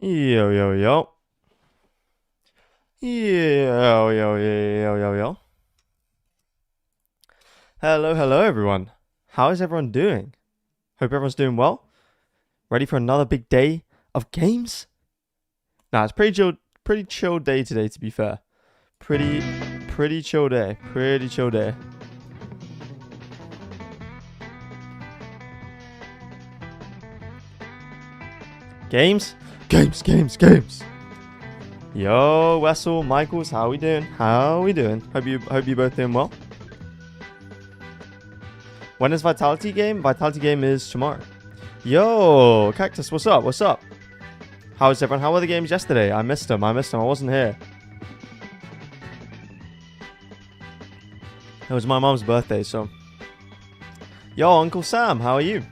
Yo, yo, yo. Yo, yo, yo, yo, yo, yo. Hello, hello, everyone. How is everyone doing? Hope everyone's doing well. Ready for another big day of games? Nah, it's pretty chill day today, to be fair. Pretty chill day. Pretty chill day. Games? Games. Yo, Wessel, Michaels, how we doing? Hope you both doing well. When is Vitality game? Vitality game is tomorrow. Yo, Cactus, what's up? What's up? How's everyone? How were the games yesterday? I missed them. I wasn't here. It was my mom's birthday, so. Yo, Uncle Sam, how are you?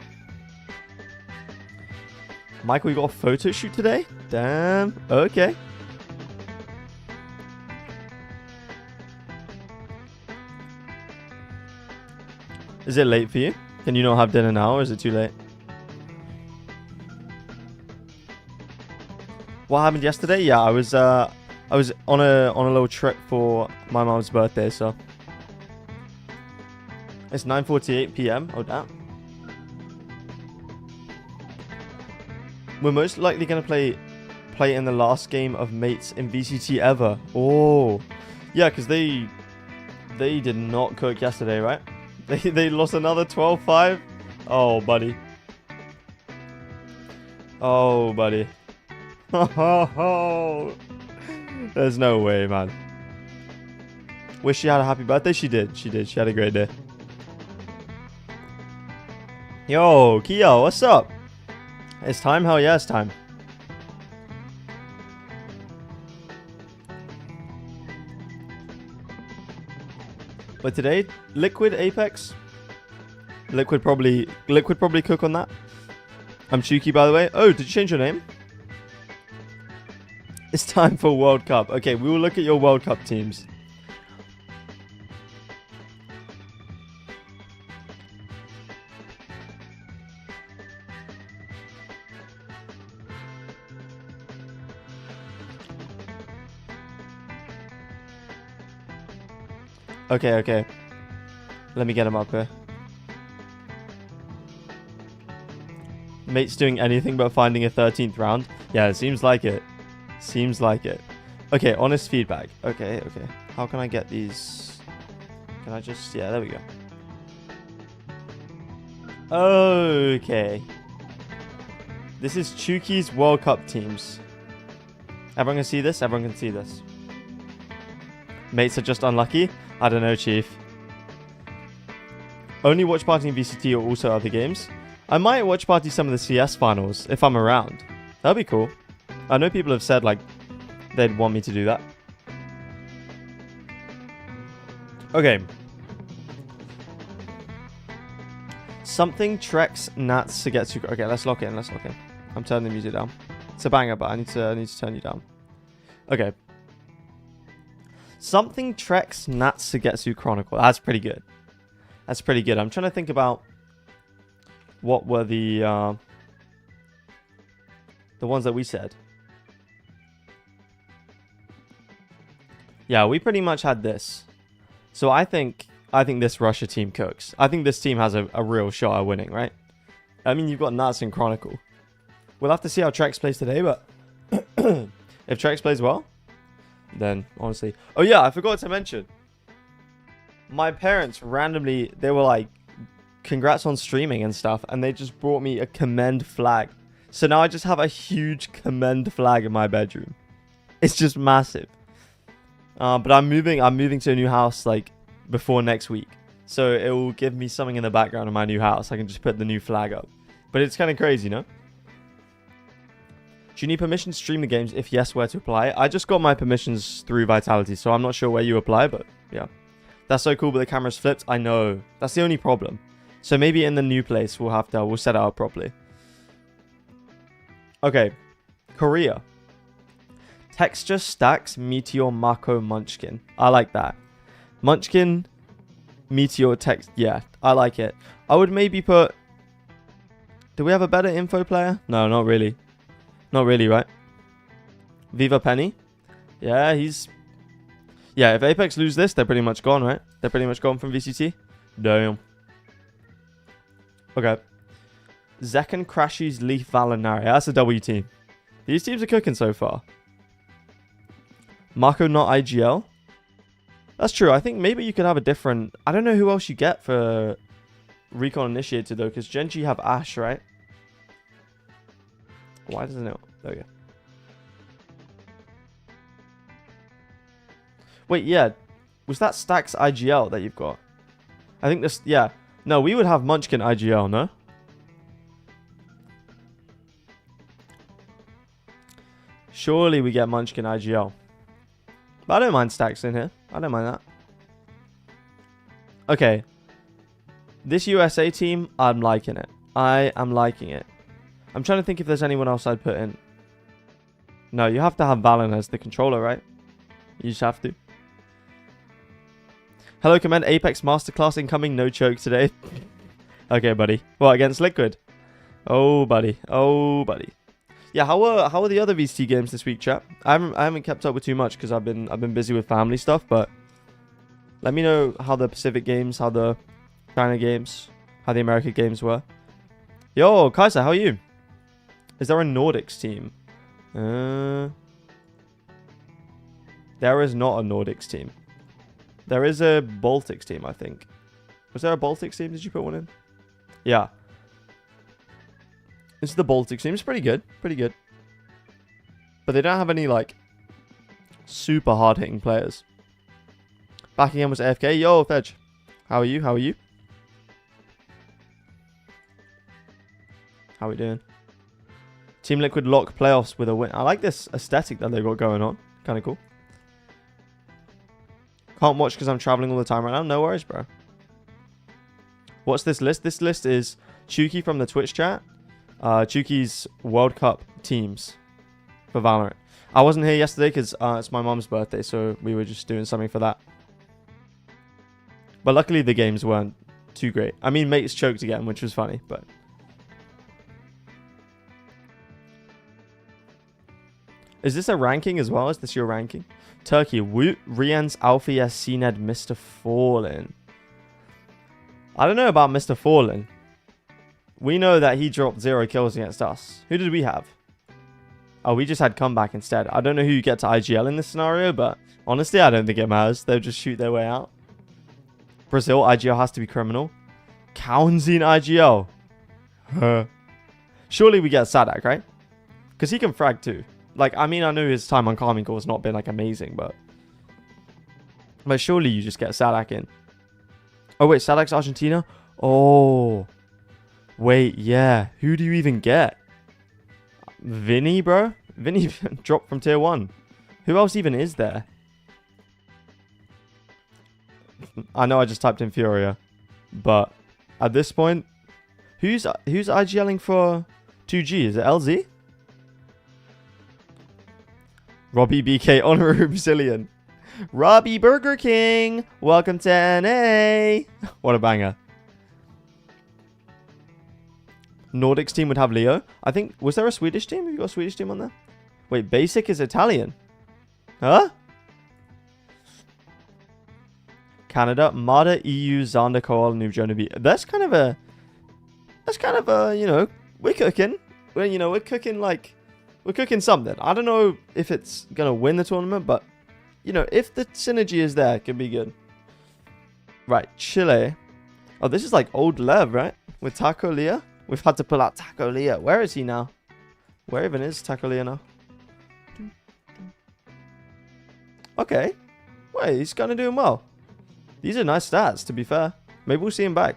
Michael, you got a photo shoot today? Damn. Okay. Is it late for you? Can you not have dinner now, or is it too late? What happened yesterday? Yeah, I was on a little trip for my mom's birthday, so it's 9:48 p.m. Oh damn. We're most likely gonna play in the last game of mates in VCT ever. Oh, yeah, because they did not cook yesterday, right? They lost another 12-5. Oh, buddy. Oh, buddy. There's no way, man. Wish she had a happy birthday. She did. She had a great day. Yo, Kia, what's up? It's time? Hell yeah, it's time. But today, Liquid Apex. Liquid probably cook on that. I'm Chuki, by the way. Oh, did you change your name? It's time for World Cup. Okay, we will look at your World Cup teams. Okay. Let me get him up here. Mate's doing anything but finding a 13th round. Yeah, it seems like it. Okay, honest feedback. Okay. How can I get these? Can I just... Yeah, there we go. Okay. This is Chuki's World Cup teams. Everyone can see this? Everyone can see this. Mates are just unlucky. I don't know, Chief. Only watch party in VCT or also other games. I might watch party some of the CS finals if I'm around. That'd be cool. I know people have said like they'd want me to do that. Okay. Something Trex Nats Sugetsu. Okay, let's lock in. I'm turning the music down. It's a banger, but I need to turn you down. Okay. Something Trex Natsugetsu Chronicle. That's pretty good. I'm trying to think about what were the ones that we said. Yeah, we pretty much had this. So I think this Russia team cooks. I think this team has a real shot at winning, right? I mean, you've got Nats and Chronicle. We'll have to see how Trex plays today, but if Trex plays well, then honestly. Oh yeah, I forgot to mention. My parents randomly, they were like, congrats on streaming and stuff, and they just brought me a Commend flag. So now I just have a huge Commend flag in my bedroom. It's just massive. But I'm moving to a new house like before next week. So it will give me something in the background of my new house. I can just put the new flag up. But it's kind of crazy, no? Do you need permission to stream the games? If yes, where to apply? I just got my permissions through Vitality, so I'm not sure where you apply, but yeah. That's so cool, but the camera's flipped. I know. That's the only problem. So maybe in the new place, we'll set it up properly. Okay. Korea. Texture Stacks Meteor Mako Munchkin. I like that. Munchkin Meteor text. Yeah, I like it. I would maybe put... Do we have a better info player? No, not really. Not really, right? Viva Penny. Yeah, he's... Yeah, if Apex lose this, they're pretty much gone, right? They're pretty much gone from VCT. Damn. Okay. Zekken, Crashies, Leaf, Valinari. That's a W team. These teams are cooking so far. Marco not IGL. That's true. I think maybe you could have a different... I don't know who else you get for Recon Initiated, though, because Genji have Ash, right? Why doesn't it... There we go. Wait, yeah. Was that Stacks IGL that you've got? I think this... Yeah. No, we would have Munchkin IGL, no? Surely we get Munchkin IGL. But I don't mind Stacks in here. I don't mind that. Okay. This USA team, I'm liking it. I am liking it. I'm trying to think if there's anyone else I'd put in. No, you have to have Valen as the controller, right? You just have to. Hello, Command. Apex Masterclass incoming. No choke today. Okay, buddy. What, against Liquid? Oh, buddy. Oh, buddy. Yeah, how are the other VCT games this week, chat? I haven't kept up with too much because I've been busy with family stuff, but let me know how the Pacific games, how the China games, how the American games were. Yo, Kaiser, how are you? Is there a Nordics team? There is not a Nordics team. There is a Baltics team, I think. Was there a Baltics team? Did you put one in? Yeah. This is the Baltics team. It's pretty good. Pretty good. But they don't have any, like, super hard-hitting players. Backing was AFK. Yo, Fedge. How are you? How are you? How are we doing? Team Liquid lock playoffs with a win. I like this aesthetic that they've got going on. Kind of cool. Can't watch because I'm traveling all the time right now. No worries, bro. What's this list? This list is Chuki from the Twitch chat. Chuki's World Cup teams for Valorant. I wasn't here yesterday because it's my mom's birthday, so we were just doing something for that. But luckily the games weren't too great. I mean, mates choked again, which was funny, but... Is this a ranking as well? Is this your ranking? Turkey, Woot, Rian's, Alfie, CNED, Mr. Fallen. I don't know about Mr. Fallen. We know that he dropped 0 kills against us. Who did we have? Oh, we just had comeback instead. I don't know who you get to IGL in this scenario, but honestly, I don't think it matters. They'll just shoot their way out. Brazil, IGL has to be criminal. Kaunzin IGL. Surely we get Sadak, right? Because he can frag too. Like, I mean, I know his time on Calming Core has not been, like, amazing, but surely you just get Sadak in. Oh, wait, Sadak's Argentina? Oh. Wait, yeah. Who do you even get? Vinny, bro? Vinny dropped from tier 1. Who else even is there? I know I just typed in Furia, but at this point, who's IGLing for 2G? Is it LZ? Robbie BK, honorary Brazilian. Robbie Burger King, welcome to NA. What a banger. Nordics team would have Leo. I think, was there a Swedish team? Have you got a Swedish team on there? Wait, Basic is Italian. Huh? Canada, Mada, EU, Zander, Koal, New Jonah B. That's kind of a, you know, we're cooking. We're cooking like, we're cooking something. I don't know if it's going to win the tournament, but, you know, if the synergy is there, it could be good. Right, Chile. Oh, this is like old Lev, right? With Taco Leah. We've had to pull out Taco Leah. Where is he now? Where even is Taco Leah now? Okay. Wait, he's kind of doing well. These are nice stats, to be fair. Maybe we'll see him back.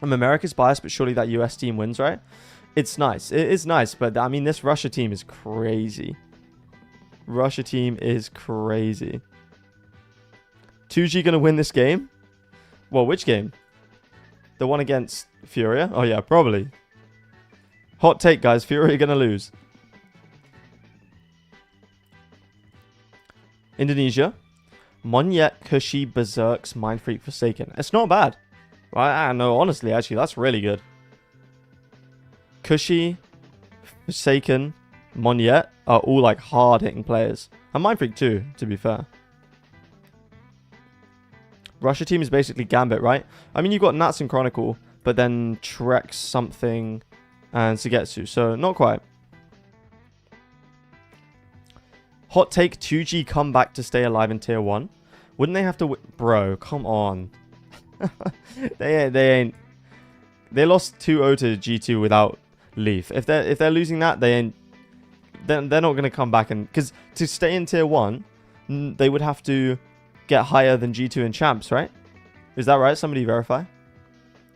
I'm America's biased, but surely that US team wins, right? It's nice. It is nice, but I mean, this Russia team is crazy. Russia team is crazy. 2G gonna win this game? Well, which game? The one against Furia? Oh yeah, probably. Hot take, guys. Furia gonna lose. Indonesia. Monyet, Kushi, Berserks, Mindfreak, Forsaken. It's not bad. Well, I know, honestly, actually, that's really good. Kushi, Forsaken, Moniette are all like hard-hitting players. And Mindfreak too, to be fair. Russia team is basically Gambit, right? I mean, you've got Nats and Chronicle, but then Trex, something, and Sugetsu. So, not quite. Hot take, 2G come back to stay alive in Tier 1. Wouldn't they have to... Bro, come on. They ain't... They lost 2-0 to G2 without Leaf. If they're losing that, they ain't... Then they're not going to come back and... Because to stay in Tier 1, they would have to get higher than G2 in Champs, right? Is that right? Somebody verify.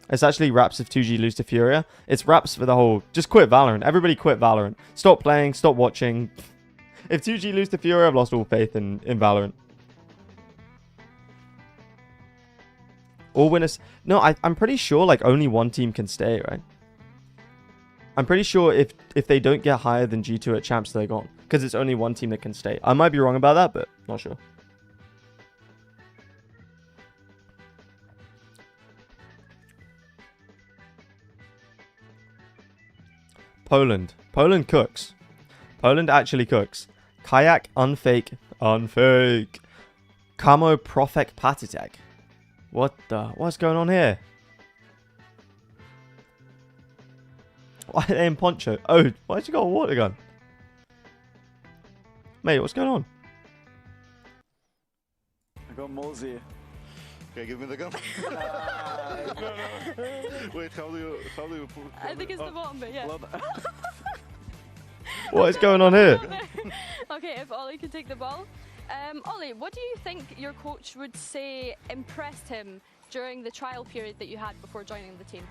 It's actually Raps if 2G lose to Furia. It's Raps for the whole... Just quit Valorant. Everybody quit Valorant. Stop playing. Stop watching. If 2G lose to Furia, I've lost all faith in Valorant. All winners... No, I'm pretty sure like only one team can stay, right? I'm pretty sure if they don't get higher than G2 at Champs, they're gone. Because it's only one team that can stay. I might be wrong about that, but not sure. Poland. Poland cooks. Poland actually cooks. Kayak, unfake. Camo, Profek, Patitek. What's going on here? Why are they in Poncho? Oh, why'd you got a water gun? Mate, what's going on? I got Mosey. Okay, give me the gun. Wait, how do you put? I think it's the bottom bit, yeah. What is going on here? Okay, if Ollie can take the ball. Ollie, what do you think your coach would say impressed him during the trial period that you had before joining the team?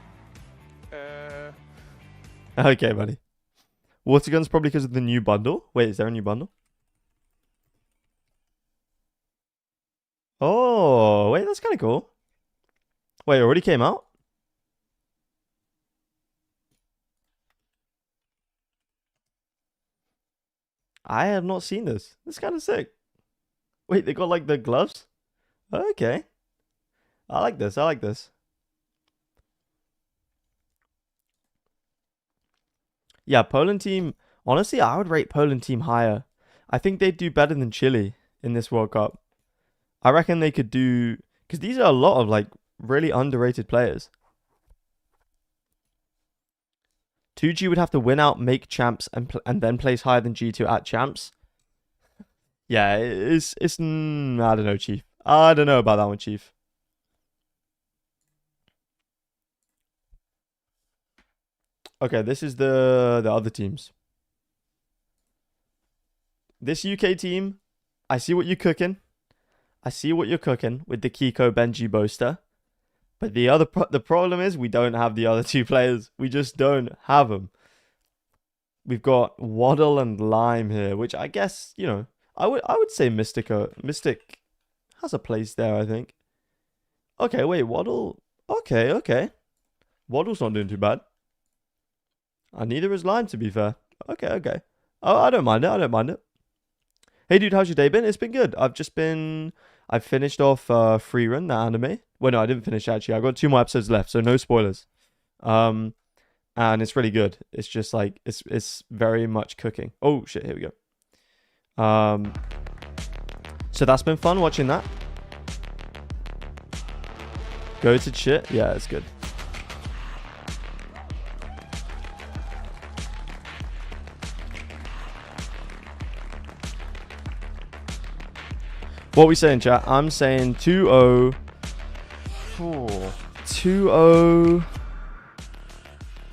Okay, buddy. Water gun's probably because of the new bundle. Wait, is there a new bundle? Oh, wait, that's kind of cool. Wait, it already came out? I have not seen this. That's kind of sick. Wait, they got like the gloves? Okay. I like this. I like this. Yeah, Poland team. Honestly, I would rate Poland team higher. I think they'd do better than Chile in this World Cup. I reckon they could do... Because these are a lot of like really underrated players. 2G would have to win out, make champs, and then place higher than G2 at champs. Yeah, it's I don't know, Chief. I don't know about that one, Chief. Okay, this is the other teams. This UK team, I see what you're cooking. I see what you're cooking with the Kiko Benji Boaster. But the problem is we don't have the other two players. We just don't have them. We've got Waddle and Lime here, which I guess, you know, I would say Mystic has a place there, I think. Okay, wait, Waddle. Okay. Waddle's not doing too bad. And neither is Lime, to be fair. Okay. Oh, I don't mind it. Hey, dude, how's your day been? It's been good. I've finished off Free Run, the anime. Well, no, I didn't finish, actually. I got 2 more episodes left, so no spoilers. And it's really good. It's just like, it's very much cooking. Oh, shit, here we go. So that's been fun watching that. Goated shit. Yeah, it's good. What are we saying, chat? I'm saying 2-0. 2-0.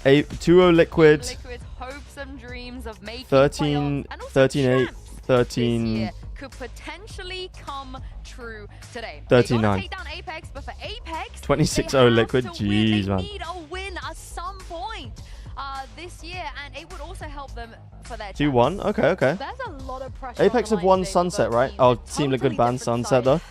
2-0 Liquid. Liquid hopes and dreams of making 13, 13-8, 13. Could potentially come true today. 39. Take down Apex, but for Apex, 26-0 Liquid. Jeez, man. They need a win at some point this year, and it would also help them for their 2-1. Okay. There's a lot of pressure. Apex on have the won line today for Sunset, both right? teams. Oh, They're Team Liquid totally banned different Sunset, though. sides.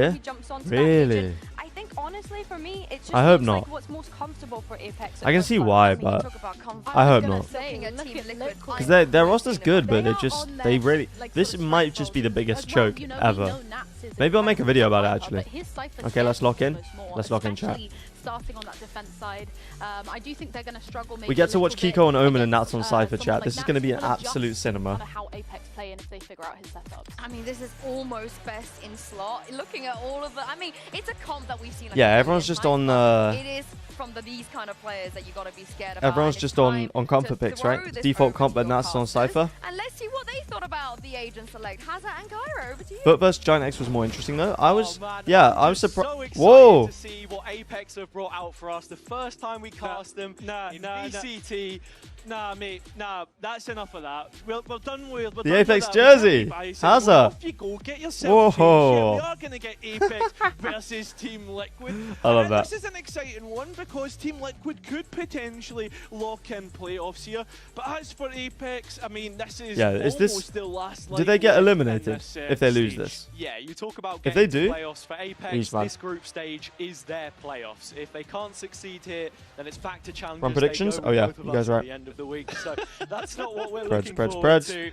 here? He jumps onto Really? That agent. I think honestly, for me, it's just I hope looks not. like what's most comfortable for Apex. I can see why, When you but talk about comfort, I hope was not. gonna say, Looking at look Team at Liquid. Liquid. because their roster's good, but They they are just on they their, really like, this sort of might strike just be the force biggest as well. choke You know, we ever. know Nats is. Maybe I'll make a video about it, Cypher, actually. but his Cypher Okay, let's scares lock me in. almost more, Let's lock in, chat. especially starting on that defense side. I do think they're going to struggle. We maybe get a to watch little bit Kiko and Omen, and against, that's on Cypher, someone chat. like This is Nats. going to be an We'll adjust absolute cinema. Kind of how Apex play and if they figure out his setups. I mean, this is almost best in slot. Looking at all of the, I mean, it's a comp that we've seen. Like Yeah, a everyone's million just times, on. but it is from these kind of players that you got to be scared about. Everyone's and just it's on time comfort to picks, throw right? this Default over comp, to but your Nats on casters. Cypher. And let's see what they thought about the agent select. Hazza and Gyro, over to you. But versus Giant X was more interesting though. I was, man, yeah, I'm I was just surprised. So excited Whoa! to see what Apex have brought out for us. The first time we cast them in VCT. Nah, mate, nah, that's enough of that. We're done with The Apex jersey. Hazza. Off you go, get yourself Whoa. changed. Yeah, we are going to get Apex versus Team Liquid. I love And that. This is an exciting one because Team Liquid could potentially lock in playoffs here. But as for Apex, I mean, this is is this- almost the last Do they get leg in eliminated this, if they lose stage. this? Yeah, you talk about If getting they do, to playoffs for Apex. he's mad. This group stage is their playoffs. If they can't succeed here, then it's back to challengers. Run They predictions? go Oh with yeah, both of you us guys at are right. the end of the week. So that's not what we're Spreads, looking spreads, forward spreads.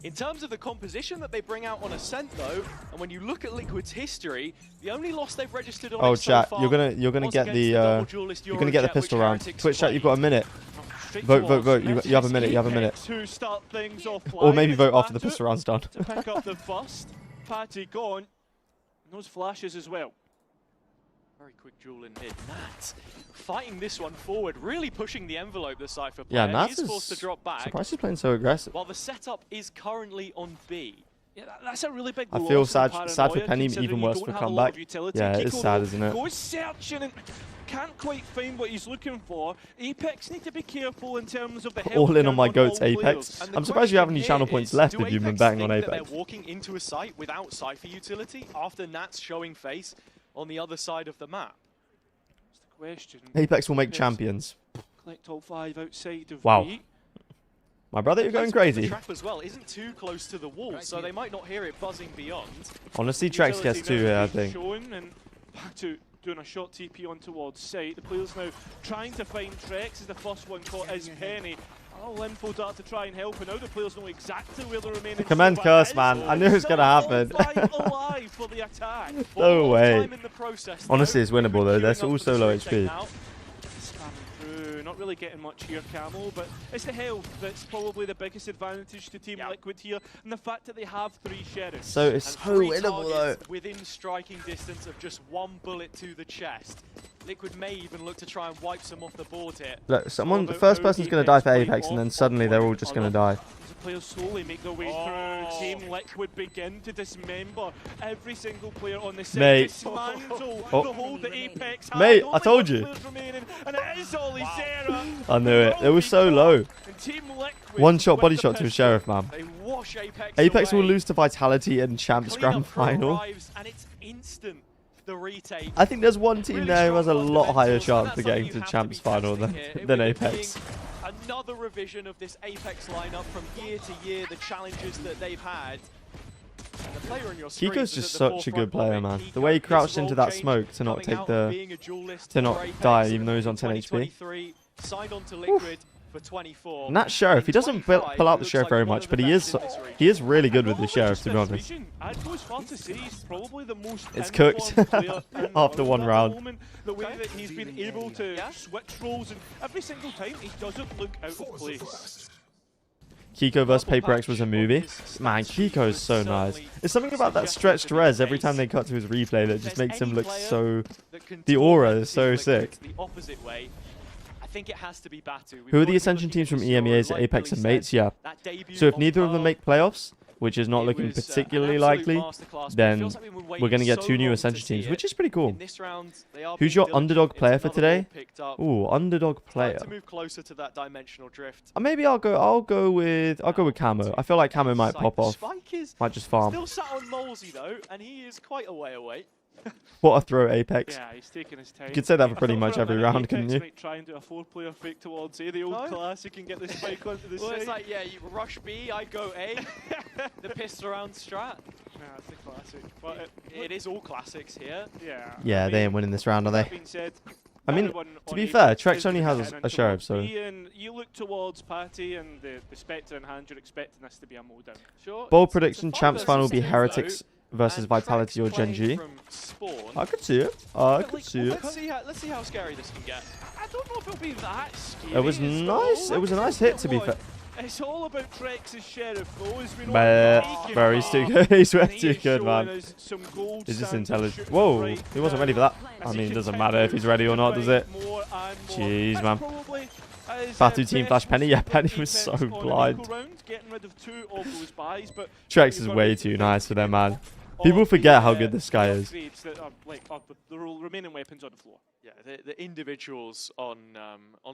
to. In terms of the composition that they bring out on Ascent, though, and when you look at Liquid's history, the only loss they've registered on Oh it so chat, far you're gonna was get against the double duelist you're gonna get the Eurojet, pistol which round. Heretics Twitch chat, you've got a played. minute. Straight Vote, towards vote, vote. You have a minute. You have a minute. Apex, who start things off Or live. maybe It's vote after the Matut pistol round's done. to pick up the first. Patty gone. And those flashes as well. Very quick duel in mid. Nats fighting this one forward, really pushing the envelope, the Cypher player. Yeah, Nats He's is forced to drop back. surprised he's playing so aggressive. While the setup is currently on B. Yeah, that's a really big I loss feel of sad paranoia, for Penny, considering even you worse don't for have a lot of comeback. utility. Yeah, it is Kiko, sad, though, isn't it? goes searching and can't quite find what he's looking for. Apex need to be careful in terms of the health All in on count my all goats, players. Apex. And the I'm surprised you have any question channel here points is, left do if you've been Apex betting on think that Apex. they're walking into a site without Cypher utility after Nats showing face on the other side of the map? That's the question. Apex will make champions. Collect top 5 outside of Wow. B. My brother, you're going Placement of the crazy. trap as well isn't too close to the wall, so they might not hear it buzzing beyond. Honestly, Trex gets two here, I think. Shown and back to doing a short TP on towards site. The players now trying to find Trex as the first one caught is Penny. Oh, info dart to try and help, and now the players know exactly where the remaining. Command curse, man. I knew it was gonna happen. Alive for the attack. No All way. time in the process Honestly, now. it's winnable, though. They're Queuing up also for the low straight HP. now. Spamming through, not really getting much here, Camel, but it's the health that's probably the biggest advantage to Team Liquid here, and the fact that they have 3 sheriffs. So it's and so 3 winnable, targets within striking distance of just 1 bullet to the chest. Liquid may even look to try and wipe some off the board here. Look, It's someone, all the about first how person's going to die for play Apex, and then off suddenly they're all one just going to another. die. As the players slowly make their way through, Team Liquid begin to dismember every single player on the set. Mate. Dismantle Oh. the hold that Apex has. Mate, I Only told 1 you. player's remaining, and it is Ollie Serra. I knew it. It was so low. And Team Liquid One shot with body the shot to a pistol, sheriff, man. They wash Apex Apex will away. lose to Vitality in Champs Cleanup Grand crew Final. arrives, and it's instant. The retake. I think there's one team Really there who has a strong lot higher fundamentals, and chance that's of getting something to you have Champs be Final testing than, here. It than will be Apex. Another revision of this Apex lineup from year to year, the challenges that they've had. And the player on your screen Kiko's is just at the such a forefront good player, of it. man. Kiko, The way he his crouched into role that change smoke to not coming take out the, being a duelist to for not Apex die in even though he's on 10 HP. 2023, signed on to Liquid for 24. And that sheriff, he doesn't pull out the looks sheriff like very one much, of but the he best is in this region. really good with the Not sheriff, just to be this honest. region, I'd go as far to say he's probably the most It's cooked informed player in the after world one at the round. moment. The way that he's been able to switch roles, and every single time he doesn't look out of place. Kiko vs Paper X was a movie. Man, Kiko is so nice. There's something about that stretched res every time they cut to his replay that just makes him look so... The aura is so sick. The opposite way. I think it has to be Batu. Who are the Ascension teams from EMEA's Apex and Mates? Yeah. So if neither of them make playoffs, which is not looking particularly likely, then we're going to get 2 new Ascension teams, which is pretty cool. Who's your underdog player for today? Ooh, underdog player. To move closer to that dimensional drift. Maybe I'll go with Camo. I feel like Camo might pop off. Spike is Might just farm. still sat on Molesy though, and he is quite a way away. What a throw, Apex. Yeah, he's taking his time. You could say that for I pretty thought much for a every minute round, couldn't Apex you? might try and do a 4-player fake towards A, the old No. classic, and get the spike onto the Well, side. it's like, yeah, you rush B, I go A. The pistol round strat. Yeah, it's the classic. But It is all classics here. yeah. Yeah, I they ain't mean, winning this round, are that they? being said, I mean, everyone to on be Apex fair, is Trex only has getting a into sheriff, what so... B, and you look towards Patty and the Spectre in hand, you're expecting this to be a mold down. Sure. Bold it's a prediction, fun Champs versus final will be safe, Heretics versus And Vitality or Trex Gen G. playing from spawn. I could see it. I But, could like, see it. Let's see how scary this can get. I don't know if it'll be that scary. It was as nice. well. It was a nice hit, to be Come on. fair. It's all about Trex's share of foes. We know But, he can bro, he's too mark, good. He's way and he too is good, man. showing us some gold He's just standard intelligent. shooting Whoa, right he wasn't now. ready for that. As I he mean, it doesn't continues matter if he's ready or not, does it? more and more. Jeez, That's man. probably his, Batu team best flash Penny. Yeah, result Penny with was so Apex on an blind. equal round, getting rid of 2 of those buys, but Trex is way too nice for them, man. People forget how good this guy is. that are, like, of the remaining weapons on the floor. Yeah, the individuals on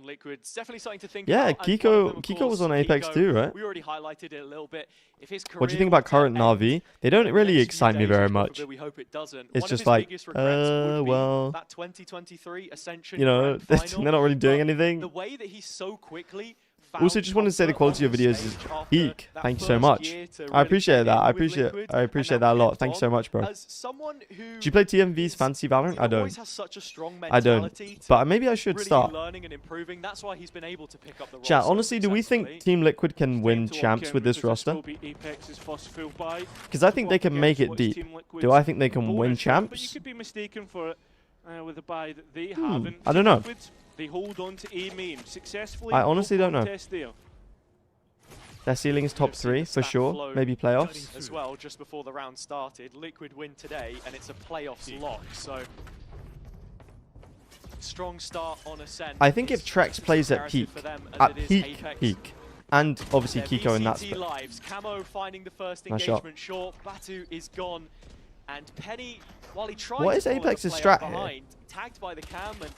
Liquid's definitely something to think Yeah, about. And one of them, of Kiko course, was on Apex Kiko, too, right? We already highlighted it a little bit. If his What do you career think about were to current end Na'Vi? They don't in the really next few excite me days, very which much. we hope it doesn't. It's One of just his like, biggest regrets would be well, that 2023 Ascension you know, Grand they're Final, not really doing but anything. The way that he so quickly Also, just wanted to say the quality of videos is peak. Thank you so much. I appreciate that. I appreciate that a lot. Thank you so much, bro. As someone who Do you play TMV's Fantasy Valorant? I always don't. has such a strong I don't. mentality to But maybe I should really start. learning and improving. That's why he's been able to pick up the role Chat, so honestly, do we think successfully. Team Liquid can win Time to lock champs in with this because roster? will be Apex's first full buy. Because I think they can make it deep. Do I think they can win But you champs? could be mistaken for it with the buy that they haven't. I don't know. Liquid, they hold on to A main successfully. I honestly don't know. contest there. Their ceiling is top You've seen 3 the for stat sure. flow Maybe playoffs. as well, just before the round started. Liquid win today, and it's a playoffs lock. So strong start on Ascent. I think if is Trex just as plays at imperative peak, for them as at it is peak, Apex. peak, and obviously Their Kiko in that VCT split. lives. Camo finding the first Nice shot. engagement short. Batu is gone. And Penny, while he tries What is to follow the Apex's play up strat here? behind, tagged by the cam and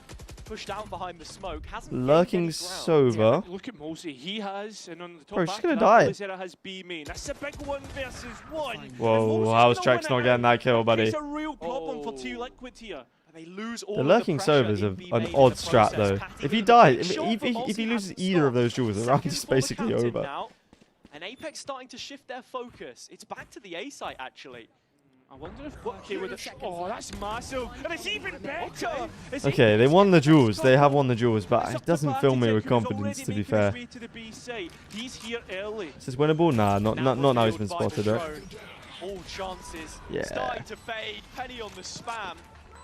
pushed out behind the smoke, hasn't Lurking gained any ground. Sova. Look at Mosey, he has, and on the top Bro, she's back gonna of that, die. Blazera has B main. That's a big 1 versus 1. Whoa, how was Trex not getting that kill, buddy? It's a real problem for Oh. Team Liquid here. They lose all The of lurking pressure Sova is in an B main in odd the strat process. though. Patty If he with a dies, big shot, if but he Mossy loses hasn't either of stopped. those jewels, the round Seconds is for the basically counting over. now, and Apex starting to shift their focus. It's back to the A site actually. I wonder if okay with it. Oh, that's massive, and it's even better. It's Okay, even they won the better. jewels. They have won the jewels, but It's it up to doesn't Batu fill me Tech, with who's confidence, already to be making his fair. way to the B side. He's here early. Is this winnable? Nah, not now he's been revealed by the spotted, right? drone. All chances Yeah. starting to fade. Penny on the spam,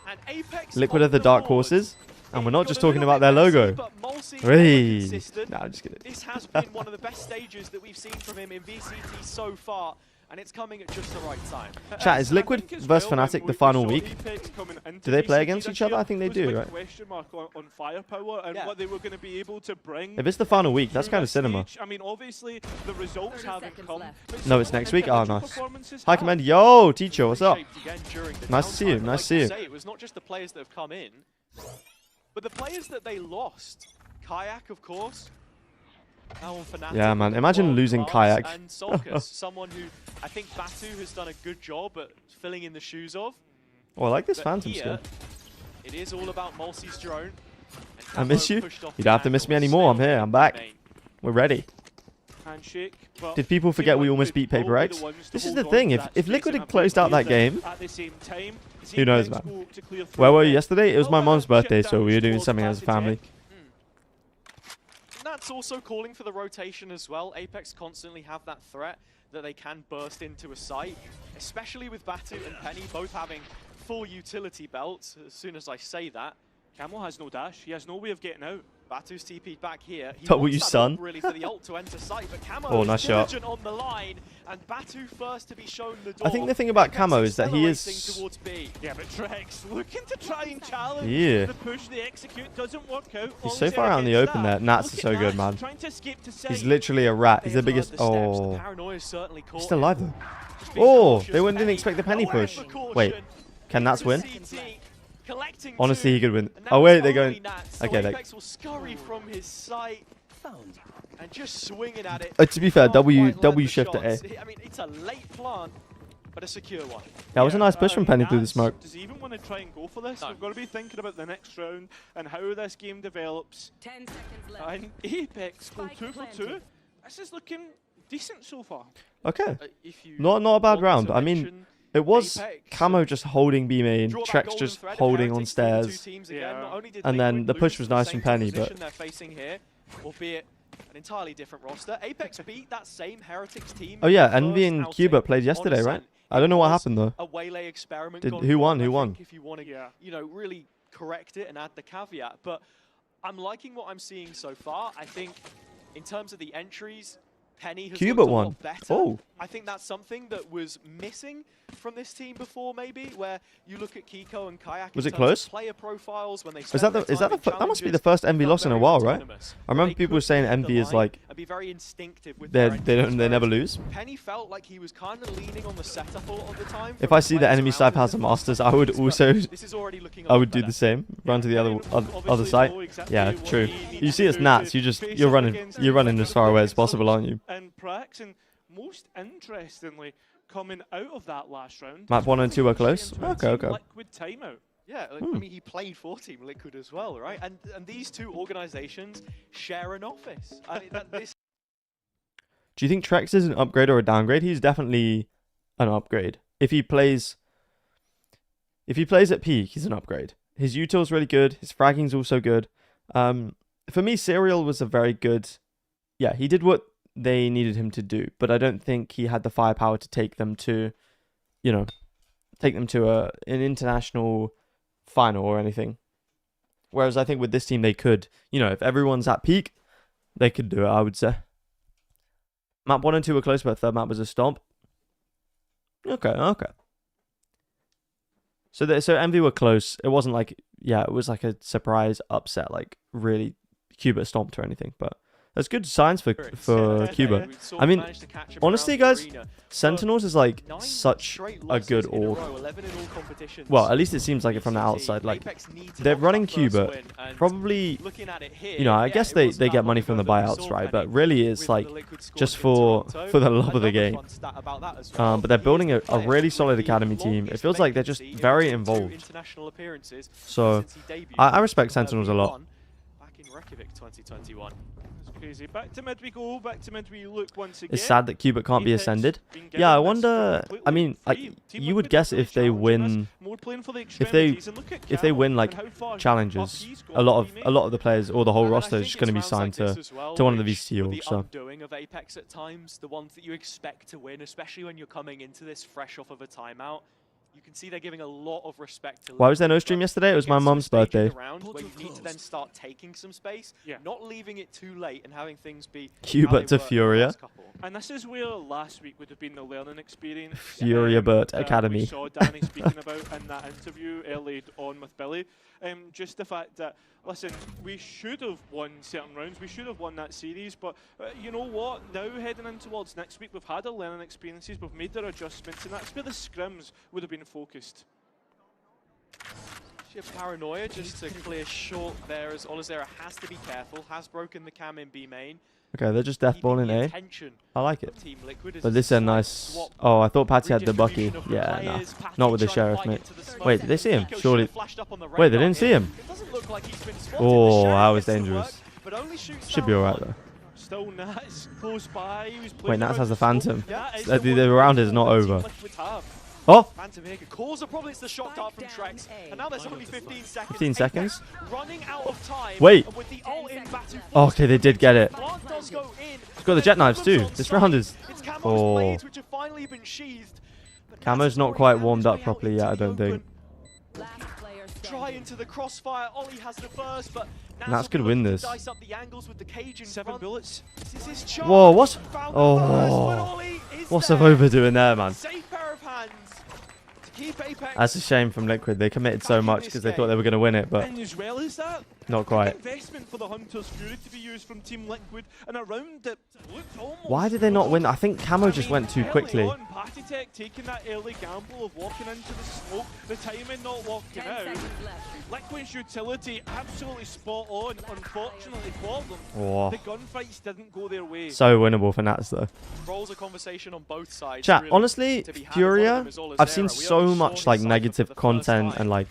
and Apex Liquid on are the the dark board. horses, and we're It not got just a talking little about bit their messy, logo. but Mulsey Hey. consistent. Nah, I'm just kidding. This has been one of the best stages that we've seen from him in VCT so far, and it's coming at just the right time. Chat, is I Liquid think as versus well, Fnatic when the we final saw week? Apex coming into Do they play VCT against this each other? year, I think they there was a do, big right? question mark on firepower and Yeah. what they were going to be able to bring. If it's the final week, that's through kind of this cinema. stage. I mean, obviously the results haven't come. but No, some it's of the next week? Oh, individual nice. performances Hi, have. Command. Yo, teacher, what's up? Reshaped again during the Nice to see you, downtime. nice Like to see you. Say, it was not just the players that have come in, but the players that they lost. Kayak, of course. Now on Fnatic. Yeah, man, imagine World losing class, Kayak. And Sulcus, someone who I think Batu has done a good job at filling in the shoes of. Oh, I like this But Phantom here, skin. it is all about Mulsey's drone. And I miss Camo you. pushed off You the don't have to miss me handle, anymore. I'm sailed here. in I'm back. main. We're ready. Handshake, but Did people forget we almost beat Paper X? This is the thing. If Liquid had closed out that game, at the same time, who knows, man? Where were you yesterday? It was my mom's birthday, so we were doing something as a family. And that's also calling for the rotation as well. Apex constantly have that threat that they can burst into a site, especially with Batu and Penny both having full utility belts. As soon as I say that, Camel has no dash. He has no way of getting out. Batu's TP'd back here. He W, wants that son. ult really for the ult to enter site, but Camo Oh, is nice shot. diligent on the line, and Batu first to be shown the door. I think the thing about Apex Camo is that he accelerating is... towards B. Yeah, but Trex looking to try and challenge Yeah. the push, the execute doesn't work out. He's so far out in the open there. Nats is so good, man. Trying to escape to He's side. literally a rat. He's They the have biggest... learned the steps. The Oh. paranoia is certainly caught He's still him. alive, though. Just being Oh, cautious. they didn't Penny expect the Penny nowhere push. for caution. Wait, can Nats win? VCT collecting Honestly, two, he could win. and Oh, now wait, it's they're only going... Nats, so Okay, Apex will scurry from his sight and just swinging at it. To be fair, Can't W quite land the shift to A. shots. I mean, it's a late plant, but a secure one. That was a nice push from Penny through the Nats, smoke. Does he even want to try and go for this? No. We've got to be thinking about the next round and how this game develops. 10 seconds left. And Apex go Spike 2 for 2. planted. This is looking decent so far. Okay. If you Not a bad want round. to I mean, mention it was Apex, Camo just holding B main, draw that Trex golden just thread of holding on heretics between the two stairs. teams again. Yeah. Not only did And then Liquid the push lose was the nice same from Penny, position but- they're facing here, albeit an entirely different roster. Apex beat that same Heretics team. Oh in yeah, the Envy first and outing Cuba played on yesterday, right? Ascent. I don't know what was happened though. A waylay experiment. Who won? I Who won? think if you want to, you know, really correct it and add the caveat, but I'm liking what I'm seeing so far. I think in terms of the entries, Penny has Cubit looked a won. lot better. Oh. I think that's something that was missing from this team before, maybe, where you look at Kiko and Kayak. Was in it terms close? of player profiles when they Is that that must be the first MV loss in a while, right? I remember people were saying MV is like be very instinctive with they never lose. Penny felt like he was kind of leaning on the setup a lot of the time. If I see the enemy side has a masters, I would also This is already looking I would do the same. Run to the other side. Yeah, true. You see it's Nats, you're running as far away as possible, aren't you? And Prax, and most interestingly, coming out of that last round, Map 1 and 2 were close. Okay. Liquid timeout. Yeah, like, I mean, he played for Team Liquid as well, right? And these two organizations share an office. I mean, this. Do you think Trex is an upgrade or a downgrade? He's definitely an upgrade. If he plays at peak, he's an upgrade. His util's really good. His fragging's also good. For me, Serial was a very good. Yeah, he did what they needed him to do, but I don't think he had the firepower to take them to, an international final or anything. Whereas I think with this team they could, if everyone's at peak, they could do it, I would say. Map 1 and 2 were close, but third map was a stomp. Okay. So MV were close. It wasn't like, it was like a surprise upset, like really Cuba stomped or anything, but that's good signs for Cuba. I mean, honestly, guys, Sentinels is like such a good org. Well, at least it seems like it from the outside. Like, they're running Cuba. Probably, I guess they get money from the buyouts, right? But really, it's like just for the love of the game. But they're building a really solid academy team. It feels like they're just very involved. So, I respect Sentinels a lot. Back in Reykjavik 2021. Crazy. Back to mid we go. Back to mid we look once again. It's sad that Cubit can't be ascended. Yeah, I wonder. I mean, you would guess if they win, if they win like challenges, a lot of the players or the whole roster is just going to be signed to one of the VCT orgs. So. Undoing of Apex at times, the ones that you expect to win, especially when you're coming into this fresh off of a timeout. You can see they're giving a lot of respect to. Why was there no stream yesterday? It was my mum's birthday. Where you need to then start taking some space, not leaving it too late and having things be. Cubit to Furia. And this is where last week would have been the learning experience. Furia Burt Academy. We saw Danny speaking about in that interview early on with Billy. Just the fact that, listen, we should have won certain rounds, we should have won that series, but you know what? Now heading in towards next week, we've had our learning experiences, we've made our adjustments, and that's where the scrims would have been focused. Sheer paranoia just to clear short there as Olazera has to be careful, has broken the cam in B main. Okay, they're just deathballing A. I like it. Team Liquid But this is a nice. Oh, I thought Patsy had the Bucky. Yeah, nah. Not with the Sheriff, mate. Wait, did they see him? Surely. Wait, they didn't see him. Oh, that was dangerous. Should be alright though. Still Nats close by. Wait, Nats has the Phantom. The round is not over. Oh! Phantom here could cause a problem. It's the shock dart from Trex. And now there's only 15 seconds. 15 seconds? Running out of time. Wait! With the ult in Batu, Okay, they did get it. Plant does go in. It's got the jet knives too. This round is. It's Camo's Oh. blades, which have finally been sheathed. But Camo's not quite warmed up properly yet, I don't think. Try into the crossfire. Ollie has the first, but Nats could win this. dice up the angles with the cage in 7 front. bullets. This is his chance. Whoa, what? Found the first, but Oh. Ollie is What's there. Avova doing there, man? Safe pair of hands to keep Apex. That's a shame from Liquid. They committed so much because they thought they were going to win it, but And as well as that, not quite. investment for the Hunter's Fury to be used from Team Liquid in a round that looked almost. Why did they not win? I think Camo just went too quickly. Early on, Patitech taking that early gamble of walking into the smoke, the timing not walking out. Liquid's utility absolutely spot on, unfortunately for them. Oh. The gunfights didn't go their way. So winnable for Nats though. Rolls a conversation on both sides. Chat, really, honestly, to be had. Furia, One of them is Olazera. I've seen We so only much saw like this cypher negative for the first content time and like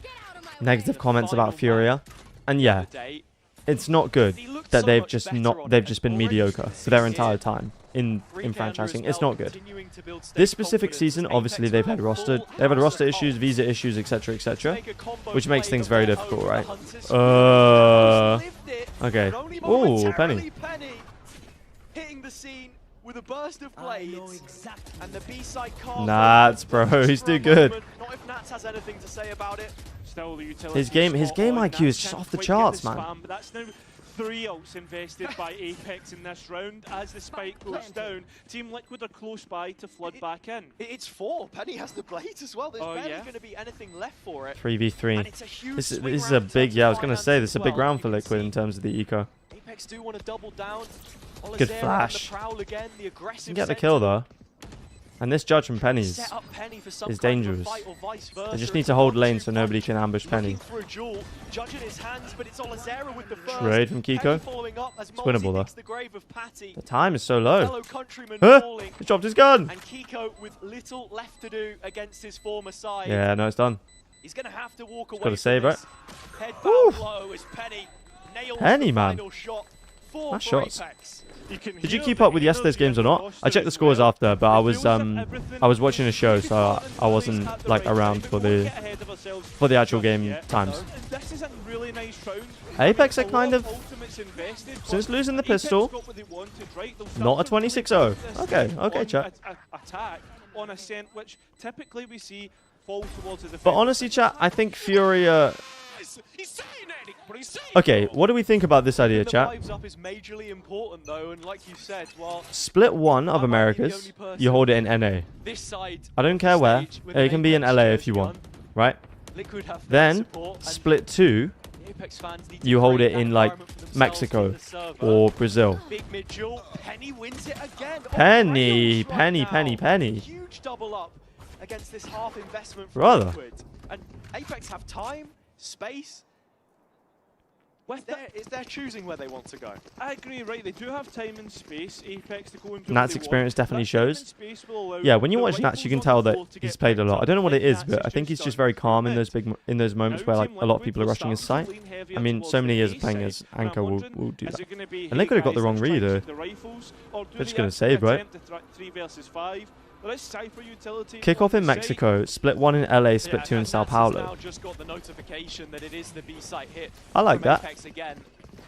negative comments about Furia. And yeah, today. it's not good He looked that so they've much just better not on they've it, just been and already mediocre you for their can see entire it. time in Freak franchising. Andrews It's not good. continuing to build This state specific confidence. season, obviously Apex they've had with roster full issues, house visa issues, etc., etc. Make a combo which makes play things that very will difficult, home right? the Hunters. Uh, Lived it, okay. but only Ooh, momentarily. Penny. Penny hitting the scene with a burst of blades. And the B-side card. Nats, bro, he's too good. Not if Nats has anything to say about it. Still the utility His game spot IQ on. is Nats just can't off the quite get charts, man. spam, but that's now 3 ults invested by Apex in this round. As the spike goes down, Team Liquid are close by to flood back in. It's 4. Penny has the blades as well. There's Oh, barely yeah. going to be anything left for it. 3v3. And it's a huge This swing is a round in big, terms yeah, I of was going to finance say, as this is a big well. round for You can Liquid see in terms of the eco. Apex do want to double down. Good Olazera on flash. the prowl again, the aggressive Can get the center. kill, though. And this judge from Penny's Set up Penny for some is kind of a dangerous. fight or vice versa. They just It's need a to hold 1-2 lane so nobody punch. can ambush Penny. Looking for a duel, judge in his hands, but it's Olazera with the first. Trade from Penny Kiko. following up as It's winnable, Multi though. digs the grave of Patty. The time is so low. Fellow countryman Huh? falling. He dropped his gun. And Kiko with little left to do against his former side. Yeah, no, it's done. He's going to have to walk away gotta from save, this. Head Woo. bound low as Penny nails Penny, the man. final shot. 4 Nice for shots. Apex. Did you keep up with yesterday's games or not? I checked the scores after, but I was watching a show, so I wasn't like around for the actual game times. This is a really nice round. Apex are A lot kind of, ultimates invested, but since losing the Apex pistol, got what they wanted, right? They'll not a start to really 26-0. put this Okay, team okay, on chat. attack on Ascent, which typically we see fall towards the defense. But honestly, chat, I think Furia. He's saying it, but he's saying Okay, what do we think about this idea, the chat? vibes up is majorly important though, and like you said, well, Split one of I might be the Americas. only person You hold it in NA. this side. I don't care where. stage with It can be in Apex LA if jersey you want, on, right? Liquid have Then support, and split two. the Apex fans need to You hold create it that in like environment for themselves Mexico in the server. or Brazil. Big mid duel. Penny wins it again. Penny, rails right Penny, now. Penny, Penny. Huge double up against this half investment from Brother. Liquid. And Apex have time, space. It's their choosing where they want to go. I agree, right? They do have time and space. Apex to go and do Nats what they experience want. definitely That time and shows. space will allow Yeah, when you the watch Nats, you can rifles tell on the that floor to he's get played a picked lot. I up, don't know what like it is, Nats but has I think he's just done very calm in mid. those moments where like Team a lot of Liquid people are will rushing his start site. to lean heavier I mean, towards so the many years A of playing side. as And I'm Anchor will wondering, do is that. it gonna be, And they hey could have got the guys, wrong let's try read, and though. take the rifles, or do They're just they gonna actually save, right? attempt to 3 versus 5? Well, it's Cypher utility Kick on off in the side. Mexico, split one in LA, split two in and Sao Nats has Paulo. now just got the notification that it is the B site hit. I like from that. Apex again.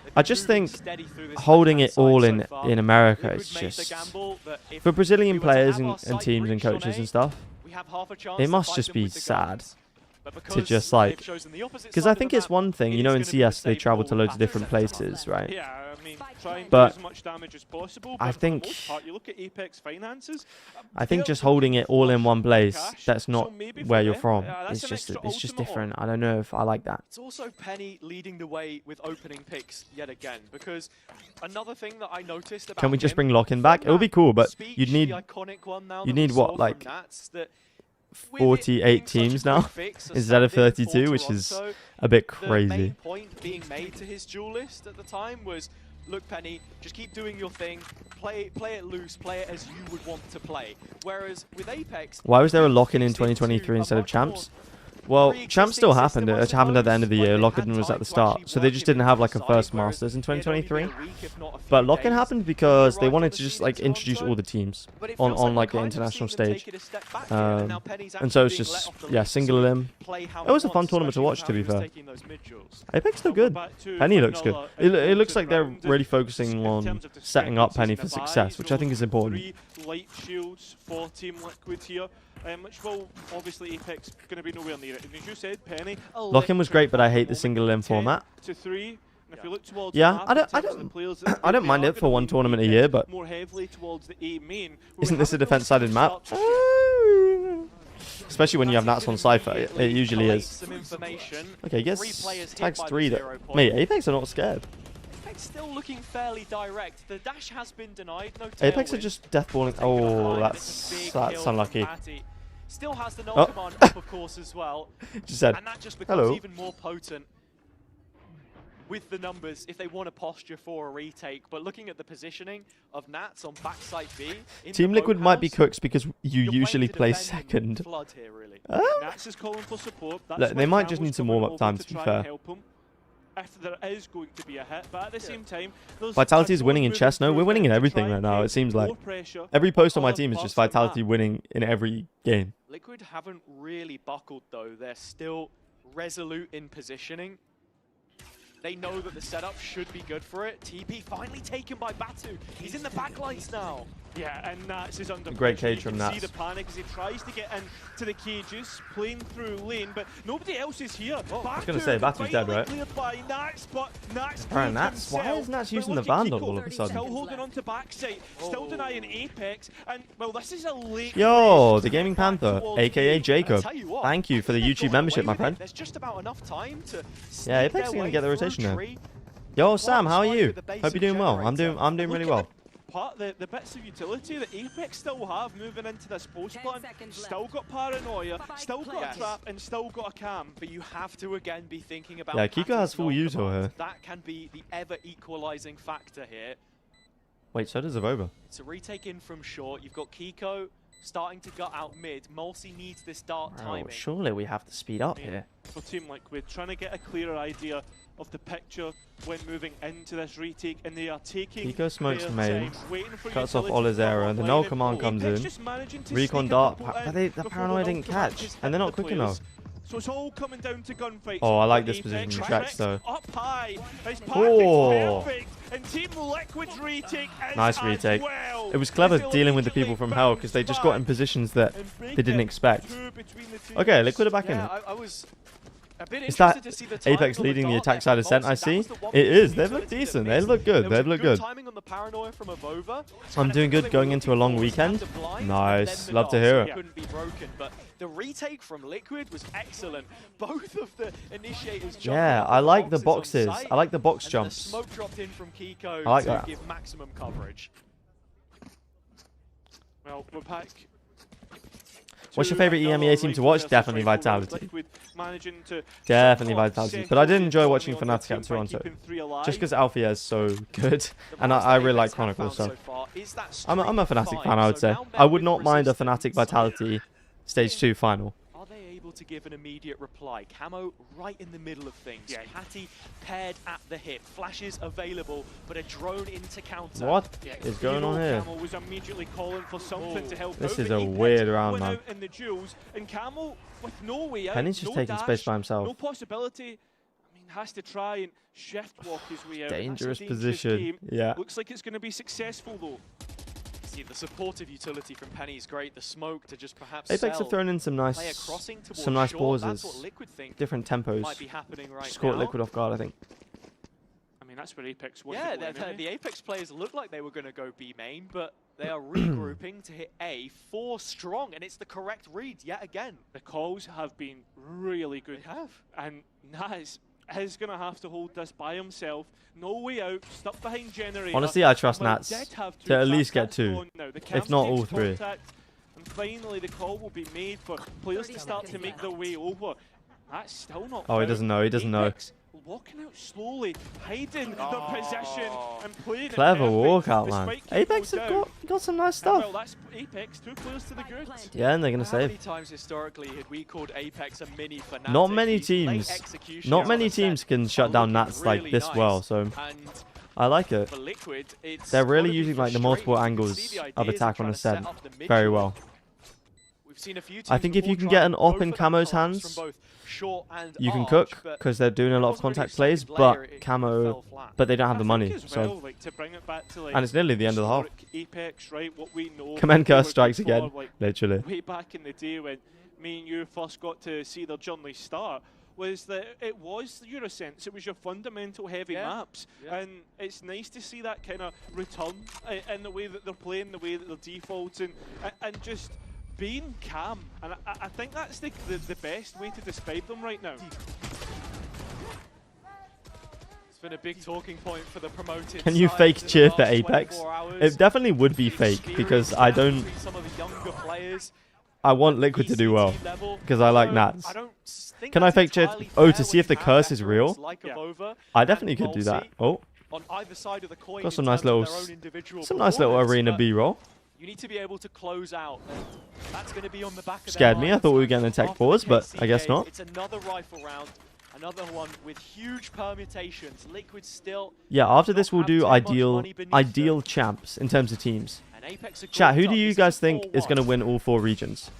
They've I been just moving think steady through this holding it left-hand all side in so far. America Liquid is made the just gamble that if for Brazilian we were to players have our and site teams and breached on coaches A, and stuff. we have half a chance It to must fight just them be with the sad guns. But to because just they've like, chosen the opposite because side I of the think it's map, one thing, it you know, is in gonna be the CS they safe travel to call loads of at different center. places, right? Yeah, I mean, try and But do as much damage as possible. I But think- for the most part, you look at Apex finances. I think they're just looking holding it all in flush one with place, cash, that's so not maybe for where you're them, from. that's It's an just extra it's just ultimate on. different. I don't know if I like that. It's also Penny leading the way with opening picks yet again, because another thing that I noticed about Can we just him bring Lock-in from back? It would be that cool, but speech, you'd need the iconic one now you that need we what, saw from like, Nats, that with it 48 being such a teams quick now fix, a instead of stand-in for 32, which is Toronto, a bit the main crazy. point being made to his duelist at the time was, look, Penny, just keep doing your thing, play it loose, play it as you would want to play. Whereas with Apex, Why was there a they've lock-in in fixed it to 2023 a instead of much more champs? Well, champs still pre-existing happened. It system, I happened at the end of the suppose, year. when they Lock-in had was time at the to start, actually so they work just it didn't into have the like a side, first whereas Masters in it had only 2023. been a week, if not a few But Lock-in days happened when because they arrived wanted on to the just scene like in introduce Toronto. all the teams But it on feels like like we've the kind of international seen them stage. take it a step back here, and now Penny's And so actually it's being let just off the yeah, lead, single so elim. play how It he was a fun wants, tournament to especially watch, with to how be he was fair. taking those mid-duels. Apex still I'll go good. back to Penny looks good. vanilla It looks into like they're round. really In focusing on terms of setting up Penny for discrepancies in success, the which I think buys, is important. 3 light shields for Team Liquid here, which will obviously Apex going to be nowhere near it. And as you said, Penny, Lock-in was great, but I hate the single limb 10 format. to 3. And if you look towards Yeah, the map I in don't- terms of the players that I don't they mind are it for gonna one lean tournament a Apex year, but more heavily towards the A main. isn't this a defense-sided map? Especially when you have Nats on Cypher, it usually is. Some information. Okay, he Three gets players hit tags by the 3 0 though. point. Mate, Apex are not scared. Apex still looking fairly direct. The dash has been denied. No Apex are tailwind. just deathballing. Taken Oh, offline. It's a big that's kill from unlucky. Patty. Still has the null Oh. command up, of course, as well. Just said, And that just becomes hello. even more potent with the numbers if they want to posture for a retake. But looking at the positioning of Nats on backside B, in Team the Liquid might be boathouse, cooks because you you're playing usually to play defend and second. flood here, really. Nats is calling for support. That's Look, why they might just Campbell's need some coming warm-up over time, to be try fair. and help him. If there is going to be a hit, but at the same time, there's Vitality is a winning in moving chess. No, through we're winning in to everything try right and now. get It seems more like pressure every post on my on team is us just than that. Vitality winning in every game. Liquid haven't really buckled, though. They're still resolute in positioning. They know that the setup should be good for it. TP finally taken by Batu. He's in the backlines now. Yeah, and Nats is under Great pressure. cage from You Nats. can see the panic as he tries to get into the cages, playing through lane, but nobody else is here. I was going to say, Batu's dead, right? Cleared by Nats, but Nats Alright, cleared Nats? Why himself. is Nats But using the look at Vandal Kiko, all of a sudden? Still holding on to backside, still denying Apex, and well, this is a late. Yo, race the Gaming back Panther, towards aka me. Jacob. Tell you what, Thank you for the they've YouTube gone membership, away my with friend. it. There's just about enough time to Yeah, Apex sneak is their gonna way get the through rotation now. tree. Yo, Sam, how are Well, you? with the Hope basic you're doing well. I'm generator. doing really Look well. at the bits of utility that Apex still have moving into this post plan. Still got Paranoia, still got Yes. a Trap, and still got a Cam. But you have to again be thinking about. Yeah, Kiko has full Patterns util non-command. here. That can be the ever equalizing factor here. Wait, so does Avova. It's a retake in from short. You've got Kiko starting to gut out mid. Mulsi needs this dart Oh, timing. surely we have to speed up here. For Team Liquid, trying to get a clearer idea of the picture when moving into this retake, and they are taking Kiko smokes their main, time, waiting for cuts off utility all his to come arrow, and the online, null and command comes Apex in. just managing to Recon sneak a dart, couple but in the before Paranoia null didn't command catch, just and they're hit not the quick enough. players. So it's all coming down to gunfights. Oh, I like this Apex position from tracks Trax, though. Up high. His package Oh. perfect. And Team Liquid's retake is Nice as retake. well. It was clever As they dealing with the people immediately from Hell because they just got in bounce positions that back and they didn't break expect. two between the teams. Okay, Liquid are back in Yeah, it. I was a bit Is interested that to see the timing Apex on leading the dart attack there side from ascent? I Mulsi. see. That was the one It bit is. of They look utility that decent. They missed. look good. There was They a look good. timing on the Paranoia from Avova. I'm doing good going into a long weekend. Nice. Love to hear it. Couldn't be broken, but the retake from Liquid was excellent. Both of the initiators jumping Yeah, up I with like the boxes on boxes. site, I like the box and then the jumps. smoke dropped in from Kiko I like to that. give maximum coverage. Well, we're back. What's your to favourite another EMEA team to watch? versus Definitely rival Vitality. Liquid managing to Definitely somehow Vitality. But I did settle enjoy the watching economy on Fnatic their at team by Toronto. keeping three alive. Just because Alfia is so good. The And rise I that really like Apex have Chronicle, found so. far is that I'm a streak Fnatic of fan, I would five. say. So now I would met not with mind a resistance. Fnatic Vitality Stage 2 final. Are they able to give an immediate reply? Camo right in the middle of things. Yeah. Patty paired at the hip. Flashes available, but a drone into counter. What Yeah, is going on Hero here? Camel was immediately calling for something to help This out, is but a Apex weird round, went man. out in the duels, and Camel with no way out, Penny's just no taking dash, space by himself. no possibility. I mean, has to try and shift walk his way out. That's a Dangerous dangerous position. game. Yeah. Looks like it's going to be successful though. See, the supportive utility from Penny is great. The smoke to just perhaps Apex have thrown in some player nice crossing towards some nice short. That's pauses. what Liquid think Different tempos. might be happening right Just now. caught Liquid off guard, I think. I mean, that's where Apex wanted Yeah, to go anyway. the Apex players looked like they were going to go B main, but they are regrouping to hit A 4 strong, and it's the correct read yet again. The calls have been really good. They have. And Naz is going to have to hold this by himself. No way out, stuck behind Generator. Honestly, I trust Well, Nats did have two to at fast least get hits 2. going now. The If Cavs not takes all 3. contact, and finally the call will be made for players to start to make their way over. That's still not Oh, he found. doesn't know. He doesn't know. Apex walking out slowly, hiding their position and playing it Clever perfect, walkout, man. despite Kiko Apex have down. got some nice And well, stuff. that's Apex, 2 players to the good. Yeah, and they're going to How many save. times historically had we called Apex a mini Fnatic? Not many These late teams. execution Not on many the set teams can shut are down looking Nats like really this nice. well, so And I like it. for Liquid, it's They're really gotta be using like the multiple frustrating. You can see angles the of ideas attack on trying the to set set up the mid very duel. well. We've seen a few I teams think if before you can try get and an go op for in that Camo's collapse hands, from both short and you can arch, cook but because they're doing a lot of wasn't really contact plays, second but layer, it Camo, fell flat. but they don't have I the think money, as so. well, like, to bring it back to, like, And it's nearly the end of the half. historic Apex, right? What we know. Command what we curse were strikes before, again, like, literally. way back in the day when me and you first got to see their journey start, was that it was your sense, it was your fundamental heavy Yeah. maps, Yeah. and it's nice to see that kind of return in the way that they're playing, the way that they're defaulting, and just being calm. And I think that's the best way to describe them right now. It's been a big talking point for the promoted Can you sides fake in the cheer for last Apex? 24 hours. It definitely would be The fake experience because I gap don't. between some of the younger players, I want Liquid to do VCT well level, because I like so Nats. I don't think Can I that's fake cheer? entirely Oh, fair to see when if the you have curse is veterans real. like Yeah. Avova I and definitely could do that. Mulsi Oh, on either side of the coin. got in some nice terms of little, their own individual some nice little performance, arena but B-roll. You need to be able to close out. And that's going to be on the back of their Scared me. I minds. thought we were getting a tech After the pause, but I guess KCA, not. It's another rifle round, another one with huge permutations. Liquid still. Yeah, after this not we'll have do too much money beneath ideal them. champs in terms of teams. And Apex are Chat, who grouped do up. you This guys is think is 4-1. going to win all 4 regions?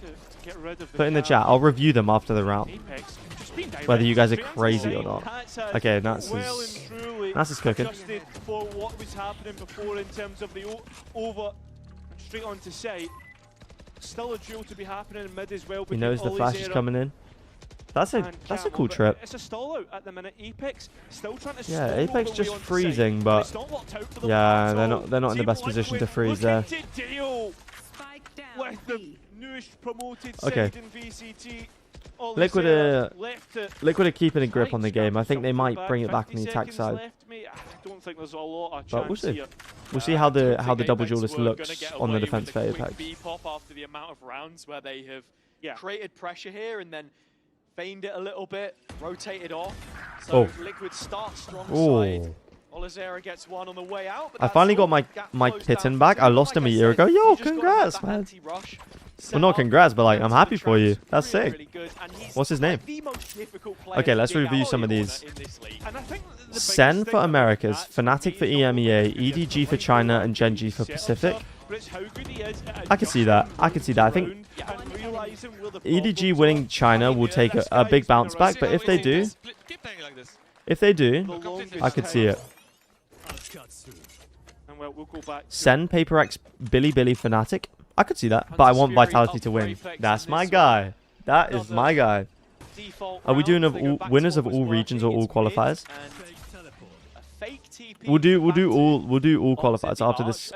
Trying to get rid of Put in the cam. chat. I'll review them after the round. Apex can just whether you guys are crazy or not. Okay, Nats well is and truly Nats is cooking. adjusted for what was happening before in terms of the over straight onto site. Still a duel to be happening in mid as well. He knows the flash is coming in. That's a cool But trip. It's a stall out at the minute. Apex still trying to Yeah, stall Apex all the just way onto freezing, site, but it's not worked out for them yeah, at they're not all. in the best Team position to Liquid freeze there. looking to deal with the newest promoted Okay. side in VCT. Liquid Liquid are keeping a grip on the game. I think they might bring it back on the attack side. I don't think there's a lot of But we'll chance see. here. We'll see how the I think double Apex duelist were looks gonna get on the away defense with for a quick Apex. B-pop after the amount of rounds where they have Yeah. created pressure here and then feigned it a little bit, rotated off. So Oh. Liquid starts strong Oh. side. Olizera gets one on the way out. But I that's finally got all. my Gap my closed kitten down back. for I two. lost him a Like I year said, ago. you Yo, just gotta have congrats, that man. anti-rush set Well, not up, congrats, but like learn I'm to happy for trade. you. That's Really, sick. really good. And he's What's his name? the most difficult player Okay, to let's dig review out some of in these. this league. And I think the biggest Sen thing for about Americas, that Fnatic for me is not EMEA, only the EDG for line China, work and that Gen.G for he sets Pacific. up, but it's how good he is at I can see that. I can see that. I think adjusting and realising where the EDG problems winning are. China will take a big bounce back, but if they do, The longest I could see time. it. And we'll go back to Sen, Paper X, Billy Fnatic. I could see that, but I want Vitality to win. That's my guy. That is my guy. Default Are we doing round, of they go all back to winners what of was all regions or working, all it's mid, qualifiers? and a fake TP We'll do from qualifiers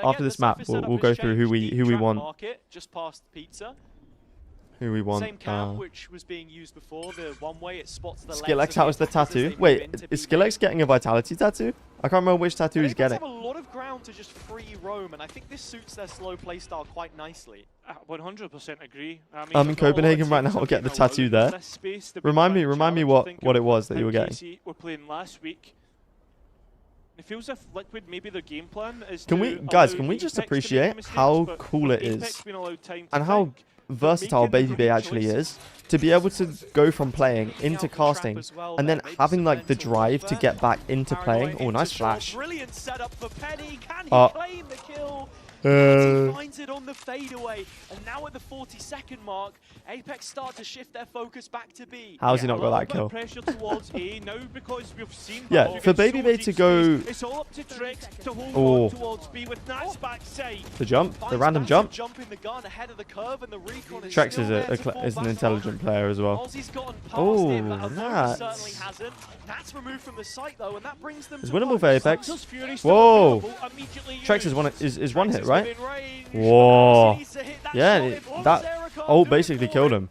after this map. We'll go through who we want. Market, just past pizza. Who we want. Same cam which was being used before, the one way it spots the Skillex, how is the tattoo? Wait, is Skillex getting a Vitality tattoo? I can't remember which tattoo he's getting. Have a lot of ground to just free roam, and I think this suits their slow play style quite nicely. 100% agree. I mean, I'm in we've got a lot of Copenhagen right teams now. I'll that get the have been tattoo allowed there. this space to be Remind me quite challenged. what it was that you were how getting. KC were playing last week. It feels as if Liquid, maybe their game plan is Can to we, guys? allow Can we Apex just to make appreciate mistakes, how but cool with it Apex is being allowed time to and how think, versatile making the Baby right actually choices. is to be able to go from playing into casting and then having like the drive to get back into playing. Oh, nice flash. Brilliant setup for Penny. Can he Oh. claim the kill? He finds it on the fadeaway, and now at the 40-second mark, Apex start to shift their focus back to B. How's he Yeah, not a got little that bit of kill? pressure towards A now because we've seen Yeah, Batu for get Baby so Bay deep to go- space. It's all up to Trex to hold Oh. on towards B with Nats backside. The jump, the Finds random massive jump. in the gun ahead of the curve, and the recon is Trex still is there to fall is an back intelligent on. player as well. Ozzy's gotten past Oh, him, but Alone Nats. certainly hasn't. Nats removed from the site though, and that brings them It's to winnable for post. Apex. Santos Fury still Whoa. available, immediately Trex is used. is one Trex hit, is right? within range. Whoa. He needs to hit that Yeah, shot if that Olizera can't ult do it basically for killed him. him.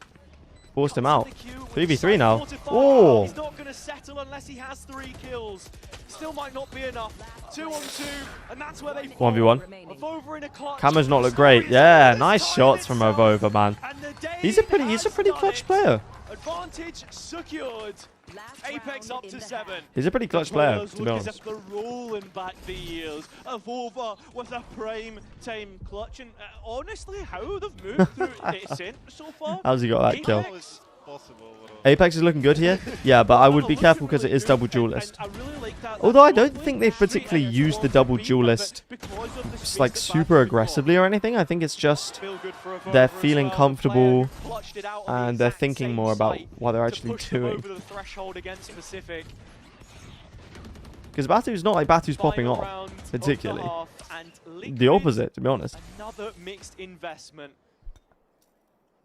Forced him out. Comes to the queue with 3v3 the now. site 45. Oh. He's not going to settle unless he has 3 kills. Still might not be enough. 2 on 2, and that's where they fall. 1v1. Avova in a clutch. Camera's not look great. Yeah, nice shots from Avova, man. He's a pretty clutch player. Advantage secured. Apex up to 7. He's a pretty clutch player, Players to be look as honest. if they're rolling back the years. Avova with a prime time clutch, and honestly, how they've moved through Ascent so far. How's he got that kill? Apex- Apex is looking good here. Yeah, but I would be careful because it is double duelist. Although I don't think they've particularly used the double duelist like super aggressively or anything. I think it's just they're feeling comfortable and they're thinking more about what they're actually doing. Because Batu's not like Batu's popping off, particularly. The opposite, to be honest. Another mixed investment.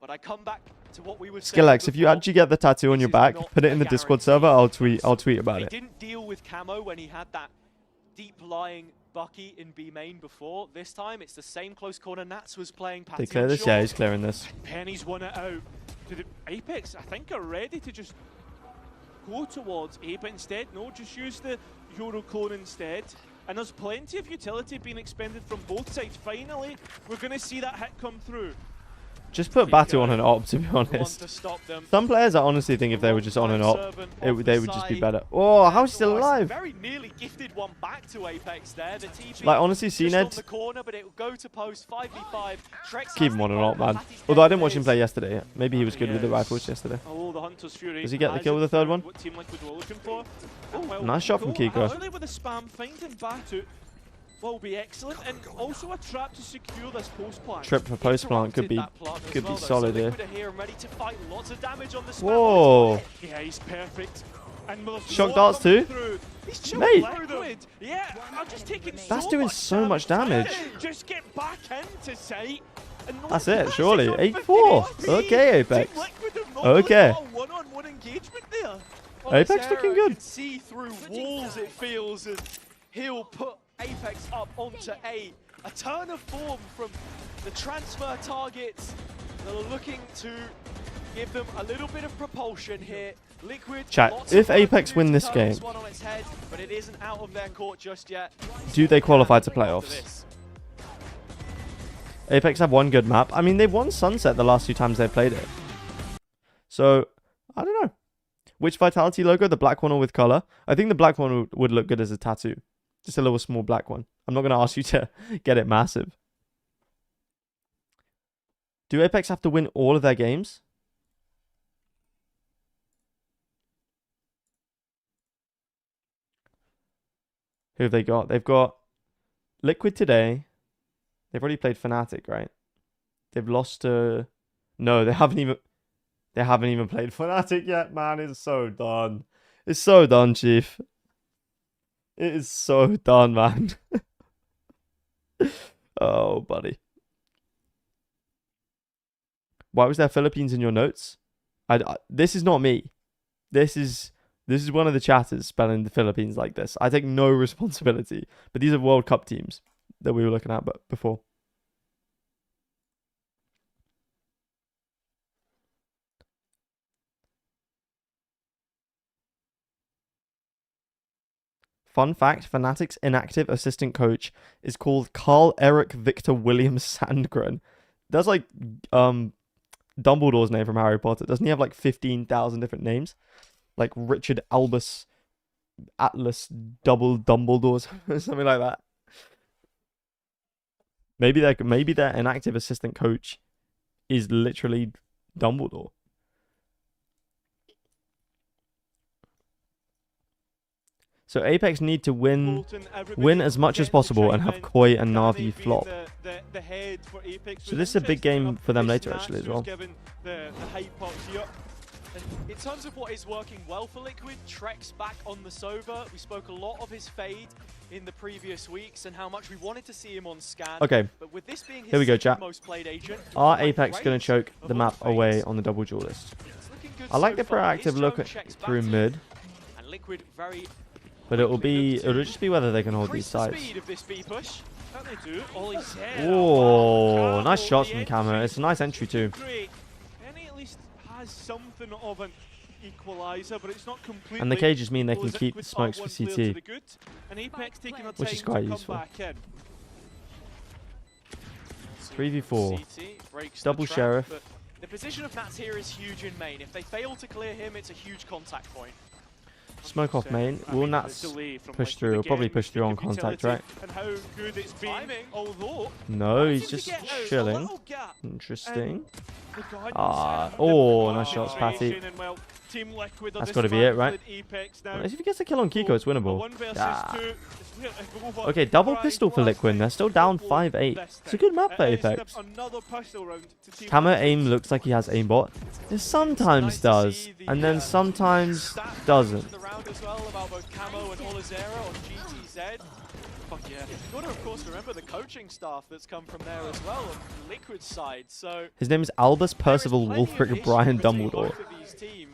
But I come back to what we were saying Skillex, if you before. actually get the tattoo on your back, put it in the Discord server. I'll tweet about He it. didn't deal with camo when he had that deep-lying Bucky in B main before. This time, it's the same close corner Nats was playing. They Patty clear on this? short. Yeah, he's clearing this. Penny's won it out. To the Apex, I think, are ready to just go towards A, but instead, no, just use the Euro clone instead. And there's plenty of utility being expended from both sides. Finally, we're going to see that hit come through. Just put Batu on an op, to be Want honest. to stop them. Some players I honestly think if they were just on an op, they would just be better. Oh, how's he still alive? Very nearly gifted one back to Apex there. The TP Like, honestly, just on CNED, the corner, but it will go to post 5v5. Trex keep has him on the an op, ball, man. Patty's Although I didn't getting watch him this. play yesterday. Maybe he was good with the rifles yesterday. Oh, the Hunter's Fury. Does he get the has kill with the third one? What Team Liquid were looking for. Oh, well, Nice shot from go Kiko. early with the spam, finding Batu. will be excellent, and also a trap to secure this post plant. Trip for post plant could be solid here. Liquid are here and ready to fight lots of damage on the spam. Whoa! Yeah, he's perfect. And there's Shock more darts coming too? through. He's chilled Mate. Liquid. Yeah, I'm just taking That's doing so much damage. Just get back into sight. And That's it, surely. 8-4. Okay, Apex. Okay. One-on-one engagement there. Apex looking good. Can see through walls, it feels, as he'll put Apex up onto a turn of form from the transfer targets that are looking to give them a little bit of propulsion here. Liquid, Chat, lots if of work to Apex do win to this turn game, one on its head, but it isn't out of their court just yet. do they qualify to After playoffs? this. Apex have one good map. I mean, they've won Sunset the last 2 times they've played it. So, I don't know. Which Vitality logo? The black one or with color? I think the black one would look good as a tattoo. Just a little small black one. I'm not going to ask you to get it massive. Do Apex have to win all of their games? Who have they got? They've got Liquid today. They've already played Fnatic, right? They've lost to... No, they haven't even played Fnatic yet, man. It's so done. It's so done, Chief. It is so done, man. Oh, buddy. Why was there Philippines in your notes? This is not me. This is one of the chatters spelling the Philippines like this. I take no responsibility. But these are World Cup teams that we were looking at before. Fun fact, Fnatic's inactive assistant coach is called Carl Eric Victor William Sandgren. That's like Dumbledore's name from Harry Potter. Doesn't he have like 15,000 different names? Like Richard Albus Atlas Double Dumbledores or something like that. Maybe their inactive assistant coach is literally Dumbledore. So Apex need to win as much as possible and have Koi and Na'Vi flop. So this is a big game for them later actually as well. In terms of what is working well for Liquid, Trek's back on the Sova. We spoke a lot of his fade in the previous weeks and how much we wanted to see him on scan. Okay, but with this being his here we go, chat. most played agent, Are Apex going to choke the map away on the double duelist? I like the proactive look through mid, and Liquid very but it'll just be whether they can hold these sides. Oh, nice shots from Camo. It's a nice entry too. Something of an equalizer, but it's not completely. And the cages mean they can keep the smokes for CT, which is quite useful. 3v4, double sheriff. The position of Nats here is huge in main. If they fail to clear him, it's a huge contact point. Smoke off main. Will Nats push through? He'll probably push through on contact, right? No, he's just chilling. Interesting. Oh, nice shots, Patty. That's got to be it, right? If he gets a kill on Kiko, it's winnable. Okay, double pistol for Liquid. They're still down 5-8. It's a good map for Apex. Camo aim looks like he has aimbot. It sometimes does, and then sometimes doesn't. Fuck yeah. You've got to, of course, remember the coaching staff that's come from there as well on Liquid's side. So his name is Albus Percival Wolfric Brian Dumbledore.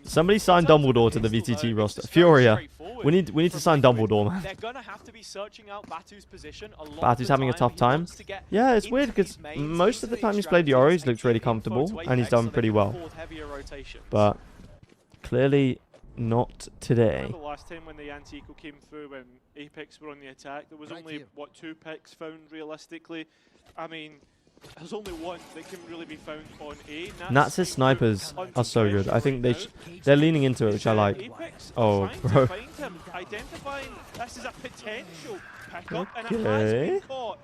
Somebody sign Dumbledore to the VCT roster. Furia. We need to sign Dumbledore, man. They're gonna have to be searching out Batu's position a lot. Batu's having a tough time. Yeah, it's weird because most of the time he's played Yoro, he's looked really comfortable and he's done pretty well. But clearly not today. The last time when the anti-eco came through, when Apex were on the attack, there was only what 2 picks found realistically. I mean, there's only one that can really be found on A. Nats' snipers are so good. I think they're leaning into it, which I like. Oh, bro. Identifying this is a potential pickup, and it has Okay. been fought.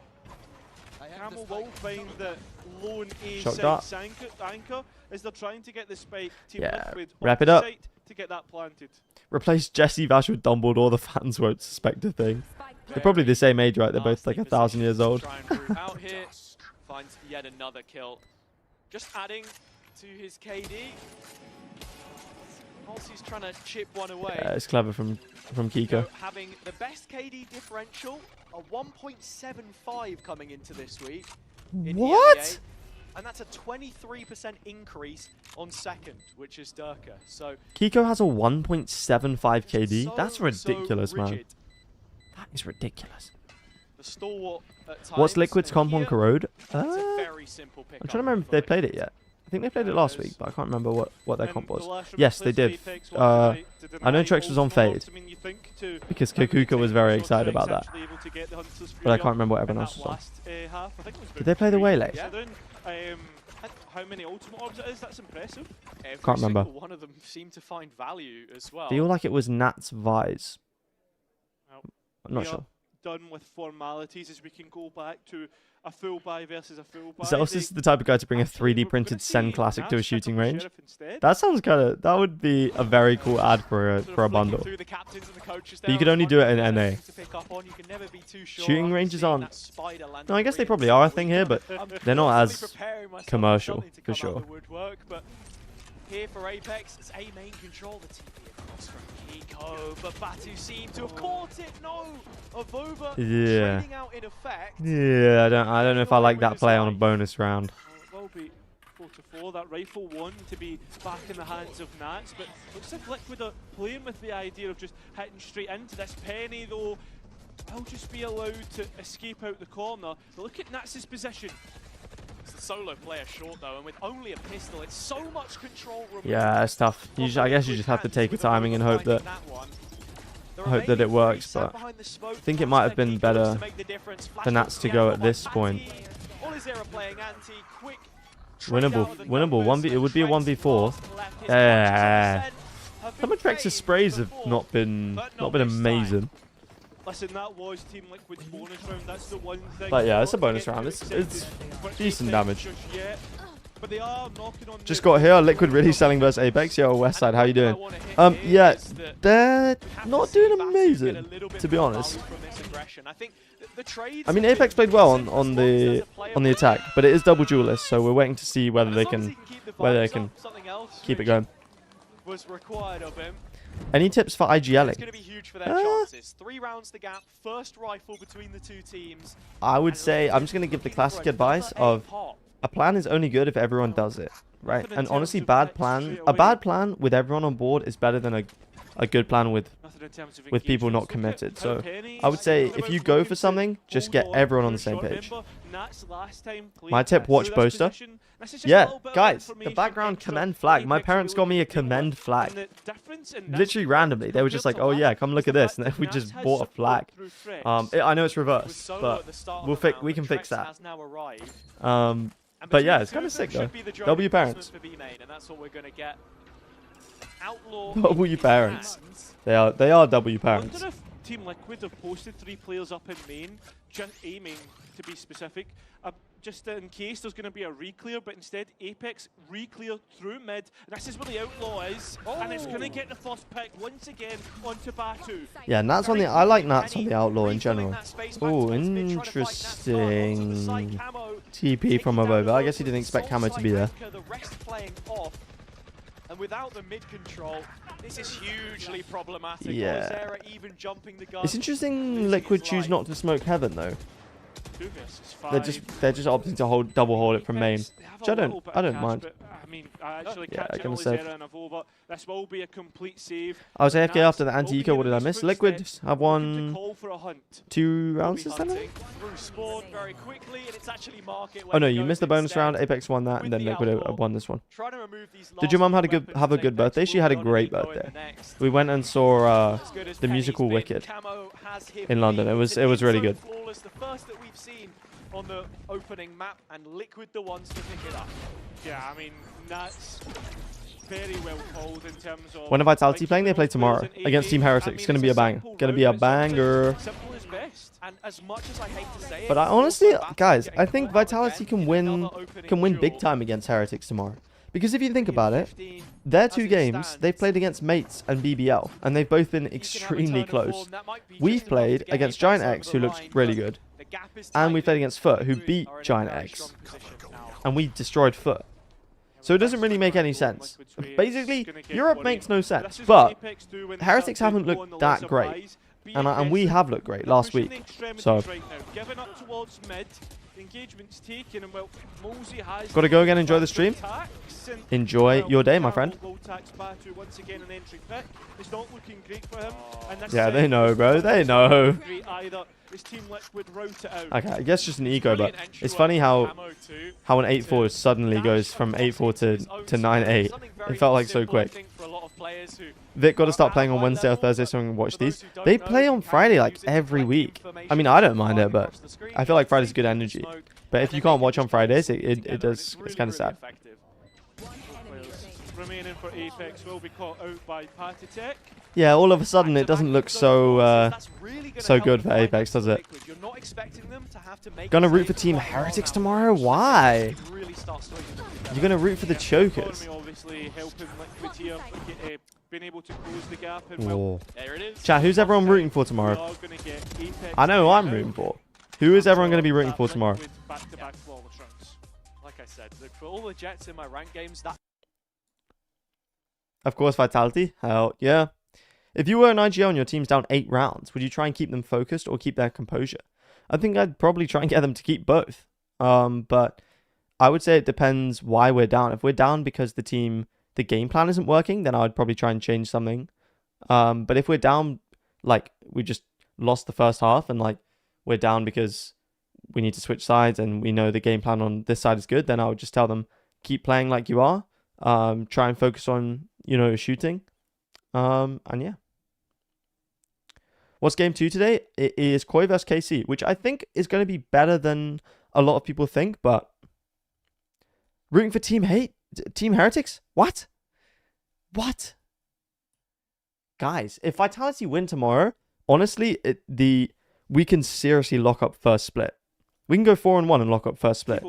Camel will find the lone A Shock side dart. anchor as they're trying to get the spike. Team Yeah, Liquid wrap on it up. site to get that planted. Replace Jesse Vash with Dumbledore. The fans won't suspect a thing. They're probably the same age, right? They're both like 1,000 years old. Try and root out here. Finds yet another kill. Just adding to his KD. Halsey's trying to chip one away. Yeah, it's clever from Kiko. So having the best KD differential, a 1.75 coming into this week. In What? EMEA, and that's a 23% increase on second, which is Durka. So Kiko has a 1.75 KD. so, That's ridiculous, so man. rigid. That is ridiculous. The stalwart at What's times, Liquid's and comp on here, Corrode? it's a very simple pick. I'm trying to remember if they played it yet. I think they played it last week, but I can't remember what their And comp the was. last Yes, they did. Apex I one tonight to know deny Trex was on ultimate. Fade, I mean, you think to because how many Kakuka was times very was excited Trex about that. actually able to get the Hunter's But I Fury can't remember what up in everyone else that was on. last, half? I think it was Did they play the about Waylay? three. How many ultimate orbs it is? That's impressive. Every Can't remember. single one of them seemed to find value as well. Feel like it was Nat's Vise. Well, I'm not we are sure. done with formalities as we can go back to a full buy versus a full buy. Zealous is the type of guy to bring a 3D printed Sen Classic to a shooting range. That sounds kind of... That would be a very cool ad for a bundle. But you could only do it in NA. Shooting ranges aren't... No, I guess they probably are a thing here, but they're not as commercial, for sure. Here for Apex, it's A main control the TP across from Kiko, but Batu seemed to have caught it. No, Avova Yeah. trading out in effect. Yeah, I don't know if I like that play on a bonus round. It will be 4-4. That rifle one to be back in the hands of Nats, but looks like Liquid are playing with the idea of just hitting straight into this. Penny though will just be allowed to escape out the corner. But look at Nats' position. It's the solo player short though, and with only a pistol, it's so much control removed. Yeah, it's tough. I guess you just have to take your timing and hope that it works, but I think it might have been better for Nats to go at this point. Winnable, 1v. It would be a 1v4. Yeah. Some of Trex's sprays have not been amazing. Listen, that was Team Liquid's bonus round. That's the one thing. But yeah, it's a bonus round. It's decent damage. Just yet. But they are knocking on Just got here. Liquid really selling versus Apex. Yo, Westside, how you doing? Yeah, they're not doing amazing, to be honest. I mean, Apex played well on the attack, but it is double duelist, so we're waiting to see whether they can keep it going. Was required of him. Any tips for IGLing? It's going to be huge for their chances. 3 rounds to gap, first rifle between the two teams. I would say I'm just going to give the classic advice of a plan is only good if everyone does it, right? And honestly, a bad plan with everyone on board is better than a good plan with people not committed. So I would say if you go for something, just get everyone on the same page. My tip, watch Boaster. Yeah, guys, the background commend flag. My parents got me a commend flag. Literally randomly. They were just like, oh yeah, come look at this. And then we just bought a flag. I know it's reversed, but we can fix that. But yeah, it's kind of sick though. W parents. W parents. They are W parents. If Team Liquid have posted 3 players up in main, just aiming to be specific, just in case there's going to be a re-clear, but instead Apex re-clear through mid, and this is where the outlaw is, and it's going to get the first pick once again onto Batu. Yeah, Nats on the. I like Nats on the outlaw in general. Oh, interesting. TP from Avova. I guess he didn't expect Camo to be there. And without the mid control, this is hugely problematic. Yeah. Even jumping the gun. It's interesting Liquid choose not to smoke Heaven though. They're just opting to double hold it from main, which I don't mind. I mean, actually Yeah, catching gonna Olizera save. and Avova, this will be a complete save. I was AFK after the Nats will be anti-eco. What did I in miss? his Liquid footsteps, have looking to won call for a hunt. 2 rounds this time. Through spawn very quickly, and it's actually market. Oh no, you missed the bonus round. Apex won that, and then Liquid won this one. Trying to remove these Did your mum last have a weapons good Apex birthday? She will had a not great go in birthday. the next. We went and saw As good as the Penny's musical been, Wicked Camo has hit in London. It was really good. Flawless, the first that we've seen on the opening map, and Liquid the ones to pick it up. Yeah, I mean, that's very well called in terms of... When are Vitality playing? They play tomorrow against Team Heretic. It's going to be a banger. Going to be a banger. Simple as best. And as much as I hate to say it, But I honestly, also guys, getting I think burned out Vitality again can in another win opening big duel. time against Heretics tomorrow. Because if you think about it, 15, their as 2 it games, stands, they've played against Mates and BBL, and they've both been you can have a extremely turn of close. form that might be just We've enough to played get against Apex Giant over X, the who looks line, really but good. the gap is And we tight. played against Foot, who Liquid beat are in a Giant very X. strong position now. And we destroyed Foot. So it doesn't really make any sense. Basically, Europe makes no sense, but Heretics haven't looked that great. And we have looked great last week. So, Giving up towards mid, engagement's taken, and well, Mosey has gotta go again, enjoy the stream. Enjoy your day, my friend. Once again, an entry pick. It's not looking great for him. And this Yeah, they second know, goal bro. is They not know. great either. His Team Liquid route it out. Okay, I guess just an ego, but Brilliant entry it's work funny from how Camo too. an 8-4 suddenly goes from 8-4 to 9-8. It felt like so quick. Vic got to start playing on Wednesday or Thursday so I can watch these. They play on Friday like every week. I mean, I don't mind it, but I feel like Friday's good energy. But if you can't watch on Fridays, it's kind of sad. Remaining for Apex will be caught out by Patitech. Yeah, all of a sudden it doesn't look so so good for Apex, does it? Gonna root for Team Heretics tomorrow? Why? You're gonna root for the chokers. Obviously helping Liquid here, being able to close the gap. And well, there it is. Chat, who's everyone rooting for tomorrow? I know who I'm rooting for. Who is everyone going to be rooting for tomorrow? Back-to-back flawless runs. Like I said, look, for all the Jets in my rank games, that Of course, Vitality. Hell yeah. If you were an IGL and your team's down 8 rounds, would you try and keep them focused or keep their composure? I think I'd probably try and get them to keep both. But I would say it depends why we're down. If we're down because the game plan isn't working, then I would probably try and change something. But if we're down, like, we just lost the first half and, like, we're down because we need to switch sides and we know the game plan on this side is good, then I would just tell them, keep playing like you are. Try and focus on, shooting. And yeah. What's game 2 today? It is Koi vs KC, which I think is going to be better than a lot of people think, but rooting for Team Heretics? What? Guys, if Vitality win tomorrow, honestly, we can seriously lock up first split. We can go 4-1 and lock up first split.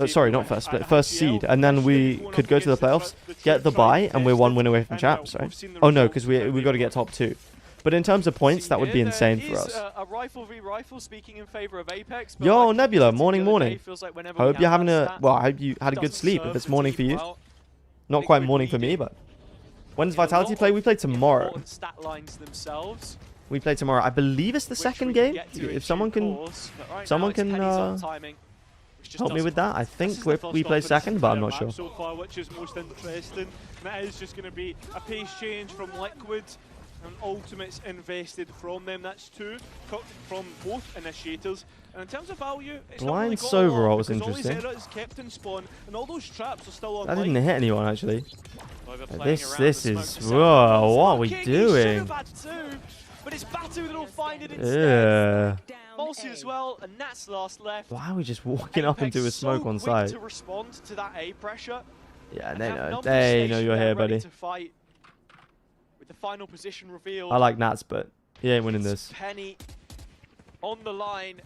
Sorry, not first split, first seed. And then we could go to the playoffs, get the bye, and we're 1 win away from champs, right? Oh no, because we got to get top 2. But in terms of points, that would be insane for us. A rifle v rifle speaking in favor of Apex. Yo, Nebula, morning. Hope you're having I hope you had a good doesn't sleep if serve it's the morning team for you. well. Not quite Liquid morning for me, leading. but when does In a Vitality lot play? of We play tomorrow. important stat lines themselves, We play tomorrow. I believe it's the which second we game. get to in If someone due can course, but right someone now it's can, pennies on timing, which just help me doesn't with that, I This is think the we first play offensive second, but I'm not map sure. so far, which is most interesting. And it is just going to be a pace change from Liquid and ultimates invested from them. That's 2 from both initiators. And in terms of value, it's Blind not really got a Sober lot was because all interesting. his errors kept in spawn, and all those traps are still on. That didn't hit anyone actually. This is is whoa, what are we doing? But it's Batu that'll find it Yeah. instead. Mulsi as well, and that's last left. Why are we just walking up Apex into a smoke so on quick side? to respond to that A pressure. Yeah, and they have know. numbers They know you're stationed here, there ready buddy. to fight. With the final position revealed. I like Nats, but he ain't winning It's this. Penny on the line.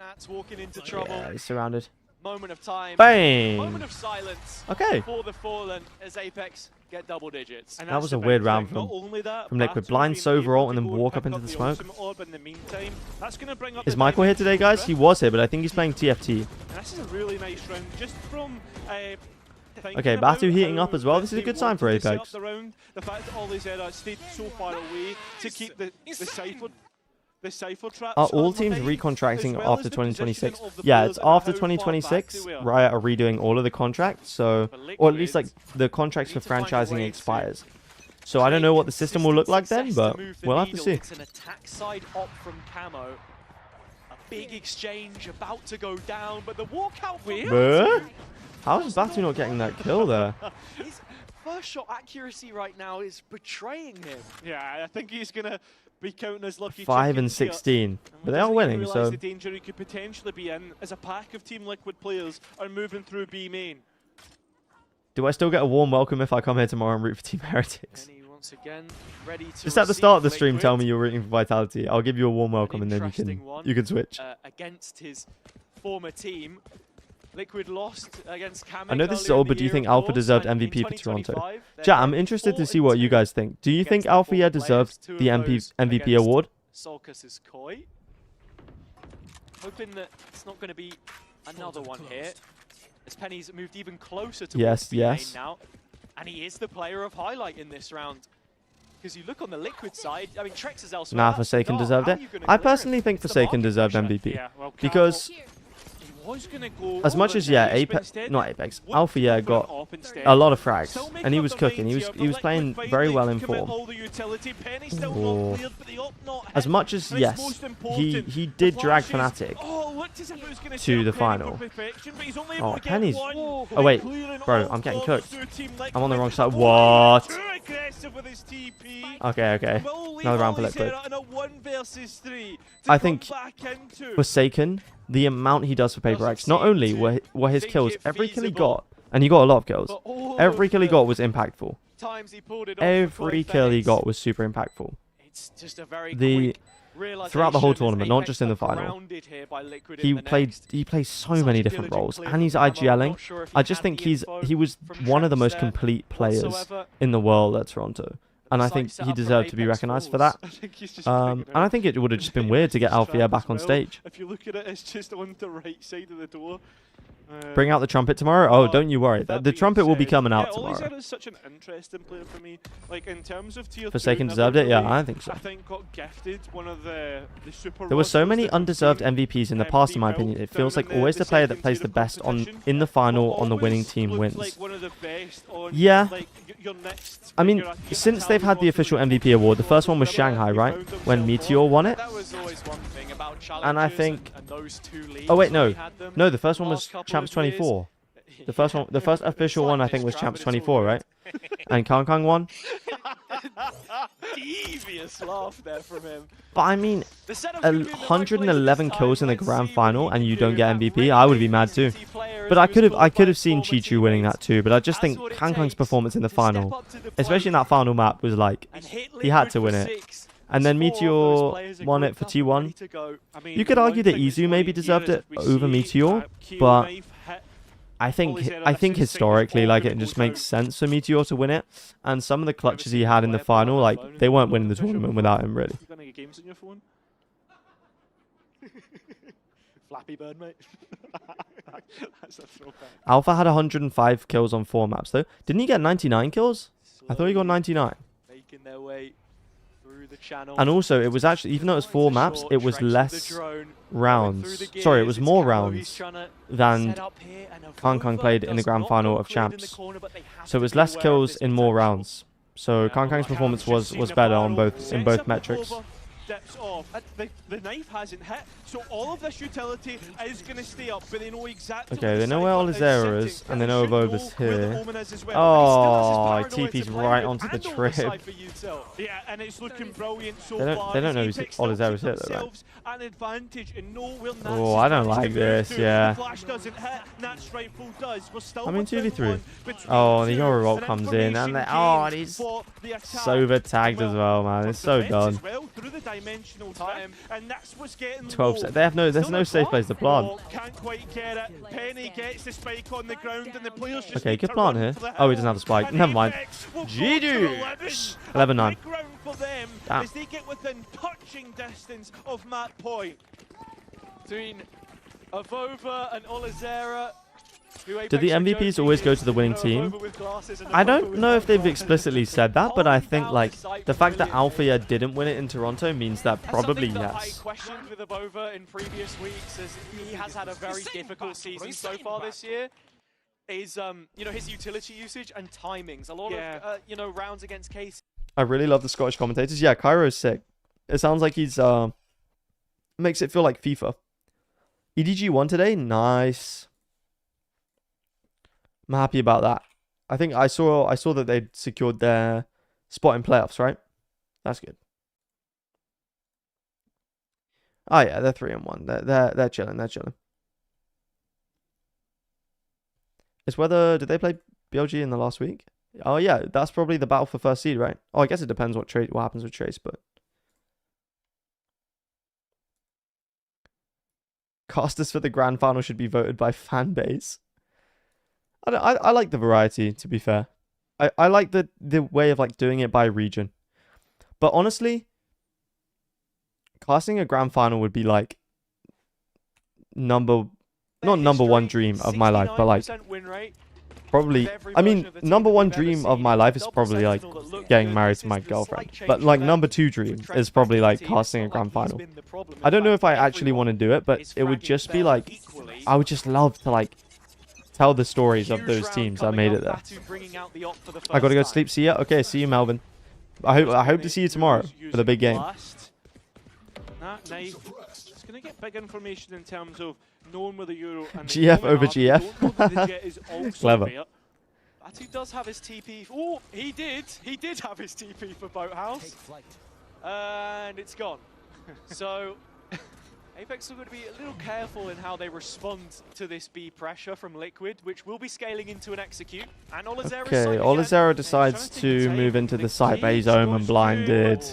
Nats walking into trouble. Yeah, he's surrounded. Moment of time. Bang! Moment of silence. Okay. For the fallen as Apex get double digits. And That that's was the a big weird thing. round Not only that, from Liquid. Batu Blind being Sover able ult to and then go walk pick up into the smoke. ultimate orb in the meantime. That's going to bring up Is the Michael here dynamic today, a guys? bit. He was here, but I think he's playing TFT. And this is a really nice round, just from thinking Okay, about Batu heating how up as well. This is a they good sign for wanted to set Apex. up the round, the fact that all these stayed so far away to keep the Cypher traps. Are all teams unmade, recontracting as well after as the positioning 2026? of the Yeah, players it's and after how far back 2026. they were. Riot are redoing all of the contracts, so or at least like the contracts for Need to find a franchising way expires. So I don't know what the system will look like then, but we'll have to see. It's an attack side op from Camo. A big exchange about to go down, but the walkout from Bruh? How is Batu not getting that kill there? His first shot accuracy right now is betraying him. Yeah, I think he's going to be counting as lucky 5 and chickens here. 16, but they Doesn't are he winning. realise So the danger he could potentially be in as a pack of Team Liquid players are moving through B main. do I still get a warm welcome if I come here tomorrow and root for Team Heretics? And he once again, ready to Just at the start of the receive stream, tell Liquid. me you're rooting for Vitality. I'll give you a warm welcome, and then interesting one, you can switch. Against his former team. Liquid lost against Kamek. I know this is earlier in old, the but do you year, think of Alpha course, deserved and in MVP for Toronto? 2025, Chat, I'm they're interested to 4-2 see what you guys think. Do you think against the Alpha former deserved players, the two of those MVP against award? Sulcus' Koi. Hoping that it's not going to be another one here. As Penny's moved even closer to Yes. now. And he is the player of highlight in this round. Because you look on the Liquid side, I mean, Trex is elsewhere. Nah, Forsaken God, deserved how it. are you gonna I clear personally it? think It's the Forsaken market deserved pressure. MVP. Yeah, well, Because He was going to go as much over as, yeah, Apex, but Apex, instead not Apex, went Alpha, yeah, for an got AWP instead. a lot of frags, Still make and he up was their cooking. minds He here, was but was playing Liquid very find well they in commit form. all the utility. Penny's still Oh. not cleared, but the up not As hit. much as, And it's yes, most he important, did the drag flashes. Fnatic Oh, looked as if it was gonna to set the up Penny final. for perfection, but he's only Oh, able to get Penny's... one. Oh, And wait. clearing Bro, all I'm getting corners cooked. through Team I'm on the Liquid. wrong side. Oh, What? too aggressive with his TP. Okay. Will leave Another round for Ollie's Liquid. head out in a 1 versus 3 I to think come back into. Forsaken, the amount he does for Paper X, not only were his think kills, it every kill he feasible. got, and he got a lot of kills, But all every of kill he the got was impactful. times he pulled it off Every for kill he Phoenix, got was super impactful. It's just a very The- quick throughout the whole realization as tournament, not Apex just in the are final. grounded here by Liquid He in the played next. so Such many a different diligent roles, clear and he's from Camo. IGLing. Not sure if I he just had think the he info was from one of the Trex most there complete players whatsoever. in the world at Toronto. And I Site think set he up from deserved to be Apex recognised for Falls. that. I think he's just And I think it would have just been weird to get Alfia back on stage. If you look at it, it's just on the right side of the door. Bring out the trumpet tomorrow? Oh, don't you worry. The trumpet will be coming out tomorrow. Olizar is such an interesting player for me. Like, in terms of tier 2, Forsaken never deserved it? Yeah, really, I think so. I think got gifted one of the super There were so rosters many that undeserved team, MVPs in the past, in my opinion. It feels down like in always the player that second plays tier the of best competition, in the final on the winning always team looked wins. like one of the best on, Yeah. like, your next I mean, figure. since they've had the official MVP award, the first one was Shanghai, right? When Meteor won it. That was always one thing about And I challenges think... and those two leagues Oh, wait, where no. we had them No, the first one was last couple Champs of years. 24. The first one, the first official one, I think, was Champs 24, right? And Kong Kong won. Devious laugh there from him. But I mean, The setup's gonna be in the right place at 111 this kills in the time. grand Let's see final, what and he you can don't do. get That MVP. really I would be mad too. utility player But as I he could was have qualified seen former Chichu winning teammates. that too. But I just That's think what it Kang Kang's takes performance in the to step final, up to the especially in plate that final map, was like and hit he had Liquid to win for it. 6. And then As 4 of those Meteor players are won it grouped for up and T1. ready to go. I mean, You could one argue that thing that's Izu maybe really deserved here is it if we over see, Meteor, Keo but Knife hit I think Olizar, I that's think his signal historically, all like gonna it go just makes down. sense for Meteor to win it. And some of the clutches he had in the final, like they weren't winning the tournament without him, really. You got any games on your phone? Flappy Bird, mate. That's a throwback. Alpha had 105 kills on 4 maps though. Didn't he get 99 kills? I thought he got 99. Making their way through the channel. And also, it was actually, even though it was 4 maps, it was less rounds. Sorry, it was more rounds than Kong Kong played in the grand final of Champs. So it was less kills in more rounds. So Kong Kong's performance was better on both metrics. Dips off. The knife hasn't hit, so all of this utility is going to stay up, but they know exactly. Okay, what they the know where cycle Olizera is is, sitting, and they and know should Evova's know where the here. Omen is as well. Oh, But he still has his TP's paranoia right to onto the play with, and trip. for Util. Yeah, and it's looking brilliant so They don't- far. they don't know These who's Apex still Olizera's keep hit though, right? themselves an advantage and know where Nats Oh, is I don't managed to like move this, to. yeah. The flash doesn't hit, Nats Rifle does. We're still I mean, within 2v3. one between Oh, the two, Yoru roll and comes in, and information they, oh, gained he's for the attack. so tagged as well, man. It's so Defense as done. well through the dimensional Time. trip, and that's what's getting 12. low. They have there's no safe place to plant. Oh, can't quite get it. Penny gets the spike on the ground, and the players just Okay, need good to plant run here. for the Oh, he hill. doesn't have the spike. And Never mind. Apex will go to GG. 11. 11-9. Big round for them Damn. as they get within touching distance of Matt Point. Between Avova and Olizera. Do the MVPs always go to the winning team? I don't know if they've explicitly said that, but I think like the fact that Althea didn't win it in Toronto means that probably That I yes. questioned with Avova in previous weeks, as he has had a very difficult season so far this year. Is you know, his utility usage and timings. A lot of you know, rounds against Case. I really love the Scottish commentators. Yeah, Cairo's sick. It sounds like he's makes it feel like FIFA. EDG won today. Nice. I'm happy about that. I think I saw that they secured their spot in playoffs, right? That's good. Oh yeah, they're 3-1. They're chilling. They're chilling. It's whether did they play BLG in the last week? Oh yeah, that's probably the battle for first seed, right? Oh, I guess it depends what happens with Trace, but casters for the grand final should be voted by fan base. I like the variety, to be fair. I like the way of like doing it by region. But honestly, casting a grand final would be like not number one dream of my life, but like probably, I mean, number one dream of my life is probably like getting married to my girlfriend. But like number two dream is probably like casting a grand final. I don't know if I actually want to do it, but it would just be like, I would just love to like tell the stories of those teams that made it there. I gotta go to sleep. See ya. Okay, see you, Melvin. I hope to see you tomorrow for the big game. That knife, it's going to get big information in terms of knowing where the Euro and the GF over Don't know GF. that the Jet is also Clever. there. Batu does have his TP. Oh, he did. He did have his TP for Boathouse. And it's gone. So Apex are going to be a little careful in how they respond to this B pressure from Liquid, which will be scaling into an execute. And Olazera Okay, Olazera decides to move into the site, but he's omen blinded.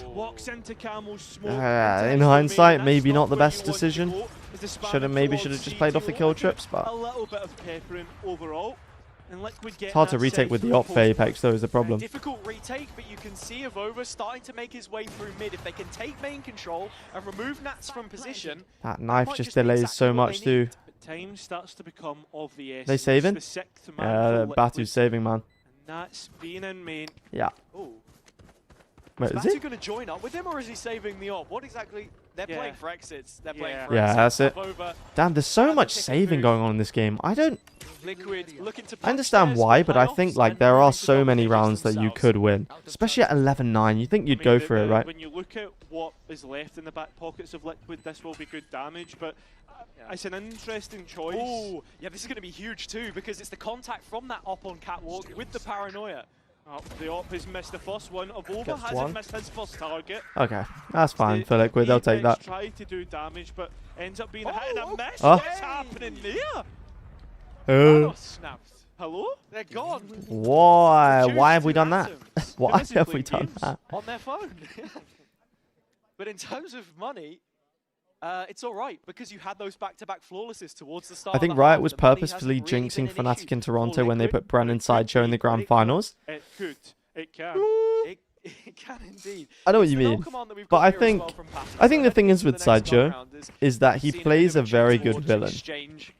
In hindsight, maybe not the best decision. Maybe should have just played off the kill trips, but a little bit of peppering overall. And Liquid it's hard to retake with the op for Apex, though, is the problem. Difficult retake, but you can see Avova starting to make his way through mid. If they can take main control and remove Nats from position, That knife just delays so much, too. Time starts to become of the essence. They saving? The sixth man for Batu's Liquid, saving, man. and that's being in main. Yeah. oh, Wait, is is he? Batu going to join up with him, or is he saving the op? What exactly? They're playing for exits. They're playing for Yeah, exits. that's it. Avova, Damn, there's so much saving going on in this game. Liquid looking to I understand punch why, theirs but I for think playoffs like and there are really to so many dominate rounds that you themselves. could win, especially at 11-9. You think you'd go for it, right? When you look at what is left in the back pockets of Liquid, this will be good damage, but it's an interesting choice. Oh, yeah, this is going to be huge too, because it's the contact from that op on Catwalk with the paranoia. Oh, the op has missed the first one. Avova Gets hasn't one. missed his first target. Okay, that's fine for Liquid. They'll take that. Tried to do damage, but ends up being a hit and a miss. Oh. What's happening there? Oh, snapped. Hello? They're gone. Why? Reduced Why have we to done that? atoms Why busy have we playing done games. that? on their phone. But in terms of money, it's all right, because you had those back-to-back flawlesses towards the start. I think of the Riot half. was The money purposefully hasn't really jinxing been an Fnatic issue in for Toronto when they Liquid. put Bren inside show in the grand finals. It could. It can. It can indeed. I know what It's you the null mean, command that we've but got I here as think well from Patrick. I think the thing is For with the next Sideshow go-round is that he seen a plays bit a of very change good towards villain. exchange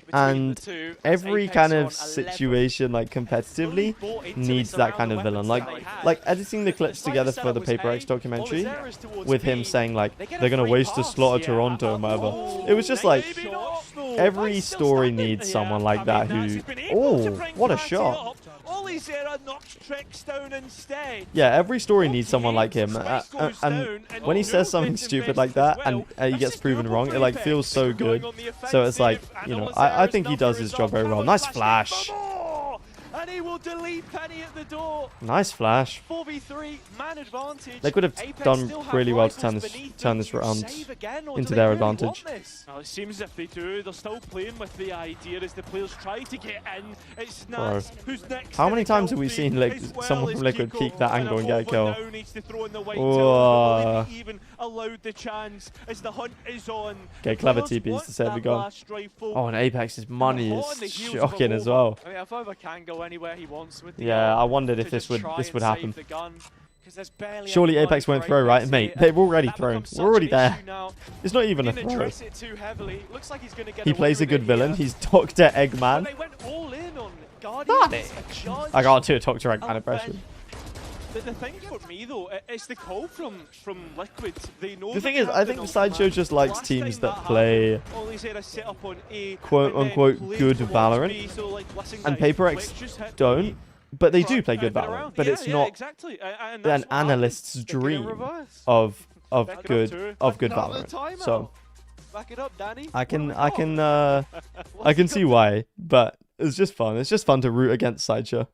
between And the two, as every Apex kind are of on 11. situation, like competitively, Fully bought into needs this that around kind the of villain. weapons that they had. Like editing the clips Slider together for setup the was Paper A, X documentary Olazera's towards with him B. saying like They get a they're gonna free waste the pass. slot of Yeah. Toronto and whatever. Oh, It was just like maybe not, though. every Still story standing. needs someone like I that mean, who. Nazi's been able to Oh, bring what a Fatty shot! up. Olazera knocks Tricks down instead. Yeah, every story needs someone like him, Spike goes and down, and when he says something Newell's stupid invested like that as and well. he This gets is proven doable wrong, for it like Apex. feels so Going good. on the So it's like, offensive, you know, and I Olazera's think he does number his is job up. very well. Callum Nice flashing flash. for more, and he will delete Penny at the door. Nice flash. 4v3, man advantage. They could have Apex done still have really well to rivals turn beneath turn them. this Do you round save again, or into do their they really want advantage. this? Well, it seems if they do, they're still playing with the idea as the players try to get in. It's Bro. Nats who's next. How in many the times kill have we feed, seen as well someone as from Liquid Kiko. peek that And angle and get a Avova kill? now needs to throw in the white Whoa. tilt. I believe he even allowed the chance as the hunt is on. Okay, clever Players TPs want to save that a goal. last rifle. Oh, and Apex's money hot on the is heels of shocking as Avova. well. I mean, Avova can go anywhere he wants with the Yeah, ult I wondered to if this just would try this and would save happen. the gun, 'cause there's barely Surely any Apex money won't for throw, right? Apex Mate, here. they've already That thrown. becomes such We're already an there. issue now. It's not even a Didn't throw. address it too heavily. Looks like he's going to get He away plays a with good it villain. here. He's Dr. But Eggman. they went all in on Guardians, a judge. I can't do a Dr. Eggman impression. The thing for me though, it's the call from Liquid. They know The that thing they is, have I the think null Sideshow command. just likes Last teams time that play happened, Olazera set up on A, quote and then unquote played good towards Valorant, B, so like, listen, and guys, Paper let's X just hit don't, B. but they do Try play to good turn it Valorant. around. But Yeah, it's yeah, not exactly. And an that's what happened. analyst's They get in dream reverse. of Back it up good to- good Another Valorant. timeout. So Back it up, Danny. I can What have we got? I What's can he see got? why, but it's just fun. It's just fun to root against Sideshow.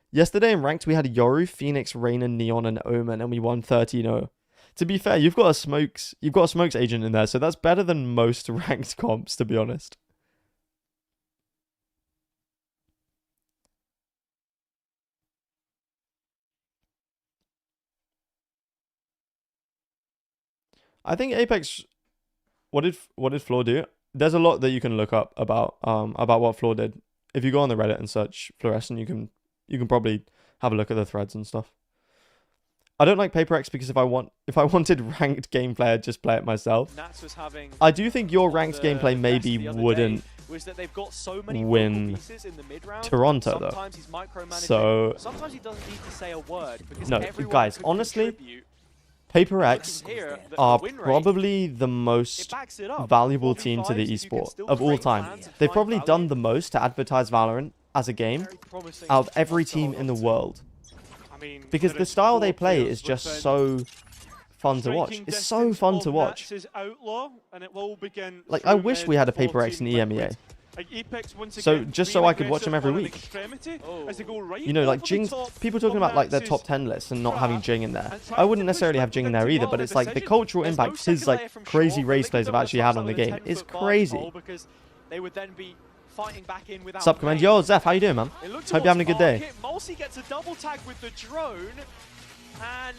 Yesterday in ranked we had Yoru, Phoenix, Reyna, Neon, and Omen, and we won 13-0. To be fair, you've got a smokes agent in there, so that's better than most ranked comps, to be honest. I think Apex. What did Floor do? There's a lot that you can look up about what Floor did. If you go on the Reddit and search Fluorescent, you can probably have a look at the threads and stuff. I don't like Paper X because if I wanted ranked gameplay, I'd just play it myself. Nats was having I do think your ranked gameplay maybe wouldn't was that they've got so many win pieces in the mid-round. Toronto though. Sometimes he's micromanaging. So Sometimes he doesn't need to say a word because no, everyone guys, could honestly, contribute. Paper X Here, are win rate, probably the most backs it up. valuable 4v5s, team to the you can esport still of all create time. plans and They've find probably value. done the most to advertise Valorant as a game Very promising out of to every hold team in the on to. world. I mean, Because there the is style they 4 play players is just within so fun to watch. striking It's so distance fun of to watch. Nats' Outlaw, and it will begin Like, I through wish mid we had a for Paper X Team in Liquid. EMEA. Like Apex once So, again just being so I could watch them aggressive every on an week. extremity Oh. as they go right You know, like over the Jing's, top people talking of about like their Nats's top 10 lists and not trap, having Jing in there. and I trying wouldn't to push necessarily have Liquid Jing in into there either, well but the it's like the decision. cultural There's no impact second his layer like from crazy shore, race but plays Liquid have actually had on the almost game have is a 10-foot barge crazy. pole because they would then be fighting back in without Sup, Command? pain. Yo, Zeph, how you doing, man? It looked Hope you're having a good day. Mulsi gets a double tag with the drone, and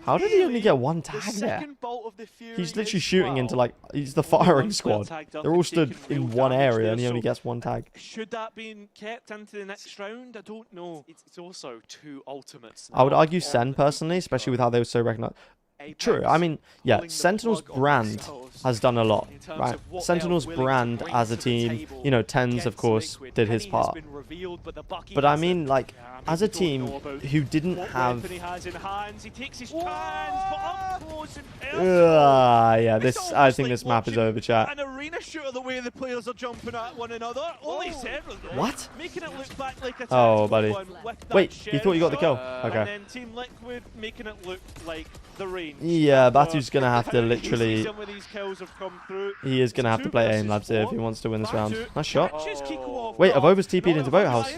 How did he only get one the tag there? second bolt of the Fury He's literally as shooting well. into like, he's the Only firing one squad. tagged up They're all and stood taking in real one damage area there, and he only so gets one tag. should that be kept into the next round? I don't know. It's also two ultimates. I would now argue on Sen the personally, especially with how they were so recognized. Apex True, I mean, yeah, pulling the Sentinel's plug on brand themselves has done a lot, in terms right? of what they are Sentinel's willing to brand bring as a to the team, table you know, Tens of against course Liquid. did his Penny has part. been revealed, but the Bucky But I hasn't. mean, like, Yeah, I mean, as a we don't team know about who didn't what have, weapon he has in hands. He takes his chance, but up close and yeah, It's this almost I think like this map is watching over, chat. an arena shooter, the way the players are jumping at one another. Only several though. What? Making it look back like a Oh, tactical buddy. one with that Wait, he thought you got the kill. shell Okay. And then Team Liquid making it look like the range. Yeah, So, Batu's gonna have to how easy literally. some of these kills have come through. He is gonna It's have to 2 play versus aim labs here if he 4. wants to win this round. Batu Nice shot. catches Kiko off Wait, I've guard. overs TP'd into Boathouse.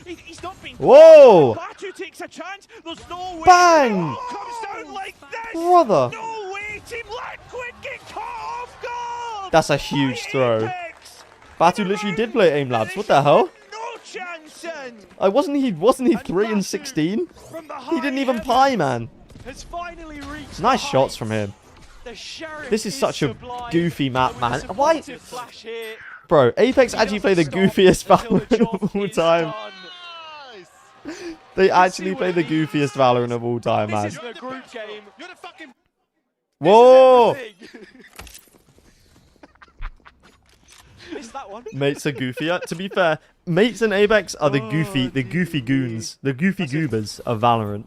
He's not being Whoa! Batu takes a chance. There's no way. Bang! It all comes down like this. Brother. No way. Team Liquid get caught off guard. That's a huge by throw. Apex. Batu literally did play aim labs. What the hell? No chance in. Wasn't he And 3 and Batu 16? from the He didn't high even heavens pie, man. has finally reached Nice the shots heights. from him. The Sheriff This is such a sublime, goofy map, and man. with a Why- supportive flash here, Bro, Apex he actually play the doesn't stop goofiest until the Valorant job of all is time. done. They see actually what play it the means. goofiest Valorant of all time, man. This is the group game. You're the fucking. Whoa! Everything. Missed that one. Mates are goofier. To be fair, Mates and Apex are the goofy goons, the goofy goobers of Valorant.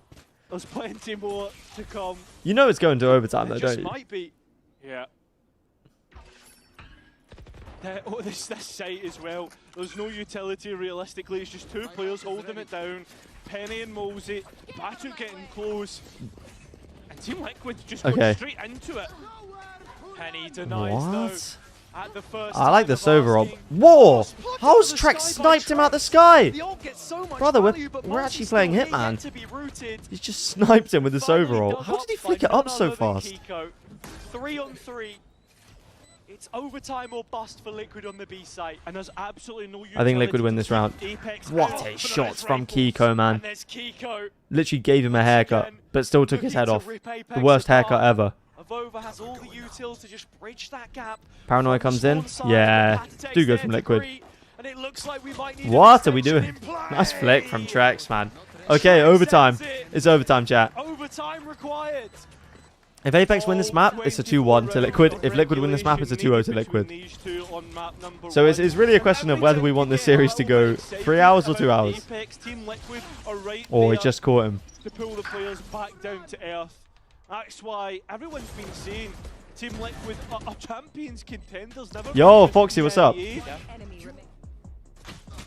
There's plenty more to come. You know it's going to overtime, though, It don't just you? might be. Yeah. This site as well. There's no utility realistically. It's just 2 players holding it down. Penny and Mosey. Batu getting close. And Team Liquid just Okay. going straight into it. Penny denies What? though. At the first I like time this of overall. asking. Whoa! Spotted How's to the Trek sky by sniped him out the Trex. sky? The ult gets so much Brother, value, but we're Multi's actually still playing here Hitman. yet to be rooted. He just sniped him with this Finally overall. dug How did he by flick it up none so other than fast? Kiko. 3 on 3. It's overtime or bust for Liquid on the B site. And there's absolutely no utility. I think Liquid win to this keep round. Apex What out a for the shots next from rifles. Kiko, man. And there's Kiko. Literally gave him a haircut, but still took his head off. The worst haircut ever. Avova has all the utils to just bridge that gap. Paranoia From comes the in. spawn side, Yeah, the Patitex do good there from to Liquid. Bree, and it looks like we might need an What are we extension doing? in play. Nice flick from Trex, man. Okay, overtime. It's overtime, chat. Overtime required. If Apex win this map, it's a 2-1 to Liquid. If Liquid win this map, it's a 2-0 to Liquid. So it's really a question of whether we want this series to go 3 hours or 2 hours. Or we just caught him. To pull the players back down to earth. That's why everyone's been saying Team Liquid are champions contenders. Never Yo, been Foxy, what's up? NA.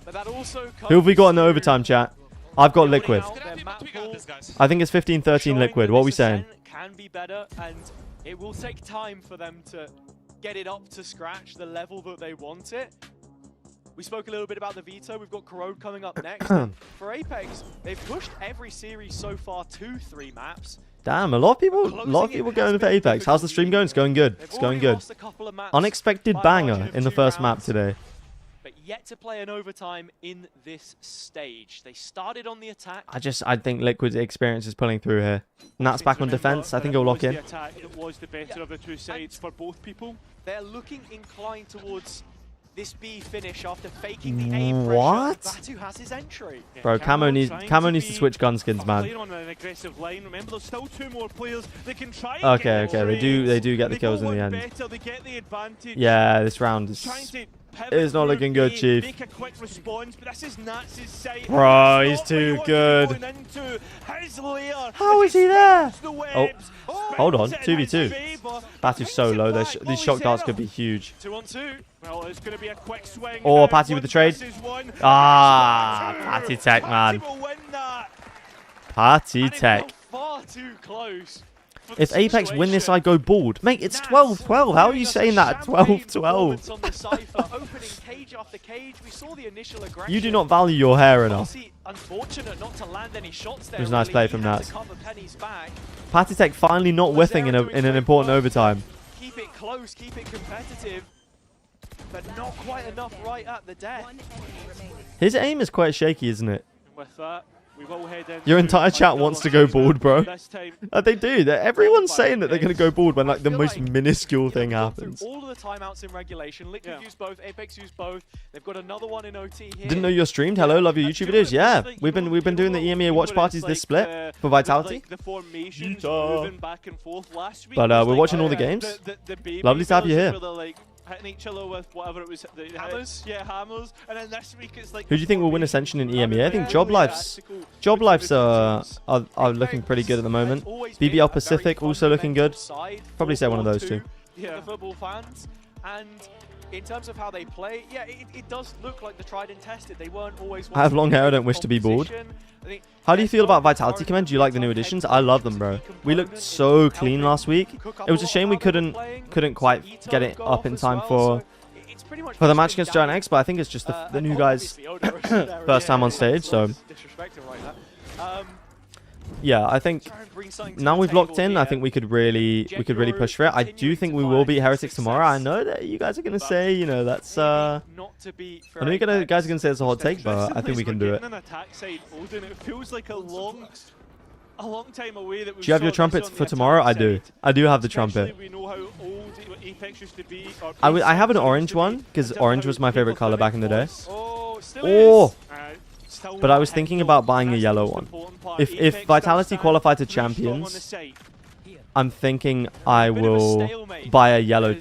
But that also Who have we got in the comes overtime, chat? I've got Liquid. out their map pool, I think it's 15-13 showing Liquid. that What are we this saying? ascent can be better, and it will take time for them to get it up to scratch the level that they want it. We spoke a little bit about the veto. We've got Corrode coming up next. And for Apex, they've pushed every series so far to 3 maps. Damn, a lot of people going for Apex. How's the stream going? It's going good. They've It's going already good. lost a couple of maps Unexpected by a banger margin of in the 2 first map rounds. today. but yet to play an overtime in this stage. They started on the attack. I think Liquid's experience is pulling through here. Nat's back on defense. I think he'll lock in. The attack that was the better of the two sides for both people. They're looking inclined towards this B finish after faking the A pressure. What? Batu has his entry. Yeah, Bro, Camo needs to switch gun skins, man. Playing on an aggressive line. Remember, there's still 2 more players. They can try and Okay, get they do get the kills in the end. Better, they get the advantage. Yeah, this round is it's not looking good, Chief. Make a quick response, but this is Nats' side. Bro, he's too good. How is he there? Oh, hold on, 2v2. Batu's so low. These shock darts could be huge. 2-on-2. Well, it's going to be a quick swing. Or Patty with the trade. Ah, Patty Tech, man. Patty Tech. Far too close. If Apex win this, I go bald. Mate, it's 12-12. How are you saying that at 12-12? You do not value your hair enough. Unfortunate not to land any shots there. It was a nice play from Nats. Patty Tech finally not whiffing in an important overtime. Keep it close, keep it competitive, but not quite enough right at the death. His aim is quite shaky, isn't it? With that, we will head in. Your entire chat wants to go bald, bro. They do. Everyone's saying that they're going to go bald when like the most minuscule thing happens. All of the timeouts in regulation. Liquid use both. Apex use both. They've got another one in OT here. Didn't know you're streamed. Hello, love your YouTube videos. Yeah, we've been doing the EMEA watch parties this split for Vitality. But we're watching all the games. Lovely to have you here. Hitting each other with whatever it was. Hammers? Yeah, hammers. And then this week it's like... Who do you think will win Ascension in EMEA? I think Job Life's are looking pretty good at the moment. BBL Pacific also looking good. Probably say one of those two. Yeah, the football fans. And in terms of how they play, yeah, it does look like the tried and tested. They weren't always... I have long hair, I don't wish to be bald. How do you feel about Vitality Command? Do you like the new additions? I love them, bro. We looked so clean last week. It was a shame we couldn't quite get it up in time for the match against Giant X, but I think it's just the new guys' first time on stage, so... Yeah, I think now we've locked in, I think we could really push for it. I do think we will beat Heretics tomorrow. I know that you guys are going to say, you know, that's... I know you guys are going to say it's a hot take, but I think we can do it. It feels like a long time away. Do you have your trumpets for tomorrow? I do. I do have the trumpet. We know how old Apex used to be. I have an orange one, because orange was my favorite color back in the day. Oh! But I was thinking about buying a yellow one. If Vitality qualify to Champions, I'm thinking I will buy a yellow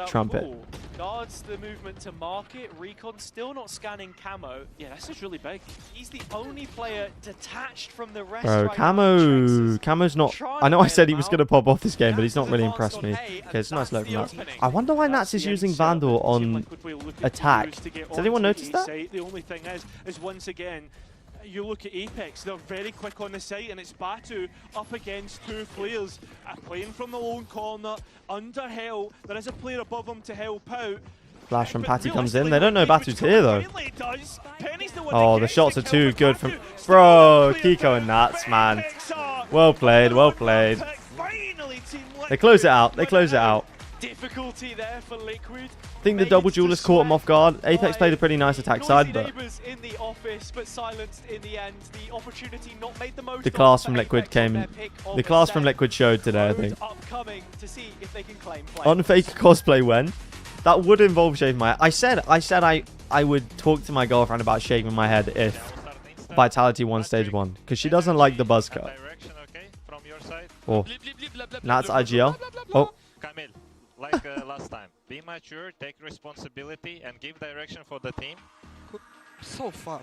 trumpet. Guards the movement to market. Recon still not scanning Camo. Yeah, this is really big. He's the only player detached from the rest. Bro, Camo's not... I know I said he was going to pop off this game, but he's not really impressed me. Okay, it's a nice look from Nats. I wonder why Nats is using Vandal on attack. Does anyone notice that? The only thing is once again, you look at Apex, they're very quick on the site, and it's Batu up against 2 players, playing from the lone corner, under Hell. There is a player above him to help out. Flash from Patty comes in. They don't know Batu's here, though. Oh, the shots are too good from... Bro, Kiko and Nats, man. Well played, well played. They close it out. They close it out. Difficulty there for Liquid. I think the double duelist caught him off guard. Apex played a pretty nice attack side, but in the office, but silenced in the end. The opportunity not made the most. The class from Liquid came. The class from Liquid showed today, I think. Upcoming to see if they can claim play. Unfake cosplay when? That would involve shaving my head. I said I would talk to my girlfriend about shaving my head if Vitality won stage 1, because she doesn't like the buzz cut. Oh, Nats IGL. Oh. Like last time, be mature, take responsibility, and give direction for the team. So far.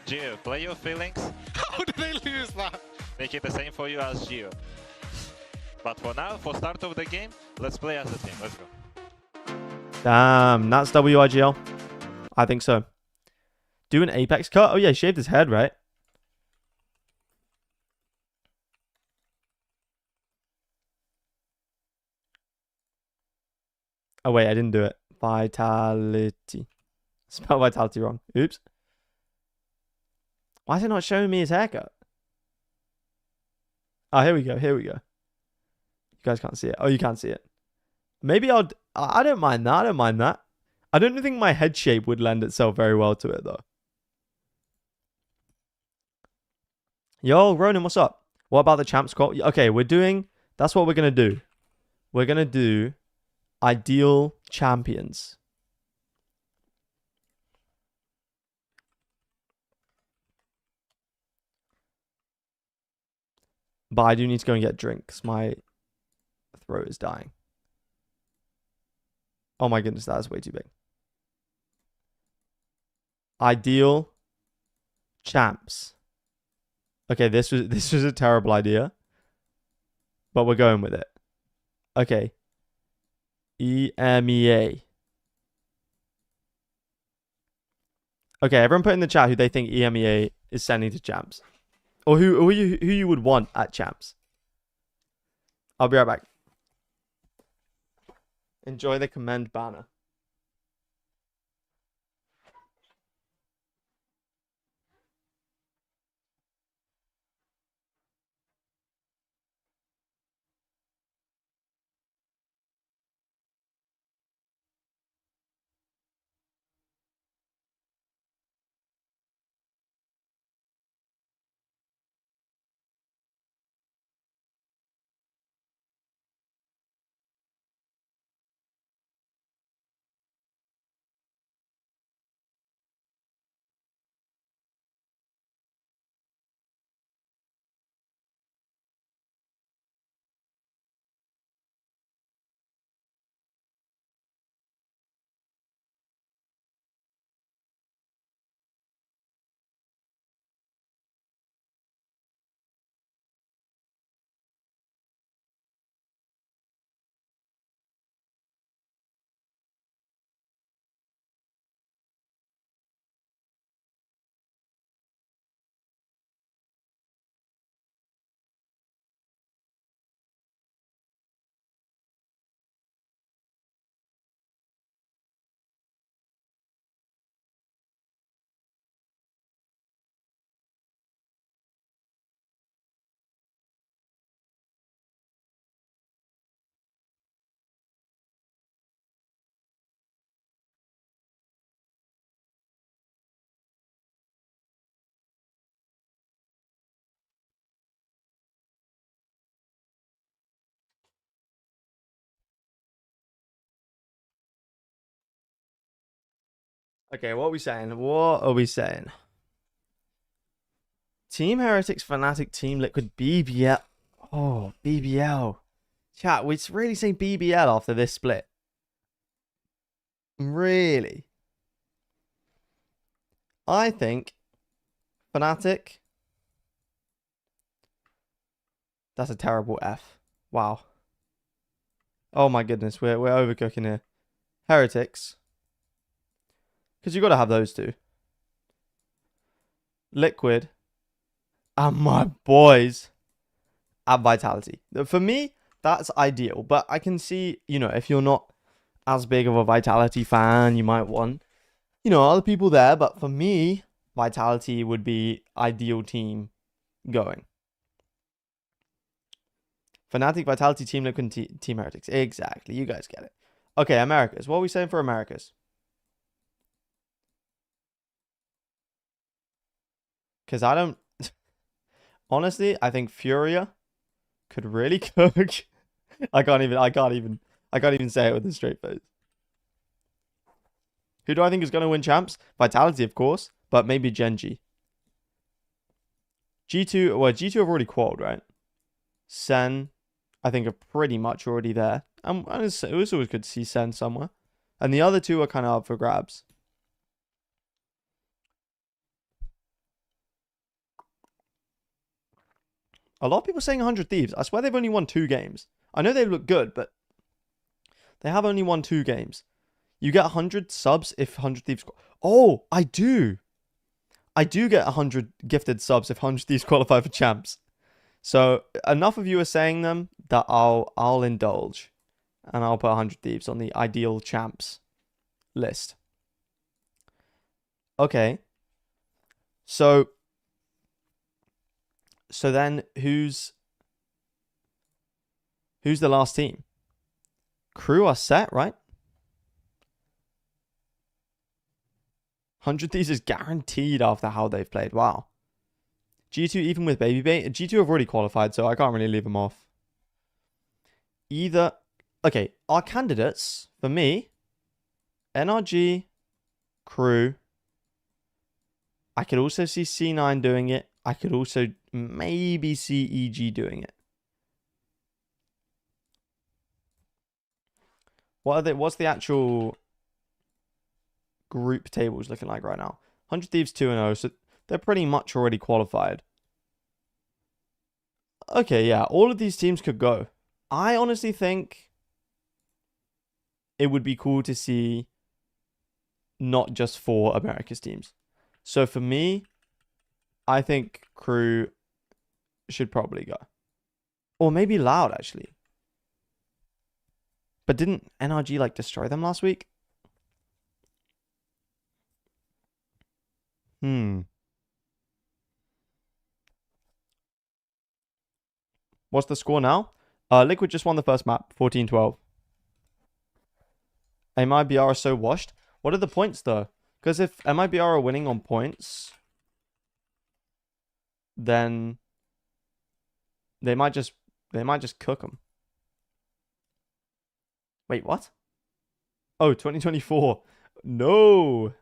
Gio, play your feelings. How did they lose that? Make it the same for you as Gio. But for now, for start of the game, let's play as a team. Let's go. Damn, Nats WIGL. I think so. Do an Apex cut? Oh yeah, he shaved his head, right? Oh wait, I didn't do it. Vitality. Spell Vitality wrong. Oops. Why is it not showing me his haircut? Oh, here we go. Here we go. You guys can't see it. Oh, you can't see it. Maybe I don't mind that. I don't mind that. I don't think my head shape would lend itself very well to it, though. Yo, Ronan, what's up? What about the champs call? Okay, we're doing... That's what we're going to do. We're going to do ideal champions. But I do need to go and get drinks. My throat is dying. Oh my goodness, that is way too big. Ideal champs. Okay, this was a terrible idea. But we're going with it. Okay. EMEA. Okay, everyone put in the chat who they think EMEA is sending to champs. Or who you would want at champs. I'll be right back. Enjoy the commend banner. Okay, what are we saying? What are we saying? Team Heretics, Fnatic, Team Liquid, BBL. Oh, BBL. Chat, we're really saying BBL after this split. Really? I think Fnatic. That's a terrible F. Wow. Oh my goodness, we're overcooking here. Heretics. Because you got to have those two. Liquid. And my boys. And Vitality. For me, that's ideal. But I can see, you know, if you're not as big of a Vitality fan, you might want, you know, other people there. But for me, Vitality would be ideal team going. Fnatic, Vitality, Team Liquid, Team Heretics. Exactly. You guys get it. Okay, Americas. What are we saying for Americas? Because I don't... Honestly, I think Furia could really cook. I can't even say it with a straight face. Who do I think is going to win champs? Vitality, of course, but maybe Genji. G2, well, G2 have already qualified, right? Sen, I think, are pretty much already there. And it was always good to see Sen somewhere. And the other two are kind of up for grabs. A lot of people saying 100 Thieves. I swear they've only won 2 games. I know they look good, but they have only won 2 games. You get 100 subs if 100 Thieves... Oh, I do. I do get 100 gifted subs if 100 Thieves qualify for champs. So enough of you are saying them that I'll indulge. And I'll put 100 Thieves on the ideal champs list. Okay. So then who's the last team? Crew are set, right? 100 Thieves is guaranteed after how they've played. Wow. G2 even with Baby Bait. G2 have already qualified, so I can't really leave them off. Either... Okay, our candidates, for me, NRG, Crew. I could also see C9 doing it. I could also maybe see EG doing it. What's the actual group tables looking like right now? 100 Thieves 2-0, so they're pretty much already qualified. Okay, yeah, all of these teams could go. I honestly think it would be cool to see not just 4 America's teams. So for me, I think Crew should probably go. Or maybe Loud, actually. But didn't NRG, like, destroy them last week? What's the score now? Liquid just won the first map, 14-12. MIBR are so washed. What are the points, though? Because if MIBR are winning on points, then they might just cook them. Wait, what? Oh, 2024. No.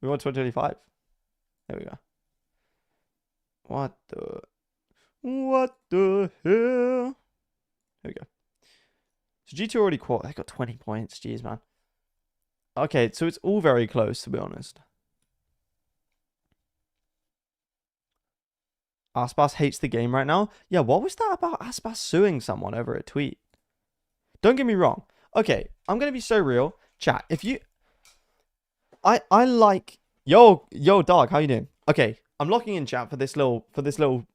We want 2025. There we go. What the hell? There we go. So G2 already caught. They got 20 points. Jeez, man. Okay, so it's all very close, to be honest. Aspas hates the game right now. Yeah, what was that about Aspas suing someone over a tweet? Don't get me wrong. Okay, I'm gonna be so real. Chat, if you... I like... Yo, dog, how you doing? Okay, I'm locking in chat for this little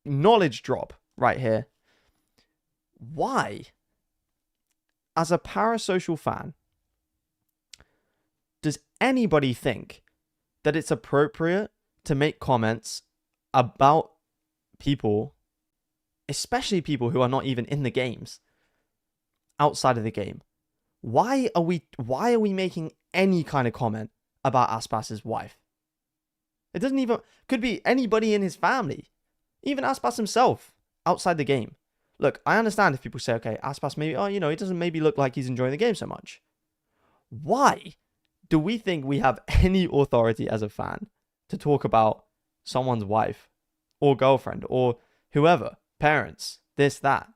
knowledge drop right here. Why, as a parasocial fan, does anybody think that it's appropriate to make comments about people, especially people who are not even in the games, outside of the game? Why are we making any kind of comment about Aspas's wife? It doesn't even... Could be anybody in his family. Even Aspas himself, outside the game. Look, I understand if people say, okay, Aspas maybe... Oh, you know, he doesn't maybe look like he's enjoying the game so much. Why do we think we have any authority as a fan to talk about someone's wife or girlfriend or whoever, parents, this, that?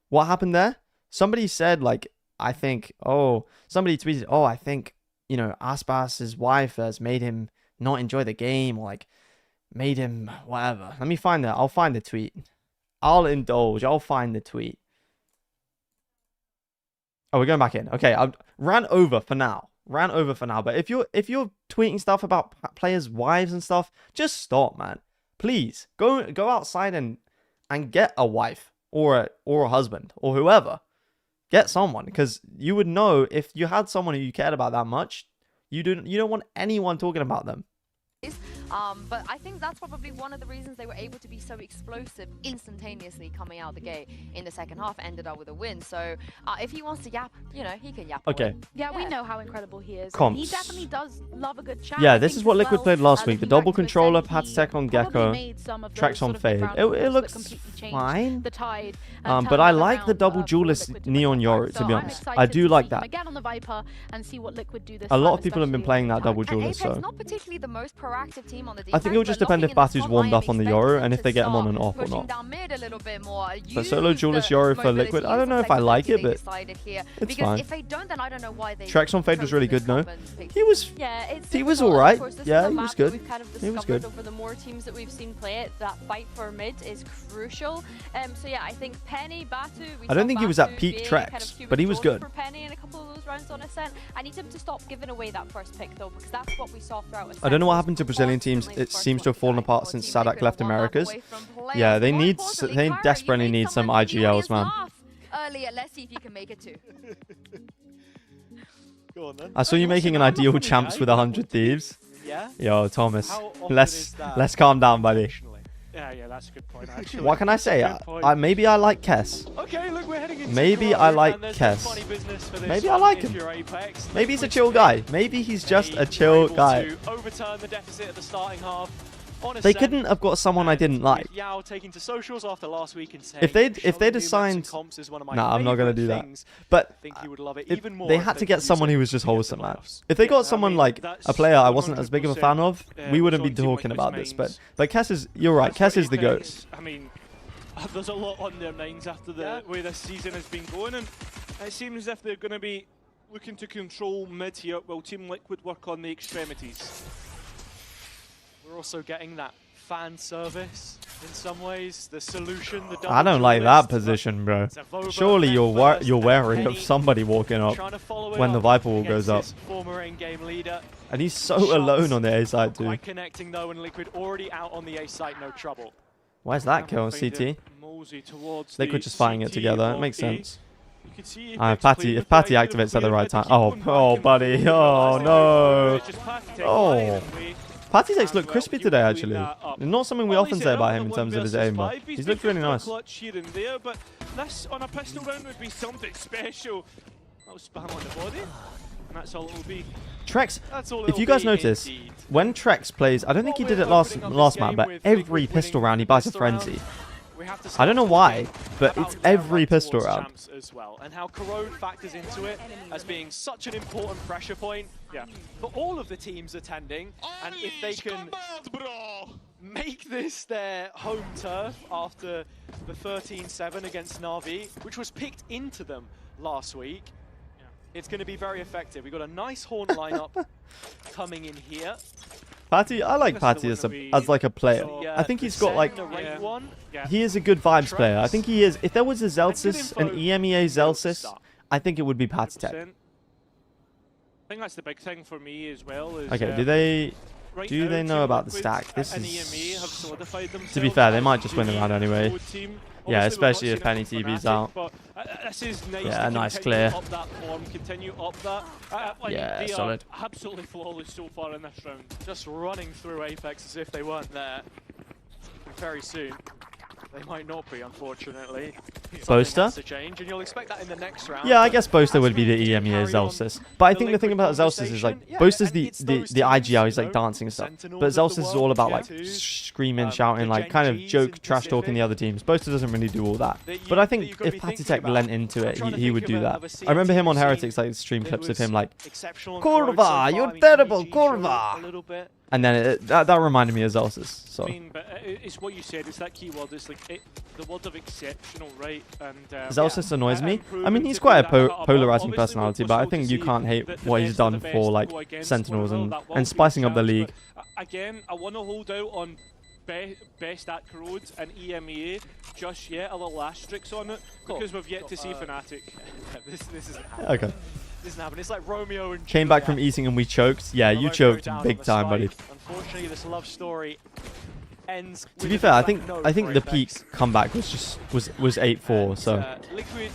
What happened there? Somebody said, like, I think, somebody tweeted, I think, you know, Aspas's wife has made him not enjoy the game, or like made him whatever. Let me find that. I'll find the tweet. I'll indulge. I'll find the tweet. Oh, we're going back in. Okay, I ran over for now. But if you're tweeting stuff about players' wives and stuff, just stop, man. Please go outside and get a wife or a husband or whoever. Get someone, because you would know if you had someone who you cared about that much. You don't want anyone talking about them. But I think that's probably one of the reasons they were able to be so explosive instantaneously coming out the gate in the second half, ended up with a win. So if he wants to yap, you know, he can yap. Okay. Yeah, we know how incredible he is. Comps. He definitely does love a good chat. Yeah, this is what Liquid played last week. The double controller, Patsec on Gecko, tracks on Fade. It looks fine. But I like the double duelist Neon Yoru, to be honest. I do like that. A lot of people have been playing that double duelist, so... not particularly the most proactive team on the defense. I think it will just depend if Batu's warmed up on the Yoru and if they get him on and off or not. But solo duelist Yoru for Liquid, I don't know if I like it, but it's fine. Tracks on Fade was really good, no? He was alright. Yeah, he was good. He was good. For the more teams that we've seen play it, that fight for mid is crucial. So yeah, I think Penny, Batu... I don't think he was at peak Tracks, but he was good. For Penny in a couple of those rounds on Ascent. I need him to stop giving away that first pick though, because that's what we saw throughout Ascent. I don't know what happened to Brazilian teams. It seems to have fallen apart since Sadak left Americas. Yeah, they desperately need some IGLs, man. Let's see if you can make it too. Go on, then. I saw you making an ideal champs with 100 Thieves. Yeah. Yo, Thomas, let's calm down, buddy. Yeah, that's a good point, actually. What can I say? Good point. Maybe I like Kess. Okay, look, we're heading into Maybe Crow, I like and there's Kess. some funny business for this Maybe I one like if him. you're Apex. Maybe he's a Liquid chill guy. Maybe he's just a chill able guy. to overturn the deficit at the starting half. On a They set, couldn't have got someone I and didn't like. with Yao taking to socials after last week and saying, If they'd "Showing have new signed, maps and comps is one of my nah, I'm not gonna favourite do that. things." I But think he would love it if even more they if had they to could get use someone it who was just to get the wholesome, man. playoffs. If they got I someone mean, like a that's player I wasn't as big of a fan of, 100%, we wouldn't be was on Team talking Liquid's about this. mains. But Kess is, you're right. As Kess for is the goat. Apex, I mean, there's a lot on their minds after the way this season has been going, and it seems as if they're going to be looking to control mid here while Team Liquid work on the extremities. We're also getting that fan service in some ways. The solution, the double I don't like duelist, that position, bro. it's a Vova Surely then you're first, you're and wary of Penny somebody walking up trying to follow it when the up Viper wall against goes up. his former in-game leader. And he's so Shots alone on the A side, not too. quite connecting though, and Liquid already out on the A side, no trouble. Where's that kill on Find CT? it mosey towards Liquid the just fighting it CT together. It of makes A. sense. You can see If Apex Patty playing if the Patty bit of a activates at the clear right head to time. keep Oh, on back oh, and buddy. forth. Oh, It's no. just Patty taking Oh. line away. Patty takes look And, well, crispy you today, clean actually. that up. Not something we Well, often he's say hit about on him in the terms of 1 his versus aim, but 5. he's been looked really good for a nice. clutch here and there, but this on a pistol round would be something special. I'll spam on the body, and that's all it will be. Trex, That's all if it'll you guys be notice, indeed. when Trex plays, I don't think he did it last map, but every pistol round he buys a frenzy. We have to I don't know start why, thinking but about it's their every run pistol towards round. champs as well, and how Corrode factors into it as being such an important pressure point for all of the teams attending. And if they can make this their home turf after the 13-7 against Na'Vi, which was picked into them last week, it's going to be very effective. We've got a nice horn lineup coming in here. Patty, I like This Patty is the one as like a player. So, I think he's got like, the rate one. he is a good vibes player. I think he is. If there was a Zelsis, an info. EMEA Zelsis, I think it would be Patty Tech. 100%. I think that's the big thing for me as well. Is, Okay, do they right do now, they know Team about the Liquid stack? This and is- EMEA have solidified to be themselves fair, they as might just win the round anyway. good team. Yeah, Obviously, we've not especially if seen it Penny from TV's Fnatic, out. but, this is nice Yeah, to nice continue clear. up that form, continue up that. Like, Yeah, they solid. are absolutely flawless so far in this round. Just running through Apex as if they weren't there. Very soon, they might not be, unfortunately. Something Boaster? has to change, and you'll expect that in the next round. Yeah, I but guess Boaster as would be we the do EMEA carry on Zelsis. But I think the thing Liquid about Zelsis is like, conversation, Boaster's and it's the those IGL, teams, he's like you know, dancing and stuff. Sentinels But of the Zelsis is all world, about like G2, screaming, the shouting, like Gen kind of Gs joke, in trash talking the Pacific. other teams. Boaster doesn't really do all that. that But I you've think gotta if be Patty thinking Tech about. lent into I'm it, trying to he would think do that. of a I remember him on CT Heretics, like stream that clips of was him like, exceptional and Kurva, Corrode so far. you're I mean, terrible, PG showed Kurva. a little bit. and then that reminded me of Zelsis. So I mean, but it's what you said. It's that key word. It's like the word of exceptional, right? And Zelsis annoys me. and I mean, proven he's to quite a do that above. polarizing Obviously, personality, we're but I slow to think you see can't hate the what he's best of done the best for go like against Sentinels one and another. That will be a spicing up the challenge, league. but, again, I want to hold out on best at Corrodes and EMEA just yet. A little asterisk on it because we've yet to see Fnatic. This isn't happening. Okay. This isn't happening. It's like Romeo and Came back from Juliet. eating and we choked. Yeah, you Romeo choked down on big the time, buddy. spike. Unfortunately, this love story ends. To with be a fair, I flat think no I think for the Apex. peak comeback was 8-4. And, So Liquid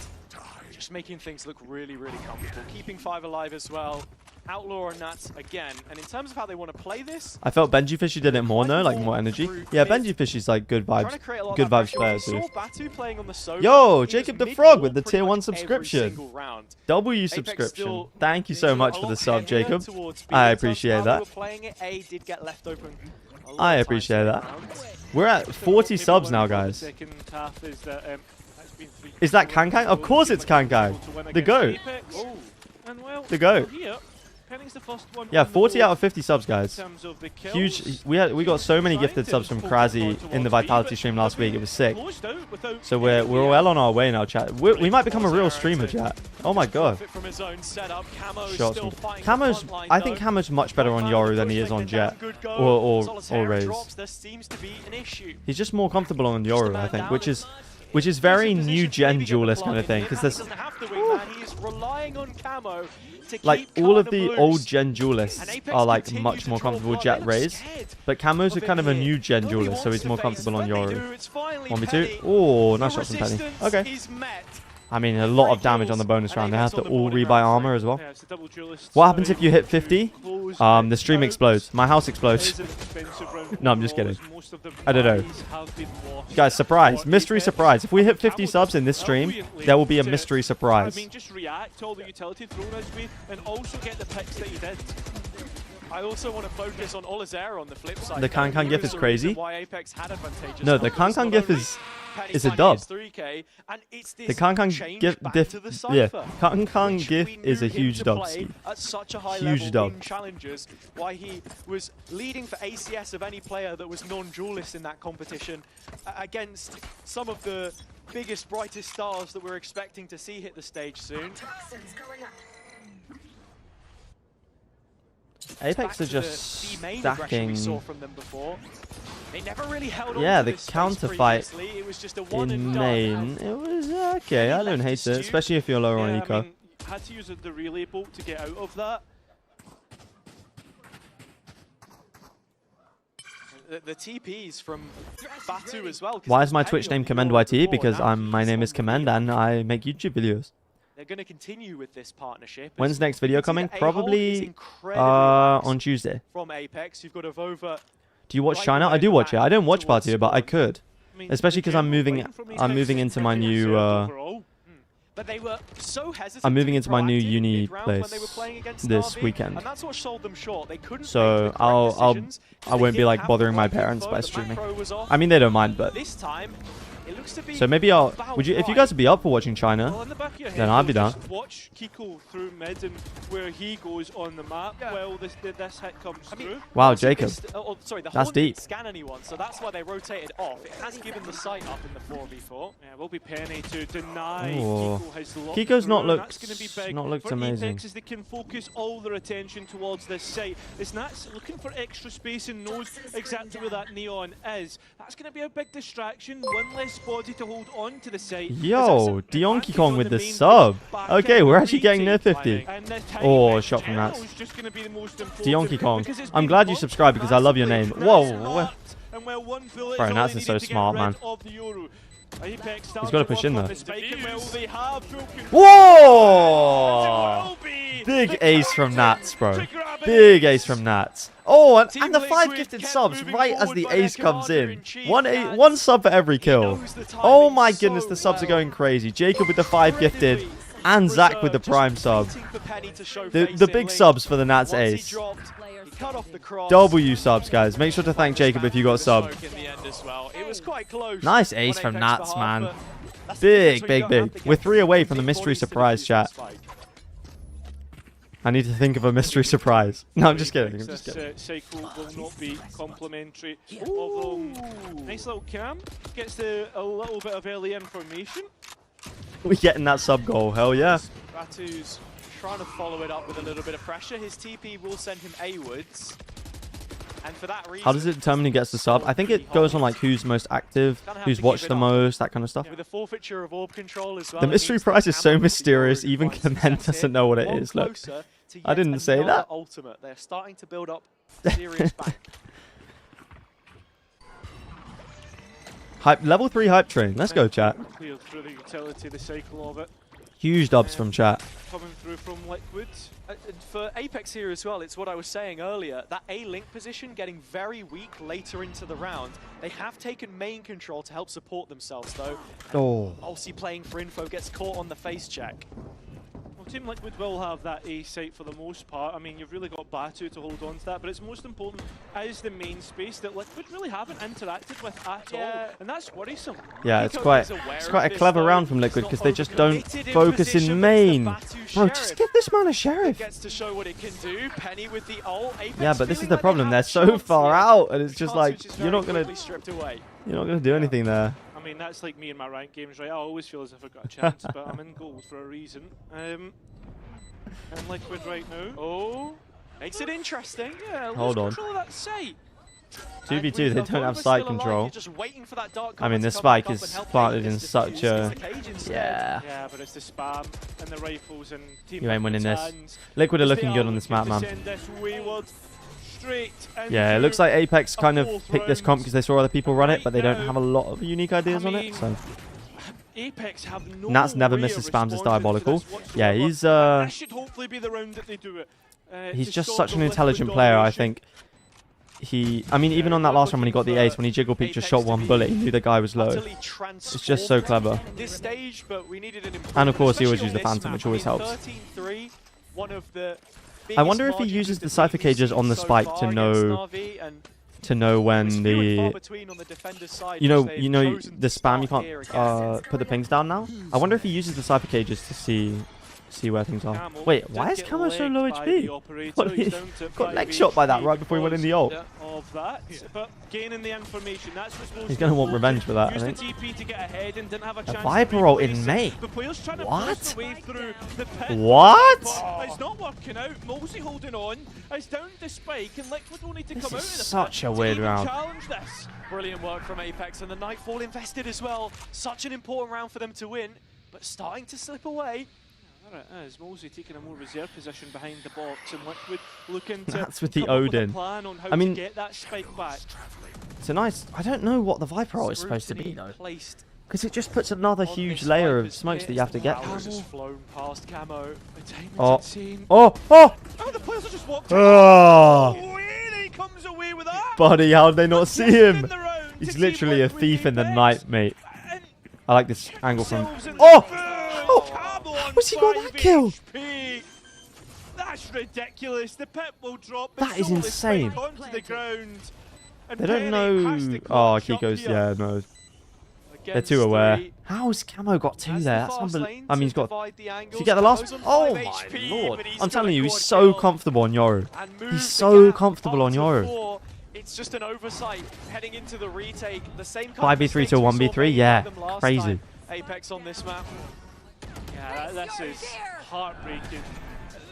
just making things look really, really comfortable. Keeping 5 alive as well. Outlaw and Nats again. And in terms of how they want to play this, I felt Benji Fishy did it more, no, like more energy. Yeah, Benji Fishy's like good trying vibes. to create a lot Good of that vibes pressure. player We too. saw Batu playing on the solo. Yo, He was Jacob the mid Frog wall with the pretty tier much 1 every subscription. single round. W Apex subscription. still Thank you so leaning much a for the lot sub, heavier Jacob. towards B I in terms of appreciate how that. they were playing it. A did get left open a lot I of appreciate times that. during rounds. We're at 40 subs now, guys. Second half is that that's been 3 Is that Kankang? Of course it's Kankang. The GOAT. And well, The GOAT. here, Penning's the first one Yeah, on the 40 board out of 50 subs, in guys. terms of the kills. Huge. We got so many gifted subs from Krazy in the Vitality stream last week. It was sick. Closed out without So we're well on our way now, chat. We might become a real streamer, chat. Oh my god. Profit from his own setup. Camo's Shots still from fighting Camo's. the front line, I think though. Camo's much better on Found Yoru the than he push, is on taking down Jet good goal. or Solitaire Raze. drops. There seems to be an issue. He's just more comfortable on Yoru, I think, which is He's very in position new to gen maybe get the duelist kind of plug thing, in. because He there's doesn't have the wingman. He's relying on Camo to like keep all of Cardinal the old loose. gen And duelists Apex are like continue much to more draw comfortable with blood. Jet They look Raze, scared but Camo's of a kind him of a here. new gen Nobody duelist, so wants he's more to face comfortable on when they Yoru. do, it's finally 1v2. Penny. Oh, The nice shot from Penny. resistance Okay. is met. I mean, a lot of damage on the bonus round. They have to all rebuy armor as well. Yeah, it's a double duelist, What so happens if you hit 50? close The stream out. explodes. My house explodes. It is an expensive round No, I'm just overall, kidding. as most of the I don't know. buys have been lost. Guys, surprise. But Mystery Apex surprise. If we hit 50 camelled subs in this stream, brilliantly there will be a to, mystery surprise. I mean, just react to all the utility thrown his way and also get the picks that he did. I also want to focus on Olizer on the flip side. The Kankan He gif was is the crazy. reason why Apex had advantageous No, the numbers. Kankan Not gif only is Penny a finding dub. his 3K, and it's this The Kankan change gif, back diff, to the yeah, cypher, Kankan which gif we is a knew him huge to dub. play at such a high Huge level dub. in challenges, why he was leading for ACS of any player that was non-duelist in that competition against some of the biggest, brightest stars that we're expecting to see hit the stage soon. Apex Back are to the just B main aggression we saw stacking from them before. They never really held on Yeah, to the this space counter fight previously. It was just a one in and done. main. It was okay. I don't left hate the it, stew. especially if you're lower on Yeah, eco. I mean, had to use the relay bolt to get out of that. The TPs from Batu as well. 'cause Why it is was my Penny Twitch on name the Commend Euro YT? before, Because now my he's name is on Commend Mia. and I make YouTube videos. They're going to continue with this partnership. When's as next video you can see coming? that A-Hold is Probably incredibly relaxed on Tuesday. from Apex. You've got a Vova. Do you watch right China? I away do watch it. back I don't watch towards Party, but I spawn. could. I mean, Especially the 'cause I'm general moving- line from these I'm guys moving is into my pretty new, reserved overall. But they were so hesitant. I'm moving to be into my new proactive uni mid-round when they place were playing against this Na'Vi, weekend. And that's what sold them short. They couldn't So make the correct I'll decisions, 'cause I they won't be didn't like have bothering the my right parents info, by the streaming. macro was off. I mean, they don't mind, but This time, it looks to be so maybe I'll. about Would you, if you right. guys would be up for watching China? Well, in the back of your head, Then I'll be though, down. just watch Kiko through mid and where he goes on the map while this hit comes through. Wow, Also Jacob. missed- sorry, the That's Hornet didn't deep. scan anyone, so that's why they rotated off. It has given the sight up in the 4v4. Yeah, will be Penny to deny Oh. Kiko his look Kiko's not through, and looked- that's gonna be big not looked for amazing. Apex as they can focus all their attention towards this site. It's Nats looking for extra space and knows exactly where that neon is. That's going to be a big distraction. One less body to hold on to the site. Yo, Donkey Kong with the sub. Okay, we're actually getting near 50. Oh, shot from Nats. Donkey Kong. I'm glad you subscribed because I love your name. Whoa. Bro, Nats is so smart, man. He's got to push in there. Whoa! Whoa! Big ace from Nats, bro. Big ace from Nats. Oh, and the 5 gifted subs right as the ace comes in. One sub for every kill. Oh my goodness, the subs are going crazy. Jacob with the 5 gifted and Zach with the prime sub. The big subs for the Nats ace. W subs, guys. Make sure to thank Jacob if you got sub. Nice ace from Nats, man. Big. We're 3 away from the mystery surprise, chat. I need to think of a mystery surprise. No, I'm just kidding. Cycle will not be complimentary. Although, nice little cam. Gets a little bit of early information. We're getting that sub goal. Hell yeah. Batu's trying to follow it up with a little bit of pressure. His TP will send him A-wards. And for that reason, How does it determine who gets the sub? I think it goes on like who's most active, who's watched the most, that kind of stuff. with a forfeiture of orb control as well. The it mystery means that prize is so Cameron will be mysterious, scoring even twice Commend as doesn't know what it one is. Look, closer to I yet didn't say another that. Ultimate. They're starting to build up serious bank. Level 3 hype train. Let's go, chat. Cleared through the utility, the cycle of it. Huge dubs from chat. Coming through from Liquid. For Apex here as well, it's what I was saying earlier. That A-link position getting very weak later into the round. They have taken main control to help support themselves, though. Oh. Aussie playing for info gets caught on the face check. Well, Team Liquid will have that A site for the most part. I mean, you've really got Batu to hold on to that, but it's most important is the main space that Liquid really haven't interacted with at all, and that's worrisome. Yeah, it's quite a clever round from Liquid because they just don't focus in main. Bro, just give this man a sheriff. Gets to show what it can do. Penny with the ult. Apex Yeah, but this is feeling the like problem. they They're have so chance far here. out, and it's just Chance like which is you're very not gonna quickly stripped away. do anything there. I mean, that's like me in my ranked games, right? I always feel as if I've got a chance, but I'm in gold for a reason. And Liquid right now. Oh, makes it interesting. Yeah, Hold on. control of that site. 2v2, they don't have side control. I mean, this spike is planted in such a... Yeah. Yeah, but it's the spam and the rifles and Team You ain't winning Liquid's this. hands. Liquid are They looking good on this map, looking to man. send this wayward straight Yeah, it into looks like Apex kind of fourth picked this round. comp because they saw other people run it, but they don't Right have a lot of unique ideas on it. So Apex have no Nats never way misses of spams is responding to diabolical. this Yeah, whatsoever. he's This should hopefully be the round that they do it. he's to just stop such the an Liquid intelligent player. I domination. think I mean, even on that last one when he got the ace, when he jiggle peek just shot one bullet, he knew the guy was low. Utterly It's just so clever. this stage, but we needed an And of course, he always improvement, used the especially Phantom, on which this always map. helps. 13-3, one of the I wonder biggest if he margins uses of the defeat cipher we've cages seen on the so spike far to against know Na'Vi, and when it's few and far the between on the defender's side, you know which they've chosen the to spam you start here can't again. put the pings down now. I wonder if he uses the cipher cages to see where things are. Camo Wait, did why is get Camo so legged low by the HP? operator. What, He's he down to got 5 leg shot by that HP right before he went in the ult. of that, but gaining the information, that's what's most He's gonna want important. revenge for that, I Used think. the TP to get ahead and didn't have a chance to Viper ult in replace it. May. The players trying to What? force their way through the pit. What? But it's not working out. Mosey holding on. It's down the spike, and Liquid will need to This come out is of the such pit a to weird even round. challenge this. Brilliant work from Apex, and the Nightfall invested as well. Such an important round for them to win, but starting to slip away. There it is. Mosey taking a more reserved position behind the box, and Liquid looking to That's with the come up with a Odin. plan on how I mean, to get that spike back. it's a nice. I don't know what the Viper ult is supposed to be Scrutiny though, placed because it just puts another on huge this layer of Viper's smokes pit. that you have to get Flowers past. has flown past Camo. The timing's Oh. insane. Oh, oh, Oh, the players are just walked oh, away. He comes away with that. buddy, how did they not see him? In the round He's to literally team a up with thief in the Apex. night, mate. And I like this angle from. themselves in Oh! the boot. Oh! Cabo on How's he got that 5 kill? HP. That's ridiculous. The pit will drop. That is Soul insane. spike onto the ground. And They don't Penny has know. to Oh, clutch up Kiko's. here Yeah, no. They're Against too aware. three. How's Camo got two Has there? the That's fast unbelievable. lane I mean, to he's got. divide the angles. Did he get the last? Camo's on Oh 5 my HP, lord! but he's I'm got telling a you, he's quad so kill comfortable on Yoru. and moves He's the so gap comfortable up on to Yoru. 4. It's just an oversight heading into the retake. The same kind 5v3 of mistakes to we saw 1v3, made by yeah, them last crazy. time. Apex on this map. Yeah, this is heartbreaking.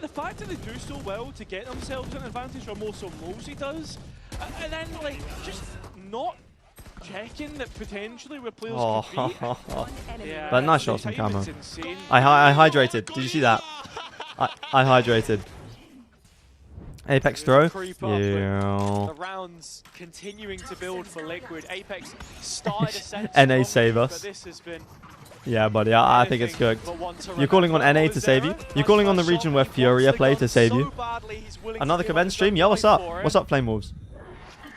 The fact that they do so well to get themselves an advantage, or more so Mosey does, and then like just not checking that potentially where players could be. Yeah, But nice the shots from timing's Camo. insane. I hydrated. Did you see that? I hydrated. Apex throw. Creep up with Yeah. the rounds continuing to build for Liquid. Apex started a sense NA save us. but this has been Yeah, buddy. I think it's cooked. but one to You're calling on remember. NA to save you. You're calling on the region where Furia play to save you. Another Commend stream? Yeah, what's up? What's up, Flame Wolves?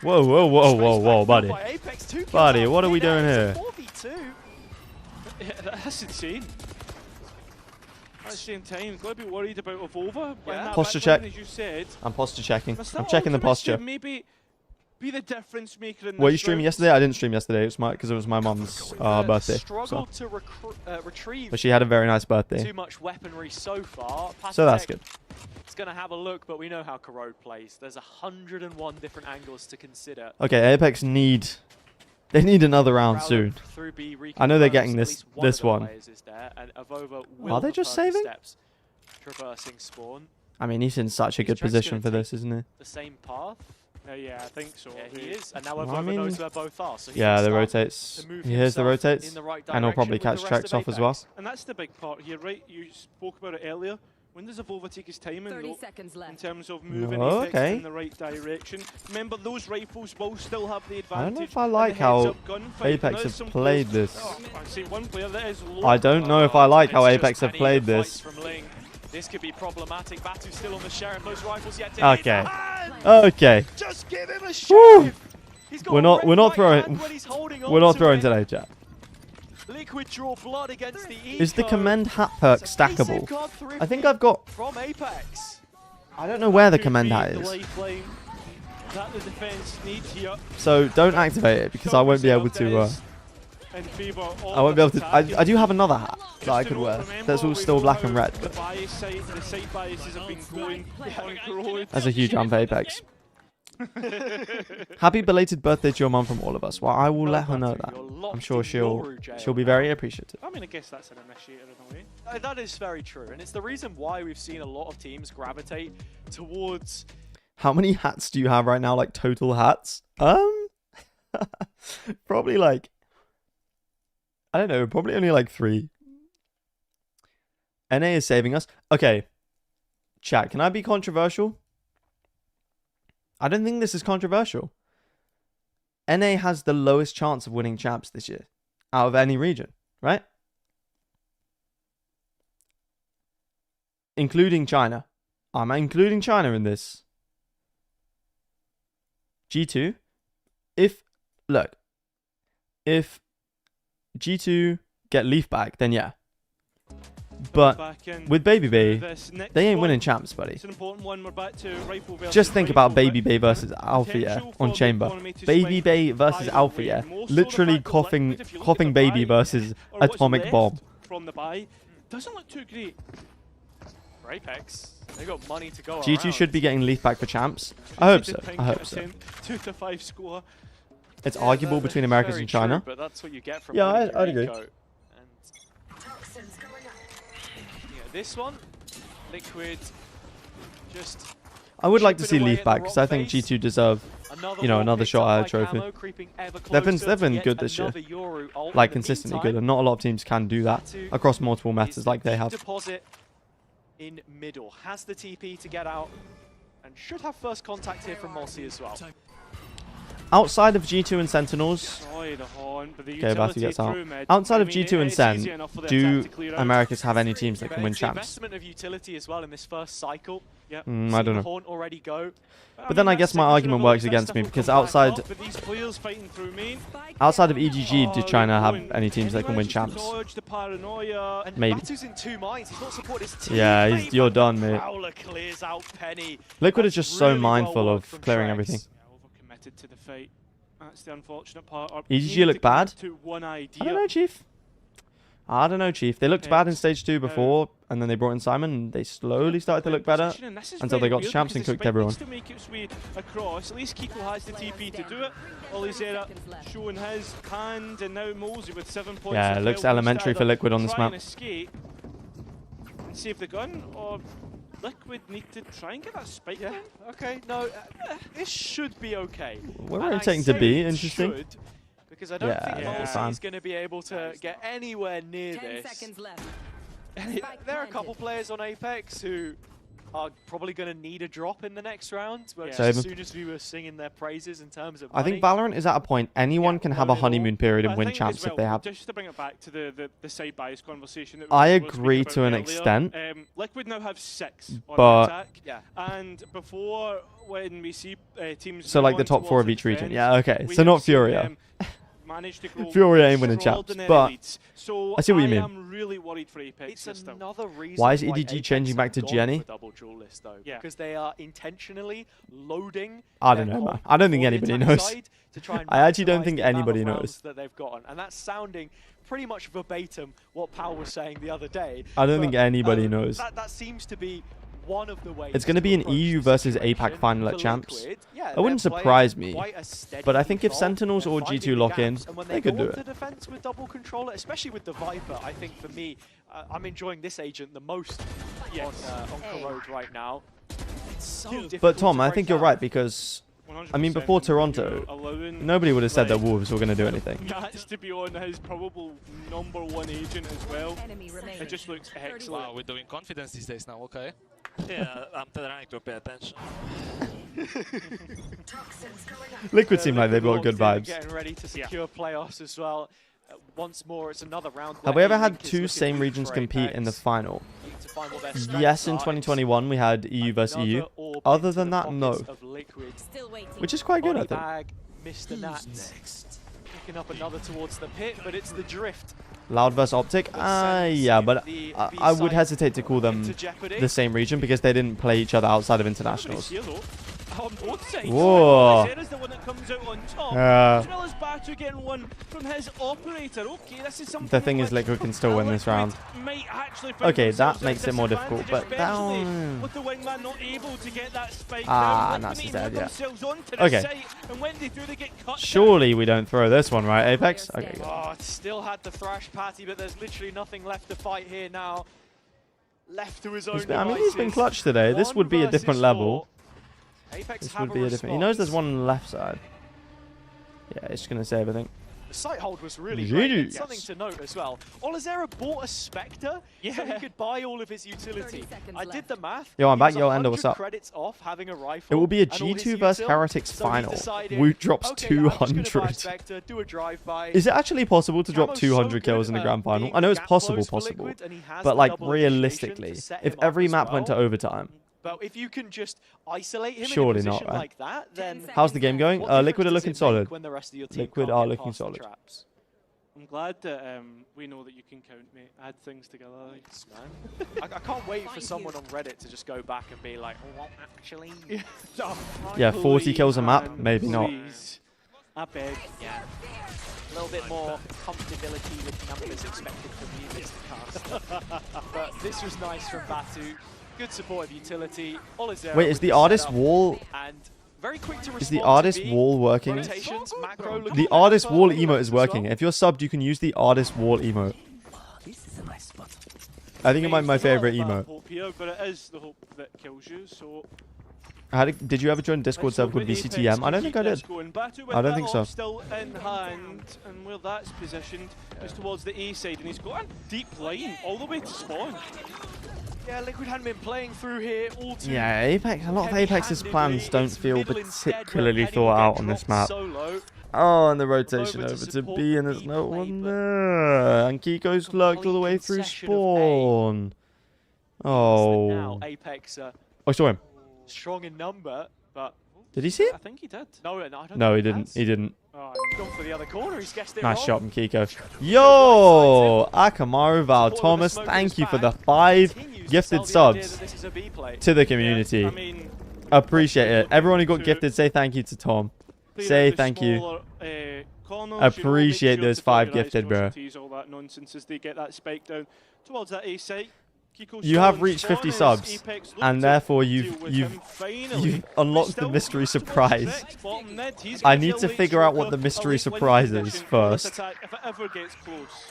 Whoa, whoa, whoa, whoa, whoa, buddy. Buddy, what are we doing here? Yeah, that's insane. At the same time, got to be worried about Avova. Yeah. Posture check. As you said. I'm posture checking. But I'm still checking the optimistic, posture. Maybe be the difference maker in Were you this streaming round. yesterday? I didn't stream yesterday. It was because it was my mum's birthday. Struggle So. to retrieve But she had a very nice birthday. too much weaponry so far. So that's Patek good. is going to have a look, but we know how Corrode plays. There's 101 different angles to consider. Okay, Apex need. They need another round Prowler soon. through B I know they're reconfirms getting at this- least this of the one. players is there, and Avova will Are they have just heard the saving? steps traversing spawn. I mean, he's in such a He's good just position gonna for take this, isn't he? The same path. Yeah, I think so. Yeah, he is. And now Well, Avova I mean- knows where both are. So he Yeah, can the start rotates. to move He hears the himself rotates. in the right And he'll probably direction with catch the rest tracks of off as well. Apex. And that's the big part here, right? You spoke about it earlier. When does Avova take his time in, 30 though, seconds in left. terms of moving Oh, Apex okay. in the right direction? Remember, those rifles will still have the advantage. I don't know if I in the like how heads-up gunfight. Apex And there's have some played players- this. Oh, I see one player that is low. I don't know if I like how It's Apex just have Penny played that fights this. from Ling. This could be problematic. Batu's still on the Sheriff. Those rifles yet to Okay. hit. And Okay. Just give him a Woo! shot. he's got We're a not- red we're not right throwing- hand when he's holding We're not onto throwing it. today, chat. Liquid draw blood against the Is the eco. Commend hat perk It's a basic stackable? card I think 3 I've got. from Apex. I don't know where the Could Command be hat the is. lifeline that the defense needs here. So don't activate it because I won't be able to. In favour of I won't be able to. attacking. I do have another hat that I Just could to wear. remember, That's all we still know black and how red. The But side biases have been going on road. that's a huge round for Apex. Happy belated birthday to your mum from all of us. Well, I will let her know that. I'm sure she'll be very appreciative. I mean, I guess that's an initiator in a way. That is very true, and it's the reason why we've seen a lot of teams gravitate towards. How many hats do you have right now? Like total hats? Probably like. I don't know. Probably only like 3. NA is saving us. Okay. Chat, can I be controversial? I don't think this is controversial. NA has the lowest chance of winning champs this year out of any region, right? including China. I'm including China in this. G2, if G2 get Leaf back, then yeah. But with Baby Bay, they ain't winning champs, buddy. Just think about Baby Bay versus Alpha on Chamber. Baby Bay versus Alpha, literally coughing Baby versus Atomic Bomb. From the buy doesn't look too great. For Apex, they got money to go G2 around. should be getting Leaf back for champs. I hope so. I hope so. 2-5 score. It's arguable between Americas and China. True, but that's what you get from Yeah, winning I'd agree. Rico. And yeah, this one, Liquid, just. I would like to see chipping away Leaf at back the because I think rock face. G2 deserve, you know, another shot at a trophy. They've been good this year, like consistently good, and not a lot of teams can do that across multiple metas like they have. Deposit in middle, has the TP to get out, and should have first contact here from Mossy as well. Outside of G2 and Sentinels, okay, Batu gets out. Outside of G2 and Sen, do Americas have any teams that can win champs? Investment of utility as well in this first cycle. Yep. I don't know. Horn already go. But then I guess my argument works against me because outside of EGG, do China have any teams that can win champs? Maybe. Batu's in two minds. He's not supporting his team. Yeah, you're done, mate. Prowler clears out Penny. Liquid is just so mindful of clearing everything. Overcommitted to the fight. That's the unfortunate part. EGG look bad? To one I idea. don't know, Chief. I don't know, Chief. They looked bad in stage 2 before, and then they brought in Simon, and they slowly started to look better until they got to champs and cooked everyone. To make its way across. At least Kiko has the TP to do it. Olizera showing his hand, and now Mosey with 7 points. Yeah, it looks elementary for Liquid on this map. Escape and save the gun, or Liquid need to try and get that spike. Yeah. Okay. No, this should be okay. We're And I rotating to say B. it Interesting. should, because I don't think that'll be Mossy fine. is going to be able to get anywhere near 10 this. seconds left. There are a couple players on Apex who are probably going to need a drop in the next round. But Same. as soon as we were singing their praises in terms of I money, think Valorant is at a point anyone can have a honeymoon period and win champs if they have. Just to bring it back to the side bias conversation. That I we were agree speaking to about an earlier, extent. Liquid now have 6 on But- the attack. Yeah. And before, when we see teams. So like the move top on 4 of towards each region. defense, Yeah, okay. we So have not seen Furia. them manage to grow Furia ain't winning champs, extraordinary but leads. So I see what you mean. am really worried for Apex. it's this time. another reason Why is why EDG Apex changing back to have gone Jenny? for double duelist though, Yeah. because they are intentionally loading. I don't their know, man. comp I don't think on the anybody attack knows. side to try and I actually don't maximise think the amount of anybody rounds knows. that they've gotten, and that's sounding pretty much verbatim what Pal was saying the other day. I don't but, think anybody knows. That seems to be one of the ways. It's going to be an approach EU the versus situation APAC final at for champs. Liquid. Yeah, It wouldn't they're playing surprise me, quite a steady but I think if control. Sentinels They're or finding G2 the lock in, gaps, and when they could go do onto it. defense with double controller, especially with the Viper, I think for me, I'm enjoying this agent the most on Corrode right now. It's so difficult But Tom, to I break think you're down. right because, I mean, before Toronto, nobody would have said that Wolves were going to do anything. That's to be on his probable #1 agent as well. Enemy remaining. It just looks excellent. Wow, we're doing confidence these days now, okay. Yeah, I'm trying to pay attention. Liquid seem like they've got Locked good in, vibes. Getting ready to secure playoffs as well. Once more, it's another round. Have where we ever had A-Link is 2 looking same weak regions for compete in the Apex. final? Need to find what their Yes, strengths in are. 2021 we had EU versus EU. Another orb Other into than the that, no. pockets of Liquid. Still waiting. Which is quite good, I Body think. bag, Mr. Nats. Picking up another towards the pit, but it's the drift. Loud versus Optic? Yeah, but I would hesitate to call them Into jeopardy. the same region because they didn't play each other outside of internationals. Here, though, on both sides. Whoa. Zera's the one that comes out on top, Yeah. as well as Batu getting one from his operator. Okay, this is something. The thing is, which Liquid can still win this round. might actually find Okay, that themselves at a makes it more difficult, disadvantage, but especially down. with the wingman not able to get that spike Ah, down. Nats Liquid is need to dead, move yeah. themselves onto the Okay. site, and when they do, they get cut down. Surely we don't throw this one, right, Apex? Okay, good. Oh, it still had the thrash patty, but there's literally nothing left to fight here now. Left to his own I mean, he's been devices. clutch today. This would be a 1 versus different level. 4. Apex This have would be a different. He knows there's one on the left side. Yeah, it's going to save, I think. The sight hold was really Really? great. And something to note as well. Olazera bought a Spectre so he could buy all of his utility. I did the math. Yo, I'm He back. was Yo, Ender, what's 100 up? credits off having a It rifle will be a and all his G2 versus util, Heretics so he final. decided, Woot drops okay, I'm just gonna buy a 200. Spectre, do a drive-by. Is it actually possible to drop Camo's 200 so kills good in the at grand final? being I know it's gap possible, close for possible. Liquid, and he has But the like double initiation realistically, to set if him up every as map went to well. overtime, But if you can just isolate him Surely in a not, position right? like that, then how's the game going? what difference Liquid are does looking it make solid. when the rest of your team Liquid can't are get looking past the solid. traps? I'm glad that we know that you can count, mate. Add things together. Like. Yes, man. I can't wait for someone on Reddit to just go back and be like, oh, well, actually. Yeah, 40 kills a map? Maybe not. Please. I beg. Yeah. A little bit more comfortability with numbers expected from you, Mr. Cast. But this was nice from Batu. Good support of utility. Olazera Wait, is with the artist setup, wall... and very quick to Is the respond to artist B. wall working? Rotations, macro looking The better artist for wall Liquid emote is as well. working. If you're subbed, you can use the artist wall emote. I think it might be my favorite emote. Hope here, but it is the hope that kills you. So Did you ever join a Discord server called VCT EMEA? I don't think I did. I don't think so. Still in hand, and where that's positioned is towards the A side, and he's got a deep line all the way to spawn. Yeah, Liquid hadn't been playing through here all too. Yeah, Apex. A lot of Apex's plans don't feel Middle instead, where particularly Penny will thought get out on this map. dropped solo. Oh, and the rotation over to over to support B, and there's B no play, one but there. And Kiko's lurked all the way through concession of A. spawn. Now Oh. Apex Oh, I saw him. strong in number, but Did he see I it? think he did. no, I don't No, think he didn't. has. He didn't. Oh, Gone for the other corner. He's guessed it Nice wrong. shot from Kiko. Yo! Akamaru Val Support of the Thomas, smoke thank is you for the back. 5 Continues to gifted sell the idea subs that this is a B play. to the I community. mean, Appreciate it. Everyone who got to gifted, say thank you to Tom. clear Say out the thank you. smaller, corners, Appreciate make sure those to 5 fire your eyes, gifted, bro. cross your T's, all that nonsense as they get that spike down towards that A site. Kiko's You have still in reached 50 spawn as subs, Apex look and to therefore deal you've with him finally. you've unlocked the Still mystery looks towards surprise. Vex, bottom mid. He's I got need to late figure out what smoker, the mystery a late win surprise is condition for this first. attack if it ever gets close.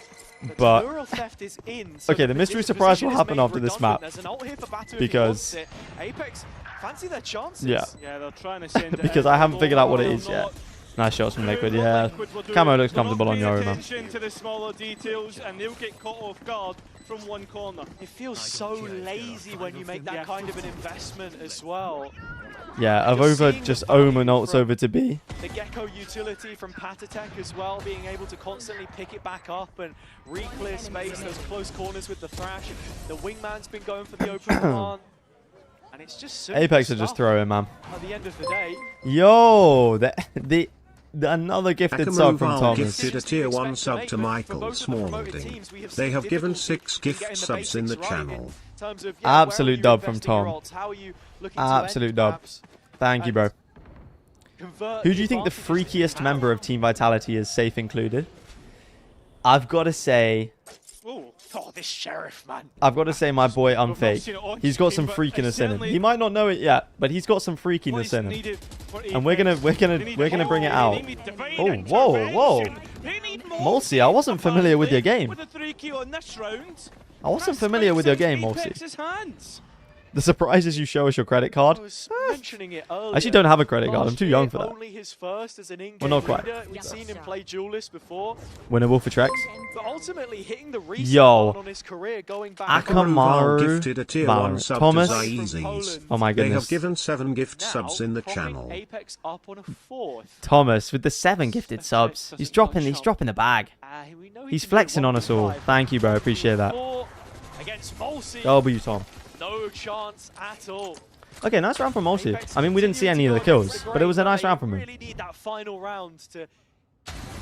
But Neural theft is in, so okay, the mystery surprise will happen after this map, There's an ult here for Batu if he because wants it. Apex fancy their chances. yeah, Yeah, they're trying to send it because in, I haven't figured out what it they'll is yet. not Nice shots from Liquid, do what yeah. Liquid will do. Camo looks They're comfortable not on paying Yoru, man. attention to the smaller details, and they'll get caught off guard from one corner. It feels so lazy when you make that kind of an investment as well. Yeah, of over just Omen ults over to B. The Gecko utility from Patatek as well, being able to constantly pick it back up and re-clear space, those close corners with the Thrash. The Wingman's been going for the open command. And it's just simple Apex are just stuff throwing, man. at the end of the day. Yo, the another gifted sub from Akamuval Thomas. gifted a tier 1 sub to Michael Smalding. They have given 6 gift subs in the channel. Absolute dub from Tom. Absolute dub. Thank you, bro. Who do you think the freakiest member of Team Vitality is, safe included? I've got to say... Oh, this Sheriff, man. I've got to say my boy Unfake. He's got some freakiness in him. He might not know it yet, but he's got some freakiness in him. And we're gonna bring it out. Oh, whoa. Mulsi, I wasn't familiar with your game. I wasn't familiar with your game, Mulsi. The surprises you show us your credit card. I was mentioning it earlier. I actually don't have a credit card. I'm too young for that. Only his first as an in-game Well, not quite. leader. We've seen him play duelist before, Winnable for Trex. but ultimately hitting the reset Yo. button on his career, going back. Akamaru Akamaru gifted a tier Val 1 sub Thomas. to Zaizis. Oh my They have goodness. given 7 gift Now, subs in the propping channel. Apex up on a 4th. Thomas with the 7 gifted subs. He's dropping the bag. We know he He's can do flexing on us all. 1v5. Thank you, bro. Appreciate that. 4 against Volsi. W, Tom. No chance at all. Okay, nice round from Multi. Apex I mean, we didn't see any continue of to the go against kills, the but it was a grain, nice round from They him. really need that final round to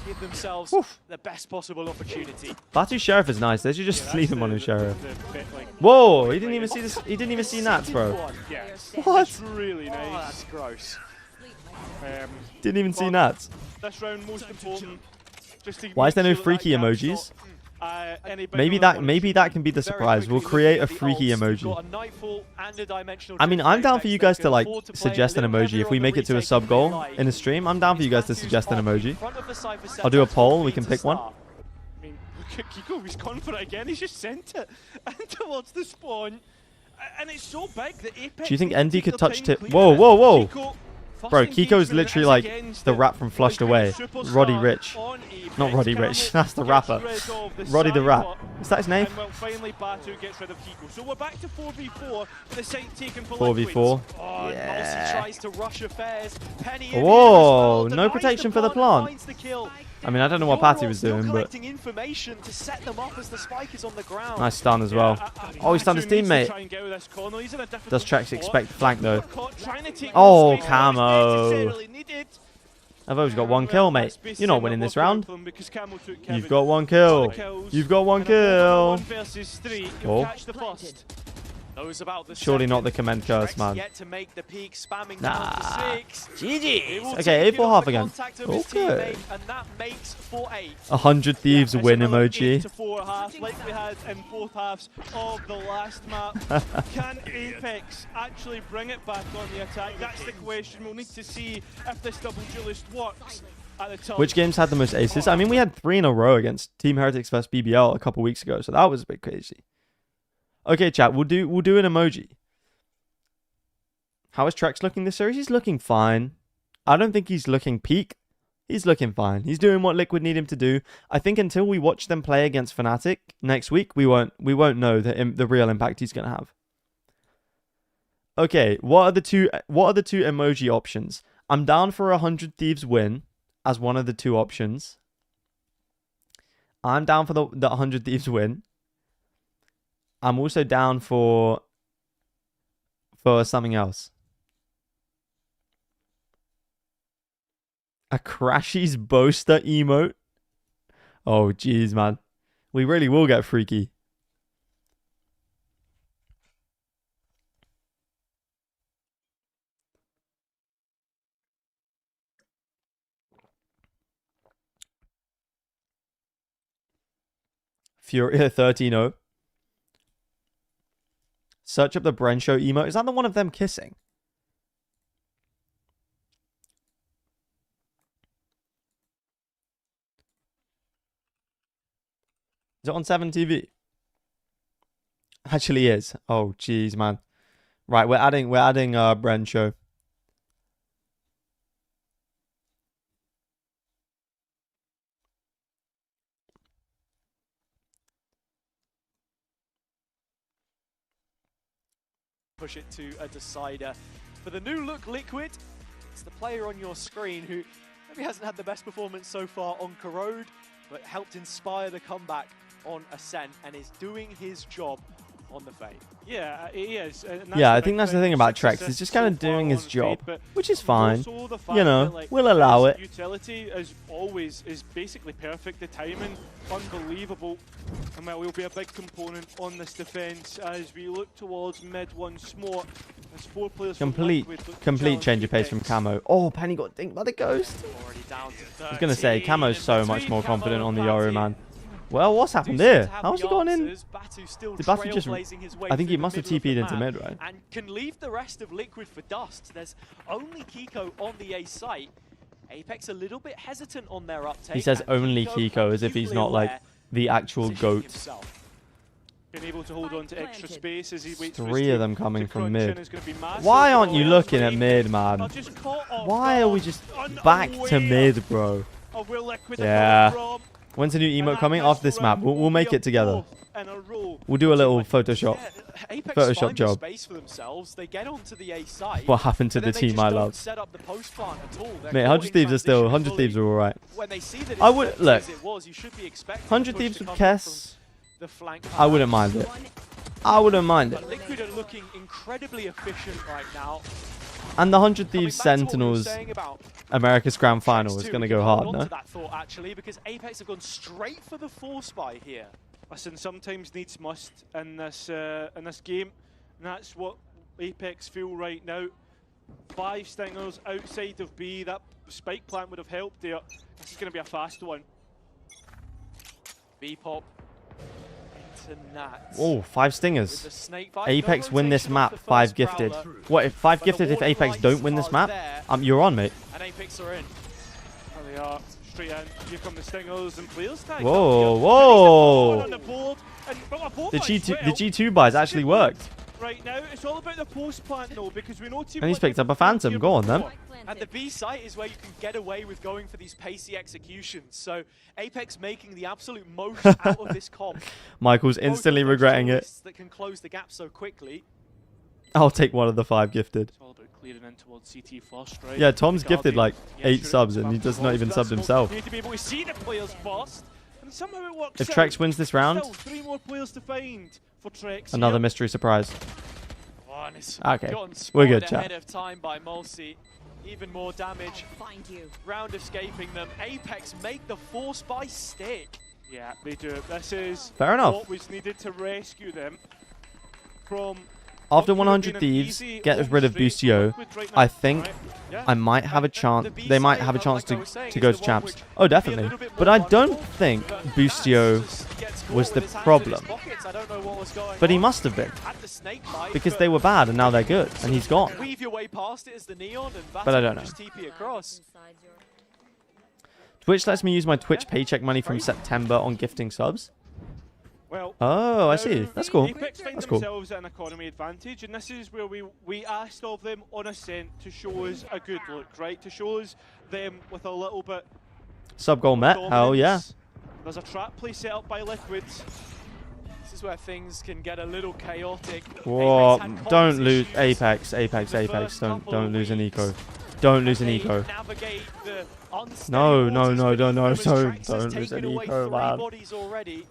give themselves the best possible opportunity. Batu's Sheriff is nice. They should just Yeah, leave that's him on his the Sheriff. bit, like, Whoa, he didn't even see this. He didn't even see Nats, bro. yeah, What? it's really Oh, nice. that's gross. Didn't even see Nats. This round most important. Just to Why is there make no sure freaky that gap's emojis? not, any bigger Maybe than that can be the Very surprise. We'll quickly create a looking at the freaky ults, we've emoji. got a Nightfall and a dimensional I mean, drift I'm down Apex for you that guys can to like afford to play suggest a an little emoji heavier if we on make the it to a retake sub of goal midlife. in a stream. I'm down for you guys to suggest an emoji. Front of the Cypher I'll do a setups poll. for We B can to pick one. start. I mean, look at Kiko. He's gone for it again. He's just sent it and towards the spawn. And it's so big that Apex. Do you think need to Envy take could their touch time tip? clearing Whoa, it. whoa, whoa. Kiko Bro, Kiko's literally like the rap from Flushed Away. Roddy Rich. Not Roddy Rich, that's the rapper. Roddy the Rap. Is that his name? And well, finally Batu gets rid of Kiko. So we're back to 4v4 with the site taken for 4v4. Oh, Yeah. tries to rush affairs. Penny Whoa, no protection for the plant. I mean, I don't know what Patty was doing, but collecting information to set them up as the spike is on the ground. nice stun as well. Oh, he stunned his teammate. Does Trex expect flank though? Oh, Camo. I've always got one kill, mate. You're not winning this round. You've got one kill. You've got one kill. Oh. Surely not the command curse, man. Nah. GG's. Okay, 8-4 half again. Okay. 100 Thieves win emoji. Like we had in both halves of the last map. Can Apex actually bring it back on the attack? That's the question. We'll need to see if this double duelist works at the top. Which games had the most aces? I mean, we had 3 in a row against Team Heretics vs BBL a couple weeks ago, so that was a bit crazy. Okay, chat, we'll do an emoji. How is Trex looking this series? He's looking fine. I don't think he's looking peak. He's looking fine. He's doing what Liquid need him to do. I think until we watch them play against Fnatic next week, we won't know the real impact he's gonna have. Okay, what are the two emoji options? I'm down for 100 Thieves win as one of the 2 options. I'm down for the 100 Thieves win. I'm also down for something else. A Crashy's Boaster emote? Oh, jeez, man. We really will get freaky. Furia 13-0. Search up the Bren Show emote. Is that the one of them kissing? Is it on 7 TV? Actually is. Oh, jeez, man. Right, we're adding Bren Show. Push it to a decider. For the new look Liquid, it's the player on your screen who maybe hasn't had the best performance so far on Corrode, but helped inspire the comeback on Ascent and is doing his job on the Fade. Yeah, he is. Yeah, I think that's the thing about Trex. He's just kind of doing his job, which is fine. You know, we'll allow it. Utility, as always, is basically perfect. The timing, unbelievable. And well, will be a big component on this defense as we look towards mid once more. There's 4 players complete change of pace from Camo. Oh, Penny got dinked by the ghost. I was going to say, Camo's so much more confident on the Yoru, man. Well, what's happened there? How's he gone in? Did Batu just... I think he must have TP'd into mid, right? And can leave the rest of Liquid for dust. There's only Kiko on the A site. Apex a little bit hesitant on their uptake. He says only Kiko as if he's not like the actual GOAT. Been able to hold on to extra space as he waits 3 of them coming from mid. Why aren't you looking at mid, man? Why are we just back to mid, bro? Yeah. When's the new emote coming? After this map. We'll make it together. We'll do a little Photoshop job. What happened to the team I love? Mate, 100 Thieves are still... 100 Thieves are alright. I would... Look. 100 Thieves with Kess... I wouldn't mind it. I wouldn't mind it. Liquid are looking incredibly efficient right now. And the 100 Thieves Sentinels America's Grand Final is going to go hard, no? That thought actually, because Apex have gone straight for the 4-spy here. Listen, sometimes needs must in this game, and that's what Apex feel right now. 5 stingers outside of B. That spike plant would have helped there. This is going to be a fast one. B pop. Oh, 5 stingers. Apex win this map, 5 gifted. What, if 5 gifted if Apex don't win this map? You're on, mate. And Apex are in. There they are, straight in. Here come the stingers and players tag. Whoa, whoa! The G2 buys actually worked. right now. It's all about the post plant though, because we know Team And he's Liquid picked up a have failed Phantom. here Go on then. before. And the B site is where you can get away with going for these pacey executions. So Apex making the absolute most out of this comp. Michael's instantly regretting it. That can close the gap so quickly. I'll take one of the 5 gifted. It's all about clearing in towards CT first, right? Yeah, Tom's The gifted Guardian, like yeah, 8 sure, subs and he it's does not even that subbed smoke. himself. You need to be able to see the players first, and somehow it works. If out. Trex wins this round, Still 3 more players to find for Trex. another here. mystery surprise. Oh, and it's Okay, gotten we're good, spotted ahead chat. of time by Mulsi. Even more damage. Find you. Round escaping them. Apex make the force by stick. Yeah, they do. This is Fair enough. what was needed to rescue them from. After what could have 100 been an Thieves, easy get home rid of straight for Boostio. Liquid right I now, think right? Yeah. I might have a chance. The B They might side, have a chance like I to was saying, go is to the one champs. which Oh, could be a definitely. little bit But more I don't vulnerable, think but Boostio Nats gets caught was with the his hands in his problem. pockets. I don't know what was going But he on. must have been. Had the snake bite, Because but they were bad and now they're good. And he's gone. weave your way past it as the neon and But I don't know. just TP across. Twitch lets me use my Twitch paycheck money from September on gifting subs. Well, Oh, I see. That's cool. Apex find That's cool. themselves at an economy advantage, and this is where we asked of them on Ascent to show us a good look, right? To show us them with a little bit Sub goal met. Hell yeah. dominance. There's a trap play set up by Liquid. This is where things can get a little chaotic. Whoa, Apex had don't comms lose issues. Apex. The Apex. first Don't couple of lose an weeks. eco. Don't lose an They eco. navigate the unstable No, waters no, beneath no, them as don't Trax has lose taken an away eco, 3 man. bodies already.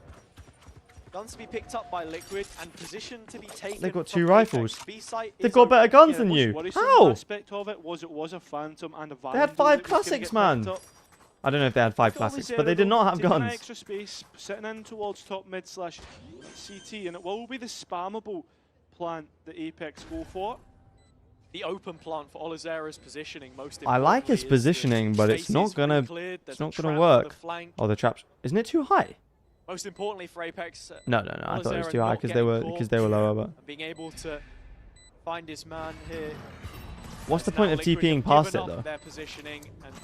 Guns to be picked up by Liquid and positioned to be taken. They've got from 2 Apex. rifles. B-site They've is got a- better guns Yeah, than the most you. worrisome How? aspect of it was a Phantom and a Vandal. They had 5 that was gonna classics, get man. picked up. I don't know if they had 5 Got classics, Lizero, but they did not have taking guns. Extra space, sitting in towards top mid slash CT, and it will be the spammable plant that Apex go for. The open plant for Olizera's positioning most I like his importantly is the positioning, but it's space not is pretty gonna cleared, there's it's a not gonna trap on work. the flank. Oh, the traps. Isn't it too high? Most importantly for Apex, No. I thought it was Olizera too high not because getting they were caught lower. But and being able to find his man here. what's the As point now of Liquid TPing have past given it up though? their positioning and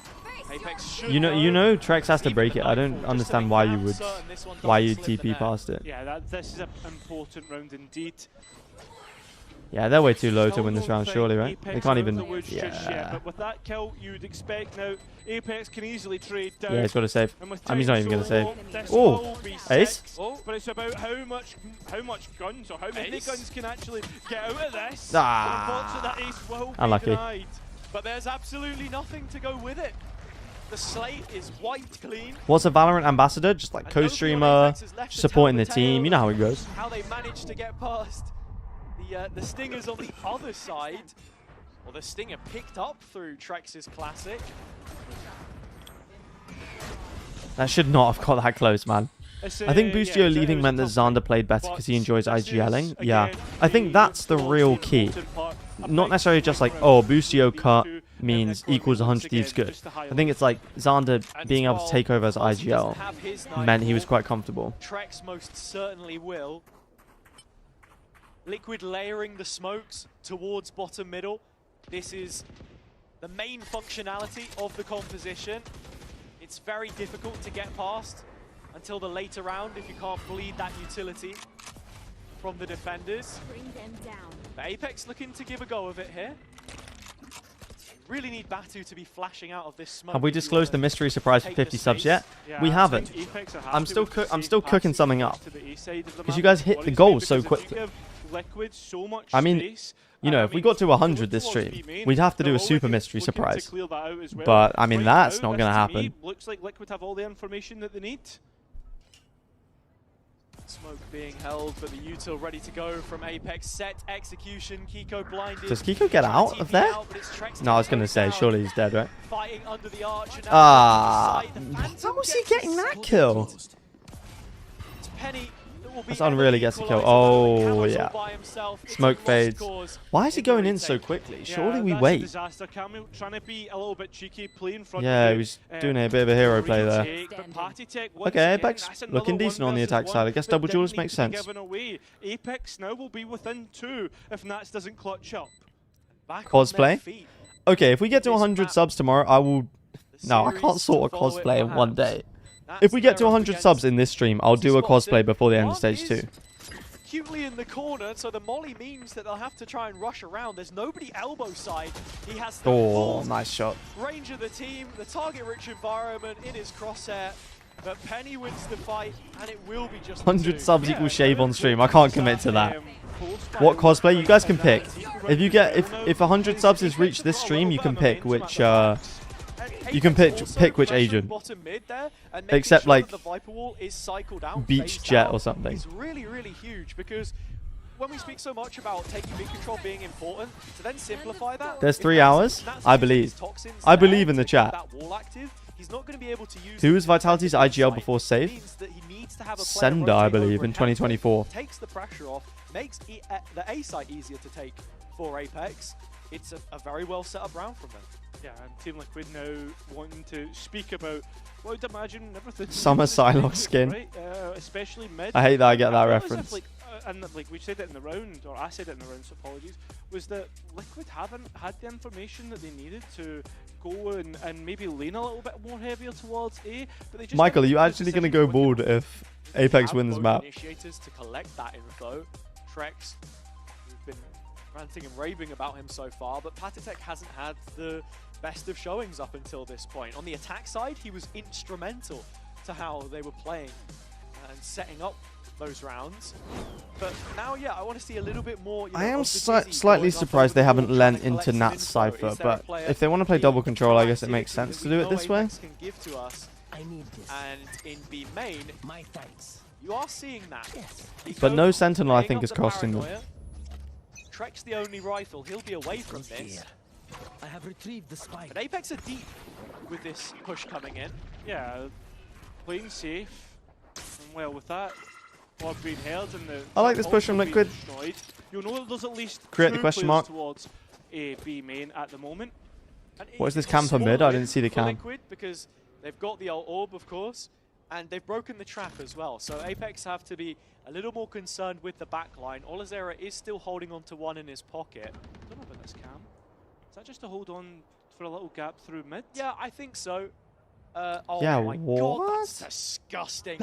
Apex should You know, Trex has to even break the it. I don't nightfall, just to understand make why damn you would, certain this one why doesn't you slip the TP net. past it. Yeah, this is an important round indeed. Yeah, they're way too low to Still win this don't round, think surely, right? Apex They can't are even. in the woods just yet, Yeah. but with that kill, you would expect now Apex can easily trade down. Yeah, he's got to save. And with I mean, he's not even time going to save. so low, this Oh, will be ace. 6. But it's about how much guns or how many Ace? guns can actually get out of this. Ah. But unfortunately, that ace will be Unlucky. denied. But there's absolutely nothing to go with it. The slate is wiped clean. What's a Valorant ambassador? Just like And nobody on co-streamer, Apex has left to supporting tell the team. You know how it goes. How they managed to get past the Stingers on the other side. Well, the Stinger picked up through Trex's classic. That should not have got that close, man. It's, I think yeah, Boostio it leaving was meant a that tough fight, Xander played better but because he enjoys this is, IGLing. Yeah, again, I think that's the real key. Not necessarily just like, oh, Boostio cut means equals 100 Thieves good. I think it's like Xander being able to take over as IGL meant he was quite comfortable. Trex most certainly will. Liquid layering the smokes towards bottom middle. This is the main functionality of the composition. It's very difficult to get past until the later round if you can't bleed that utility from the defenders. Bring them down. But Apex looking to give a go of it here. Really need Batu to be flashing out of this smoke. Have we if you disclosed the wanna mystery surprise for take 50 the subs space. yet? Yeah, We I haven't. think Apex are I'm happy still with the I'm safe still cooking passage something up. to the A side of the 'Cause map, you guys hit the honestly, goals so because if you quickly. give Liquid so much I mean, space, you know, I if we mean, got to they 100 look this towards stream, B main, we'd have to do they're a super already mystery looking to surprise. clear that out as well. But, I mean, Right that's now, not gonna this to me happen. Looks like Liquid have all the information that they need. Smoke being held, but the util ready to go from Apex. Set execution. Kiko blinded. Does Kiko get Trying out to of TP there? out, but it's Trex No, I was taking going to those say, down. surely he's dead, right? Fighting under the arch. And now Ah, the Phantom how was he gets the getting that split. kill? It's Penny that will be That's unreal he gets the kill. equalizer. Oh, Cameron's yeah. all by himself. It's a Smoke lost fades. cause Why is he in the going in so retake. quickly? Yeah, Surely we that's a wait. disaster. Camille trying to be a little bit cheeky, play in front Yeah, of he you, was doing a bit of a hero play there. retake, but Patty Tech once Okay, again, Apex that's another looking one decent on the versus attack one side. I guess that double didn't duels need makes to be sense. given away. Apex now will be within 2 if Nats doesn't clutch up. Back on their Cosplay? feet. Okay, if we get to This 100 map, subs tomorrow, I will... the No, I series can't sort to a follow it cosplay in one perhaps. day. That's If we get to there up 100 against subs in this stream, I'll do a Spotted. cosplay before the end of One stage is 2. acutely in the corner, so the molly means that they'll have to try and rush around. There's nobody elbow side. He has the Oh, full nice shot. range of the team, the target-rich environment in his crosshair. But Penny wins the fight, and it will be just 100 subs equals shave on stream. I can't commit to that. What cosplay? You guys can pick. If you get if 100 subs is reached this stream, you can pick which pick which agent. Except like Beach Jet or something. It's really, really huge because when we speak so much about taking mid control being important, to then simplify that. There's 3 hours. I believe. I believe in the chat. He's not going to be able to use. Who was Vitality's IGL before save? Sender, I believe, in 2024. Takes the pressure off, makes the A site easier to take for Apex. It's a very well set up round from them. Yeah, and Team Liquid now wanting to speak about what I'd imagine everything. Summer Psylocke skin. Right? Especially mid. I hate that I get that feel as if, reference. like, and like we said it in the round, or I said it in the round, so apologies, was that Liquid haven't had the information that they needed to go and maybe lean a little bit more heavier towards A. But they just Michael, are you haven't actually going to go bald if Apex wins map? Initiators to collect that info. Trex, we've been ranting and raving about him so far, but Patatech hasn't had the best of showings up until this point. On the attack side, he was instrumental to how they were playing and setting up those rounds. But now, yeah, I want to see a little bit more. I am slightly surprised they haven't lent into Nat's Cypher, but if they want to play double control, I guess it makes sense to do it this way. Can give to us. And in B main, you are seeing that. But no Sentinel, I think, is costing them. Trek's the only rifle. He'll be away from this. I have retrieved the spike. But Apex are deep with this push coming in. Yeah, playing safe. And well, with that, what being held and the I like this push from Liquid. Destroyed, you'll know that there's at least Create the two question players mark. towards A, B main at the moment. And What is this it's cam a for small mid? I win didn't see the for cam. Liquid because they've got the ult orb, of course, and they've broken the trap as well. So Apex have to be a little more concerned with the backline. Olazera is still holding on to one in his pocket. I don't know about this cam. Is that just to hold on for a little gap through mid? Yeah, I think so. Oh Yeah, my god, what? that's disgusting.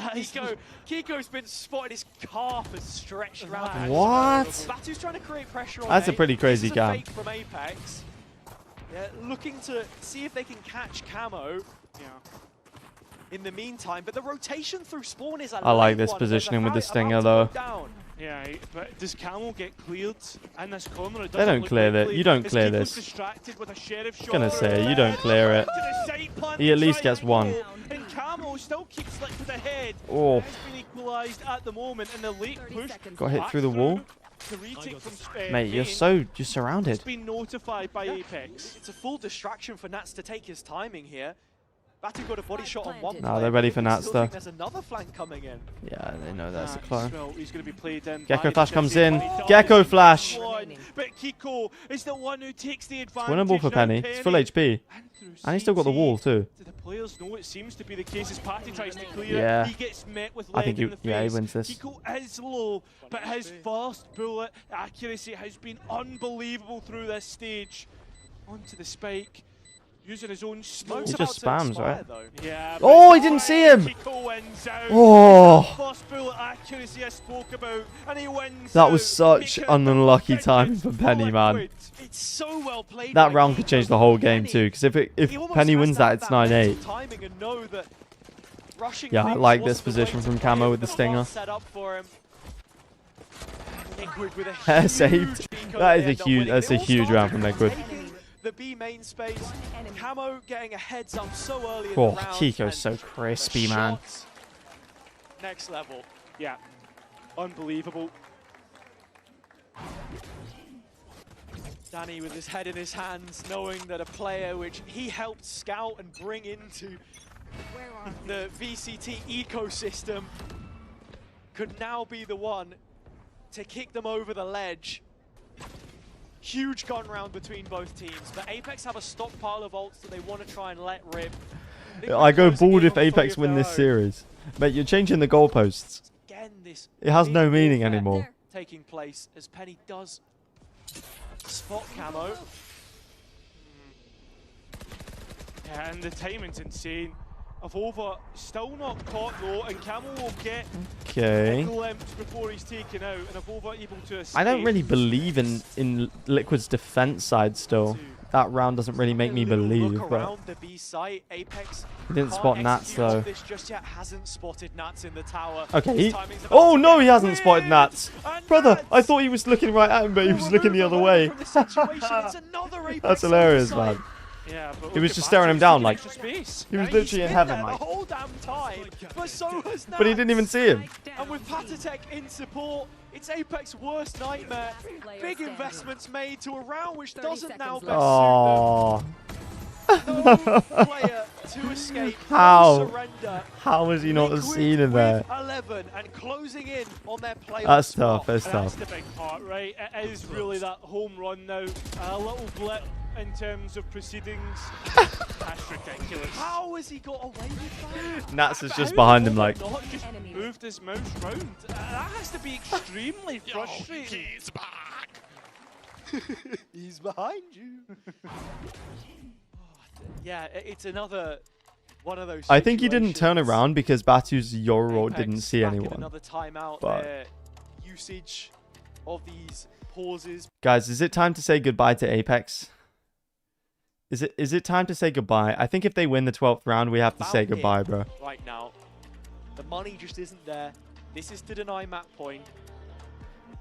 Kiko's been spotted, his calf has stretched around. What? Batu's trying to create pressure on That's a A. pretty crazy This is a cam. fake from Apex. Yeah, looking to see if they can catch Camo. Yeah. In the meantime, but the rotation through spawn is a I like late this one. positioning with the There's a fight Stinger, about to though. go down. Yeah, but does Camel get cleared in this corner? It They doesn't don't look clear that. likely. You don't Is clear Kiko's this. distracted with a sheriff shot Gonna through say, his you don't head. clear it. To the side plant He at to least try gets and one. go. And Camel still keeps Liquid ahead. Oh. Has been equalised at the moment, and the late push Got hit back through the wall. The retake from Mate, you're Main surrounded. has been notified by Apex. It's a full distraction for Nats to take his timing here. Batu got a body shot on one. No, they're ready for Nats, Still though. think There's another flank coming in. Yeah, they know that's a Max, clone. well, he's going to be played in Gecko by Flash the comes 50, in. but he does Gecko take Flash. one. But Kiko is the one who takes the advantage. Winnable for now. Penny. It's full HP. And he's still got the wall, too. Do the players know it seems to be the case as Patty tries to clear Yeah. it? He gets met with I leg think in the face. he wins this. Kiko is low, but his first bullet accuracy has been unbelievable through this stage. Onto the spike. Using his own smoke. He just spams, right? Yeah. Oh, he didn't see him! Kiko wins out. Oh. First bullet accuracy I spoke about, and he wins That was out. such Make it an unlucky victory timing for Penny, for man. Liquid. It's so well played. That by round could Kiko. change the whole game, too. Because if He almost Penny has wins that, it's mental 9-8. timing and know that rushing Yeah, I things like wasn't this the position way from to play Camo it, with the but Stinger. well set up for him. Liquid with a Hair saved. huge Pico That they is a end up huge. winning. That's They a all huge started round from from Liquid. taking the B main space. Camo getting a heads up so early in Oh, the round. Kiko's and so the crispy, man. shots, next level. Yeah, unbelievable. Danny with his head in his hands, knowing that a player which he helped scout and bring into the VCT ecosystem could now be the one to kick them over the ledge. Huge gun round between both teams, but Apex have a stockpile of ults that they want to try and let rip. I go bald if Apex win this series. Mate, you're changing the goalposts. Again, this It has no big meaning warfare anymore. taking place as Penny does spot Camo. Yeah, and the timing's insane. Avova still not caught though, and Camel will get Okay. a glimpse before he's taken out, and Avova able to escape. I don't really believe in Liquid's defense side still. That round doesn't really make me believe, Look but around the B site. Apex he didn't can't spot Nats execute though. off this just yet. Hasn't spotted Nats in the tower. Okay, His he... timing's about Oh to no, get he hasn't spotted weird. Nats. And Brother, Nats I thought he was looking right at him, but he was looking the other way. from the situation. It's another Apex That's hilarious, oversight. man. Yeah, but He look was at just staring him Batu, down he's like... taking extra space. He was He's literally in been heaven, there like... the whole damn time, but so has Nats. But he didn't even see him. And with Patatech in support, it's Apex's worst nightmare. Big investments made to a round which doesn't now best Oh, suit them. No player to escape. How? No surrender. how was he not Liquid seen in there? with 11 and closing in on their playoff That's spot. tough. That's And that's tough. the big part, right? It is really that home run now. A little blip in terms of proceedings. That's ridiculous. How has he got away with that? Nats is But just how behind has him, like... Not just moved his mouse round. That has to be extremely frustrating. He's back. He's behind you. Yeah, it's another one of those. I think he didn't turn situations. around because Batu's Euro Apex didn't see back in anyone. Another timeout. But- Their usage of these pauses. Guys, is it time to say goodbye to Apex? Is it time to say goodbye? I think if they win the 12th round, we have to say About goodbye, it bro. Right now, the money just isn't there. This is to deny map point.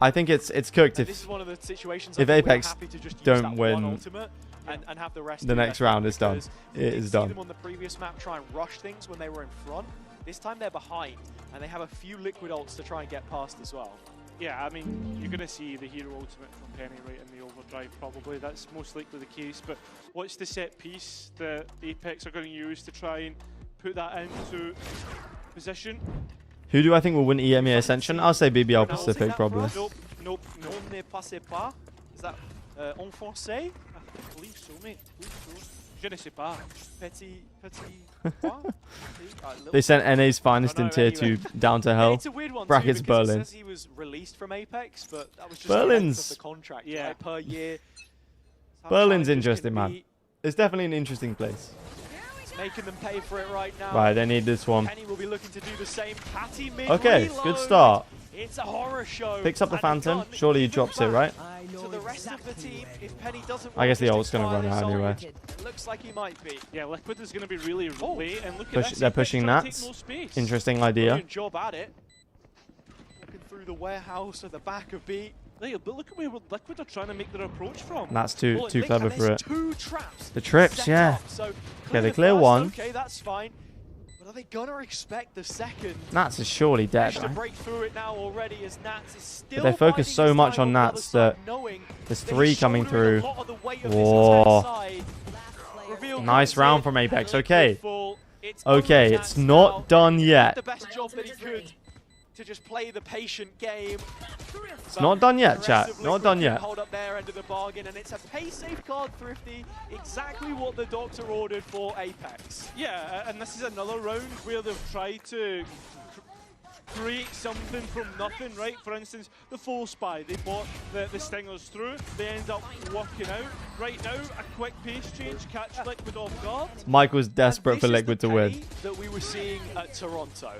I think it's cooked And this if is one of the situations if I think we're Apex happy to just use don't that win, one ultimate and have the rest the do next their round thing, is done. because It we did is see done. them on the previous map try and rush things when they were in front. This time they're behind, and they have a few liquid ults to try and get past as well. Yeah, I mean, you're going to see the hero ultimate from Penny right in the overdrive, probably. That's most likely the case. But what's the set piece that Apex are going to use to try and put that into position? Who do I think will win EMEA Ascension? I'll say BBL Pronounce Pacific, that probably. for us? Nope. On ne passe pas. Is that en français? I believe so, mate. I believe so. Je ne sais pas. Petit quoi? They sent NA's finest I in know, tier anyway. 2 down to hell. It's a weird one Brackets too, because Berlin. It says he was released from Apex, but that was just Berlin's- the length of the contract, Yeah. like, per year. How Berlin's challengers can interesting, man. be. It's definitely an interesting place. It's making them pay for it right now. Right, they need this one. Penny will be looking to do the same. Patty mid Okay, reload. good start. It's a horror show. Picks up the And Phantom. again, Surely he even drops it, back right? I To know the rest of the exactly team, where. if Penny doesn't I guess the want ult's gonna just run out entirely anyway. solid, it looks like he might be. Yeah, Liquid is going to be really late. And look at Push- this. they're Apex pushing trying to Nats. take no space. Interesting idea. Brilliant job at it. Looking through the warehouse at the back of B. Hey, but look at where Liquid are trying to make their approach from. That's too Well, too Nick, clever and for there's it. two traps. The trips, set yeah. up, so they the clear first, one. Okay, that's fine. But are they gonna expect the second? Nats is surely dead, Managed to right? break through it now already as Nats is still they focus biding so his much time on the other Nats side, that knowing there's that 3 he's coming shouldering through. a lot of the weight of this Whoa. attack side. Reveal Nice comes round in, from Apex. Liquid Okay. full. It's Okay, only it's Nats not now. done He did yet. The best job that he could to just play the patient game. It's not done yet, chat. Not done yet. Hold up their end of the bargain, and it's a pace safe card, Thrifty. Exactly what the doctor ordered for Apex. Yeah, and this is another round where they've tried to create something from nothing, right? For instance, the full spy, they bought the stingers through, they end up working out. Right now, a quick pace change, catch Liquid off guard. Michael's desperate And for this is Liquid the to win. Penny that we were seeing at Toronto.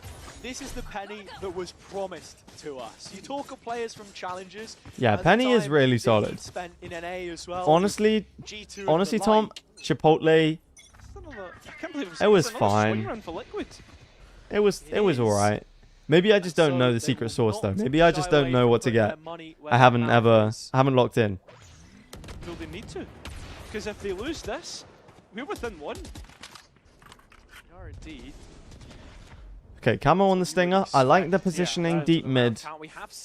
This is the Penny that was promised to us. You talk of players from Challengers. Yeah, at the Penny is time really that solid. he'd spent in NA as well. Honestly, G2 and honestly, the Tom, like. Chipotle, I can't believe It was it's another swing fine. run for Liquid. it was is. alright. Maybe I just don't So know the they secret will source though. not Maybe I just shy don't away know from what to putting their get. money where I their haven't mouth is. haven't locked in. Well, they need to. Because if they lose this, we're within one. They are indeed. Okay, camo on the stinger. I like the positioning deep mid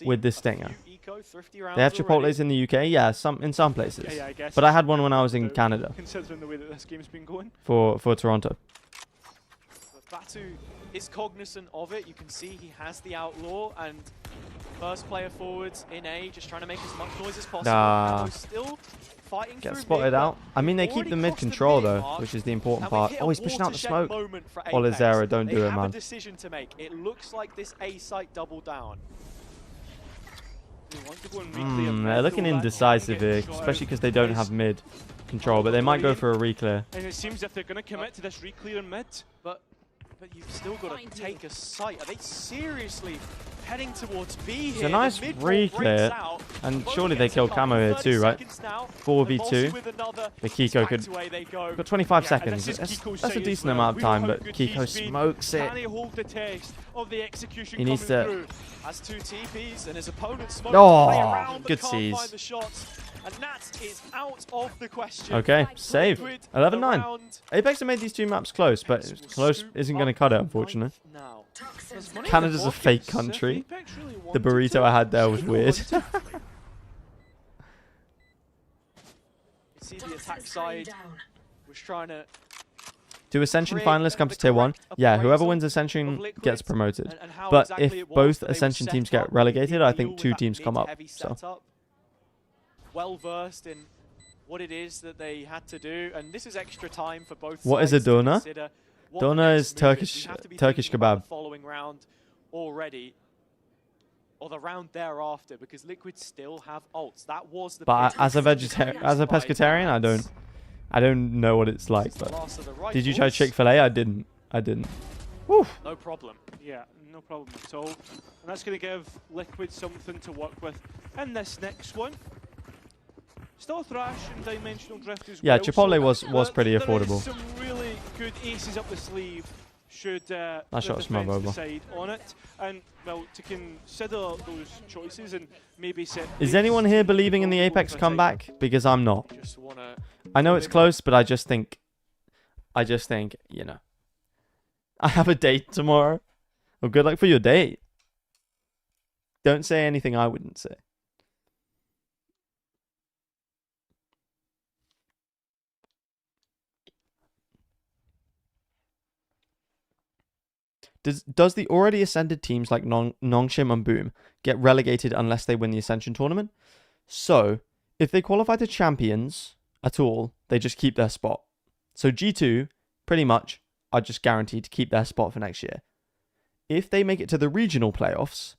with this stinger. They have Chipotles in the UK, yeah, in some places. Yeah, I guess. But I had one when I was in Canada Considering the way that this game's been going. for Toronto. But Batu is cognizant of it. You can see he has the outlaw and first player forwards in A, just trying to make as much noise as possible. Ah. Now still fighting Get through spotted mid, out. I mean, they we've keep the already mid crossed the control mid though, mark, which is the important and we part. hit Oh, a he's pushing out the watershed smoke. moment for All is Apex. Zara, don't They do it, have a man. decision to make. It looks like this A site double down. They want to go and reclaim mid, They're looking though, that indecisive getting here, shot especially out because they don't is- have mid control, but they might go for a reclear. And it seems if they're going to commit to this reclear in mid. But But you've still got to take a site. Are they seriously heading towards B here? It's a nice re-clear, and surely they kill Camo here too, right? 4v2. The Kiko could... Got 25 seconds. That's a decent amount of time, but Kiko smokes it. He needs to... Has 2 TPs and his opponent smokes Oh, good seize. And that is out of the question. Okay, save. 11-9. Apex have made these 2 maps close, but close isn't going to cut it, unfortunately. Canada's a fake country. The burrito I had there was weird. See the attack side was trying to... Do Ascension finalists come to Tier 1? Yeah, whoever wins Ascension gets promoted. But if both Ascension teams get relegated, I think 2 teams come up. So. Well versed in what it is that they had to do, and this is extra time for both. What is a dona? Dona is Turkish kebab. Following round already, or the round thereafter, because Liquid still have ults. That was the. But as a pescatarian, I don't know what it's like. But did you try Chick-fil-A? I didn't. Woo. No problem. Yeah, no problem at all. And that's going to give Liquid something to work with in this next one. Still Thrash and Dimensional Drift as well. Yeah, Chipotle was pretty affordable. There is some really good aces up the sleeve should the defense decide on it. And, well, to consider those choices and maybe set... Is anyone here believing in the Apex comeback? Because I'm not. I know it's close, but I just think, you know. I have a date tomorrow. Well, good luck for your date. Don't say anything I wouldn't say. Does the already ascended teams like Nongshim and Boom get relegated unless they win the Ascension tournament? So, if they qualify to champions at all, they just keep their spot. So G2, pretty much, are just guaranteed to keep their spot for next year. If they make it to the regional playoffs,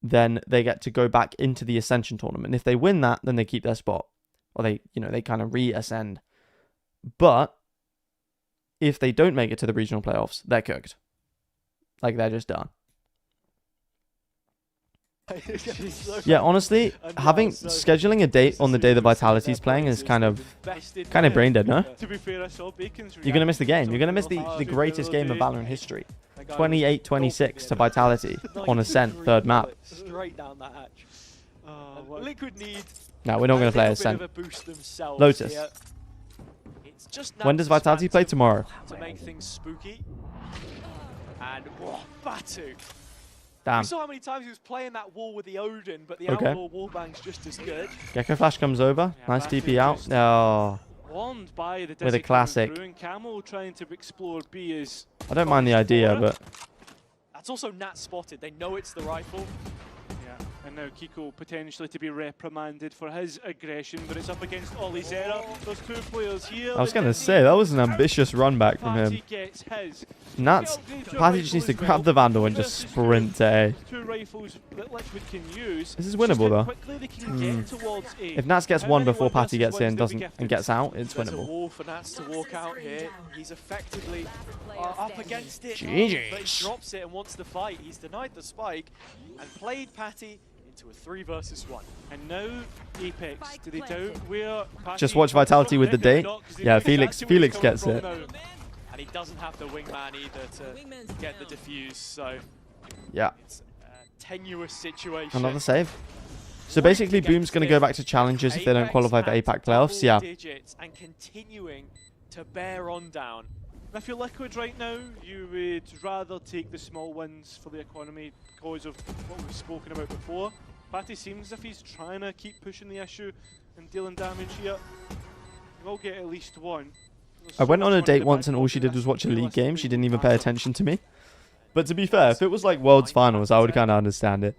then they get to go back into the Ascension tournament. If they win that, then they keep their spot. Or they kind of re-ascend. But, if they don't make it to the regional playoffs, they're cooked. Like, they're just done. Yeah, honestly, scheduling a date on the day the Vitality's playing is kind of brain dead, no? You're gonna miss the game. You're gonna miss the greatest game of Valorant history. 28-26 to Vitality on Ascent, 3rd map. Straight down that hatch. Liquid need. No, we're not gonna play Ascent. Lotus. When does Vitality play? Tomorrow. To make things spooky. And Batu. Damn. We saw how many times he was playing that wall with the Odin, but the Outlaw wallbang's just as good. Gecko Flash comes over. Nice TP out. Oh. With a classic. Trying to explore B is I don't mind the idea, but... That's also Nat spotted. They know it's the rifle. Yeah, and now Kiko potentially to be reprimanded for his aggression, but it's up against Olizera. Those 2 players here. I was going to say, that was an ambitious run back from him. Nuts. Patty just needs to grab the Vandal and just sprint to A. 2 rifles that Liquid can use. This is winnable, though. If Nats gets 1 before Patty gets in and gets out, it's winnable. There's a wall for Nats to walk out here. He's effectively up against it. GG. But he drops it and wants to fight. He's denied the spike and played Patty into a 3 versus 1. And now Apex, do they doubt where Patty... Just watch Vitality with the date. Yeah, Felix gets it. And he doesn't have the wingman either to get the defuse, so... Yeah. It's a tenuous situation. Another save. So basically, Boom's going to go back to challenges if they don't qualify for APAC playoffs. Yeah. And continuing to bear on down. If you're Liquid right now, you would rather take the small wins for the economy because of what we've spoken about before. Patty seems as if he's trying to keep pushing the issue and dealing damage here. He will get at least 1. I went on a date once and all she did was watch a league game. She didn't even pay attention to me. But to be fair, if it was like Worlds Finals, I would kind of understand it.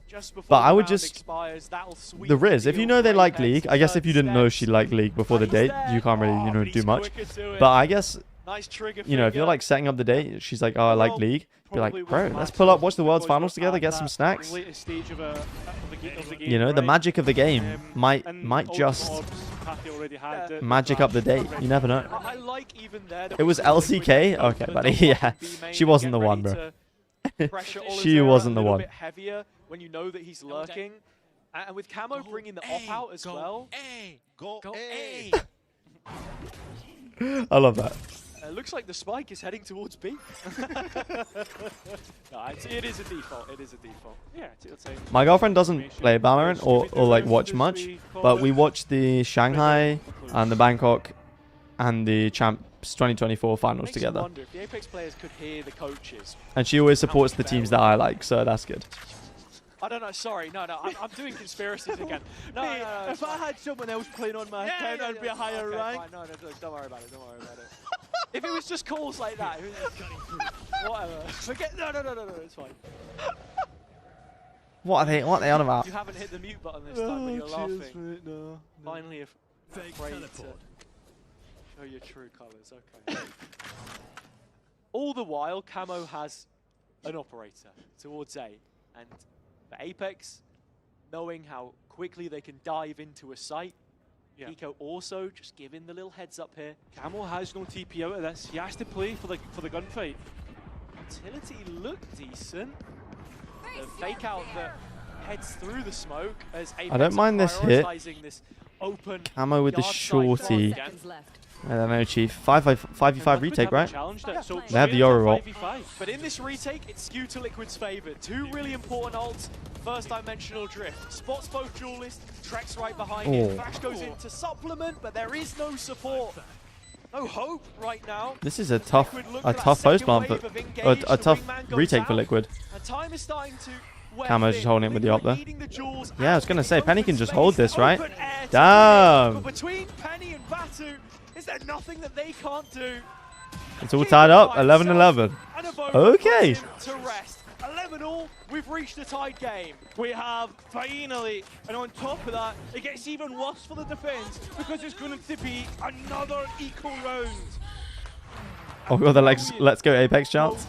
But I would just... The Riz, if you know they like League, I guess if you didn't know she liked League before the date, you can't really, do much. But I guess... if you're like setting up the date, she's like, oh, I like League. Be like, bro, let's pull up, watch the World's Finals together, get some snacks. The magic of the game might just Patty already had it. Magic up the date. You never know. I like even there. It was LCK? Okay, buddy. Yeah. She wasn't the one, bro. She wasn't the one. A bit heavier when you know that he's lurking. And with Camo bringing the off out as well. Go A. I love that. It looks like the spike is heading towards B. No, it is a default. It is a default. Yeah, it's a My girlfriend doesn't play Valorant or like watch much, but we watched the Shanghai and the Bangkok and the Champs 2024 finals Makes you together. wonder if the Apex players could hear the coaches. And she always supports the teams that I like, so that's good. I don't know. Sorry, no. I'm doing conspiracies again. No, If I had someone else playing on my account, I'd be a higher rank. Fine. No, don't worry about it. Don't worry about it. If it was just calls like that, whatever. Forget. No. It's fine. What are they on about? You haven't hit the mute button this time when you're laughing. No. Finally, afraid to show your true colours. Okay. All the while, Camo has an operator towards A, and for Apex, knowing how quickly they can dive into a site. Yeah. Eco also just giving the little heads up here. Camo has no TP out of this. He has to play for the gunfight. Utility looked decent. The fake out that heads through the smoke as Apex I don't mind this hit. this open Camo with the yard side shorty. flank again. I don't know, Chief. 5v5 retake, right? So They have the Yoru ult. But in this retake, it's skewed to Liquid's favour. Two really important ults. First dimensional drift. Spots both duelists. Trex right behind it. Flash goes in to supplement, but there is no support. No hope right now. This is a tough post bump, but a tough retake for Liquid. And time is starting to Camo's just holding it with the op there. Yeah, I was gonna say Penny can just hold this, right? Damn. But between Penny and Batu, is there nothing that they can't do? It's all tied up. 11-11. Okay. To rest. 11-all. We've reached a tied game. We have finally, and on top of that, it gets even worse for the defense because it's going to be another equal round. Oh, we got the let's go Apex chance.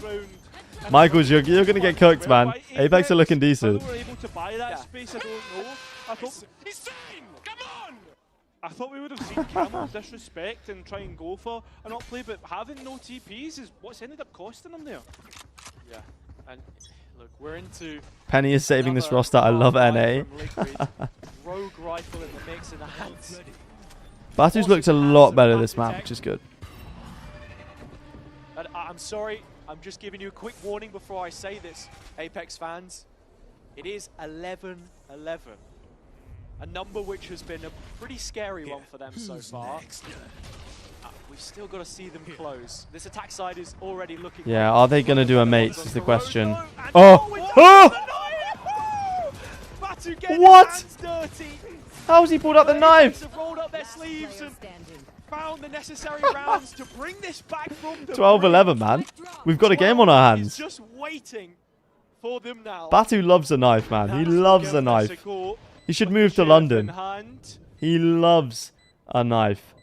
Michaels, you're gonna get cooked, man. Apex are looking decent. We were able to buy that space. I don't know. I thought he's saying, come on. I thought we would have seen Camo disrespect and try and go for an up play, but having no TPs is what's ended up costing them there. Yeah, and look, we're into Penny is saving this roster. I love NA. Rogue rifle in the mix in the hands. Batu's looked a lot better this map, which is good. And I'm sorry, I'm just giving you a quick warning before I say this, Apex fans. It is 11-11. A number which has been a pretty scary one for them so far. We've still got to see them close. This attack side is already looking... Yeah, are they going to do a mates is the question. Oh! Oh! What? How's he pulled out the knife? Rolled up their sleeves and found the necessary rounds to bring this back from the 12-11, man. We've got a game on our hands. Just waiting for them now. Batu loves a knife, man. He loves a knife. He should move to London. He loves a knife.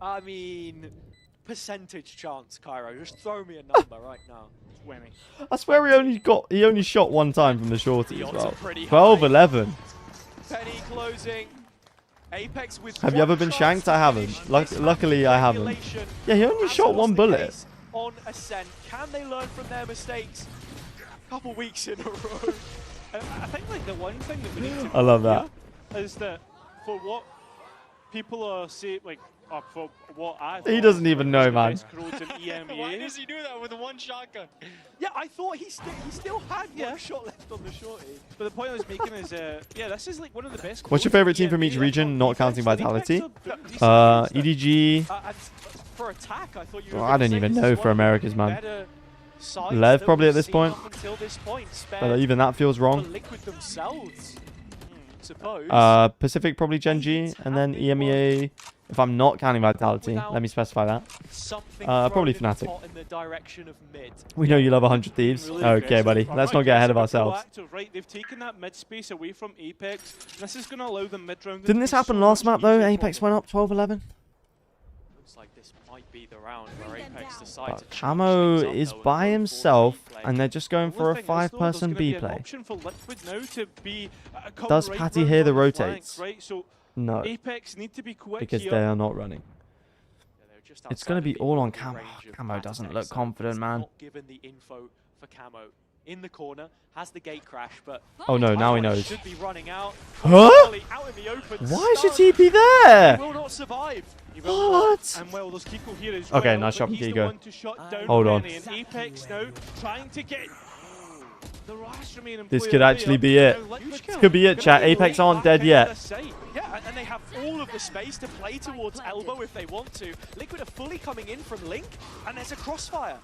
I mean, percentage chance, Cairo. Just throw me a number right now. 20. I swear he only shot one time from the shorty as well. 12-11. Penny closing. Apex with Have you ever been shanked? I haven't. Luckily, I haven't. Yeah, he only shot one bullet. On Ascent. Can they learn from their mistakes? A couple weeks in a row. I think like the one thing that we need to I love that. is that for what people are saying, like for what I He doesn't even know, man. Why does he do that with one shotgun? Yeah, I thought he still had one shot left on the shorty. But the point I was making is, yeah, this is like one of the best. What's your favorite team from each region, not counting Vitality? EDG. For attack, I thought you I don't even know for Americas, man. Lev probably at this point. But even that feels wrong. Liquid themselves, suppose. Pacific probably Genji, and then EMEA. If I'm not counting Vitality, let me specify that. Probably Fnatic. We know you love 100 Thieves. Okay, buddy. Let's not get ahead of ourselves. They've taken that mid space away from Apex. This is going to allow them mid-round. Didn't this happen last map though? Apex went up 12-11. Looks like this might be the round where Apex decides to Camo is by himself, and they're just going for a 5-person B play. Does Patty hear the rotates? Right, so No, Apex need to be quick because here. they are not running. Just It's going to be all on Camo. range of Camo doesn't Battletech, look so confident, he's man. Not given the info for Camo. In the corner, has the gate crash, but Oh no, now he knows. should be running out. Huh? Out in the open. Why is your Stun. TP there? He will not survive. He will not. What? And well, there's Kiko here as Okay, well, nice shot but from he's the Kiko. one to shut down Hold on. Penny, and Apex now trying to get the last remaining This player could actually there. be it. Now, Liquid This could be it, gonna chat. be Apex right aren't back dead into yet. the site. Yeah, and they have all of the space to play towards Elbow if they want to. Liquid are fully coming in from Link, and there's a crossfire.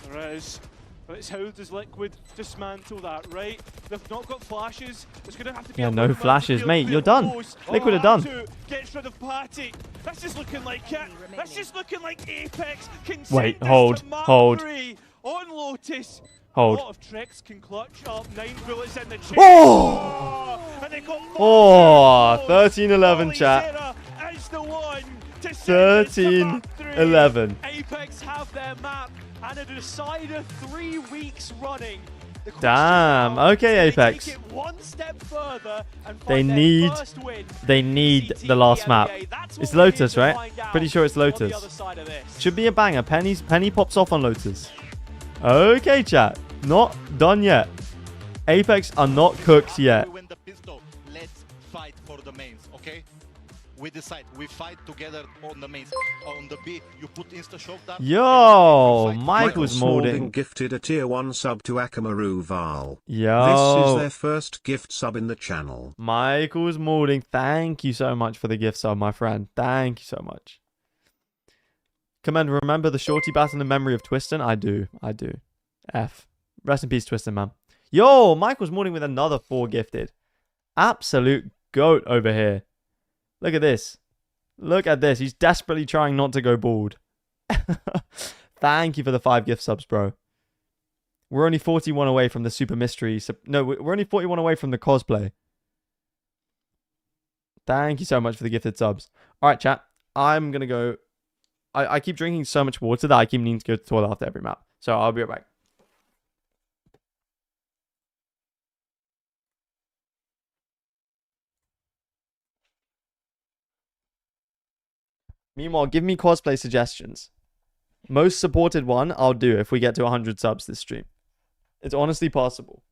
There is. But it's how does Liquid dismantle that, right? They've not got flashes. It's going to have to be Yeah, a no one-man flashes, field mate. field You're done. close. Liquid Oh, are done. Atu gets rid of Patty. That's just looking like it. That's just looking like Apex can Wait, send us hold, to map hold. 3 on Lotus. Hold. A lot of tricks can clutch up. 9 bullets in the chase. Oh! And they got Oh, 13-11, chat. Is the one to send us to map 3. 13-11. Apex have their map and a decider 3 weeks running. The question Damn. now, Okay, do they Apex. take it one step further and They find their need- first win? They need VCT the last map. EMEA. That's It's what we need Lotus, to right? find out Pretty sure it's on the Lotus. other side of this. Should be a banger. Penny pops off on Lotus. Okay, chat. Not done yet. Apex are not cooked yet. We win the pistol. Let's fight for the mains, okay? We decide. We fight together on the mains. On the B, you put insta shock down. Yo, Mike Michael Smalding Smalding. gifted a tier 1 sub to Akamaru Val. This is Yo, their first gift sub in the channel. Michael Smalding. Thank you so much for the gift sub, my friend. Thank you so much. Commander, remember the shorty battle in memory of Twiston? I do. F. Rest in peace, Twiston, man. Yo, Michael's morning with another 4 gifted. Absolute goat over here. Look at this. Look at this. He's desperately trying not to go bald. Thank you for the 5 gift subs, bro. We're only 41 away from the super mystery. No, we're only 41 away from the cosplay. Thank you so much for the gifted subs. All right, chat. I'm going to go. I keep drinking so much water that I keep needing to go to the toilet after every map. So I'll be right back. Meanwhile, give me cosplay suggestions. Most supported one, I'll do if we get to 100 subs this stream. It's honestly possible.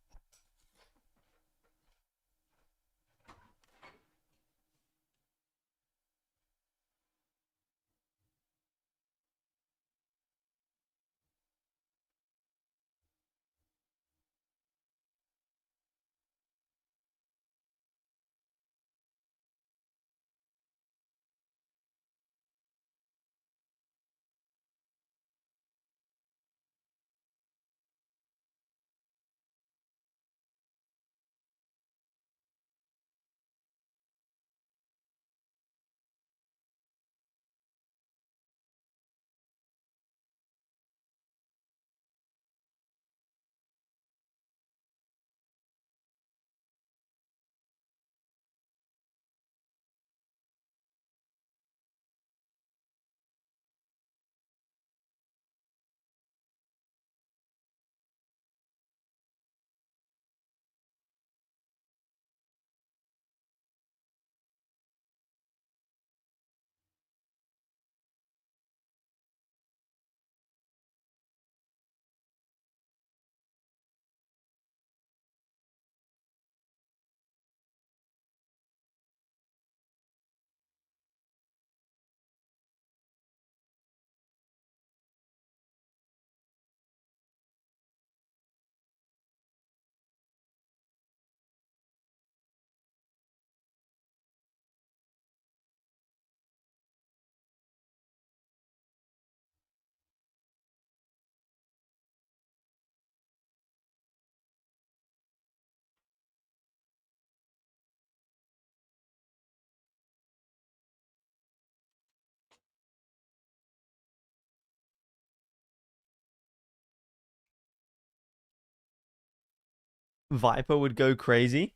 Viper would go crazy.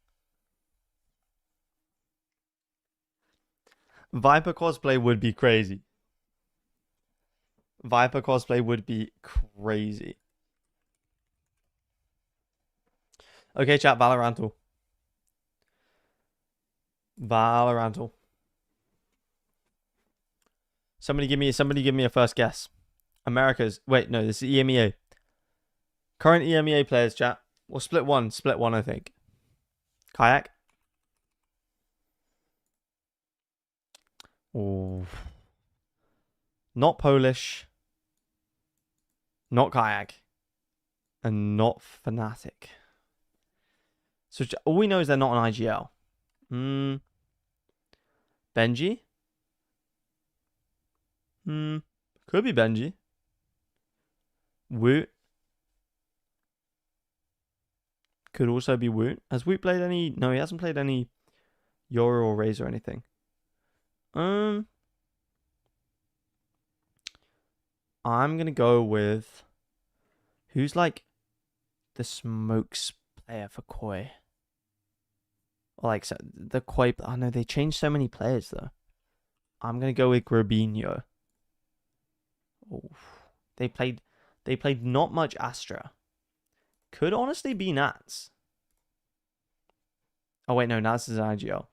Viper cosplay would be crazy. Viper cosplay would be crazy. Okay, chat, Valorantal. Valorantal. Somebody give me a first guess. America's wait, no, this is EMEA. Current EMEA players, chat. Well, split one, I think. Kayak. Oh. Not Polish. Not Kayak. And not Fnatic. So all we know is they're not an IGL. Benji? Could be Benji. Woot. Could also be Woot. Has Woot played any? No, he hasn't played any Yoru or Raze or anything. I'm gonna go with who's like the smokes player for Koi. Or like so, the Koi. Oh no, they changed so many players though. I'm gonna go with Grabinho. Oh, they played not much Astra. Could honestly be Nats. Oh wait, no, Nats is an IGL.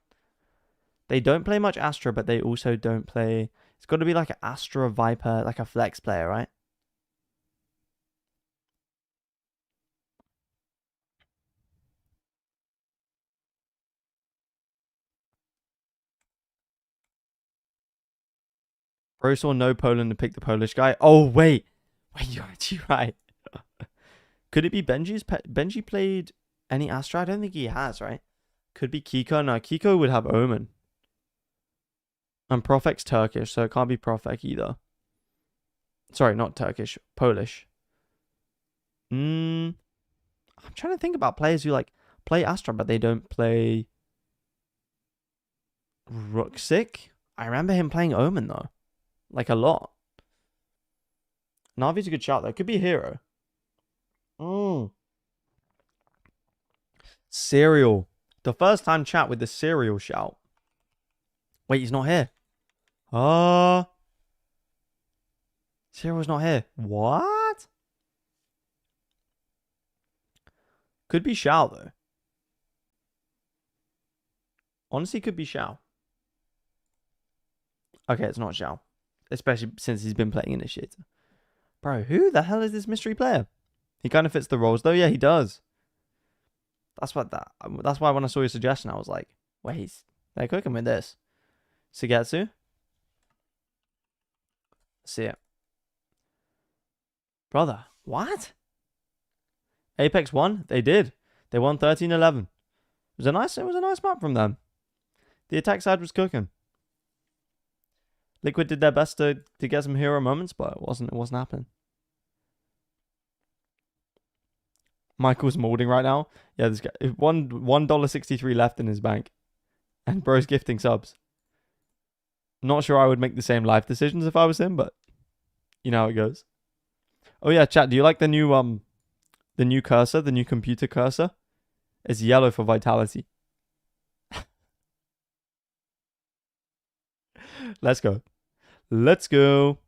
They don't play much Astra, but they also don't play. It's got to be like an Astra Viper, like a flex player, right? Bro saw no Poland to pick the Polish guy. Oh wait, you're actually right. Could it be Benji's? Benji played any Astra? I don't think he has, right? Could be Kiko. No, Kiko would have Omen. And Profek's Turkish, so it can't be Profek either. Sorry, not Turkish. Polish. I'm trying to think about players who like play Astra, but they don't play Ruxic. I remember him playing Omen though. Like a lot. Navi's a good shout though. Could be a hero. Cereal. The first time chat with the cereal shout. Wait, he's not here. Cereal's not here. What? Could be Shao though. Honestly, could be Shao. Okay, it's not Shao. Especially since he's been playing Initiator. Bro, who the hell is this mystery player? He kind of fits the roles though. Yeah, he does. That's why when I saw your suggestion, I was like, wait, they're cooking with this. Sugetsu? See it. Brother, what? Apex won? They did. They won 13-11. It was a nice map from them. The attack side was cooking. Liquid did their best to get some hero moments, but it wasn't happening. Michael's molding right now. Yeah, this guy $1.63 left in his bank. And bro's gifting subs. Not sure I would make the same life decisions if I was him, but you know how it goes. Oh yeah, chat, do you like the new cursor, the new computer cursor? It's yellow for vitality. Let's go. Let's go.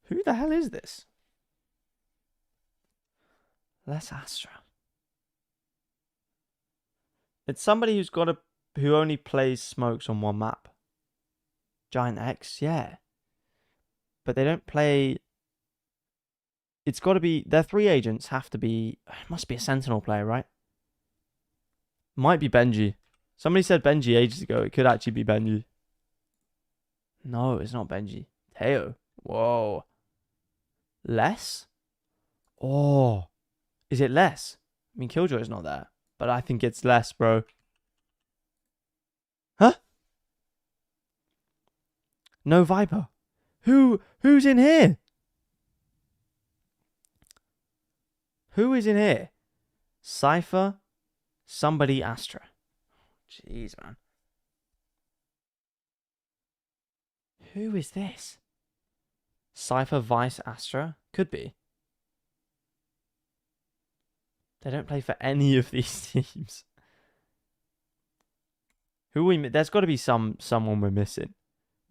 Who the hell is this? Less Astra. It's somebody who only plays smokes on one map. Giant X, yeah. But they don't play. It's got to be. Their 3 agents have to be. It must be a Sentinel player, right? Might be Benji. Somebody said Benji ages ago. It could actually be Benji. No, it's not Benji. Teo. Whoa. Less? Oh. Is it less? I mean, Killjoy's not there. But I think it's less, bro. Huh? No Viper. Who's in here? Who is in here? Cypher. Somebody Astra. Jeez, man. Who is this? Cypher Vice Astra? Could be. They don't play for any of these teams. There's got to be someone we're missing.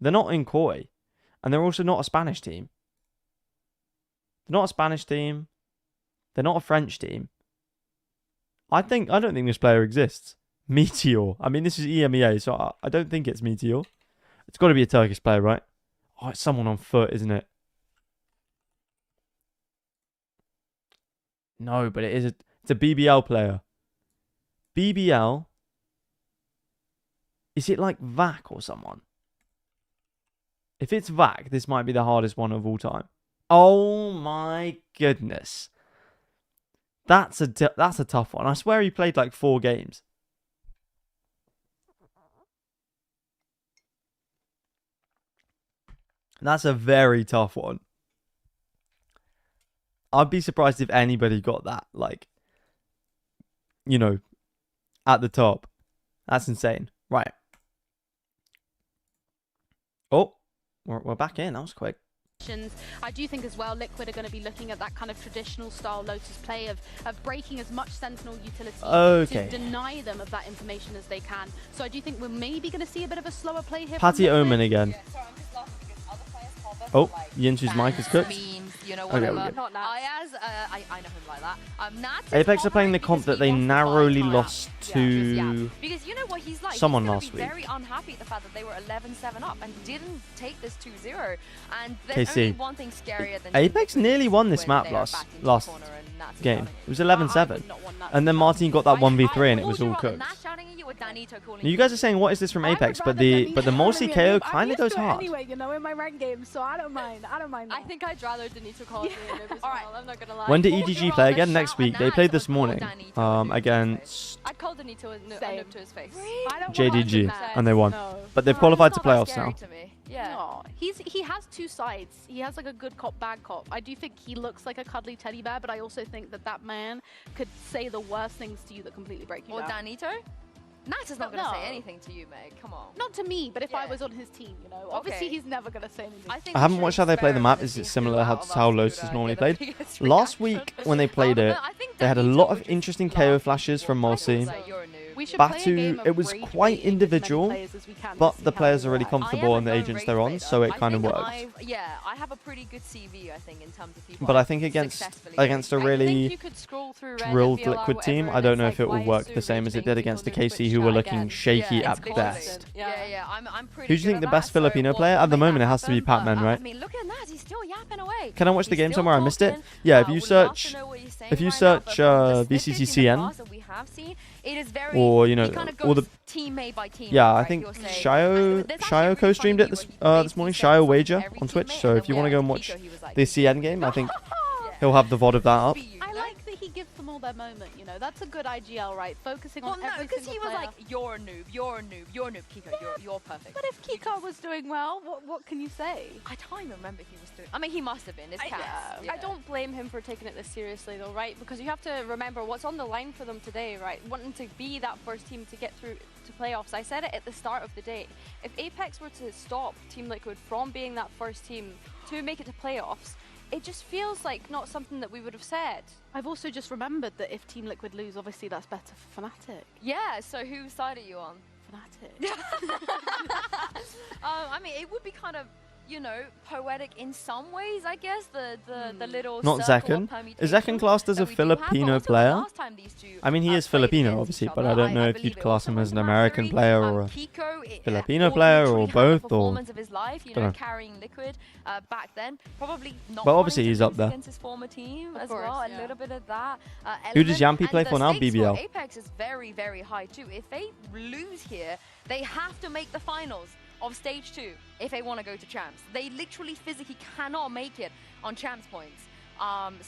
They're not in Koi. And they're also not a Spanish team. They're not a Spanish team. They're not a French team. I don't think this player exists. Meteor. I mean, this is EMEA, so I don't think it's Meteor. It's got to be a Turkish player, right? Oh, it's someone on foot, isn't it? No, but it's a BBL player. BBL. Is it like VAC or someone? If it's VAC, this might be the hardest one of all time. Oh my goodness. That's a tough one. I swear he played like 4 games. That's a very tough one. I'd be surprised if anybody got that, like, you know, at the top. That's insane. Right. Oh, we're back in. That was quick. I do think as well Liquid are going to be looking at that kind of traditional style Lotus play of breaking as much Sentinel utility to deny them of that information as they can. So I do think we're maybe going to see a bit of a slower play here. Patty Omen again. Oh, Yinchu's mic is cooked. You know, okay, not Ayaz, I know him like that. Apex are playing the comp that they narrowly lost to because you know what he's like. Someone he's last week. Very unhappy at the fact that they were 11-7 up and didn't take this 2-0. And there's KC. only one thing scarier than Apex nearly won this map last game. It was 11-7. And then Martin got that 1v3 and it was all cooked. You guys are saying, what is this from Apex? But the Morsi KO kind of goes hard. Anyway, you know, in my rank game, so I don't mind. I think I'd rather Danito call me a noob as well. I'm not gonna lie. When did EDG play again? Next week. They played this morning against I'd call Danito a noob to his face. JDG, and they won. But they've qualified to playoffs now. Yeah. No, he has 2 sides. He has like a good cop, bad cop. I do think he looks like a cuddly teddy bear, but I also think that man could say the worst things to you that completely break you down. Or Danito? Nat is not going to say anything to you, Meg. Come on. Not to me, but if I was on his team, you know. Obviously, he's never going to say anything. I haven't watched how they play the map. Is it similar to how Lotus is normally played? Last week, when they played it, they had a lot of interesting KO flashes from Morsi. Batu, it was quite individual, but the players are really comfortable on the agents they're on, so it kind of works. Yeah, I have a pretty good CV, I think, in terms of people. But I think against a really drilled Liquid team, I don't know if it will work the same as it did against the KC, who were looking shaky at best. Yeah, I'm pretty. Who do you think the best Filipino player? At the moment, it has to be Patman, right? I mean, look at that. He's still yapping away. Can I watch the game somewhere? I missed it. Yeah, if you search VCT CN, or you know, all the team made by team. Yeah, I think Shio co-streamed it this morning. Shio Wager on Twitch. So if you want to go and watch the CN game, I think he'll have the VOD of that up. I like that he gives them all their moment. You know, that's a good IGL, right? Focusing on every because he was like, you're a noob, you're a noob, you're a noob, Kiko, you're perfect. But if Kiko was doing well, what can you say? I don't even remember if he was doing. I mean, he must have been. It's Cass. I don't blame him for taking it this seriously, though, right? Because you have to remember what's on the line for them today, right? Wanting to be that first team to get through to playoffs. I said it at the start of the day. If Apex were to stop Team Liquid from being that first team to make it to playoffs, it just feels like not something that we would have said. I've also just remembered that if Team Liquid lose, obviously that's better for Fnatic. Yeah, so whose side are you on? Fnatic. I mean, it would be kind of, you know, poetic in some ways, I guess. The little not Zekken. Is Zekken classed as a Filipino player? I mean, he is Filipino, obviously, but I don't know if you'd class him as an American player or a Filipino player or both. Or of his life, you know, carrying Liquid back then, probably not. But obviously he's up there. Against his former team as well, a little bit of that. Who does Yampi play for now? BBL. Apex is very, very high too. If they lose here, they have to make the finals of stage 2 if they want to go to champs. They literally physically cannot make it on champs points. And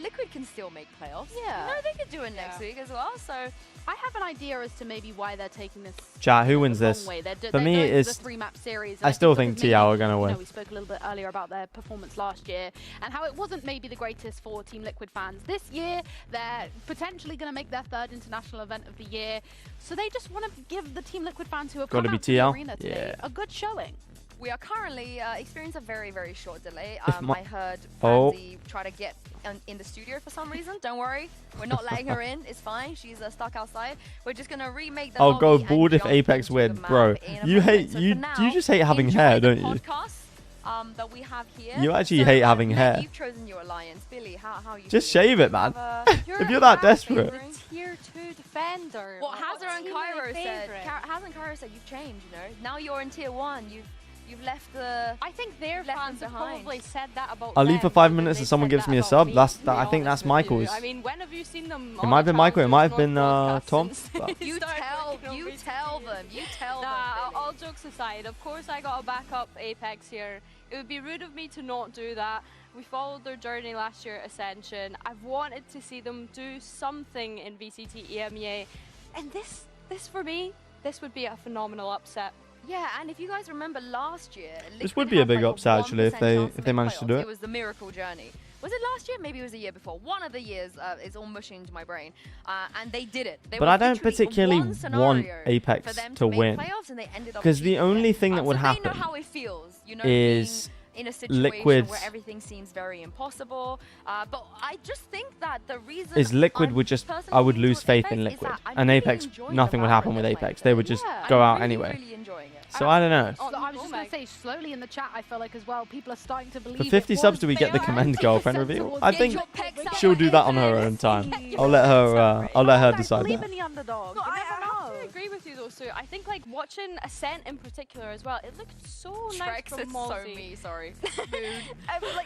Liquid can still make playoffs. Yeah. No, they could do it next week as well. So I have an idea as to maybe why they're taking this. Chat, who wins this? For me, it's the 3-map series. I still think TR are gonna win. You know, we spoke a little bit earlier about their performance last year and how it wasn't maybe the greatest for Team Liquid fans. This year, they're potentially going to make their 3rd international event of the year. So they just want to give the Team Liquid fans who have come out to the arena today a good showing. We are currently experiencing a very, very short delay. I heard Fancy try to get in the studio for some reason. Don't worry, we're not letting her in. It's fine. She's stuck outside. We're just gonna remake the. I'll go bored if Apex win, bro. You just hate having hair, don't you? that we have here. You actually hate having Meg, hair. You've chosen your alliance. Billy, how you Just feeling? shave it, man. If you're that desperate. Tier 2 defender. What Hazard and team my Cairo said. favourite? Hazard and Cairo said you've changed. You know, now you're in tier 1. You've left the. I think their left fans them have behind. probably said that about I'll leave for them 5 more than minutes they've if someone said gives that me a about sub. me, That's to be I think that's honest with you. Michael's. I mean, when have you seen them? It might have been Michael. It might have been Tom. But You tell them. Nah, all jokes aside, of course I got to back up Apex here. It would be rude of me to not do that. We followed their journey last year at Ascension. I've wanted to see them do something in VCT EMEA. And this for me, this would be a phenomenal upset. Yeah, and if you guys remember last year, This would be a big upset actually if they managed to do It it. was the miracle journey. Was it last year? Maybe it was the year before. One of the years is all mushing into my brain, and they did it. They But were I don't literally particularly one want scenario Apex for them to make win. playoffs, and they ended up Because the cheating only it. thing that would so they happen know how it feels, you know, is being in a situation Liquid where everything seems very impossible. But I just think that the reason is Liquid would just I would lose faith in Liquid, and Apex nothing would happen with Apex. They would just go out anyway. Really enjoying it. So I don't know. I was just going to say, slowly in the chat, I feel like as well, people are starting to believe. For 50 subs, do we get the Command girlfriend reveal? I think she'll do that on her own time. I'll let her decide believe that. in the underdog. No, You I never have know. to agree with you though, Sue. I think like watching Ascent in particular as well, it looked so nice Trex, from it's so Malzy. me, sorry.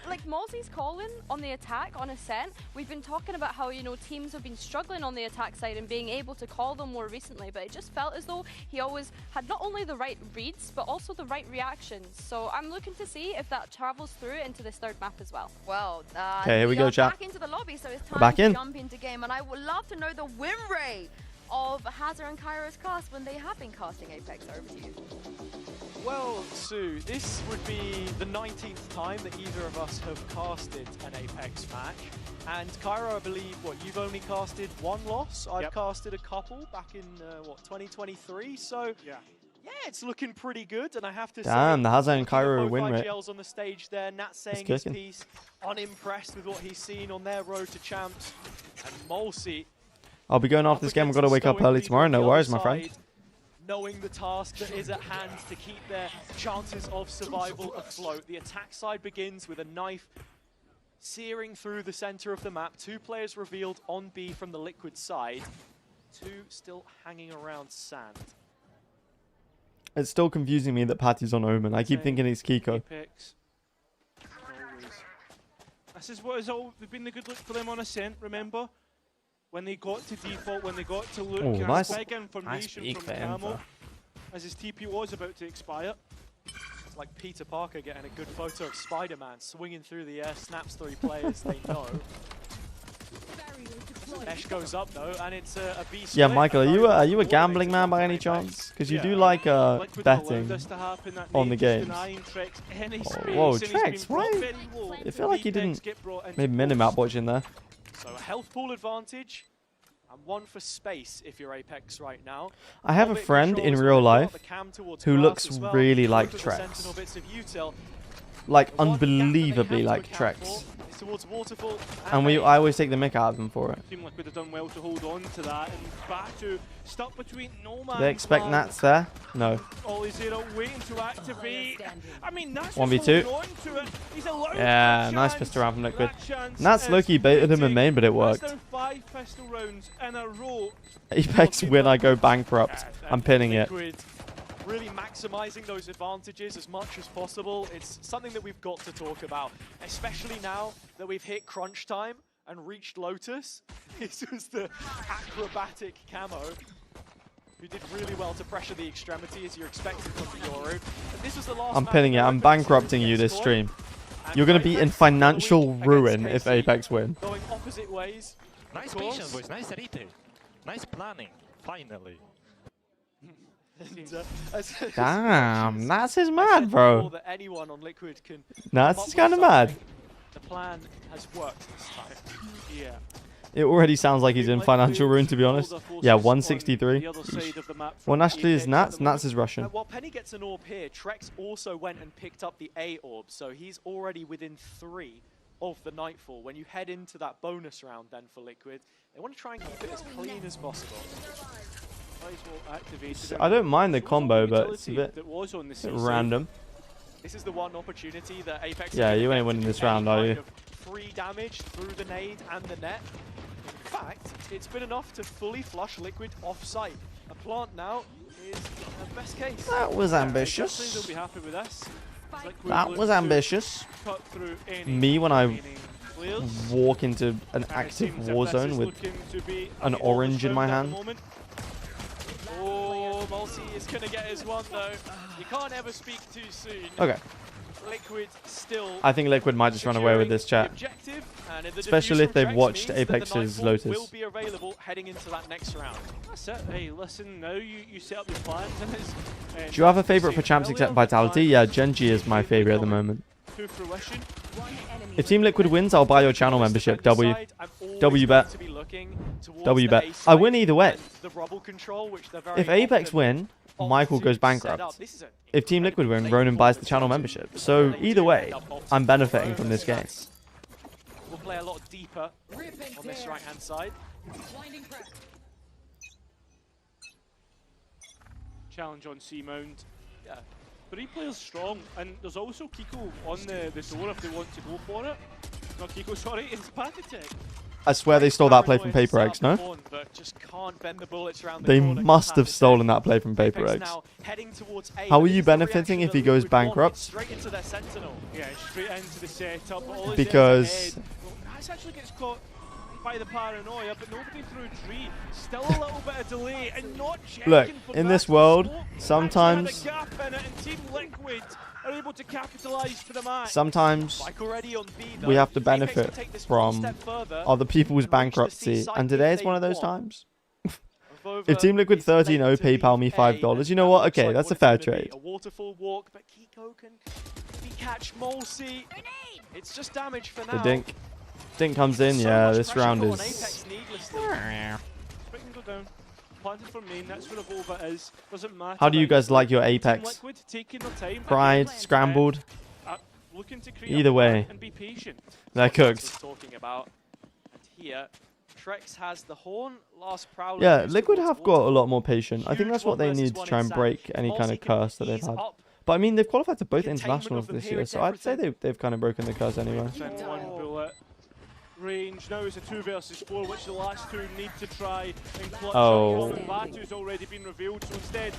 like Malzy's calling on the attack on Ascent. We've been talking about how, you know, teams have been struggling on the attack side and being able to call them more recently, but it just felt as though he always had not only the right reads but also the right reactions. So I'm looking to see if that travels through into this third map as well. Well, Okay, here we go, chat. Back into the lobby, so it's We're time back to in. jump into game, and I would love to know the win rate of Hazard and Cairo's cast when they have been casting Apex. Over to you. Well, Sue, this would be the 19th time that either of us have casted an Apex match. And Cairo, I believe, what, you've only casted one loss? I've casted a couple back in, 2023? So, yeah, it's looking pretty good. And I have to say, Damn, the Hazard and looking at Cairo both win rate. IGLs on the stage there, Nat saying his cooking. piece, unimpressed with what he's seen on their road to champs. And Molsey, I'll be going off this game. I've got to wake up early tomorrow. No worries, my friend. Knowing the task that is at hand to keep their chances of survival afloat. The attack side begins with a knife searing through the center of the map. 2 players revealed on B from the Liquid side. 2 still hanging around sand. It's still confusing me that Patty's on Omen. I keep thinking it's Kiko. Apex. Always. This is what has always been the good look for them on Ascent, remember? When they got to default, when they got to look, Oh, and nice. big information peek from for the him, Camo, though. as his TP was about to expire. It's like Peter Parker getting a good photo of Spider-Man swinging through the air, snaps 3 players they know. Mesh goes up though, and it's a B split. Yeah, Michael, are you a gambling man by any chance? Because you do like betting on the games. Whoa, Trex, why? I feel like you didn't maybe minimap watching there. So a health pool advantage, and 1 for space if you're Apex right now. I have a Orbit friend in controls real have got life the cam towards who grass looks as well. really like Both of the Trex. Sentinel bits of util. Like The one gap that they unbelievably have to like account Trex. for is towards Waterfall And I always take the mick out of him for it. Team Liquid have done well to hold on to that, and Batu stuck between no man. Do they expect Nats there? No. Ollie Zero waiting to activate. I mean, Nats 1v2. holding on to it. He's allowed Yeah, that nice chance. pistol round from Liquid. That chance Nats is low-key baited him in fleeting. main, but it That's worked. down 5 pistol rounds in a row. Apex win, I go bankrupt. I'm pinning it. Liquid really maximizing those advantages as much as possible. It's something that we've got to talk about, especially now that we've hit crunch time and reached Lotus. This was the acrobatic Camo, who did really well to pressure the extremity as you're expecting from the Yoru. And this was the last I'm map pinning it. that I'm Liquid bankrupting you this scored. stream. And You're going to be in Apex for the financial win ruin against if KC, Apex win. Going opposite ways. Nice Of course. patience, boys. Nice retail. Nice planning. Finally. And, as Damn, Nats is I mad, said bro. before that anyone on Liquid can Nats come up is with kind of mad. something. The plan has worked this time. Yeah. It already sounds like he's in financial ruin, to be honest. Yeah, 163. The other side of the map Well, from naturally is Apex Nats. at the Nats is Russian. While Penny gets an orb here, Trex also went and picked up the A orb, so he's already within 3 of the Nightfall. When you head into that bonus round then for Liquid, they want to try and keep it as clean as possible. Activated. I don't mind the Shows combo, all but it's a utility bit that was on the bit CC. random. This is the one opportunity that Apex. Yeah, you ain't winning this round, are you? Free damage through the nade and the net. In fact, it's been enough to fully flush Liquid off-site. A plant now is the best case. That was ambitious. They'll be happy with this. That was ambitious. Me when I walk into an active war zone with an orange in my hand. Oh, Mulsi is going to get his one though. You can't ever speak too soon. Okay. Liquid still. I think Liquid might just run away with this chat. Especially if they've watched Apex's Lotus. Will be available heading into that next round. That's it. Hey, listen, now you set up your plans. And Do you have a favourite for champs except Vitality? Yeah, Genji is my favourite at the moment. to fruition. If Team Liquid wins, I'll buy your channel membership. W bet. W bet. I win either way. If Apex win, Michael goes bankrupt. If Team Liquid win, Ronan buys the channel membership. So either way, I'm benefiting from this game. We'll play a lot deeper on this right-hand side. Challenge on C-Mount. Yeah. 3 players strong, and there's also Kiko on the door if they want to go for it. Not Kiko, sorry, it's Pathetic. I swear they stole that play from Paper Eggs, no? They must have stolen that play from Paper Eggs. How are you benefiting if he goes bankrupt? Yeah, straight into the setup. Because Nice actually gets caught by the paranoia, but nobody through tree. Still a little bit of delay and not checking. Look, in this world, sometimes we have to benefit from other people's bankruptcy, and today is one of those times. If Team Liquid 13-0 PayPal me $5, you know what? Okay, that's a fair trade. A waterfall walk, but Kiko can maybe catch Molsey. It's just damage for now. The Dink comes in. Yeah, this round is. How do you guys like your Apex? Fried, scrambled? Either way, they're cooked. Yeah, Liquid have got a lot more patience. I think that's what they need to try and break any kind of curse that they've had. But I mean, they've qualified to both internationals this year, so I'd say they've kind of broken the curse anyway. Range now is a 2 versus 4, which the last two need to try and clutch. Oh. Batu's already been revealed, so instead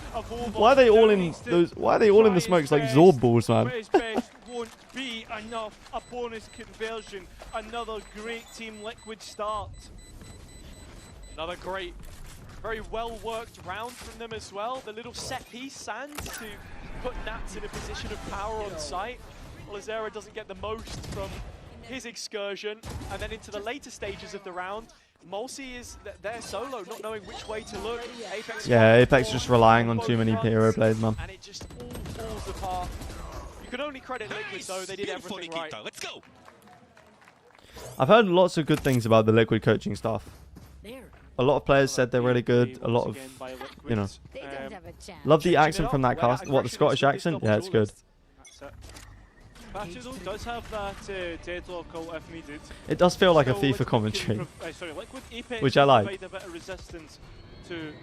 why are they all in those? Why are they all in the smokes like Zorb balls, man? His best won't be enough. A bonus conversion. Another great Team Liquid start. Another great, very well worked round from them as well. The little set piece Sand to put Nats in a position of power on site. Well, Azera doesn't get the most from his excursion, and then into the later stages of the round, Molsey is there solo, not knowing which way to look. Apex just relying on too many hero plays, man. And it just all falls apart. You can only credit Liquid though, they did everything right. Let's go. I've heard lots of good things about the Liquid coaching staff. A lot of players said they're really good. A lot of, you know, love the accent from that cast. What, the Scottish accent? Yeah, it's good. Batu does have that deadlock ult if needed. It does feel like a FIFA commentary, Liquid Apex which I like. Provide a bit of resistance to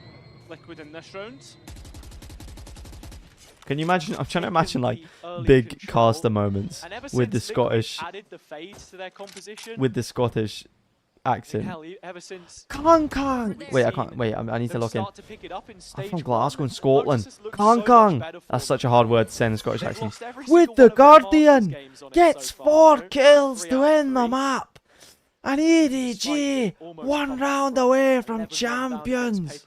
Liquid in this round. Can you imagine? I'm trying to imagine like big caster moments with the Scottish, accent. Kong. Wait, I can't. Wait, I need to lock in. I'm from Glasgow in Scotland. Kong. That's such a hard word to say in the Scottish accent. With the Guardian, gets 4 kills to win the map. And EDG 1 round away from champions.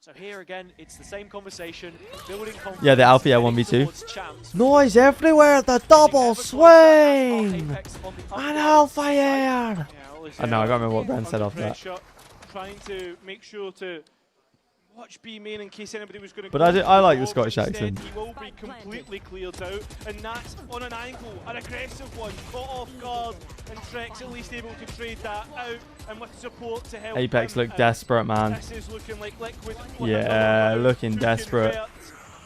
So here again, it's the same conversation. Building confidence. Yeah, the Alpha 1v2. Noise everywhere, the double swing! An Alpha air! I know, I can't remember what Brent said after that. Trying to make sure to watch B main in case anybody was going to. But I like the Scottish accent. He will be completely cleared out, and that's on an angle, an aggressive one, caught off guard, and Trex at least able to trade that out, and with support to help. Apex look desperate, man. This is looking like Liquid. Yeah, looking desperate.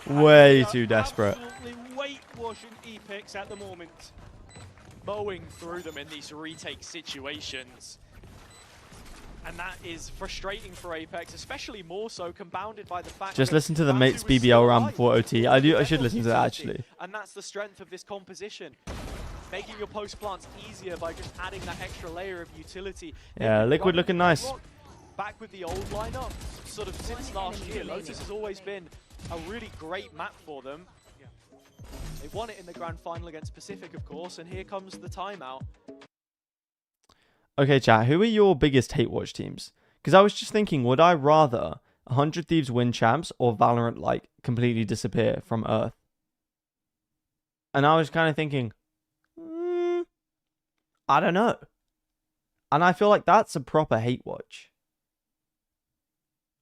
Way too desperate. Absolutely whitewashing Apex at the moment. Mowing through them in these retake situations. And that is frustrating for Apex, especially more so compounded by the fact Just that listen to the Batu mates is BBL round alive. before OT. I should listen to that actually. And that's the strength of this composition. Making your post plants easier by just adding that extra layer of utility. Yeah, Liquid looking nice. Back with the old lineup, sort of since last year, Lotus has always been a really great map for them. They won it in the grand final against Pacific, of course, and here comes the timeout. Okay, chat, who are your biggest hate watch teams? Because I was just thinking, would I rather 100 Thieves win champs or Valorant, like, completely disappear from Earth? And I was kind of thinking, I don't know. And I feel like that's a proper hate watch.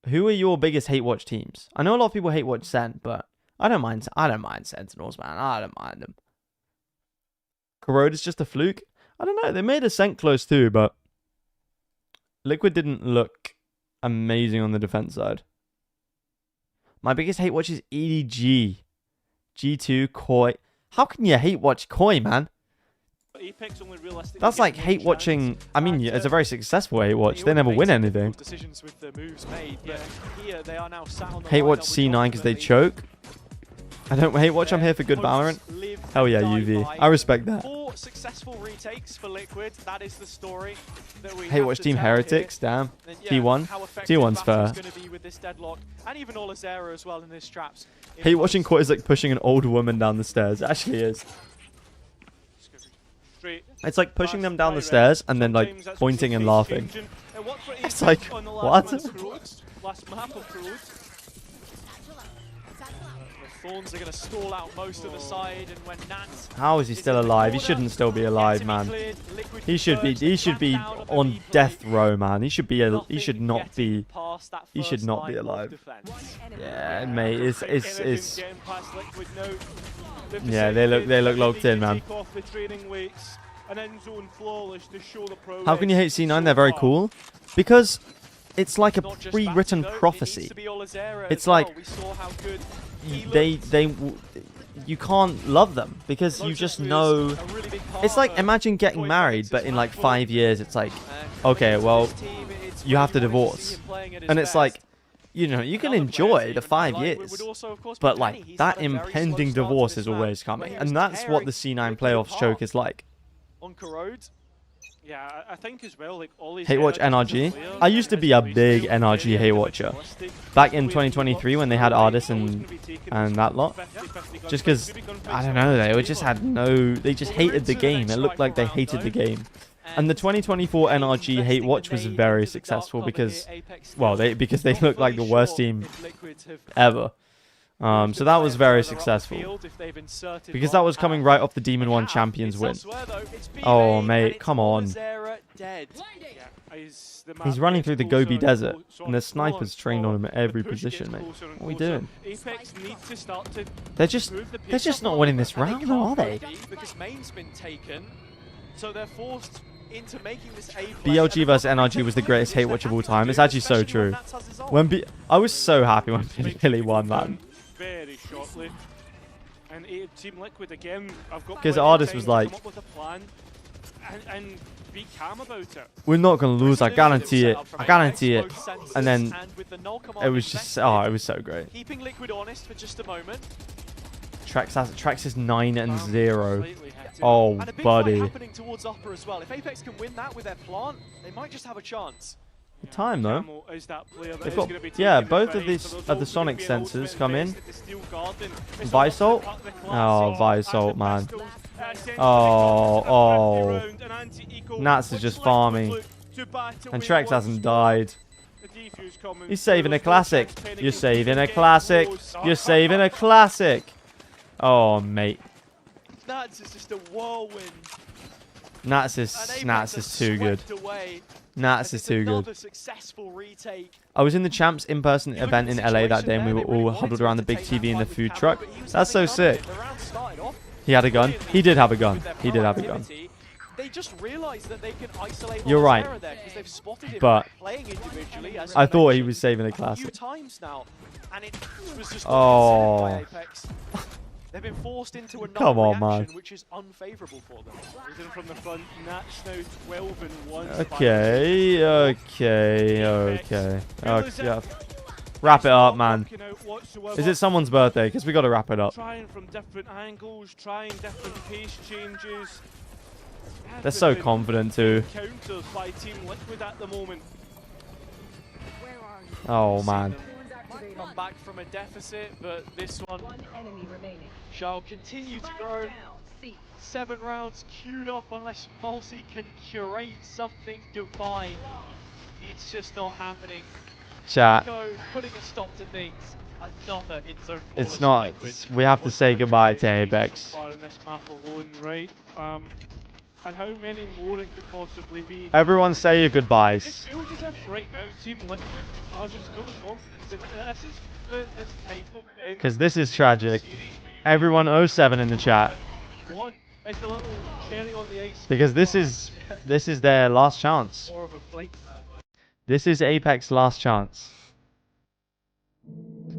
Who are your biggest hate watch teams? I know a lot of people hate watch Sen, but I don't mind Sentinels, man. I don't mind them. Corrode is just a fluke. I don't know. They made Ascent close too, but Liquid didn't look amazing on the defense side. My biggest hate watch is EDG. G2, Koi. How can you hate watch Koi, man? Apex only realistically That's like hate watching. I mean, it's a very successful hate watch. They never win anything. Decisions with the moves made, but here they are now sat on the Hate watch lineup C9 because they ultimately choke. I don't hate watch. I'm here for good Valorant. Hell yeah, UV. I respect that. 4 successful retakes for Liquid. That is the story that we Hate have watch to Team tell Heretics. here. Damn. And T1. how effective T1's fair. Batu's gonna be with this deadlock, and even Olazera as well in this traps. Hate watching Koi is like pushing an old woman down the stairs. It actually is. It's like pushing them down the stairs and then like pointing and laughing. It's like, what? Last map of Corrode. The Thorns are going to stall out most of the side, and when Nats How is he still alive? He shouldn't still be alive, man. He should be on death row, man. He should not be alive. Yeah, mate, it's yeah, they look locked in, man. How can you hate C9? They're very cool because it's like a pre-written prophecy. It's like you can't love them because you just know. It's like imagine getting married, but in like 5 years, it's like, okay, well, you have to divorce, and it's like, you know, you can enjoy the 5 years, but like that impending divorce is always coming, and that's what the C9 playoffs choke is like. On Corrode. Yeah, I think as well, like all these Hate watch NRG. I used to be a big NRG hate watcher back in 2023 when they had Ardis and that lot. Just because I don't know, they just hated the game. It looked like they hated the game. And the 2024 NRG hate watch was very successful because, well, because they looked like the worst team ever. So that was very successful because that was coming right off the Demon 1 Champions win. Oh, mate, come on. He's running through the Gobi Desert, and the snipers trained on him at every position, mate. What are we doing? They're just not winning this round, though, are they? Because main's been taken, so they're forced into making this A BLG versus NRG was the greatest hate watch of all time. It's actually so true. I was so happy when Billy won, man. Very shortly, and Team Liquid again. I've got because Ardis was like, up with a plan and be calm about it. We're not gonna lose. I guarantee it. I guarantee it. And then it was just, it was so great. Keeping Liquid honest for just a moment. Trax is 9-0. Oh, and a big buddy. fight happening towards Upper as well. If Apex can win that with their plant, they might just have a chance. Time though. They've got, yeah, both of the Sonic sensors come in. Visalt? Oh, Visalt, man. Oh. Nats is just farming. And Trex hasn't died. He's saving a classic. You're saving a classic. You're saving a classic. Oh, mate. Nats is just a whirlwind. Nats is too good. Nats is too good. I was in the Champs in-person event in LA that day and we were all huddled around the big TV in the food truck. That's so sick. He had a gun. He did have a gun. He did have a gun. They just realized that they can isolate You're right. there because they've spotted him but playing individually, as I thought he was saving a classic. Times now, and it was just They've been forced into another Come on, reaction, man. which is unfavourable for them. Losing from the front, Nats now 12 and 1. Okay, okay. Yeah. Wrap it up, man. Is it someone's birthday? Because we got to wrap it up. Trying from different angles, trying different pace changes. They're so confident too. Counters by Team Liquid at the moment. Oh man. Come back from a deficit, but this one shall continue to grow. 7 rounds queued up unless Mulsi can curate something divine. It's just not happening. Chat. Putting a stop to things. Another in-zone. It's not. We have to say goodbye to Apex. In this map alone, right? And how many more it could possibly be? Everyone say your goodbyes. It feels as if right now Team Liquid are just no confidence in this is this type of end. Because this is tragic. Everyone 07 in the chat. One, it's a little cherry on the ice. Because this is their last chance. More of a flight. This is Apex's last chance.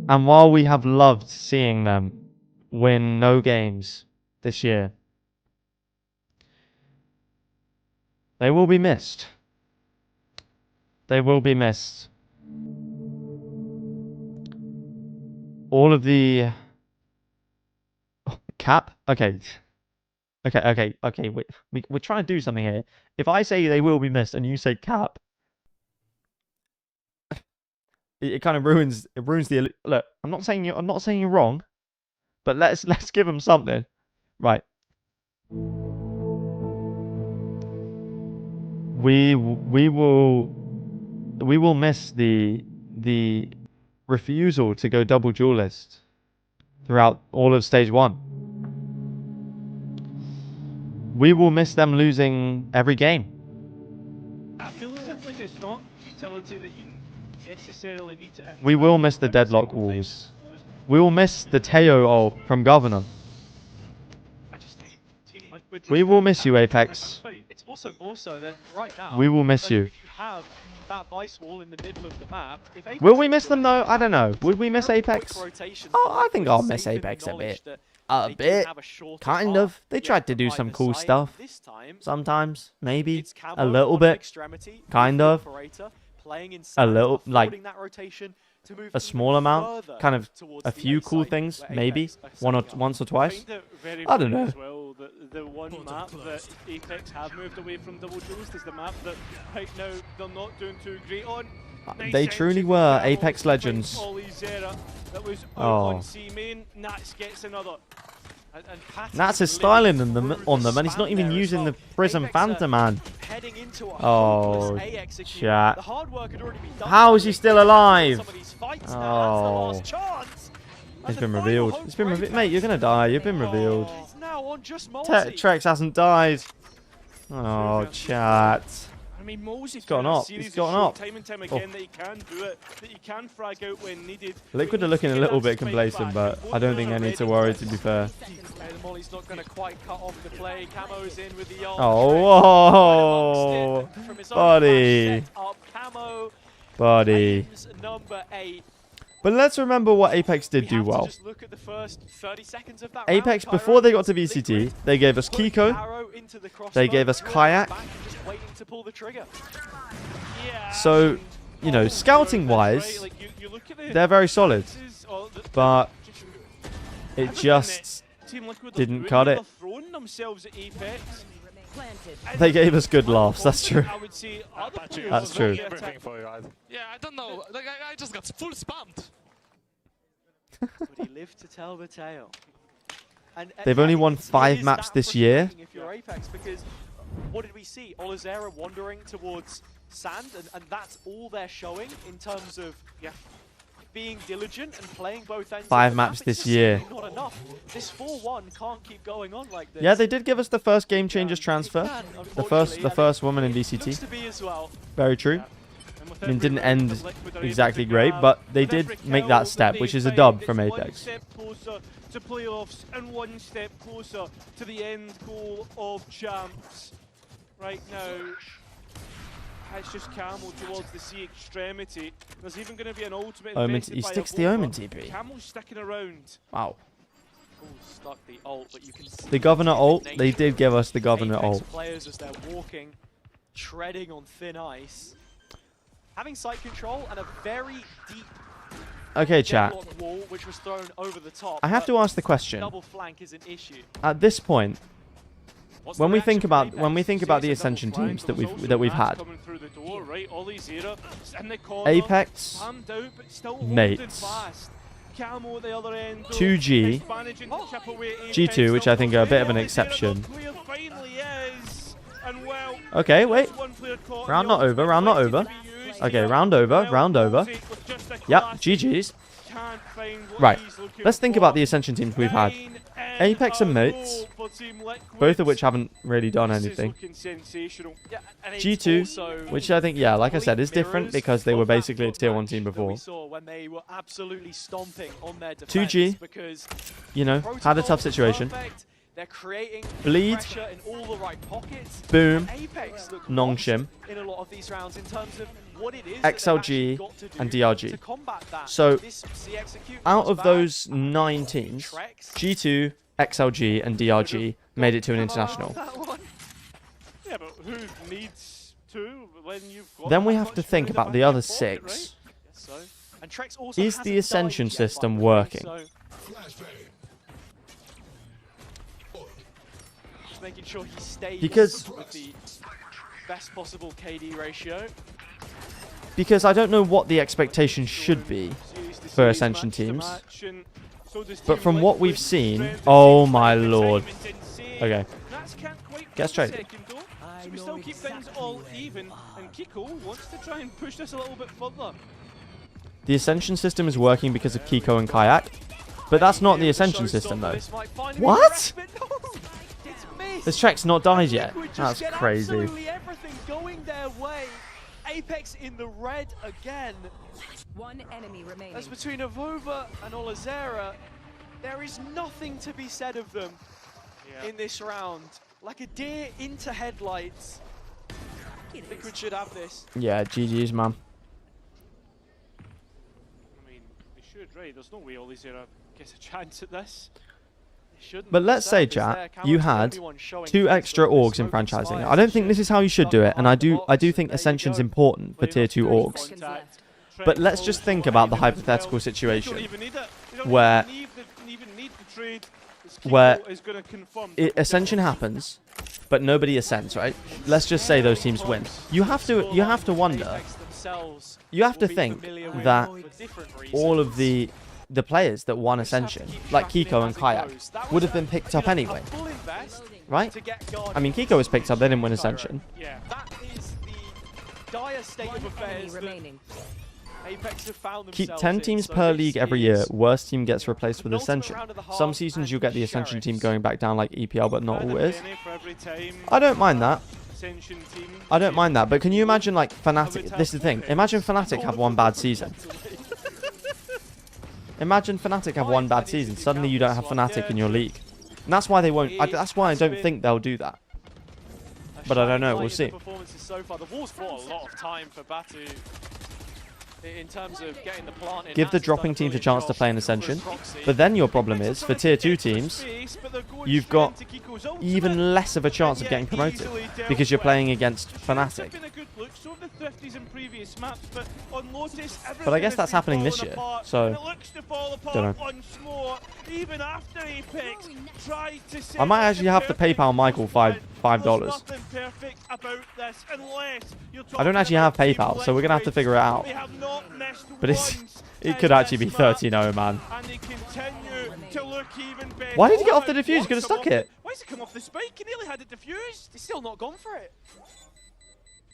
And while we have loved seeing them win no games this year, they will be missed. They will be missed. All of the... Oh, cap? Okay. Okay, we're trying to do something here. If I say they will be missed and you say cap, it kind of ruins the... Look, I'm not saying you're wrong, but let's give them something. Right. We will miss the refusal to go double duelist throughout all of stage 1. We will miss them losing every game. I feel as if it's not utility that you necessarily need to. We will miss the deadlock walls. We will miss the Teo ult from Governor. We will miss you, Apex. It's also that right now. We will miss you. If you have that vice wall in the middle of the map, if Will we miss them though? I don't know. Would we miss Apex? Oh, I think I'll miss Apex a bit. A bit. Kind of. They tried to do some cool stuff. Sometimes. Maybe. A little bit. Kind of. A little. Like. A small amount. Kind of a few cool things. Maybe. Once or twice. I don't know. The one map that Apex have moved away from double duelist is the map that right now they're not doing too great on. They truly were Apex Legends. That was on C main. Nats gets another. Nats is styling on them, and he's not even using the Prism Phantom, man. Oh, chat. How is he still alive? Oh. It's been revealed. It's been revealed. Mate, you're going to die. You've been revealed. Trex hasn't died. Oh, chat. I mean, He's gone up. He's gone up. Time and time again that he can do it, that he can frag out when needed. Liquid are looking a little bit complacent, but I don't think they need to worry, to be fair. The Molly's not going to quite cut off the play. Camo's in with the ult. Oh, whoa. Buddy. Buddy. Number 8. But let's remember what Apex did do well. Apex, before they got to VCT, they gave us Kiko, they gave us Kayak. So, you know, scouting-wise, they're very solid. But it just didn't cut it. They gave us good laughs, that's true. That's true. Yeah, I don't know. Like, I just got full spammed. But he lived to tell the tale. And they've only won 5 maps this year. If you're Apex, because what did we see? Olizera wandering towards sand, and that's all they're showing in terms of being diligent and playing both ends. 5 maps this year. Not enough. This 4-1 can't keep going on like this. Yeah, they did give us the first Game Changers transfer. The first woman in VCT. Very true. I mean, didn't end exactly great, but they did make that step, which is a dub from Apex. 1 step closer to playoffs and 1 step closer to the end goal of champs. Right now, it's just Camel towards the C extremity. There's even going to be an ultimate. He sticks the Omen TP. Camel's sticking around. Wow. stuck the ult, but you can see The Governor ult, the they did give us the Governor Apex ult. players as they're walking, treading on thin ice, having site control and a very deep Okay, chat. deadlock wall which was thrown over the top. I have to ask the question. Double flank is an issue. At this point, What's when the we reaction think from about Apex? the Ascension teams that we've had, Coming through the door, right? Ollie's here, in the corner, Apex, palmed out, but still holding mates, fast. Camo at the other end, though, 2G, is managing to chip away at Apex. G2, which I think are a bit of an Ollie's here, exception. not clear, finally is. And well, Okay, wait. one player caught, Round the not over, ultimate round not likely over. to be used Okay, here. round over, Well, round over. Ozzy with just a Yep, classic. GG's. Can't find what Right, he's looking let's think for. about the Ascension teams we've had. 9 Apex and a Mates, row for Team Liquid. both of which haven't really done This is anything. looking sensational. Yeah, and it's G2, also which I think, yeah, like I said, is different mirrors because they were of that basically a tier 1 match team that before. we saw when they were absolutely stomping on their 2G, defense because you know, had a tough protocol is situation. perfect. They're creating Bleed, pressure in all the right pockets. boom, Apex look Nongshim, lost in a lot of these rounds in terms of what it is that they've XLG, actually got to do and DRG. to combat that. So, This C-Execute out comes of back. those 9 teams, Trex. G2, XLG, and DRG made it to an international. Yeah, but who needs to when you've got Then we that have to much think money in about the back other pocket, 6. right? Yes, so. And Trex also Is hasn't the died Ascension yet, by system the way, working? so just making sure he stays Because- with the best possible KD ratio. Because I don't know what the expectation should be Series to for series, Ascension match to teams. match, and so does But Team from what we've Liquid. seen, Strength oh is my insane, lord. excitement insane. Okay, Nats can't quite Get push the straight. second though, so we still keep things all even, and Kiko wants to try and push this a little bit further. the Ascension system is working because of Kiko and Kayak, but that's not the Ascension system though. This might finally be What? correct, but no, it's missed. This track's not died yet. Liquid just That's get crazy. Absolutely everything going their way. Apex in the red again. One enemy remaining. As between Avova and Olazera, there is nothing to be said of them in this round. Like a deer into headlights. Liquid should have this. Yeah, GG's, man. I mean, they should, right? There's no way Olizera gets a chance at this. They shouldn't. But let's say, Setup is there. chat, Cameron's you the had only one showing 2 face extra with the orgs in smoke franchising. spires I don't think and this is how you should do it, and I do think There you Ascension's go. important for tier 2 orgs. Seconds left. But let's just think about the hypothetical situation where where Ascension happens, but nobody ascends, right? Let's just say those teams win. You have to wonder. You have to think that all of the players that won Ascension, like Kiko and Kayak, would have been picked up anyway, right? I mean, Kiko was picked up; they didn't win Ascension. Yeah, that is the dire state of Enemy affairs that remaining. Apex have found Keep themselves 10 in. teams So per this league every is year. Worst team gets replaced with penultimate Ascension. round of the Some half seasons and you'll get the Ascension team Sheriffs. going back down like EPL, but not always. I don't mind that. I don't mind that. But can you imagine like Fnatic? This is the thing. Imagine Fnatic have one bad season. Imagine Fnatic have one bad season. Suddenly you don't have Fnatic in your league. And that's why they won't. That's why I don't think they'll do that. But I don't know. We'll see. Performances so far. The Wolves bought a lot of time for Batu in terms of getting the plant in. Give the dropping teams a chance to play in Ascension. But then your problem is, for tier 2 teams, you've got even less of a chance of getting promoted because you're playing against Fnatic. But I guess that's happening this year, so don't know. I might actually have to PayPal Michael $5. I don't actually have PayPal, so we're gonna have to figure it out. But it could actually be 13-0, man. Why did he get off the defuse? He could have stuck it. Why has he come off the spike? He nearly had it defused. He's still not gone for it.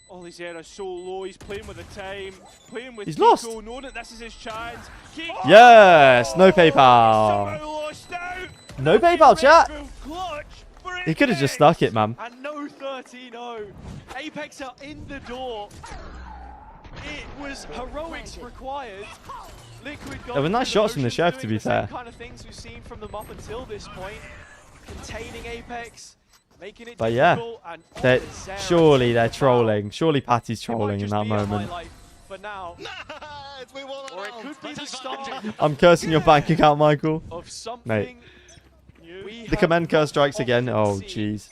Olizera so low, he's playing with the time, playing with He's Kiko, lost. knowing that this is his chance. Kiko Yes, no PayPal. somehow lost out. No PayPal, chat. Clutch for He could have just Apex. stuck it, man. And no 13-0. Apex are in the door. It was heroics required. Liquid got There were nice into shots from the motion, chef, doing to be the same fair. kind of things we've seen from them up until this point. Containing Apex, making it But yeah, difficult, and Olizera surely they're so trolling. Surely Patty's far. It might trolling in just that be a moment. highlight for now. Or it could be the start I'm cursing your bank account, Michael. of something Mate. The command curse strikes again. Oh, jeez.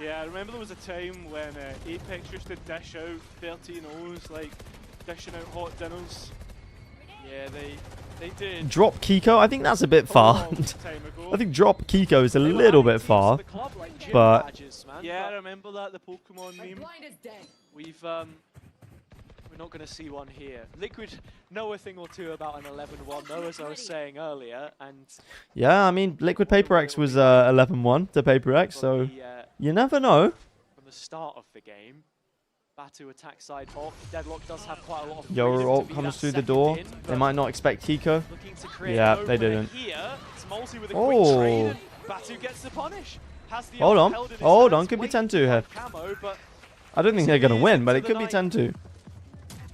Yeah, I remember there was a time when Apex used to dish out 13-0s, like dishing out hot dinners. Yeah, they did. Drop Kiko? I think that's a bit far. I think drop Kiko is a little bit far. But yeah, I remember that, the Pokemon meme. We're not going to see one here. Liquid know a thing or two about an 11-1 though, as I was saying earlier, and yeah, I mean, Liquid Paper X was 11-1 to Paper X, so you never know. From the start of the game, Batu attack side off. Deadlock does have quite a lot of Your ult comes through the door. They might not expect Kiko. Yeah, they didn't. Oh. Batu gets the punish. Hold on, could be 10-2 here. I don't think they're going to win, but it could be 10-2.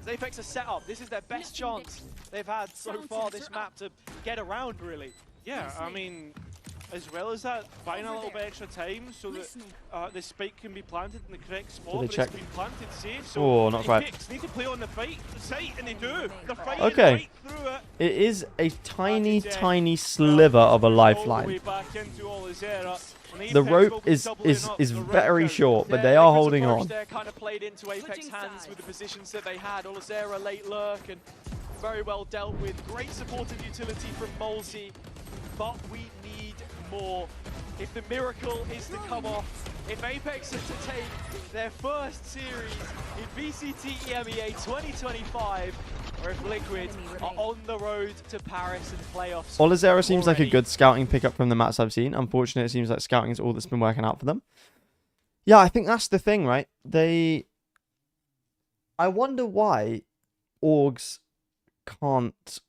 Apex are set up. This is their best chance they've had so far this map to get around, really. Yeah, I mean, as well as that, buying a little bit extra time so that the spike can be planted in the correct spot, but it's been planted safe. So oh, not quite. Apex need to play on the site, and they do. They're fighting okay. right through it. It is a tiny sliver of a lifeline. The rope is very short, but they are holding on. They're kind of played into Apex hands with the positions that they had. Olazera late lurk and very well dealt with. Great supportive utility from Molesy, but we need more. If the miracle is to come off, if Apex are to take their first series in VCT EMEA 2025, or if Liquid are on the road to Paris and playoffs. Olazera seems like a good scouting pickup from the maps I've seen. Unfortunately, it seems like scouting is all that's been working out for them. Yeah, I think that's the thing, right? I wonder why orgs can't...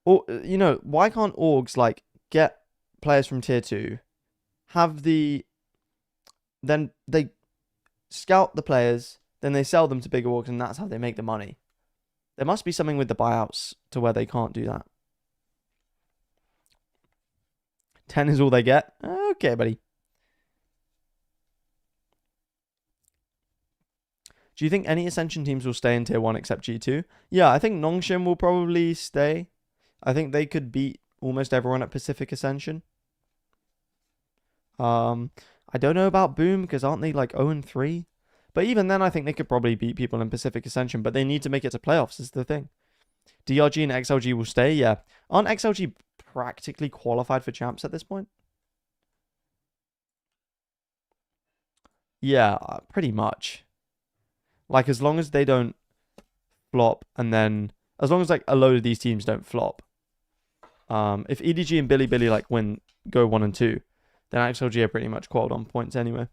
Or, you know, why can't orgs, like, get players from tier 2, have then they scout the players, then they sell them to bigger orgs, and that's how they make the money. There must be something with the buyouts to where they can't do that. 10 is all they get? Okay, buddy. Do you think any Ascension teams will stay in tier 1 except G2? Yeah, I think Nongshim will probably stay. I think they could beat almost everyone at Pacific Ascension. I don't know about Boom, because aren't they like 0-3? But even then, I think they could probably beat people in Pacific Ascension, but they need to make it to playoffs is the thing. DRG and XLG will stay, yeah. Aren't XLG practically qualified for champs at this point? Yeah, pretty much. Like, as long as they don't flop, and then... As long as, like, a load of these teams don't flop. If EDG and Billy like, go 1 and 2, then XLG are pretty much qualified on points anyway.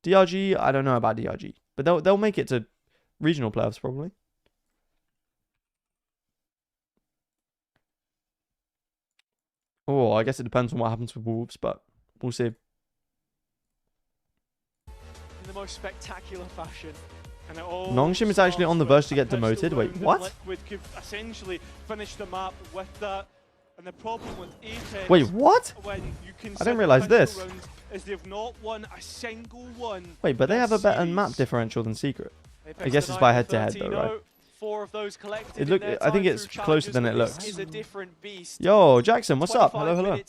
DRG, I don't know about DRG, but they'll make it to regional playoffs probably. Oh, I guess it depends on what happens with Wolves, but we'll see. In the most spectacular fashion. And it all Nongshim is actually on the verge to get demoted. Wait, what? Liquid could essentially finish the map with that. And the problem with Apex, wait, what? When you I didn't realize this. Is they've not won a single one. Wait, but they have a better map differential than Secret. I guess it's by head-to-head though, right? 4 of those collected I think it's closer than it looks. Is a different beast. Yo, Jackson, what's up? Hello, hello.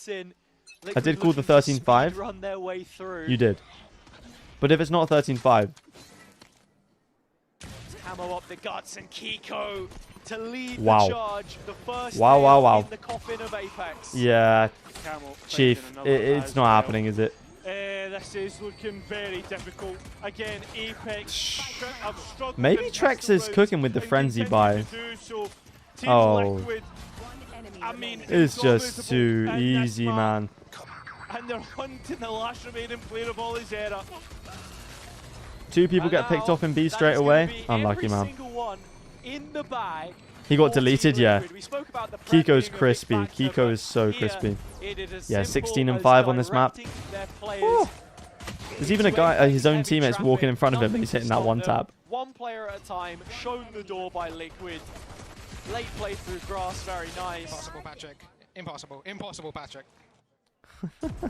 I did call the 13-5. You did. But if it's not 13-5... Camo up the guts and Kiko to lead the charge. The first wow. in the coffin of Apex. Yeah, Chief, it's not happening, is it? This is looking very difficult. Again, Apex. Maybe Trex is cooking with the frenzy buy. Oh, it's just too easy, man. And they're hunting the last remaining player of Olazera. 2 people get picked off in B straight away. Unlucky, man. He got deleted, yeah. Kiko's crispy. Kiko is so crispy. Yeah, 16 and 5 on this map. Ooh. There's even a guy, his own teammates walking in front of him and he's hitting that one tap. One player at a time, shown the door by Liquid. Late play through grass, very nice. Impossible, Patrick. Impossible. Impossible, Patrick.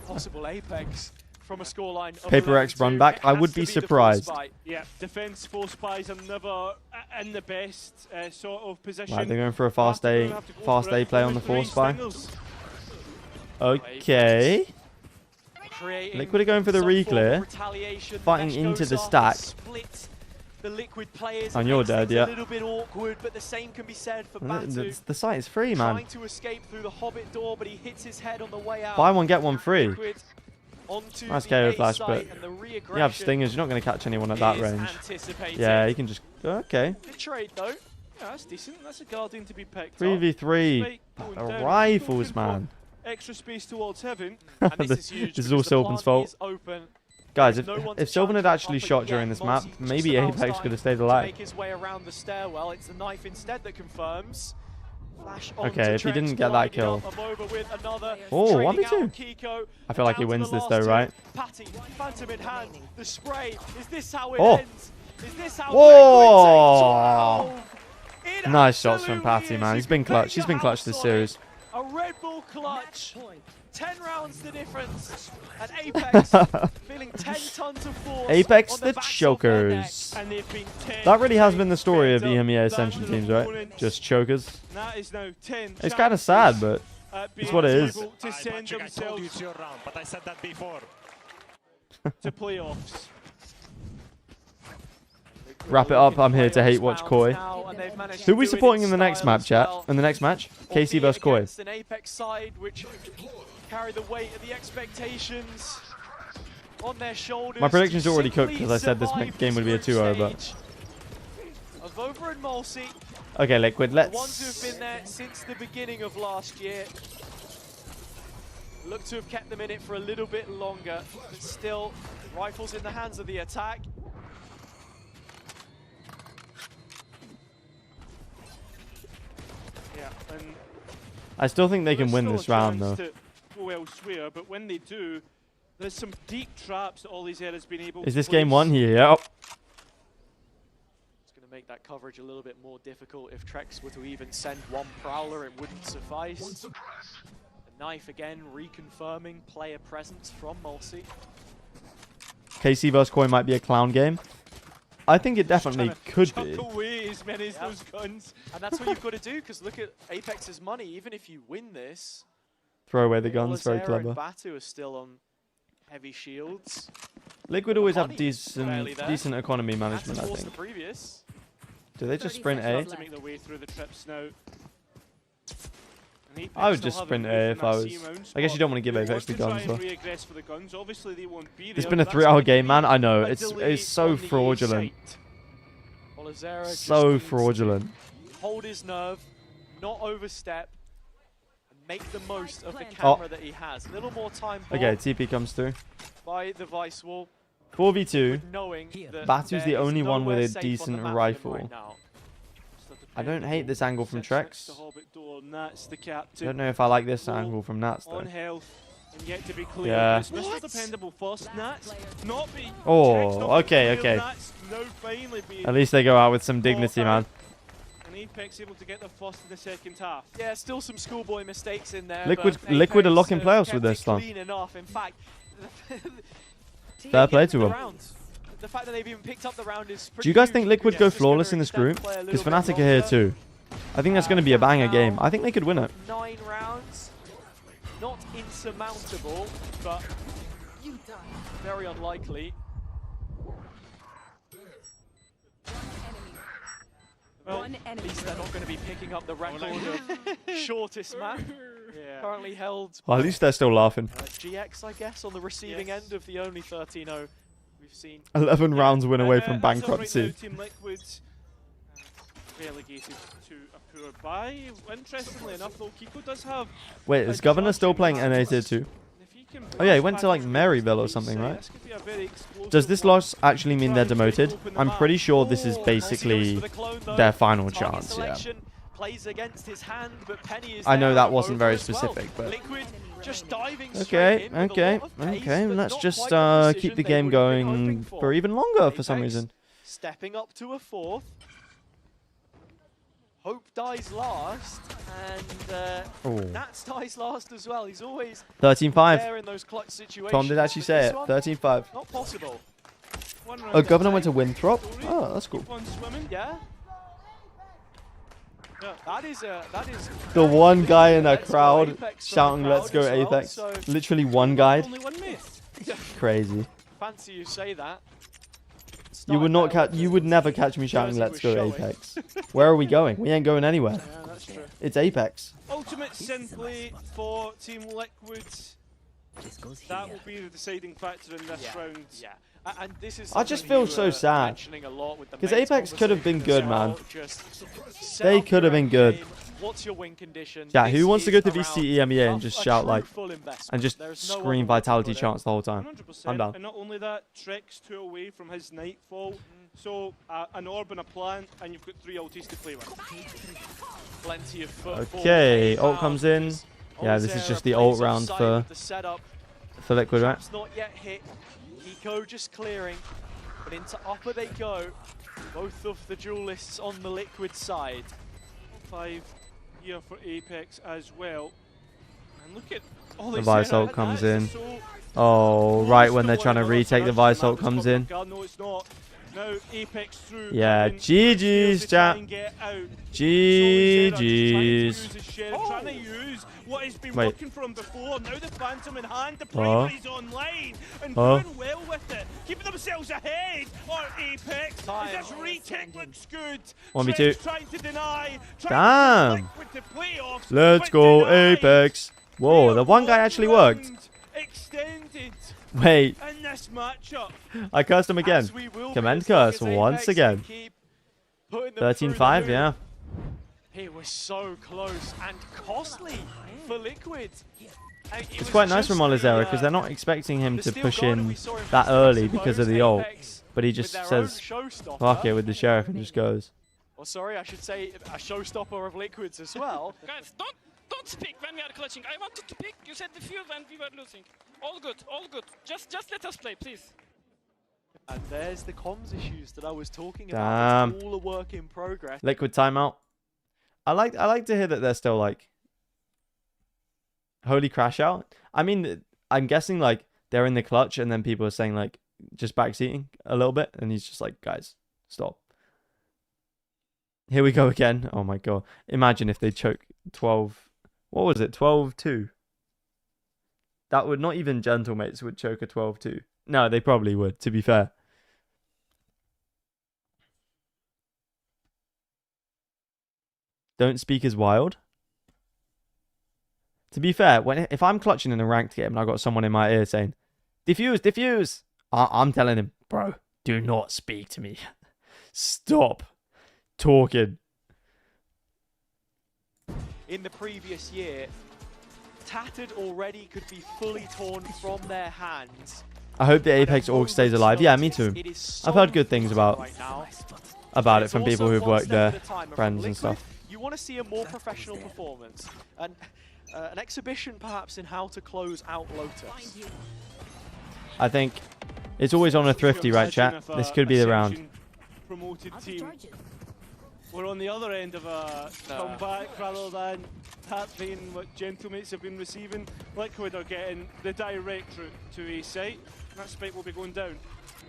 Possible Apex. from a scoreline. Paper X run back. I would be surprised. Yeah, defense 4 spies are never in the best sort of position. Right, they're going for a fast A play on the 4 spy. Okay. Liquid are going for the re-clear. Fighting into the stack. The Liquid players, and you're dead, yeah. A little bit awkward, but the same can be said for Batu. The site is free, man. Trying to escape through the Hobbit door, but he hits his head on the way out. Buy one, get one free. Nice KO flash, but you have stingers. You're not going to catch anyone at that range. Yeah, you can just... Okay. Good trade, though. Yeah, that's decent. That's a Guardian to be picked 3v3. The rifles, man. Extra space towards heaven. This is all Sylvan's fault. Guys, if Sylvan had actually shot during this map, maybe Apex could have stayed alive. Make his way around the stairwell. It's the knife instead that confirms. Okay, if he didn't get that kill. Oh, 1v2. I feel like he wins this though, right? Phantom in hand. The spray. Is this how it ends? Is this how Whoa! Nice shots from Patty, man. He's been clutch. He's been clutch this series. A Red Bull clutch. 10 rounds the difference. And Apex feeling 10 tons of force. Apex the chokers. That really has been the story of the EMEA Ascension teams, right? Just chokers. It's kind of sad, but it's what it is. To send themselves but I said that before. to playoffs. Wrap it up. I'm here to hate watch Koi. Who are we supporting in the next map, chat? In the next match? KC vs Koi. An Apex side which carry the weight of the expectations on their shoulders. My prediction's already cooked because I said this game would be a 2-0, but... Of Over and Mulsi. Okay, Liquid, let's... The ones who have been there since the beginning of last year. Look to have kept them in it for a little bit longer. But still, rifles in the hands of the attack. Yeah, and I still think they can win this round, though. Go elsewhere, but when they do, there's some deep traps that all these areas been able to Is this place. game 1 here? Yep. It's going to make that coverage a little bit more difficult. If Trex were to even send one Prowler, it wouldn't suffice. The knife again, reconfirming player presence from Mulsi. KC vs Koi might be a clown game. I think it definitely could be. Away as many as those guns. And that's what you've got to do, because look at Apex's money. Even if you win this, Throw away the guns, very Olazera clever. and Batu are still on heavy shields. Liquid always have Barely decent economy management, I That's worse think. than previous. Do they just sprint A? To make their way through the trips now. I would just sprint A if I was... I guess you don't want to give Apex the guns, though. It's been a 3-hour game, man. I know. It's so fraudulent. So fraudulent. Hold his nerve, not overstep, and make the most of the camera that he has. A little more time. Okay, TP comes through. By the Vice Wall. 4v2. Batu's the only one with a decent rifle. I don't hate this angle from Trex. Don't know if I like this angle from Nats, though. Yeah. Oh, okay, okay. At least they go out with some dignity, man. And Apex able to get the first in the second half. Yeah, still some schoolboy mistakes in there. Liquid are locking playoffs with this one. In fact, fair play to them. The fact that they've even picked up the round is Do you guys think Liquid go flawless in this group? Because Fnatic are here too. I think that's going to be a banger game. I think they could win it. 9 rounds. Not insurmountable, but very unlikely. Well, at least they're not going to be picking up the record of shortest map. Currently held. Well, at least they're still laughing. GX, I guess, on the receiving end of the only 13-0 we've seen. 11 rounds win away from bankruptcy. Team Liquid relegated to a poor bye. Interestingly enough, though, Kiko does have. Wait, is Governor still playing NA Tier 2? Oh yeah, he went to like Maryville or something, right? Does this loss actually mean they're demoted? I'm pretty sure this is basically their final chance, yeah. I know that wasn't very specific, but... Okay, let's just keep the game going for even longer for some reason. Stepping up to a 4th. Hope dies last, And Nats dies last as well. He's always 13-5. there in those clutch situations. Tom did actually say it. 13-5. Not possible. Oh, Governor went to Winthrop? Oh, that's cool. Yeah. That is The one guy in that crowd shouting, "Let's go Apex." So Literally one guy. Only one miss. Crazy. Fancy you say that. You would not catch. You would never catch me shouting, "Let's go Apex." Where are we going? We ain't going anywhere. Yeah, that's true. It's Apex. Ultimate simply for Team Liquid. That will be the deciding factor in this round. Yeah. And this is I just feel so sad. Because Because Apex could have been good, man. They could have been good. What's your win condition? Yeah, who This wants to go is to around VCT EMEA and just a shout true like, full investment. and just There's no scream other way to vitality put it. chants the whole time? 100%. I'm down. And not only that, Trek's 2 away from his Nightfall. So an orb and a plant, and you've got 3 ultis to play with. Plenty of foot Okay, forward. ult comes in. Yeah, this is just the ult round for Liquid, right? Traps not yet hit. Eco just clearing, but into upper they go. Both of the duelists on the Liquid side. 5 here for Apex as well. And look at all The these Vice ult comes in. Oh, right when they're trying to retake, the Vice ult comes in. No, it's not. Now Apex through. Yeah, GG's, chat. GG's. Trying to use what has been Wait. working for him before. Now the Phantom in hand. The Primary's online and Huh? doing well with it. Keeping themselves ahead. Or Apex. As this retake looks good. 1v2. Trent's trying to deny. Damn. Let's go Apex. Whoa, the one guy actually worked. Extended Wait, in this matchup. I cursed him again. As we will be, Command as long curse as Apex once can again. keep putting them through the 13-5, hoop. yeah. It was so close and costly for Liquid. And it It's was quite nice just from Olizera because they're not expecting him to push in that early because of the ult. But he just says, fuck it with the Sheriff and just goes. Well, sorry, I should say a showstopper of Liquids as well. Guys, don't speak when we are clutching. I wanted to pick. You said the few and we were losing. All good, all good. Just let us play, please. And there's the comms issues that I was talking about. Damn. It's all a work in progress. Liquid timeout. I like to hear that they're still like holy crash out. I mean, I'm guessing like they're in the clutch and then people are saying like just backseating a little bit and he's just like, guys, stop. Here we go again. Oh my god. Imagine if they choke 12. What was it? 12-2. That would not even Gentlemates would choke a 12-2. No, they probably would, to be fair. Don't speak as wild. To be fair, if I'm clutching in a ranked game and I've got someone in my ear saying, defuse, defuse, I'm telling him, bro, do not speak to me. Stop talking. In the previous year, Tattered already could be fully torn from their hands. I hope the Apex org stays alive. Yeah, me too. I've heard good things about it from people who've worked there, friends and stuff. You want to see a more professional performance, and an exhibition perhaps in how to close out Lotus. I think it's always on a thrifty, right, chat? This could be the round. Promoted team. We're on the other end of a comeback rather than that being what Gentlemates have been receiving. Liquid are getting the direct route to a site. That spike will be going down.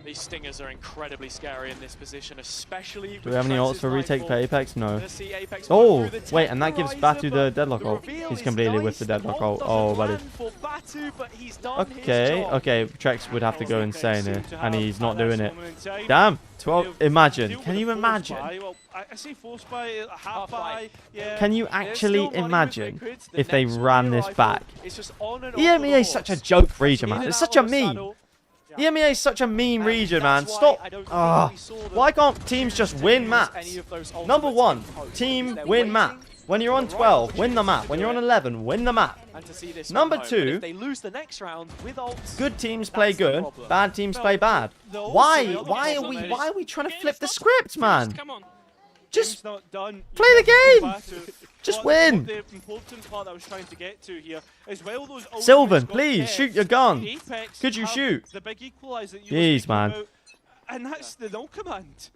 These stingers are incredibly scary in this position, especially. Do we have any ults for retake for Apex? No. Apex Oh, wait, and that gives Batu the deadlock ult. He's completely with the deadlock ult. Oh, buddy. Okay, Trex would have to go insane here, and he's not doing it. Damn, 12. Imagine. Can you imagine? Can you actually imagine if they ran this back? EMEA is such a joke region, man. It's such a meme. EMEA is such a meme region, man. Stop. Why can't teams just win maps? Number one, team win map. When you're on 12, win the map. When you're on 11, win the map. Number two, good teams play good, bad teams play bad. Why are we trying to flip the script, man? Just play the game. Just win. The important part I was trying to get to here is while those Sylvan, please shoot your gun. Could you shoot? The big equalizer that you Jeez, man. and that's the no command.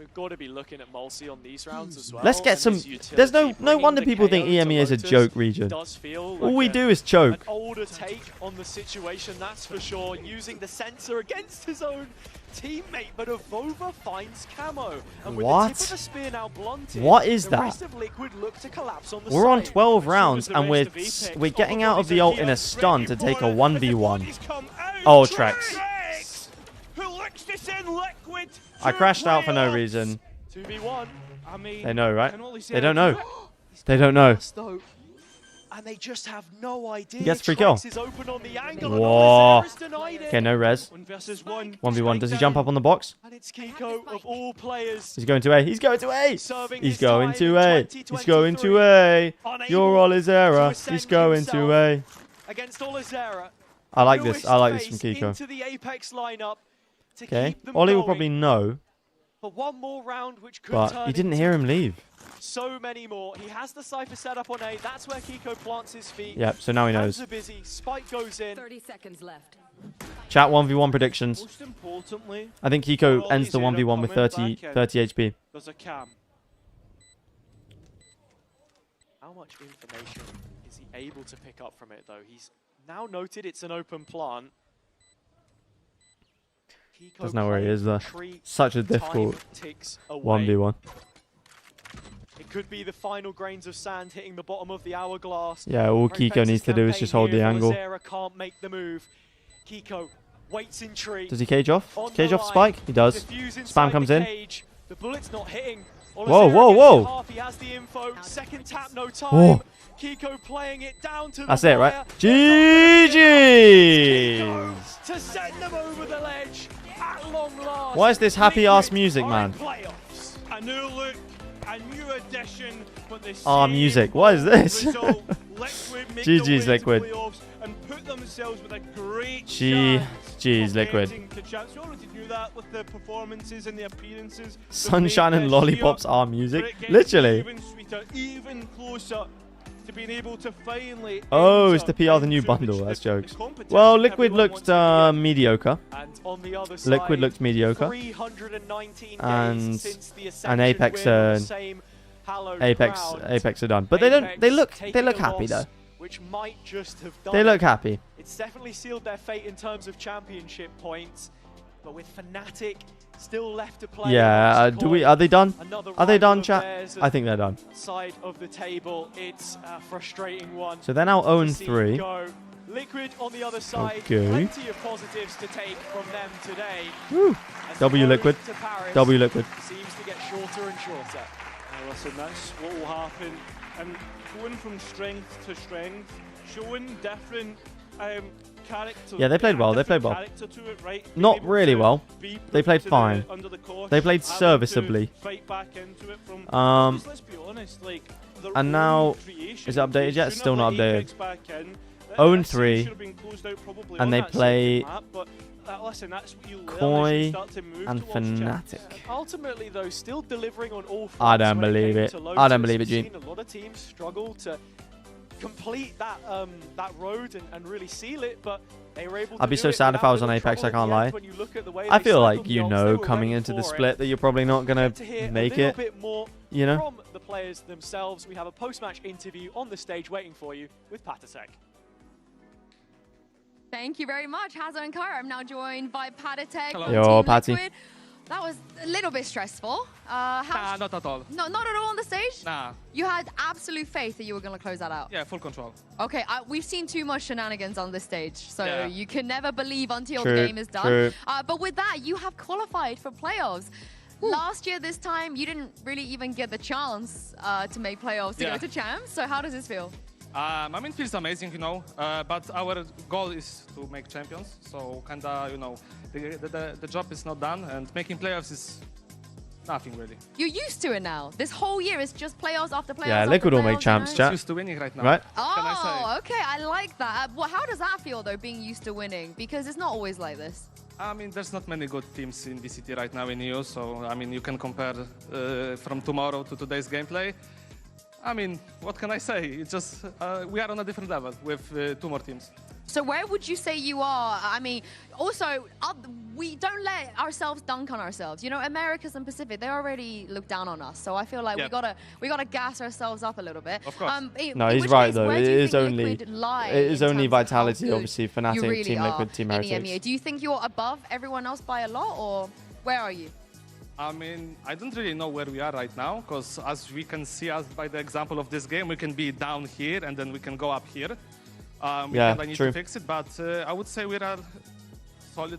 we've got to be looking at Mulsi on these rounds as well. Let's get some... There's no wonder people think EMEA is a joke region. Does feel All like we do is choke. An older take on the situation, that's for sure. Using the sensor against his own teammate, but Avova finds Camo. And with the tip of the spear now blunted, What is the that? rest of Liquid look to collapse on the We're on side. 12 rounds and we're getting out of the ult in a stun to take a 1v1. Oh, Trex. I crashed out for no reason. 2v1. I mean, They know, right? can only say They don't that- know. They don't know. And they just have no idea. He gets free kill. Trex is open on the angle, and Whoa. Ozera's denied it. Okay, no res. 1 versus 1. 1v1. Does he jump up on the box? And it's Kiko of all players. He's going to A. He's going to A. Serving He's his going time to in A. He's going to A. Your Olizera. He's going to A. Against Olizera. I like this. I like this from Kiko. Into the Apex lineup to Okay. keep them Ollie will going. probably know, For one more round, which could but turn he didn't into hear him leave. so many more. He has the Cypher set up on A. That's where Kiko plants his feet. Yep, so now he Hands knows. are busy. Spike goes in. 30 seconds left. Chat 1v1 predictions. Most importantly, I think Kiko Ollie's ends the here to 1v1 with comment 30 back in. 30 HP. there's a cam. How much information is he able to pick up from it, though? He's now noted it's an open plant. Kiko Doesn't know where he is, though. treat, Such a time difficult ticks away. 1v1. It could be the final grains of sand hitting the bottom of the hourglass. Yeah, all Kiko needs to do is just hold the angle. Can't make the move. Kiko waits in tree. Does he cage off? On Cage the off line. Spike? He does. Diffuse Spam inside comes the in. cage. The bullet's not hitting. Whoa, Olizera whoa, gets whoa. it half. He has the info. Second tap, no time. Oh. Kiko playing it down to That's the it, right? wire. GG's! To send them over the ledge at long last. Why is this happy-ass Liquid music, are man? in playoffs. A new look, a new addition, but the Ah, same music. What is this? result. Liquid make GG's, their way to Liquid. playoffs and put themselves with a great GG's, chance of Liquid. getting to champs. We already knew that with the performances and the appearances. they've Sunshine made and this lollipops year, are but music. it gets Literally. even sweeter, even closer to being able to finally Oh, it's enter to PR the new into bundle. the That's jokes. competition Well, Liquid everyone looked wants to be in. mediocre. And on the other side, Liquid looked mediocre. 319 And- days since the and Ascension Apex, win on the same hallowed Apex ground. are done. But they look taking a happy loss, though. Which might just have done They it. look happy. It's definitely sealed their fate in terms of championship points, but with Fnatic still left to play. Yeah, are they done? Another Are they rival done, of chat? theirs I think they're done. Side of the table, it's a frustrating one. So they're now to see 0-3. go. Liquid on the other side, Okay. plenty of positives to take from them today. Woo. As W the Liquid. road to Paris W Liquid. seems to get shorter and shorter. Now listen, that's what will happen. And going from strength to strength, showing different character. Yeah, they played well, they played well. Character to it, right? Being Not able really to well. be They played put to fine. under the cosh, They played having to serviceably. Fight back into it from, Um, let's be honest, like, their and own now- creation. is it updated They yet? shouldn't Still have not let updated. Apex back in. That 0-3, should have been closed out probably and on they that play second map, but listen, that's what you learn as Koi you start to move and towards champs. Fnatic. Ultimately, though, still delivering on all fronts. I don't when believe came it. to I don't Lotus. believe it, We've G. seen a lot of teams struggle to complete that that road and really seal it, but they were able to I'd be do so it sad if without I was on little Apex, I trouble can't at the lie. end when you look at the way I they feel like circled you the ults, know they were coming ready into the for it. split that you're probably not going Get to to hear make a little it. bit more You know? from the players themselves. We have a post-match interview on the stage waiting for you with Patasek. Thank you very much, Hazo and Kara. I'm now joined by Patasek Hello. from Yo, Team Patty. Liquid. That was a little bit stressful. Nah, not at all. No, not at all on the stage? Nah. You had absolute faith that you were going to close that out? Yeah, full control. Okay, we've seen too much shenanigans on this stage, so Yeah. you can never believe until True, the game is done. true. But with that, you have qualified for playoffs. Last year, this time, you didn't really even get the chance to make playoffs to Yeah. go to champs. So how does this feel? I mean, it feels amazing, you know, but our goal is to make champions. So kinda, you know, the job is not done, and making playoffs is nothing really. You're used to it now. This whole year is just playoffs after playoffs. Yeah, after Liquid will make playoffs, champs, you know? chat. Used to winning right now. Right? Can I say? Oh, okay, I like that. Well, how does that feel though, being used to winning? Because it's not always like this. I mean, there's not many good teams in VCT right now in EU, so I mean, you can compare from tomorrow to today's gameplay. I mean, what can I say? It's just we are on a different level with two more teams. So where would you say you are? I mean, also, we don't let ourselves dunk on ourselves. You know, Americas and Pacific, they already look down on us. So I feel like we gotta gas ourselves up a little bit. Of course. No, he's right though. It is only Vitality, obviously, Fnatic, really Team Liquid, Team Heretics. EMEA. Do you think you're above everyone else by a lot, or where are you? I mean, I don't really know where we are right now, because as we can see by the example of this game, we can be down here and then we can go up here. Yeah, I need true. to fix it, but I would say we're a solid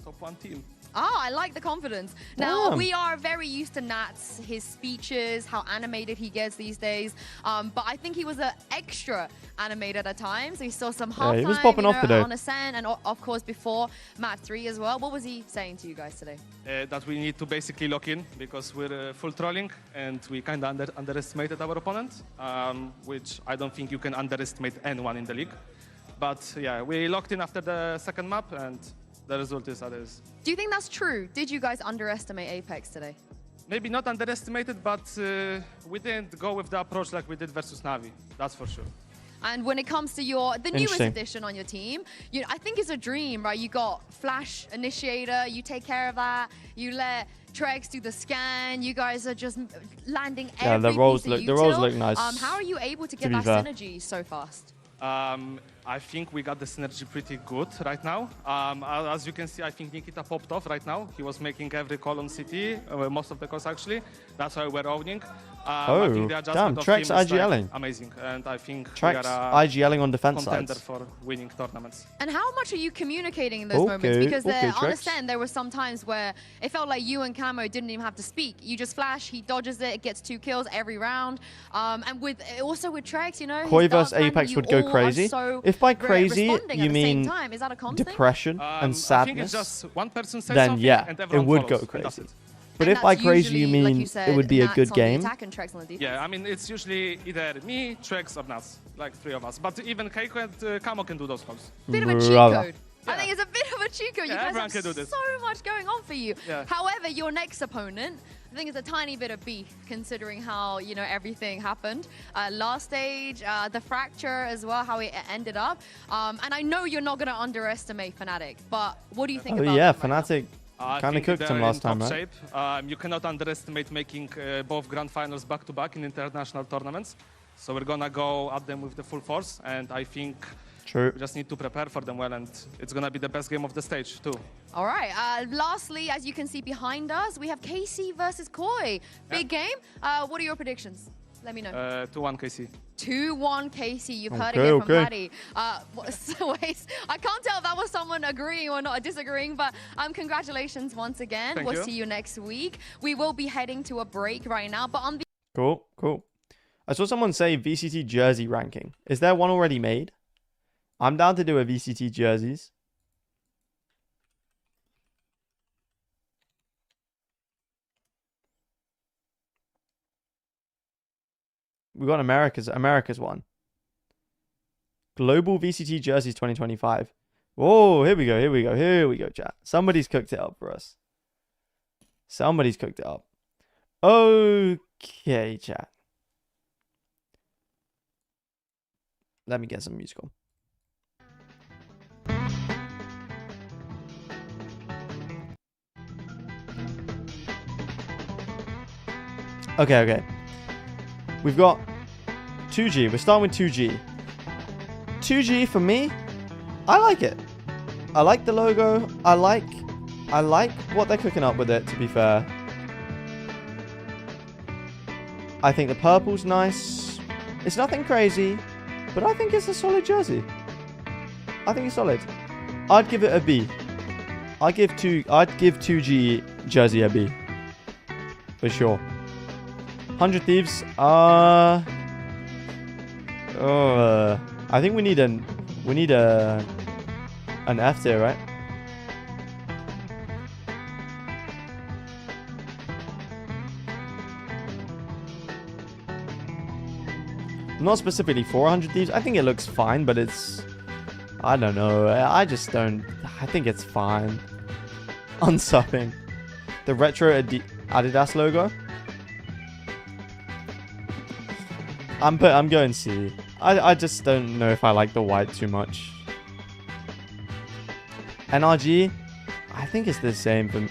top 1 team. Ah, I like the confidence. Now, we are very used to Nats, his speeches, how animated he gets these days. But I think he was extra animated at times. We saw some halftime, he was popping off today. On Ascent, and of course before map 3 as well. What was he saying to you guys today? That we need to basically lock in because we're full trolling and we kind of underestimated our opponent, which I don't think you can underestimate anyone in the league. But yeah, we locked in after the second map and the result is that is. Do you think that's true? Did you guys underestimate Apex today? Maybe not underestimated, but we didn't go with the approach like we did versus Navi. That's for sure. And when it comes to the newest addition on your team, I think it's a dream, right? You got Flash Initiator, you take care of that. You let Trex do the scan. You guys are just landing every the roles piece of look nice. How are you able to get that synergy so fast? I think we got the synergy pretty good right now. As you can see, I think Nikita popped off right now. He was making every call on CT, most of the calls actually. That's why we're owning. I think the damn, Trex IGLing. Amazing, and I think Trex we are IGLing on defense contender sides. for winning tournaments. And how much are you communicating in those moments? Because on Ascend, there were some times where it felt like you and Camo didn't even have to speak. You just flash, he dodges it, gets 2 kills every round. And also with Trex, Koi versus Apex would go crazy. If by crazy you mean depression and sadness, I think it's just one person says then something yeah, and it would go follows, crazy. But if by crazy you mean it would be a good game, yeah, I mean it's usually either me, Trex, or Nas, like 3 of us. But even Keiko and Camo can do those calls. Bit of a cheat code. I think it's a bit of a cheat code. You guys everyone can do have this. so much going on for you. Yeah. However, your next opponent, I think it's a tiny bit of beef considering how everything happened. Last stage, the fracture as well, how it ended up. And I know you're not going to underestimate Fnatic, but what do you think about yeah, them right Fnatic kind of cooked him last time, right? Shape. You cannot underestimate making both grand finals back-to-back in international tournaments. So we're gonna go at them with the full force, and I think we just need to prepare for them well, and it's gonna be the best game of the stage too. All right. Lastly, as you can see behind us, we have KC versus Koi. Big game. What are your predictions? Let me know. 2-1 KC. 2-1 KC. You've heard it from Paddy. So wait, I can't tell if that was someone agreeing or not disagreeing, but congratulations once again. We'll see you next week. We will be heading to a break right now, but on the Cool. I saw someone say VCT jersey ranking. Is there one already made? I'm down to do a VCT jerseys. We got America's one. Global VCT jerseys 2025. Oh, here we go, chat. Somebody's cooked it up for us. Somebody's cooked it up. Okay, chat. Let me get some music on. Okay. We've got 2G. We're starting with 2G. 2G for me, I like it. I like the logo. I like what they're cooking up with it, to be fair. I think the purple's nice. It's nothing crazy, but I think it's a solid jersey. I think it's solid. I'd give it a B. I'd give 2G jersey a B. For sure. 100 Thieves. I think we need an F tier, right? Not specifically 400 Thieves. I think it looks fine, but it's, I don't know. I think it's fine. Unsubbing. The retro Adidas logo. I'm going C. I just don't know if I like the white too much. NRG, I think it's the same for me.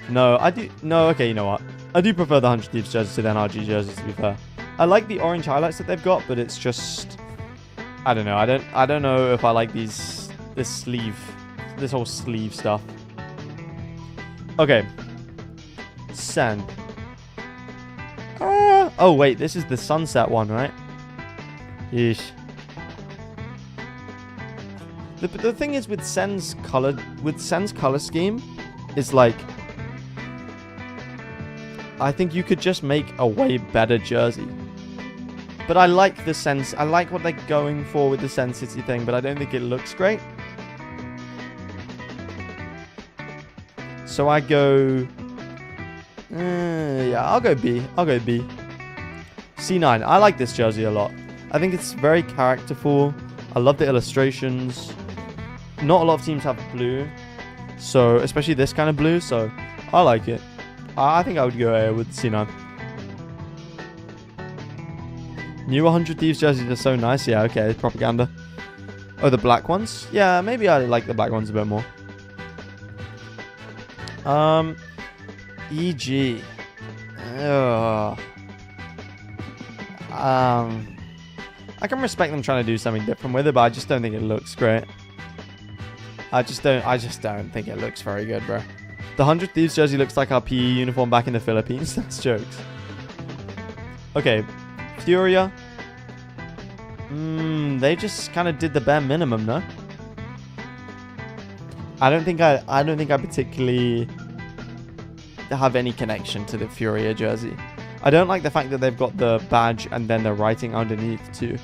No, I do. No, okay, you know what? I do prefer the 100 Thieves jersey to the NRG jersey, to be fair. I like the orange highlights that they've got, but it's just, I don't know. I don't know if I like this whole sleeve stuff. Okay. Sen. Oh wait, this is the sunset one, right? Yeesh. The thing is with Sen's color scheme is like, I think you could just make a way better jersey. But I like the sense. I like what they're going for with the Sen City thing, but I don't think it looks great. So I go... yeah, I'll go B. I'll go B. C9. I like this jersey a lot. I think it's very characterful. I love the illustrations. Not a lot of teams have blue. So, especially this kind of blue. So, I like it. I think I would go A with C9. New 100 Thieves jerseys are so nice. Yeah, okay. Propaganda. Oh, the black ones? Yeah, maybe I like the black ones a bit more. EG. Ugh. I can respect them trying to do something different with it, but I just don't think it looks great. I just don't think it looks very good, bro. The 100 Thieves jersey looks like our PE uniform back in the Philippines. That's jokes. Okay, Furia. They just kind of did the bare minimum, no? I don't think I particularly have any connection to the Furia jersey. I don't like the fact that they've got the badge and then the writing underneath too.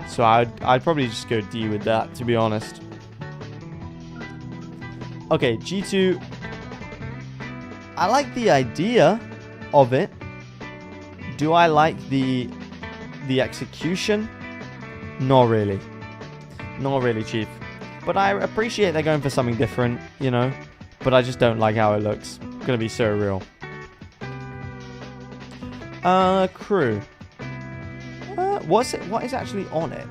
So I'd probably just go D with that, to be honest. Okay, G2. I like the idea of it. Do I like the execution? Not really. Not really, Chief. But I appreciate they're going for something different, you know. But I just don't like how it looks. It's gonna be so real. Crew. What is actually on it?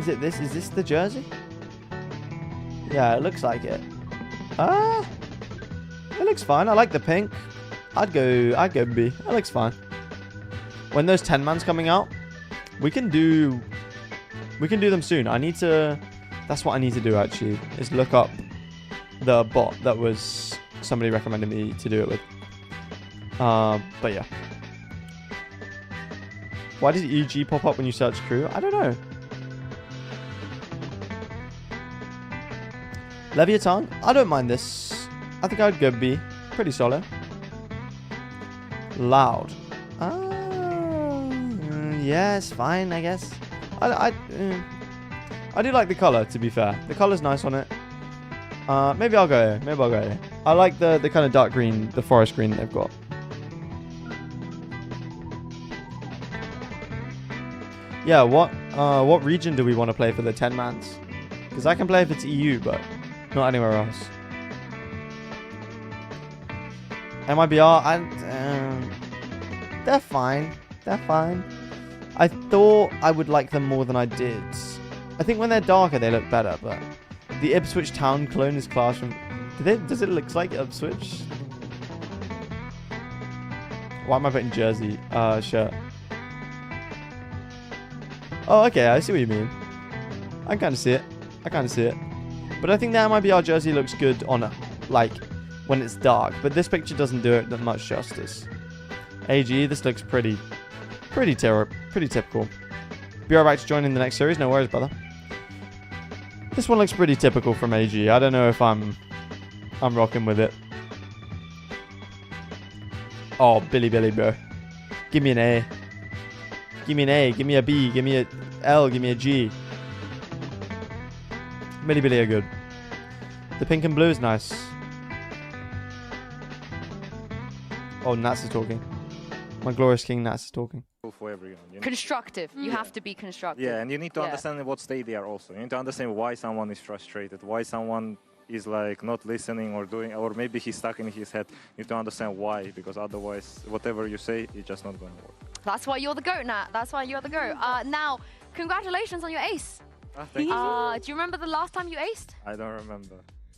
Is this the jersey? Yeah, it looks like it. It looks fine. I like the pink. I'd go B. It looks fine. When those 10-man's coming out, we can do them soon. That's what I need to do actually, is look up the bot that was somebody recommended me to do it with. But yeah. Why did EG pop up when you search crew? I don't know. Leviathan? I don't mind this. I think I'd go B. Pretty solid. Loud. Yeah, it's fine, I guess. I do like the color, to be fair. The color's nice on it. Maybe I'll go A. Maybe I'll go A. I like the kind of dark green, the forest green they've got. Yeah, what region do we want to play for the 10-mans? Because I can play if it's EU, but not anywhere else. MIBR, they're fine. They're fine. I thought I would like them more than I did. I think when they're darker, they look better, but the Ipswich Town clone is classroom. Does it look like Ipswich? Why am I putting jersey? Shirt. Oh, okay, I see what you mean. I kind of see it. But I think the MIBR jersey looks good on, like, when it's dark. But this picture doesn't do it that much justice. AG, this looks pretty typical. Be alright to join in the next series. No worries, brother. This one looks pretty typical from AG. I don't know if I'm rocking with it. Oh, Billy, bro. Give me an A. Give me an A. Give me a B. Give me a L. Give me a G. Billy are good. The pink and blue is nice. Oh, Nats is talking. My glorious king Nats is talking. For everyone. Constructive. You have to be constructive. Yeah, and you need to understand in what state they are also. You need to understand why someone is frustrated, why someone is like not listening or doing, or maybe he's stuck in his head. You need to understand why, because otherwise, whatever you say, it's just not going to work. That's why you're the GOAT, Nat. That's why you're the GOAT. Now, congratulations on your ace. Thank you. Do you remember the last time you aced? I don't remember.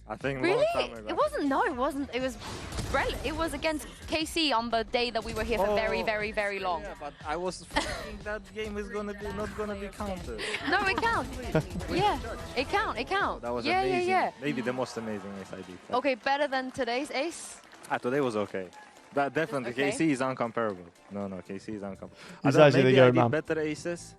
I think Really? long time ago. It wasn't. No, it wasn't. It was against KC on the day that we were here for very, very, very long. Yeah, but I was thinking that game is not gonna be counted. No, it counts. Yeah, it counts. That was yeah, amazing. yeah. Maybe the most amazing ace I did. Okay, better than today's ace. Today was okay. That definitely Okay. KC is uncomparable. No, KC is uncomparable. He's I don't- actually the maybe goat, I did man. better aces.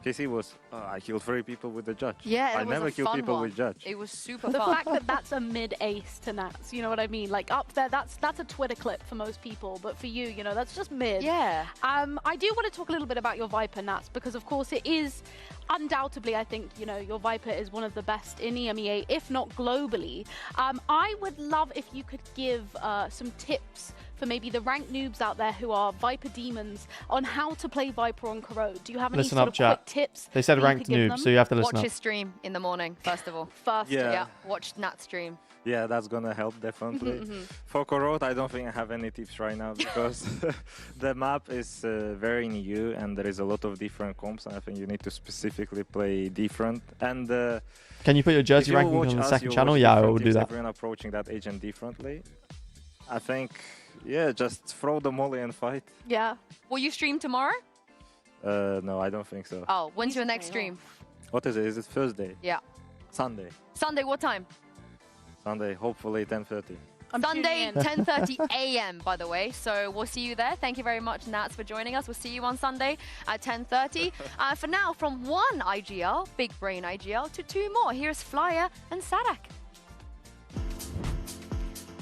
KC was I killed 3 people with the judge. Yeah, I it was never a kill fun people one. with judge. It was super The fun. fact that that's a mid-ace to Nats, you know what I mean? Like up there, that's a Twitter clip for most people, but for you, you know, that's just mid. Yeah. I do want to talk a little bit about your Viper, Nats, because of course it is undoubtedly, I think, you know, your Viper is one of the best in EMEA, if not globally. I would love if you could give some tips for maybe the ranked noobs out there who are Viper demons on how to play Viper on Corrode. Do you have any Listen sort up, of chat. quick tips? They said that you ranked could give noob, them? so you have to listen Watch up. his stream in the morning, first of all. Yeah. Watch Nat's stream. Yeah, that's gonna help definitely. For Corrode, I don't think I have any tips right now because the map is very new and there is a lot of different comps. And I think you need to specifically play different. And Can you put your if jersey you ranking watch on the us, second you channel? watch Yeah, I different will do teams, that. Everyone approaching that agent differently. I think, yeah, just throw the molly and fight. Yeah. Will you stream tomorrow? No, I don't think so. Oh, when's your next stream? What is it? Is it Thursday? Yeah. Sunday. Sunday, what time? Sunday, hopefully 10:30. Sunday, 10:30 a.m. by the way. So we'll see you there. Thank you very much, Nats, for joining us. We'll see you on Sunday at 10:30. For now, from one IGL, Big Brain IGL, to 2 more. Here's Flyer and Sadak.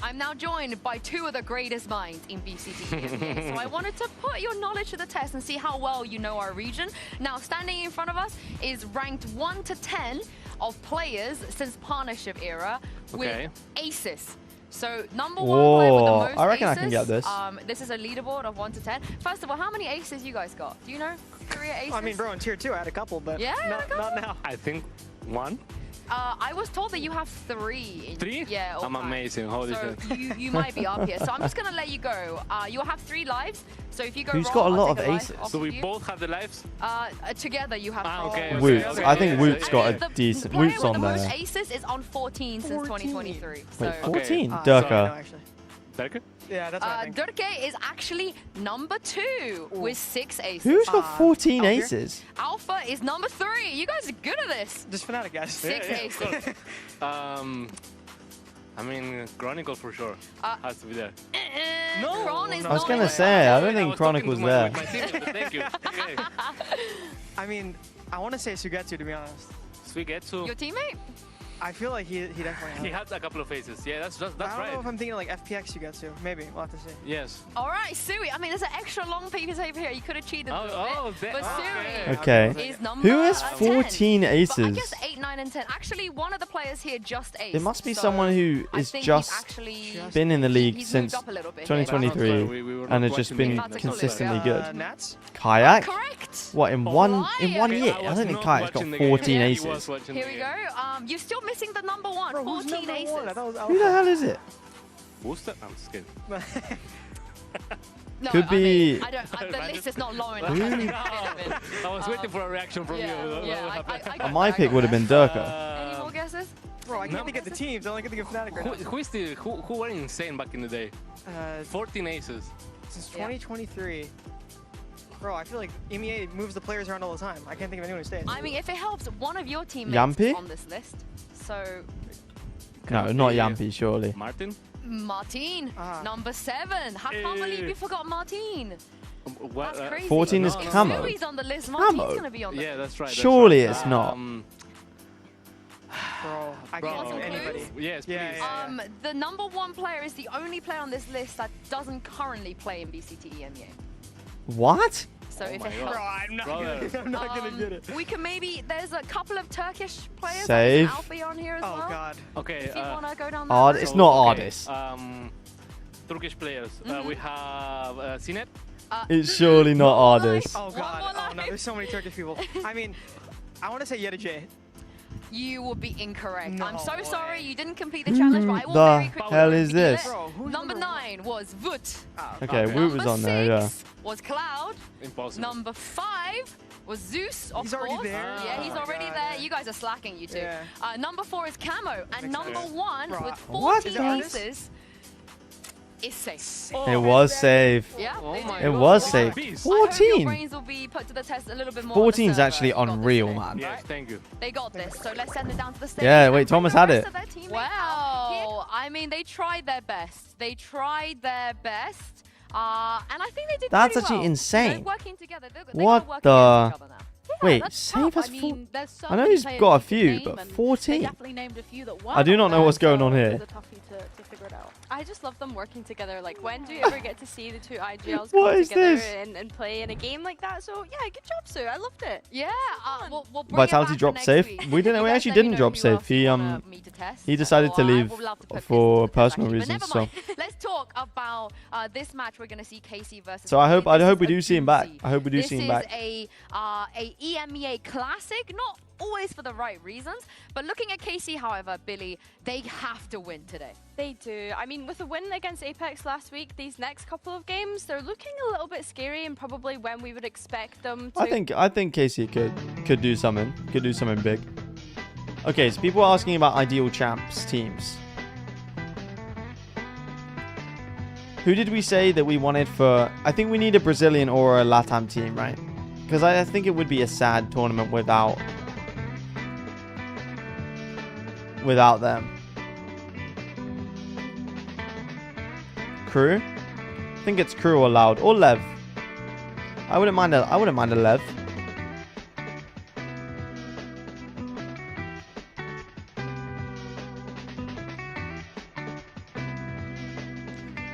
I'm now joined by 2 of the greatest minds in VCT EMEA. So I wanted to put your knowledge to the test and see how well you know our region. Now, standing in front of us is ranked 1 to 10 of players since partnership era with aces. So number 1 player with the Whoa, most I reckon I aces. can get this. This is a leaderboard of 1 to 10. First of all, how many aces you guys got? Do you know? Career aces? I mean, bro, in tier 2 I had a couple, but Yeah, not now. I think 1. I was told that you have 3. 3? Yeah. all I'm time. amazing. Holy So shit. you might be up here. So I'm just going to let you go. You'll have 3 lives. So if you go Who's wrong, got a I'll lot take of life aces? off So of we you. both have the lives? Together you have 4. okay. Woot. okay, I think okay. Woot's got The a decent. player Woot's with on the most there. aces is on 14 since 2023. So Wait, 14? No, Durka. actually. Durka? Yeah, that's what I think. Durke is actually number 2 with 6 aces. Who's got 14 Alfir? aces? Alpha is number 3. You guys are good at this. Just Fnatic, guys. 6 aces. I mean, Chronicle for sure has to be there. No, Kron is I was not gonna in say, I don't I think was Chronic talking was to there. my team, but thank you. Okay. I mean, I want to say Sugetsu, to be honest. Suigetsu. Your teammate? I feel like he definitely He has. had a couple of faces. Yeah, that's I don't right. know if I'm thinking like FPX Sugetsu. Maybe. We'll have to see. Yes. All right, Sui. I mean, there's an extra long piece over here. You could have cheated a little bit. But Sui Okay. is number Who has 10. 14 But I aces? guess 8, 9, and 10. Actually, one of the players here just aced. It must be so someone who I is think just he's actually been in the league he's since moved up a little bit here. 2023 We were and not has just watching been the game. consistently good. Nats? Kayak? Correct. What, in one Kayak. year? I don't think Kayak's got 14 aces. Here we go. You're still missing the number 1. Bro, who's 14 number aces. 1? I thought it was Who the hell is it? Booster? I'm just kidding. No, Could I be- mean, I don't, the list is not long enough. Who? I was waiting for a reaction from you. Yeah, I got My that, pick I would have been got Durka. that. Any more guesses? Bro, I can't think of the teams. I only can think of Fnatic right now. Who were insane back in the day? 14 aces. Since 2023. Bro, I feel like EMEA moves the players around all the time. I can't think of anyone who stays. I mean, if it helps, one of your teammates Yampi? is on this list. So, No, not Yampi, surely. Martin? Martin, number 7. I can't believe you forgot Martin. That's crazy. 14 is If Camo. Sui's on the list, Martin's Camo? going to be on the Yeah, that's right. Surely it's not. Bro, I can't think of anybody. Yes, please. Yeah. The number 1 player is the only player on this list that doesn't currently play in VCT EMEA. What? So if my it God. helps. Bro, I'm not gonna get it. We can maybe, there's a couple of Turkish players. Save. Like Alfie on here as well. Oh god. Okay. If you want to go down that Ard, route. it's not Ardis. Turkish players. We have Sinet. It's surely not Ardis. Oh god. more Oh no, life. there's so many Turkish people. I mean, I want to say Yeta J. You would be incorrect. No I'm so way. sorry you didn't complete the challenge, but I will the very quickly hell is reveal this? it. Bro, who's Number 9 was VIT. Okay, Woot was on there, yeah. 6 was Cloud. Impossible. Number 5 was Zeus, of He's course. already there? Yeah, he's Oh my already God. there. You guys are slacking, you two. Yeah. Number 4 is Camo. And Makes number sense. 1 Bro, with what 14 the- aces is safe. It was safe. Yeah, they do. It was safe. I hope your 14. brains will be put to the test a little bit more. 14 is on the actually server. They got this unreal, today. man. Yes, thank you. They got this, so let's send it down to the stage. Yeah, and wait, bring Thomas the had rest it. of their teammates out here. I mean, they tried their best. And I think they did That's pretty actually well. insane. You know, working together, they What work the? against each other now. Wait, that's Save tough. has I four. mean, there's so I know many he's players got a you could few, name, but and 14. They definitely named a few that were I do not know there, what's going so on here. It's a toughie to figure it out. I just love them working together. Like, when do you ever get to see the two IGLs What come is together this? and play in a game like that? So, yeah, good job, Sue. I loved it. Yeah, we'll bring it Vitality back dropped for safe. next week. We didn't. We You guys actually let me didn't know drop who safe. else you want me to test. He decided to I leave would love to put for this to the test, personal actually, but reasons. never So. mind. Let's talk about this match. We're going to see KC versus. So I hope This is we a do see him back. doozy. I hope we do see him back. This is a EMEA classic, not always for the right reasons, but looking at KC, however, Billy, they have to win today. They do. I mean, with the win against Apex last week, these next couple of games, they're looking a little bit scary and probably when we would expect them to. I think KC could do something. Could do something big. Okay, so people are asking about ideal champs teams. Who did we say that we wanted for? I think we need a Brazilian or a LATAM team, right? Because I think it would be a sad tournament without them. Crew? I think it's Crew or Loud or Lev. I wouldn't mind a Lev.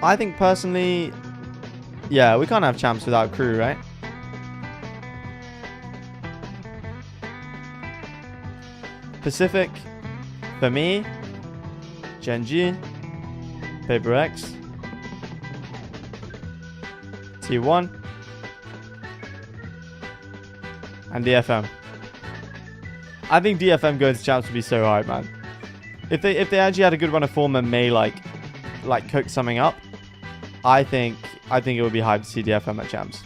I think personally, yeah, we can't have champs without Crew, right? Pacific, for me, Genji, Paper X, T1, and DFM. I think DFM going to champs would be so hard, man. If they actually had a good run of form and may like cook something up, I think it would be hype to see DFM at champs.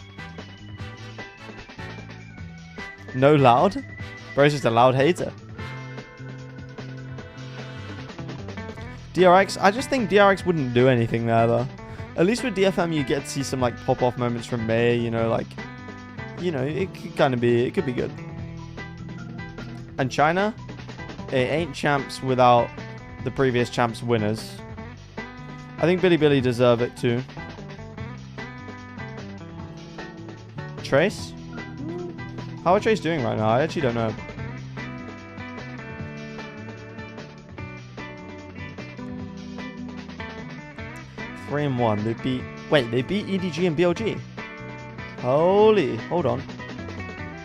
No Loud? Bro's just a Loud hater. DRX, I just think DRX wouldn't do anything there though. At least with DFM you get to see some like pop-off moments from May, you know, like, you know, it could be good. And China, it ain't champs without the previous champs winners. I think Billy deserve it too. Trace? How are Trace doing right now? I actually don't know. Three and 1. They beat EDG and BLG. Holy, hold on.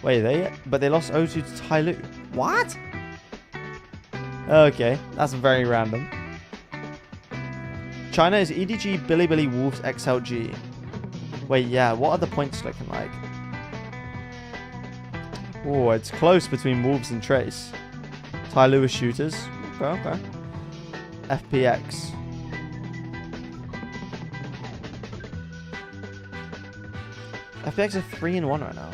Wait, but they lost 0-2 to Tyloo. What? Okay, that's very random. China is EDG, Billy, Wolves, XLG. Wait, yeah, what are the points looking like? Oh, it's close between Wolves and Trace. Tyloo is shooters. Okay. FPX. FPX are 3 and 1 right now.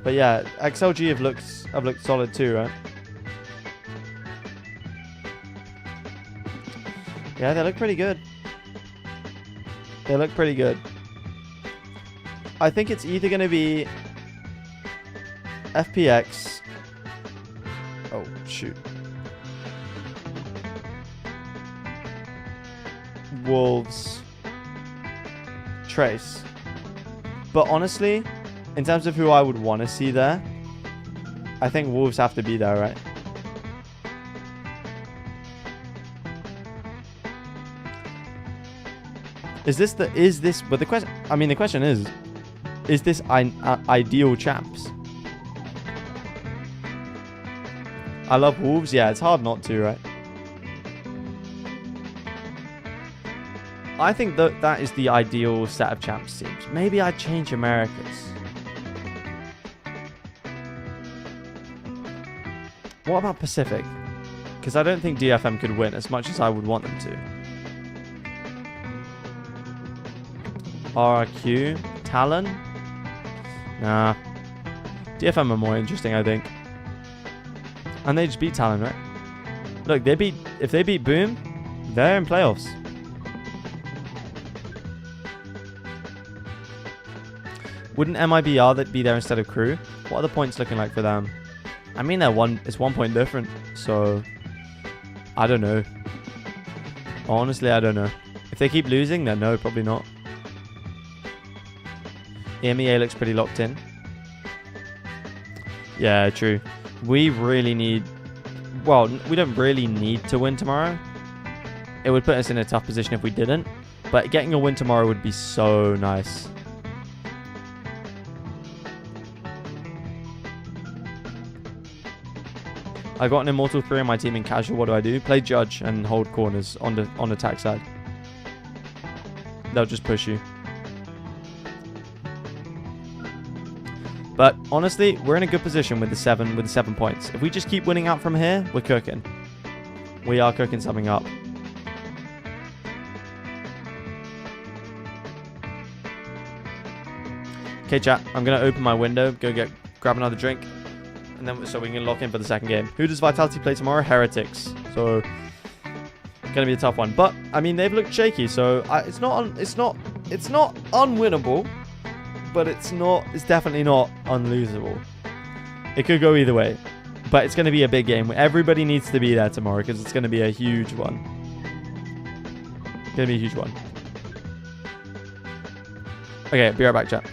But yeah, XLG have looked solid too, right? Yeah, they look pretty good. I think it's either going to be FPX. Oh, shoot. Wolves. Trace. But honestly, in terms of who I would want to see there, I think Wolves have to be there, right? But the question is this ideal champs? I love Wolves. Yeah, it's hard not to, right? I think that is the ideal set of champs teams. Maybe I'd change Americas. What about Pacific? Because I don't think DFM could win as much as I would want them to. RRQ, Talon? Nah. DFM are more interesting, I think. And they just beat Talon, right? Look, if they beat Boom, they're in playoffs. Wouldn't MIBR that be there instead of Crew? What are the points looking like for them? I mean, it's 1 point different, so I don't know. Honestly, I don't know. If they keep losing, then no, probably not. EMEA looks pretty locked in. Yeah, true. We really need... Well, we don't really need to win tomorrow. It would put us in a tough position if we didn't. But getting a win tomorrow would be so nice. I got an Immortal 3 on my team in casual. What do I do? Play Judge and hold corners on attack side. They'll just push you. But honestly, we're in a good position with the 7 points. If we just keep winning out from here, we're cooking. We are cooking something up. Okay, chat. I'm gonna open my window, grab another drink, and then so we can lock in for the second game. Who does Vitality play tomorrow? Heretics. So gonna be a tough one. But I mean, they've looked shaky, so it's not unwinnable. But it's definitely not unlosable. It could go either way. But it's going to be a big game. Everybody needs to be there tomorrow because it's going to be a huge one. It's going to be a huge one. Okay, be right back, chat.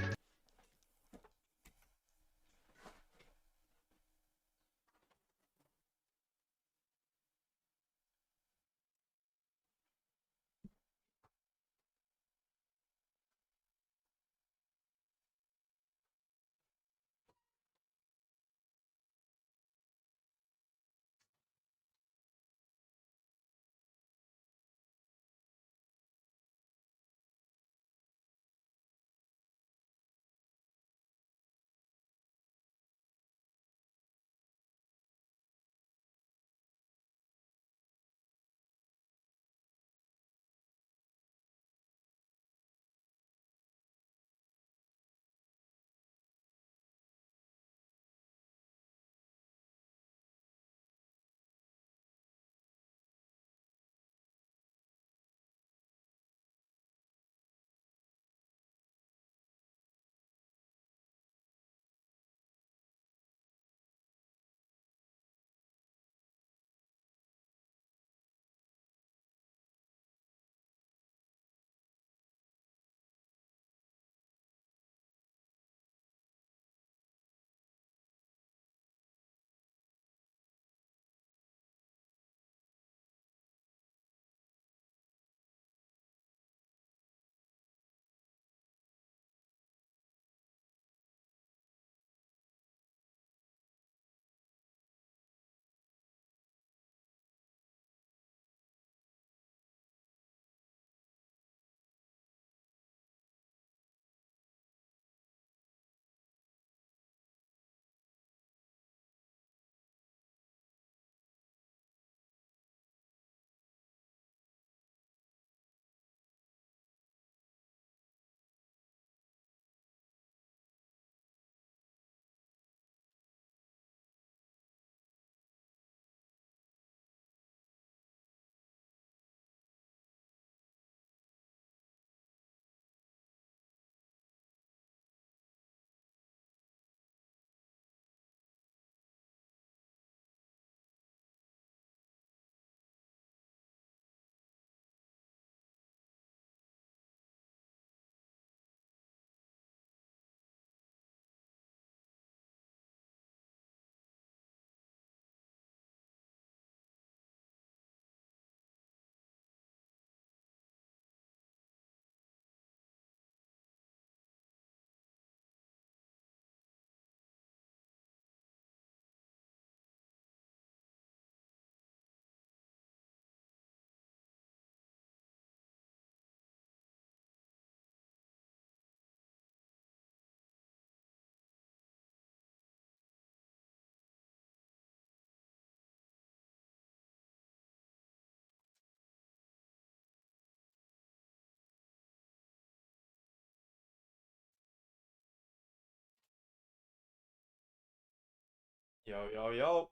Yo, yo, yo.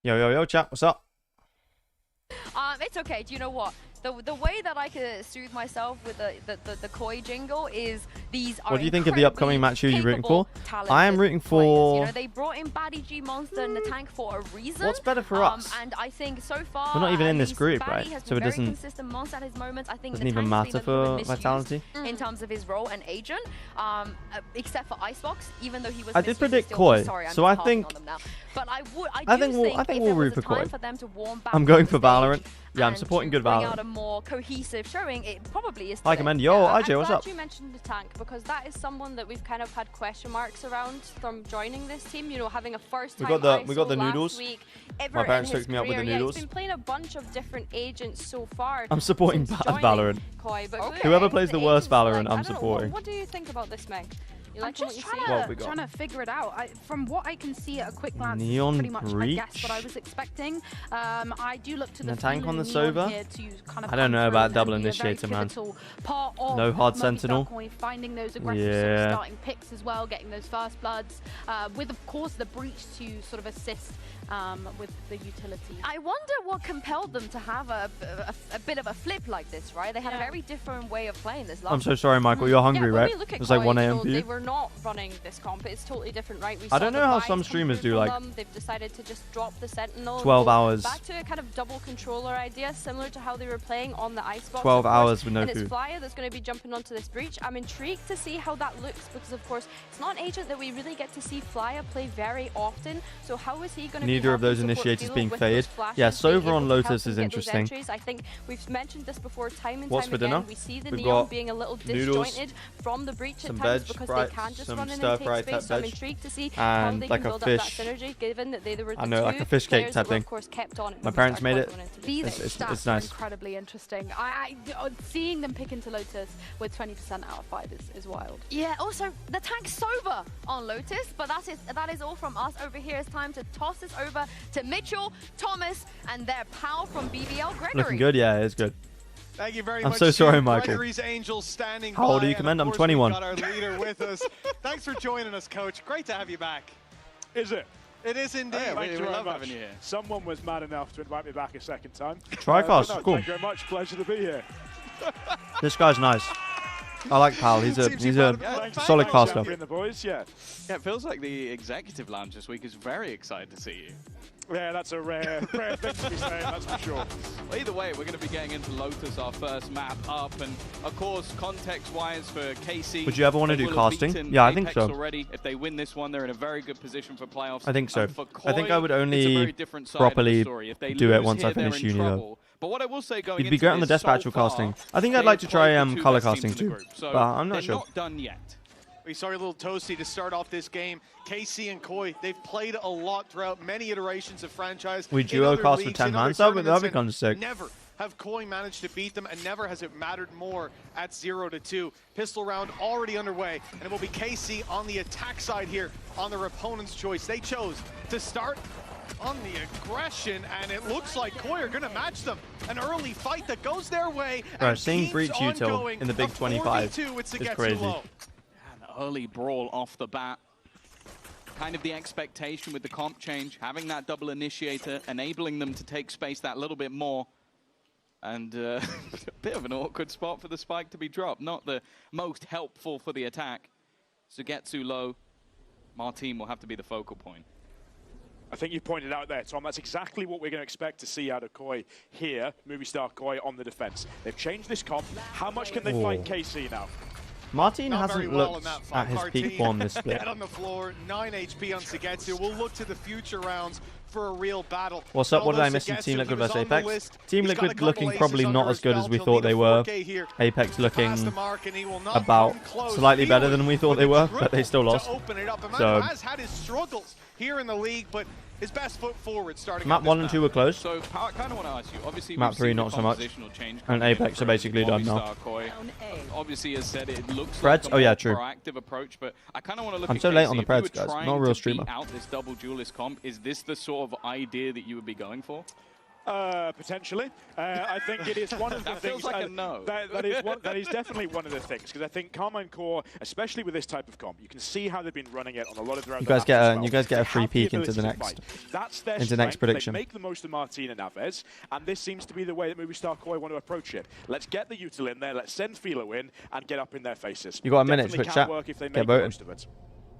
Yo, yo, yo, chat. What's up? It's okay. Do you know what? The way that I could soothe myself with the koi jingle is these are What do you think of the upcoming match? Who are you rooting for? talented I am rooting players. for... You know, they brought in Baddie G Monster in the tank for a reason. What's better for us? And I think so far We're not even in this least group, Baddie right? has So been it very doesn't... consistent monster at his moments. I think Doesn't the even tank's matter been a little for bit misused Vitality. in terms of his role and agent. Except for Icebox, even though he was I did misused, predict still- koi, sorry, I'm so just I harping think... on them now. But I think we'll root for koi. I'm going for Valorant. Yeah, I'm supporting good bring out Valorant. a more cohesive showing. It probably is. Hi, today. Command. Yo, I'm IJ, what's glad up? you mentioned the tank because that is someone that we've kind of had question marks around from joining this team. You know, having a first time We got the ISO noodles. last week. My parents hooked me up with the Yeah, noodles. he's been playing a bunch of different agents so far. I'm supporting since joining Valorant. Koi, but Whoever plays the worst Valorant, I I'm don't know, supporting. What do you think about this, Meg? You I'm like what just you trying see? What have we got? trying to figure it out. From what I can see at a quick glance, Neon pretty much I guess Breach? what I was expecting. I do look to And the a tank Fuel on the Neon Sova? here to kind of I don't come know through about and double be a very initiator, man. pivotal part of No hard Movistar Sentinel. Koi, finding those aggressive sort of Yeah. starting picks as well, getting those first bloods, with of course the breach to sort of assist with the utility. I wonder what compelled them to have a bit of a flip like this, right? They had a very different way of playing this last I'm so sorry, Michael. You're hungry, yeah, when right? we look at It was like Koi, 1 you a.m. know, for they you. were not running this comp. It's totally different, right? We I saw don't the know how buys some come streamers through do, from like, them. They've decided to just drop the Sentinel. 12 go hours. Back to a kind of double controller idea, similar to how they were playing on the Icebox. 12 of course. hours with no and food. it's Flyer that's going to be jumping onto this breach. I'm intrigued to see how that looks because, of course, it's not an agent that we really get to see Flyer play very often. So how is he going to Neither of those initiators being faded. Yeah, Sova on Lotus is interesting. I think we've mentioned this before time and What's time for again. dinner? We see the We've Neon got being a little noodles, disjointed from the breach some at times veg, because fried, they can just some run in and stir-fried take type space. So I'm veg, intrigued to see how and they like can a build fish. up that synergy, given that they were the I know, like two a fish cake players type that were, thing. of course, kept on. My parents made it. These It's stats nice. are incredibly interesting. Seeing them pick into Lotus with 20% out of 5 is wild. Yeah, also the tank's sober on Lotus, but that is all from us over here. It's time to toss this over to Mitchell, Thomas, and their pal from BBL, Gregory. Looking good, yeah, it's good. Thank you very I'm much. so sorry, to Michael. Gregory's Angels standing How old by, are you, and Command? of I'm course 21. We've got our leader with us. Thanks for joining us, Coach. Great to have you back. Is it? It is indeed. Thank you we very love much. having you here. Someone was mad enough to invite me back a second time. Tricast, No, cool. Thank you very much. Pleasure to be here. This guy's nice. I like Pal. He's a solid caster. The boys, yeah. Yeah, it feels like the executive lounge this week is very excited to see you. Yeah, that's a rare thing to be saying, that's for sure. Well, either way, we're going to be getting into Lotus, our first map up, and of course, context-wise for KC. Would you ever want to they do will have casting? beaten Yeah, I think Apex so. Already. If they win this one, they're in a very good position for playoffs. I think so. And for I think Koi, I would it's a only very different side of the properly story. If they do it lose once I here, they're finish in uni, though. trouble. But what I will say going You'd be into great on the this, Death so Battle far, casting. I think they I'd like to have try played the two color best teams casting in the too, group. So but I'm not they're sure. not done yet. We saw a little toasty to start off this game. KC and Koi, they've played a lot throughout many iterations of franchise. We in duo other cast with leagues, 10 in other hands? That'd be tournaments, kind of sick. and never have Koi managed to beat them, and never has it mattered more at 0-2. Pistol round already underway, and it will be KC on the attack side here on their opponent's choice. They chose to start on the aggression, and it looks like Koi are going to match them. An early fight that goes their way. Bro, and seeing keeps Breach util ongoing. in the Big A 25 4v2 with is Sugetsu crazy. low. An early brawl off the bat. Kind of the expectation with the comp change, having that double initiator, enabling them to take space that little bit more. And a bit of an awkward spot for the spike to be dropped. Not the most helpful for the attack. Sugetsu low. Martin will have to be the focal point. I think you pointed out there, Tom, that's exactly what we're going to expect to see out of Koi here, Movistar Koi on the defense. They've changed this comp. How much can they fight KC now? Martin Not very hasn't well looked in that fight. at his Martin peak form this split. dead on the floor, 9 HP on Sugetsu. We'll look to the future rounds for a real battle. What's up? What did I miss in Team Liquid vs Apex? Team Liquid looking probably not as good as we thought they were. Apex looking about slightly better than we thought they were, but they still lost. So has had his struggles here in the league, but his best foot forward starting map 1 and 2 were close. So I kind of want to ask you, obviously map we've 3 seen not the so much. compositional change And coming in Apex are from basically done now. Movistar Koi. Obviously, as said, it looks Preds? like a Oh, yeah, more true. proactive approach, but I kind of want to look I'm at so late KC. on the If you were Preds, guys. trying Not a real to streamer. beat out this double duelist comp, is this the sort of idea that you would be going for? Potentially. I think it is one of the That things. feels like a no. That is definitely one of the things, because I think Carmine Core, especially with this type of comp, you can see how they've been running it on a lot of their You guys get a free peek into the next prediction. They make the most of Martin and Naves, and this seems to be the way that Movistar Koi want to approach it. Let's get the util in there, let's send Philo in, and get up in their faces. You got a minute, Definitely Twitch can chat. work if they Get make voted. most of it.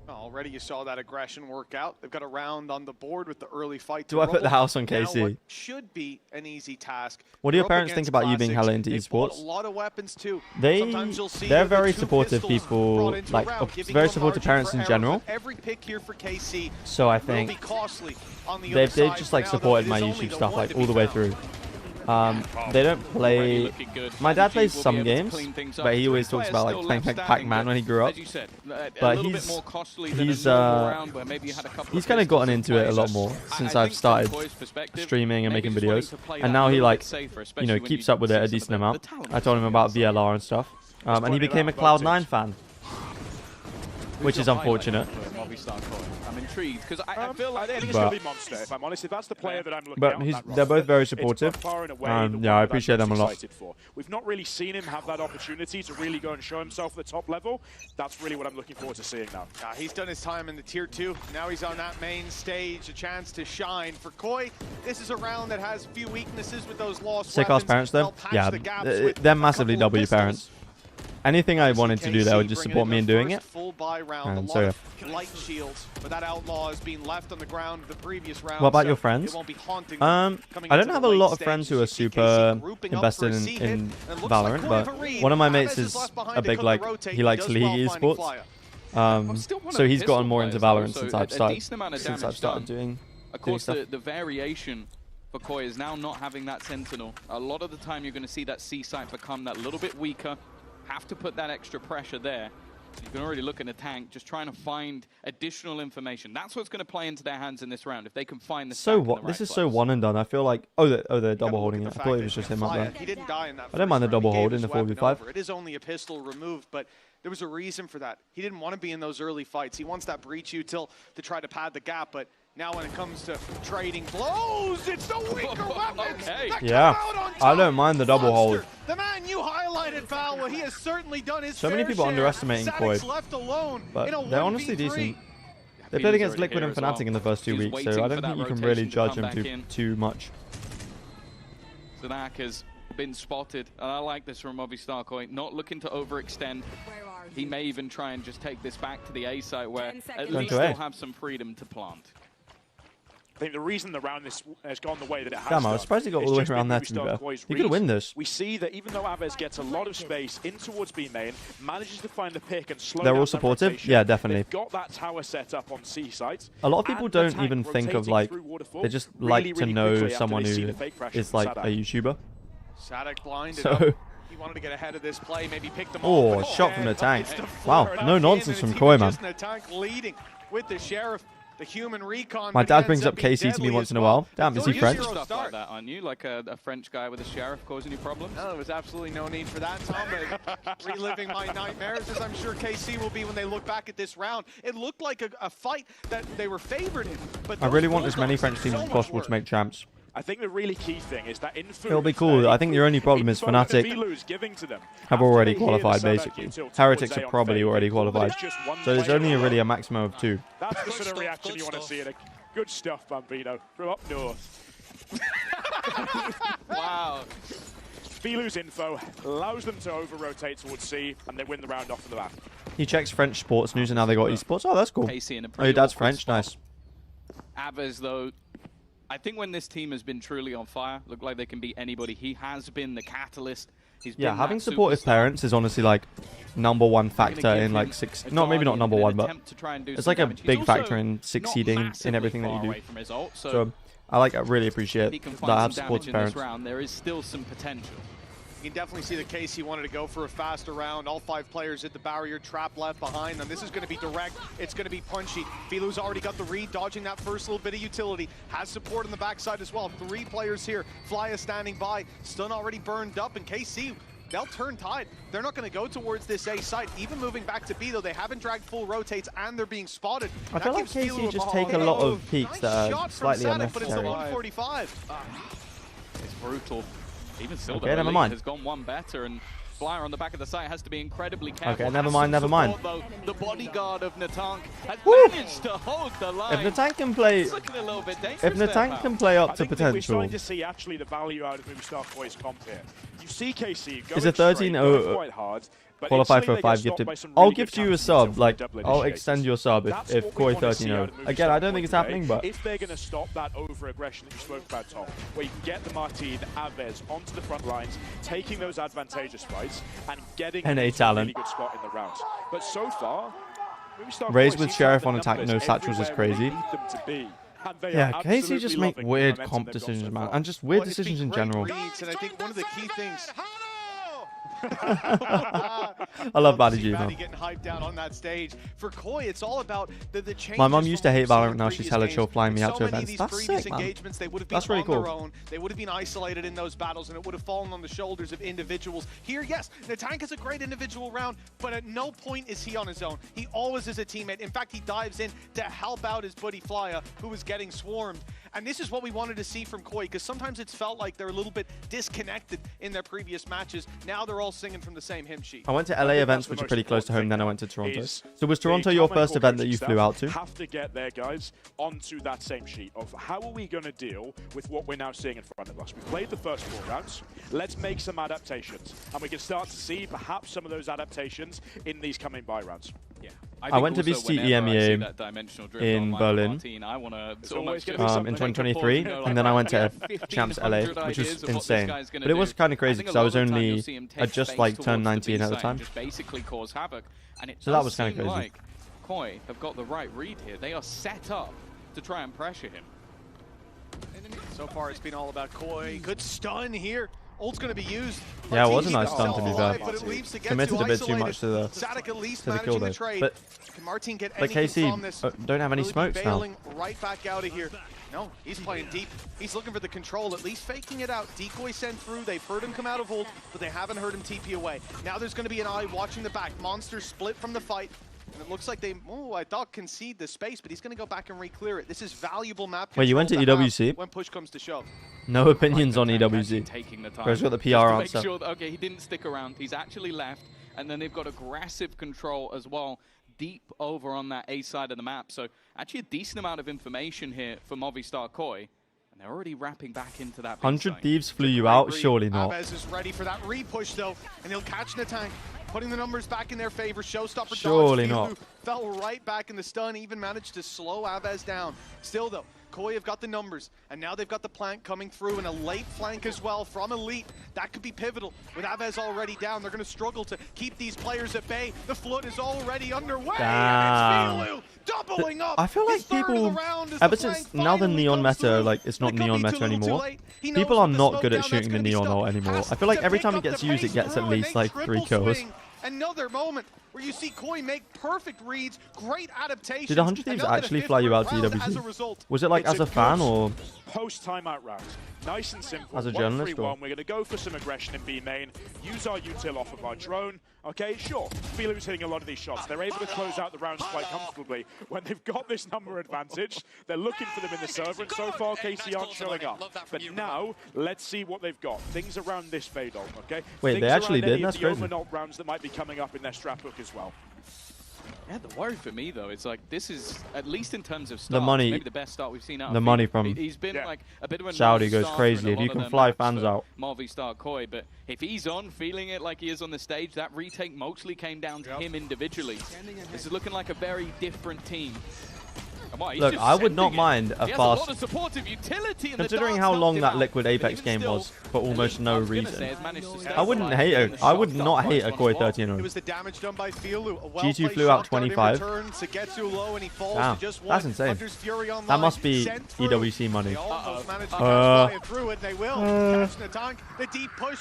Already you saw that aggression work out. They've got a round on the board with the early fight. Do I put the house on Now KC? what should be an easy task. What do your They're up parents think against about you being classics. hella into They've bought esports? a lot of weapons too. They're Sometimes you'll see the very two supportive pistols people, brought into a like round, giving very you a supportive margin parents for in error, general. but every pick here for KC So I will think be costly on the they've other side. just For like now, though, supported it my is only YouTube the stuff one like to all be the way found. through. They don't play. My dad plays some games, but he always talks about like playing like Pac-Man when he grew up. But he's kind of gotten into it a lot more since I've started streaming and making videos, and now he like keeps up with it a decent amount. I told him about VLR and stuff, and he became a Cloud9 fan, which is unfortunate. I'm intrigued because I feel like I think it's going to be Monster, if I'm honest. If that's the player that I'm looking But at on that they're both very roster, supportive. it's by far and away the Yeah, one I that I'm appreciate them a most lot. excited for. We've not really seen him have that opportunity to really go and show himself at the top level. That's really what I'm looking forward to seeing now. He's done his time in the Tier 2. Now he's on that main stage, a chance to shine. For Koi, this is a round that has few weaknesses with those lost Sick ass weapons. parents though. They'll patch Yeah, the gaps with they're a massively couple of W pistols. parents. Anything I wanted to do, they would just support me in doing it. Full buy round. And a so, lot of light shields, but that outlaw is being left on the ground the previous round. What about so your friends? It won't be haunting I coming don't into have the a late lot of stage. friends who You are see super KC grouping up invested for a C hit, in and it looks Valorant, like but Koi read. one of my Naves mates is is left behind a to big cut the like rotate. he likes does League well finding esports. Flyer. So he's gotten more into Valorant so since a I've decent amount of started damage done. doing Of course, stuff. the variation for Koi is now not having that Sentinel. A lot of the time you're going to see that C site become that little bit weaker, have to put that extra pressure there. You can already look in the tank, just trying to find additional information. That's what's going to play into their hands in this round, if they can find the stack So in the what? right This is place. so one and done. I feel like they're double holding it. I thought it was just him up there. He didn't die in that I don't mind the first round. double He hold gave in the his weapon 4v5. over. It is only a pistol removed, but there was a reason for that. He didn't want to be in those early fights. He wants that breach util to try to pad the gap, but now when it comes to trading blows, it's the weaker weapons that come Yeah, out on I top. don't mind the double hold. Monster, the man you highlighted, Valwa, he has certainly done his So many fair people share. underestimating Sadic's Koi, left alone but in a they're honestly 1v3. decent. They He played was against already Liquid here and as well. Fnatic in the first 2 He was weeks, waiting so I for don't that think you can really rotation to judge come him back in. too much. Zanak has been spotted, and I like this from Movistar Koi, not looking to overextend. He may even try and just take this back to the A site where at least to A. they'll have some freedom to plant. I think the reason the round has gone the way that it has Damn, I done was surprised he got all is the way just around been there, to be Movistar fair. Koi's He could reads. win this. We see that even though Aves gets a lot of space in towards B main, manages to find the pick and slow They're down all that supportive? rotation. Yeah, definitely. They've got that tower set up on C site. A lot of people and the don't tank even think of rotating like, through Waterfall they just really, like really to know quickly after someone they see who the fake pressure is from like a Sadak. YouTuber. Sadak blinded So- up. He wanted to get ahead of this play, maybe pick them Oh, off. shot from the tank. It's the Wow, forward no up nonsense in, from and Koi, it's man. even just in the tank leading with the Sheriff. The human recon. My but he dad ends brings up being KC to me deadly once as in a well. while. Damn, is he 3-0 French? Stuff start. like that on you, like a French guy with a sheriff causing you problems? No, there was absolutely no need for that, Tom. But reliving my nightmares, as I'm sure KC will be when they look back at this round. It looked like a fight that they were favored in. But I really those want as many Bulldogs French did teams so as much possible work. to make champs. I think the really key thing is that info. It'll be cool. I think the only problem is Fnatic have already qualified, basically. Heretics are probably already qualified. So there's only really a maximum of 2. That's the sort of reaction you want to see. Good stuff, Bambino, from up north. Wow. Filu's info allows them to over-rotate towards C, and they win the round off of the bat. He checks French sports news and now they got esports. Oh, that's cool. Casey in a Oh, your pretty dad's awkward French? spot. Nice. Aves, though, I think when this team has been truly on fire, look like they can beat anybody. He has been the catalyst. He's Yeah, been having that supportive superstar. parents is honestly like #1 factor give in like him 6. a No, maybe not guardian in #1, an but attempt to try and do it's some like a damage. He's big also factor in not succeeding in massively everything that far you away do. from his ult, So I really appreciate if he can that find I have some damage supportive in parents. this round, there is still some potential. You can definitely see the case he wanted to go for a faster round. All 5 players at the barrier, trap left behind them. This is going to be direct. It's going to be punchy. Filu's already got the read, dodging that first little bit of utility. Has support on the backside as well. 3 players here. Fly is standing by. Stun already burned up. And KC, they'll turn tide. They're not going to go towards this A site. Even moving back to B, though, they haven't dragged full rotates and they're being spotted. I feel like gives Filu KC just ball. take a lot of Oh, peaks nice that are shot from slightly Sadak, but it's a unnecessary. 145. brutal. Even still, Okay, never mind. has gone one better, and Flyer on the back of the site has to be incredibly careful. Okay, never mind, never mind. Though, the bodyguard of Natank has Woo! managed to hold the line. If Natank can play, It's looking a little bit dangerous if Natank can play up to We're potential, starting to see actually the value out of Movistar Koi's comp here. You see KC going is a straight, 13 going quite hard, but qualify for a instantly 5 they get stopped by gifted? some I'll really give good you a counter sub, from like double I'll initiators. extend your sub That's if what we Koi want to see 13-0. out of Again, I Movistar don't think it's Koi happening, today. but If they're going to stop that over-aggression that you spoke about, Tom, where you can get the Martin, Aves onto the front lines, taking those advantageous fights, and getting NA them into a talent. really good spot in the rounds. But so far, Movistar Raze Koi with seems to Sheriff have on the attack, numbers no satchels is everywhere we crazy. need them to be. And they yeah, are Casey absolutely just make loving the weird momentum comp they've got so decisions, man, far. and just weird Well, it's been decisions in great general. reads, and I think one of the key things. I love Batty G, man. Getting hyped down on that stage. For Koi, it's all about the changes. My mum used to hate from what we've Valorant, now seen in she's hella previous chill games. flying me In out so to many of events. these That's previous sick, man. engagements, they would have been That's really on cool. their own. They would have been isolated in those battles, and it would have fallen on the shoulders of individuals. Here, yes, Natank is a great individual round, but at no point is he on his own. He always is a teammate. In fact, he dives in to help out his buddy Flyer, who was getting swarmed. And this is what we wanted to see from Koi, because sometimes it's felt like they're a little bit disconnected in their previous matches. Now they're all singing from the same hymn sheet. I went to LA events, which are pretty close to home, then I went to Toronto. So was Toronto your first event that you flew out to? Have to get their guys onto that same sheet of how are we going to deal with what we're now seeing in front of us. We've played the first 4 rounds. Let's make some adaptations, and we can start to see perhaps some of those adaptations in these coming bye rounds. Yeah. I went to VCT EMEA in Berlin in 2023, and then I went to Champs LA, which was insane. But it was kind of crazy because I was only, I just like turned 19 at the time. Basically cause havoc, and it So that was kind of crazy. Like Koi have got the right read here. They are set up to try and pressure him. So far, it's been all about Koi. Good stun here. Ult's going to be used. Yeah, it was a nice stun to be fair. But it leaves to get Committed to a bit too isolated. much to the Sadik at least kill managing though. the trade. But Can Martin get like anything from KC this? don't have any Really smokes now. bailing right back out of here. No, he's playing deep. He's looking for the control, at least faking it out. Decoy sent through. They've heard him come out of ult, but they haven't heard him TP away. Now there's going to be an eye watching the back. Monster split from the fight. And it looks like they, I thought concede the space, but he's going to go back and re-clear it. This is valuable map control. Wait, you went to EWC? When push comes to shove. No opinions on EWC. Taking the time. Bro's got the PR Just to make answer. sure that, okay, he didn't stick around. He's actually left, and then they've got aggressive control as well, deep over on that A side of the map. So actually a decent amount of information here for Movistar Koi, and they're already wrapping back into that. 100 Thieves flew you out? Surely not. Aves is ready for that re-push though, and he'll catch Natank, putting the numbers back in their favor. Showstopper Surely dodge. not. Fell right back in the stun, even managed to slow Aves down. Still though, Koi have got the numbers, and now they've got the plant coming through, and a late flank as well from Elite. That could be pivotal. With Aves already down, they're going to struggle to keep these players at bay. The flood is already underway, Damn. and it's Filu doubling up. I feel like people, ever since now the neon meta, like it's not neon meta anymore, people are not good at shooting the neon ult anymore. I feel like every time it gets used, it gets at least like 3 kills. Another moment where you see Koi make perfect reads, great adaptation. Did 100 Thieves actually fly you out to EWC? Was it like as a fan or post timeout round? Nice and simple. As a journalist, 1-3-1. We're going to go for some aggression in B main. Use our util off of our drone. Okay, sure. Filu's hitting a lot of these shots. They're able to close out the rounds quite comfortably. When they've got this number advantage, they're looking for them in the server, and so far KC aren't showing up. But now, let's see what they've got. Things around this Fade ult, okay? Wait, Things they actually around any did? of That's the crazy. Omen ult rounds that might be coming up in their strap hook as well. Yeah, the worry for me though, it's like this is, at least in terms of The starts, money- maybe the best start we've seen out the of money Filu. from He's been like a bit of a Saudi goes non-starter crazy. in a If lot you of can their fly maps fans for out. Movistar Koi, but if he's on, feeling it like he is on the stage, that retake mostly came down to him individually. This is looking like a very different team. And what, he's Look, just I would not sending it. mind a He has a lot fast. of supportive utility, and the Considering darts how knocked long him that out. Liquid Apex Even game still, was for almost no I was gonna reason. say, has managed to stay I wouldn't hate a. I would not hate a Koi 13-0. It was the damage done by Filu. A G2 flew out 25. Sugetsu low, and he falls Damn, to just that's one. insane. Hunter's Fury online, That must be sent through. EWC money. They almost managed to catch Fly through it. They will catch Natank. The deep push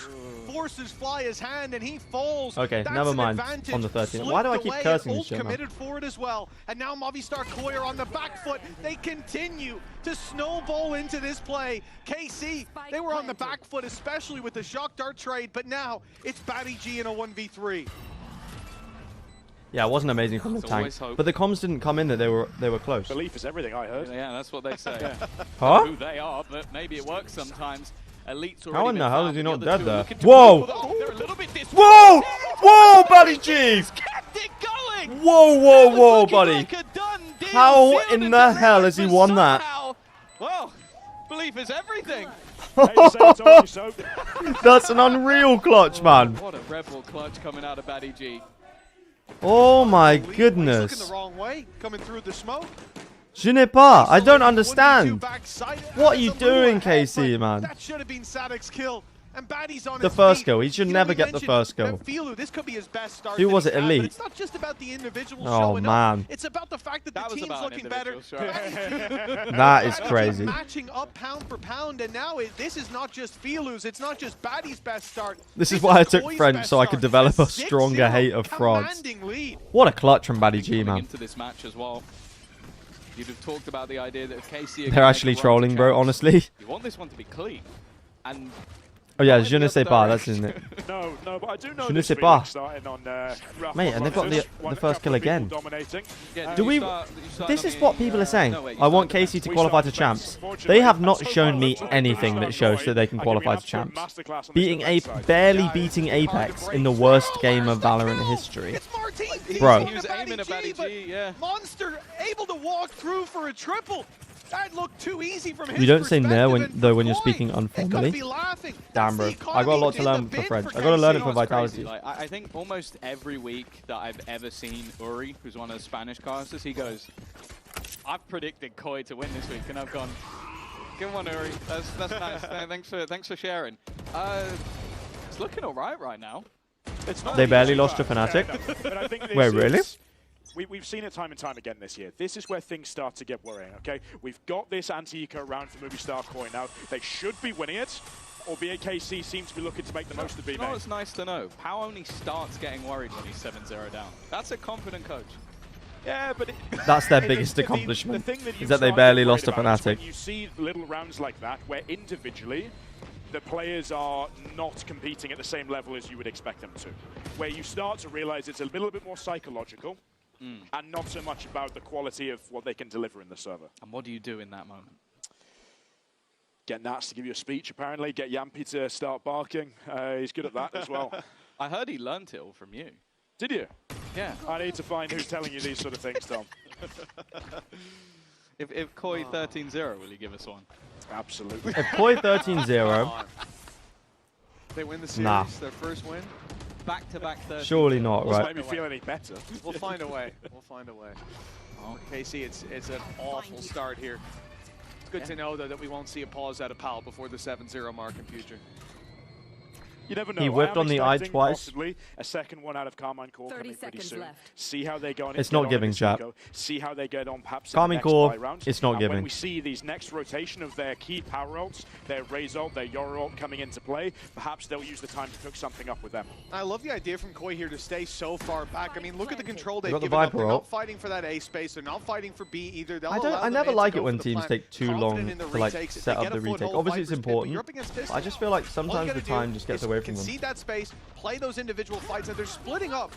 forces Fly's hand, and he falls. Okay, That's never an mind advantage. on the 13. Why do I keep Slipped cursing away, this shit, man? committed for it as well. And now Movistar Koi are on the back foot. They continue to snowball into this play. KC, they were on the back foot, especially with the shock dart trade, but now it's Batty G in a 1v3. Yeah, it wasn't amazing from the There's tank, always hope. but the comms didn't come in that they were close. Belief is everything, I heard. Yeah, that's what they say. Huh? Who they are, but maybe it works sometimes. Elite's How already in been the hell found, is he but not the other dead two are there? looking to Whoa! go for the- they're a little bit dis- Whoa! Whoa, Buddy G! Kept it going! Whoa, whoa, whoa, Looking buddy. like a done deal, How sealed in and the hell delivered, has he but won that? somehow- Well, belief is everything. That's an unreal clutch, man. What a rebel clutch coming out of Buddy G. Oh my He's looking goodness. the wrong way, coming through the smoke. Je n'ai pas. I don't understand. What are you doing, KC, man? That should have been Sadek's kill. And Batty's on The his first feet. kill. He should You know, never we get the mentioned first that kill. Filu, this could be his best start Who that was he's it, had, but Elite? It's not just about the individuals Oh, showing man. up. It's about the fact that the team's about an looking better. individual That is crazy. Matching up pound for pound, and now this is not just Filu's, it's not just Batty's best start. This is why I took Koi's French, best so I could start. develop a 6-0 stronger hate of France. commanding lead. What a clutch from Buddy G, Coming man. into this match as well. You'd have talked about the idea that if KC are They're gonna actually make a run to trolling, bro, champs, honestly. You want this one to be clean. And Oh yeah, not in je ne the sais other pas, that's direction. isn't it? No, but I do know Je ne this sais feeling pas. starting on, rough Mate, and they've got performances. the first kill again. Yeah, Do you we? start This on is the, what people are saying. no, wait, you I want start on the KC to We qualify start to on the champs. bench. They have not So far, shown me looks like anything we that start shows that they can I give you qualify an to absolute champs. masterclass on this Beating defense a side. barely beating Apex in the worst game of Valorant history. He's Bro. going He was to aiming at Batty Batty but G, yeah. Monster able to walk through for a triple. That looked too easy from his You don't say perspective, no when and though when you're Koi, speaking they could unformally. be laughing. Damn, bro. That's the I got a lot to economy learn in the for bin French. for I got to learn it KC. for You know what's Vitality. crazy? Like, I think almost every week that I've ever seen Uri, who's one of the Spanish casters, he goes, I've predicted Koi to win this week, and I've gone, come on, Uri. That's nice. Thanks for sharing. It's looking all right now. It's not They easy, barely lost to but- Fnatic. no, but I think this Wait, really? is- We've seen it time and time again this year. This is where things start to get worrying, okay? We've got this anti-eco round for Movistar Koi now. They should be winning it, albeit KC seems to be looking to make the most of You know B-Main. what's nice to know? Pau only starts getting worried when he's 7-0 down. That's a confident coach. Yeah, but That's their the- biggest the accomplishment, thing that you is that they start barely getting lost to worried about is Fnatic. when you see little rounds like that, where individually the players are not competing at the same level as you would expect them to. Where you start to realize it's a little bit more psychological and not so much about the quality of what they can deliver in the server. And what do you do in that moment? Get Nats to give you a speech, apparently. Get Yampy to start barking. He's good at that as well. I heard he learnt it all from you. Did you? Yeah. I need to find who's telling you these sort of things, Tom. If Koi 13-0, will he give us one? Absolutely. If Koi 13-0, They win the series, Nah. their first win. Back-to-back 13. surely not, Doesn't right? make me feel any better. We'll find a way. We'll find a way. Oh. KC, it's an awful start here. It's good to know, though, that we won't see a pause out of Pal before the 7-0 mark in future. You never know. He whipped I am on the eye expecting twice. Possibly a second one out of Carmine Core 30 coming pretty seconds soon. left. See how they go on. It's not giving, chat. See how they get on perhaps Carmine in the next Core, buy round. it's not and giving. When we see these next rotation of their key power ults, their Raze ult, their Yoru ult coming into play, perhaps they'll use the time to cook something up with them. I love the idea from Koi here to stay so far back. I mean, look at the control they've got the given up. Viper They're ult. not fighting for that A space. They're not fighting for B either. They'll I allow the never mid to like go it when for the teams plant. take too long Confident in the to like retakes. If set they up get the a retake. foothold, Obviously it's Viper's good, but important. you're up against I Pistol. just feel like All you sometimes gotta the time do just gets is away from them. concede that space, play those individual fights, and they're splitting up.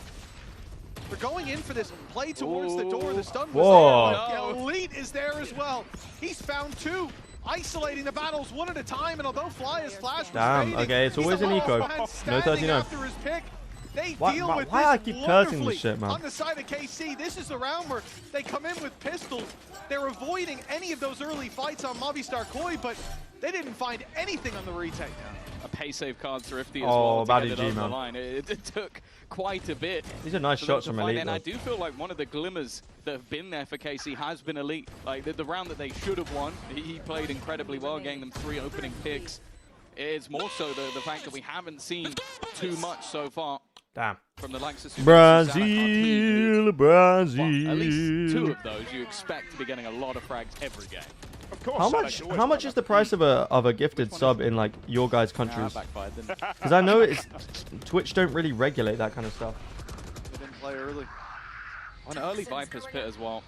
They're going in for this play towards the door. The stun was Whoa. there, but Elite is there as well. He's found two, isolating the battles one at a time, and although Fly's flash was Damn, fading, okay, it's he's always an alone eco. behind, No standing 39. after his pick. They Why- deal why- with why this I keep cursing this wonderfully shit, man? on the side of KC. This is the round where they come in with pistols. They're avoiding any of those early fights on Movistar Koi, but they didn't find anything on the retake. A pay save card Thrifty as Oh, well to Batty get it G, over the man. line. It took quite a bit. These are nice for them shots to from find Elite, it, and I though. do feel like one of the glimmers that have been there for KC has been Elite. Like the round that they should have won, he played incredibly well, getting them 3 opening picks. It's more so the fact that we haven't seen too much so far. Damn. From the likes of Brazil, Brazil. At least 2 of those you expect to be getting a lot of frags every game. Of course, How much is the price of a gifted sub in like your guys' countries? Backfired, didn't it? Because I know it's Twitch don't really regulate that kind of stuff. They didn't play early. On early Viper's Pit as well,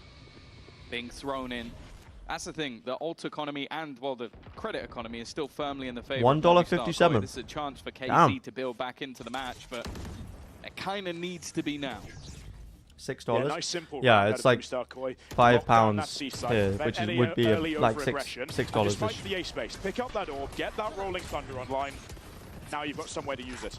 being thrown in. That's the thing, the alt economy and, well, the credit economy is still firmly in the favor of Movistar $1.57. Koi. This is a chance for KC Damn. to build back into the match, but it kind of needs to be now. $6. Yeah, nice simple Yeah, round it's out of like Boost Koi. £5 seaside, here, prevent which any would be early like overaggression, $6 and just -ish. fight for the A space. Pick up that orb, get that Rolling Thunder online. Now you've got some way to use it.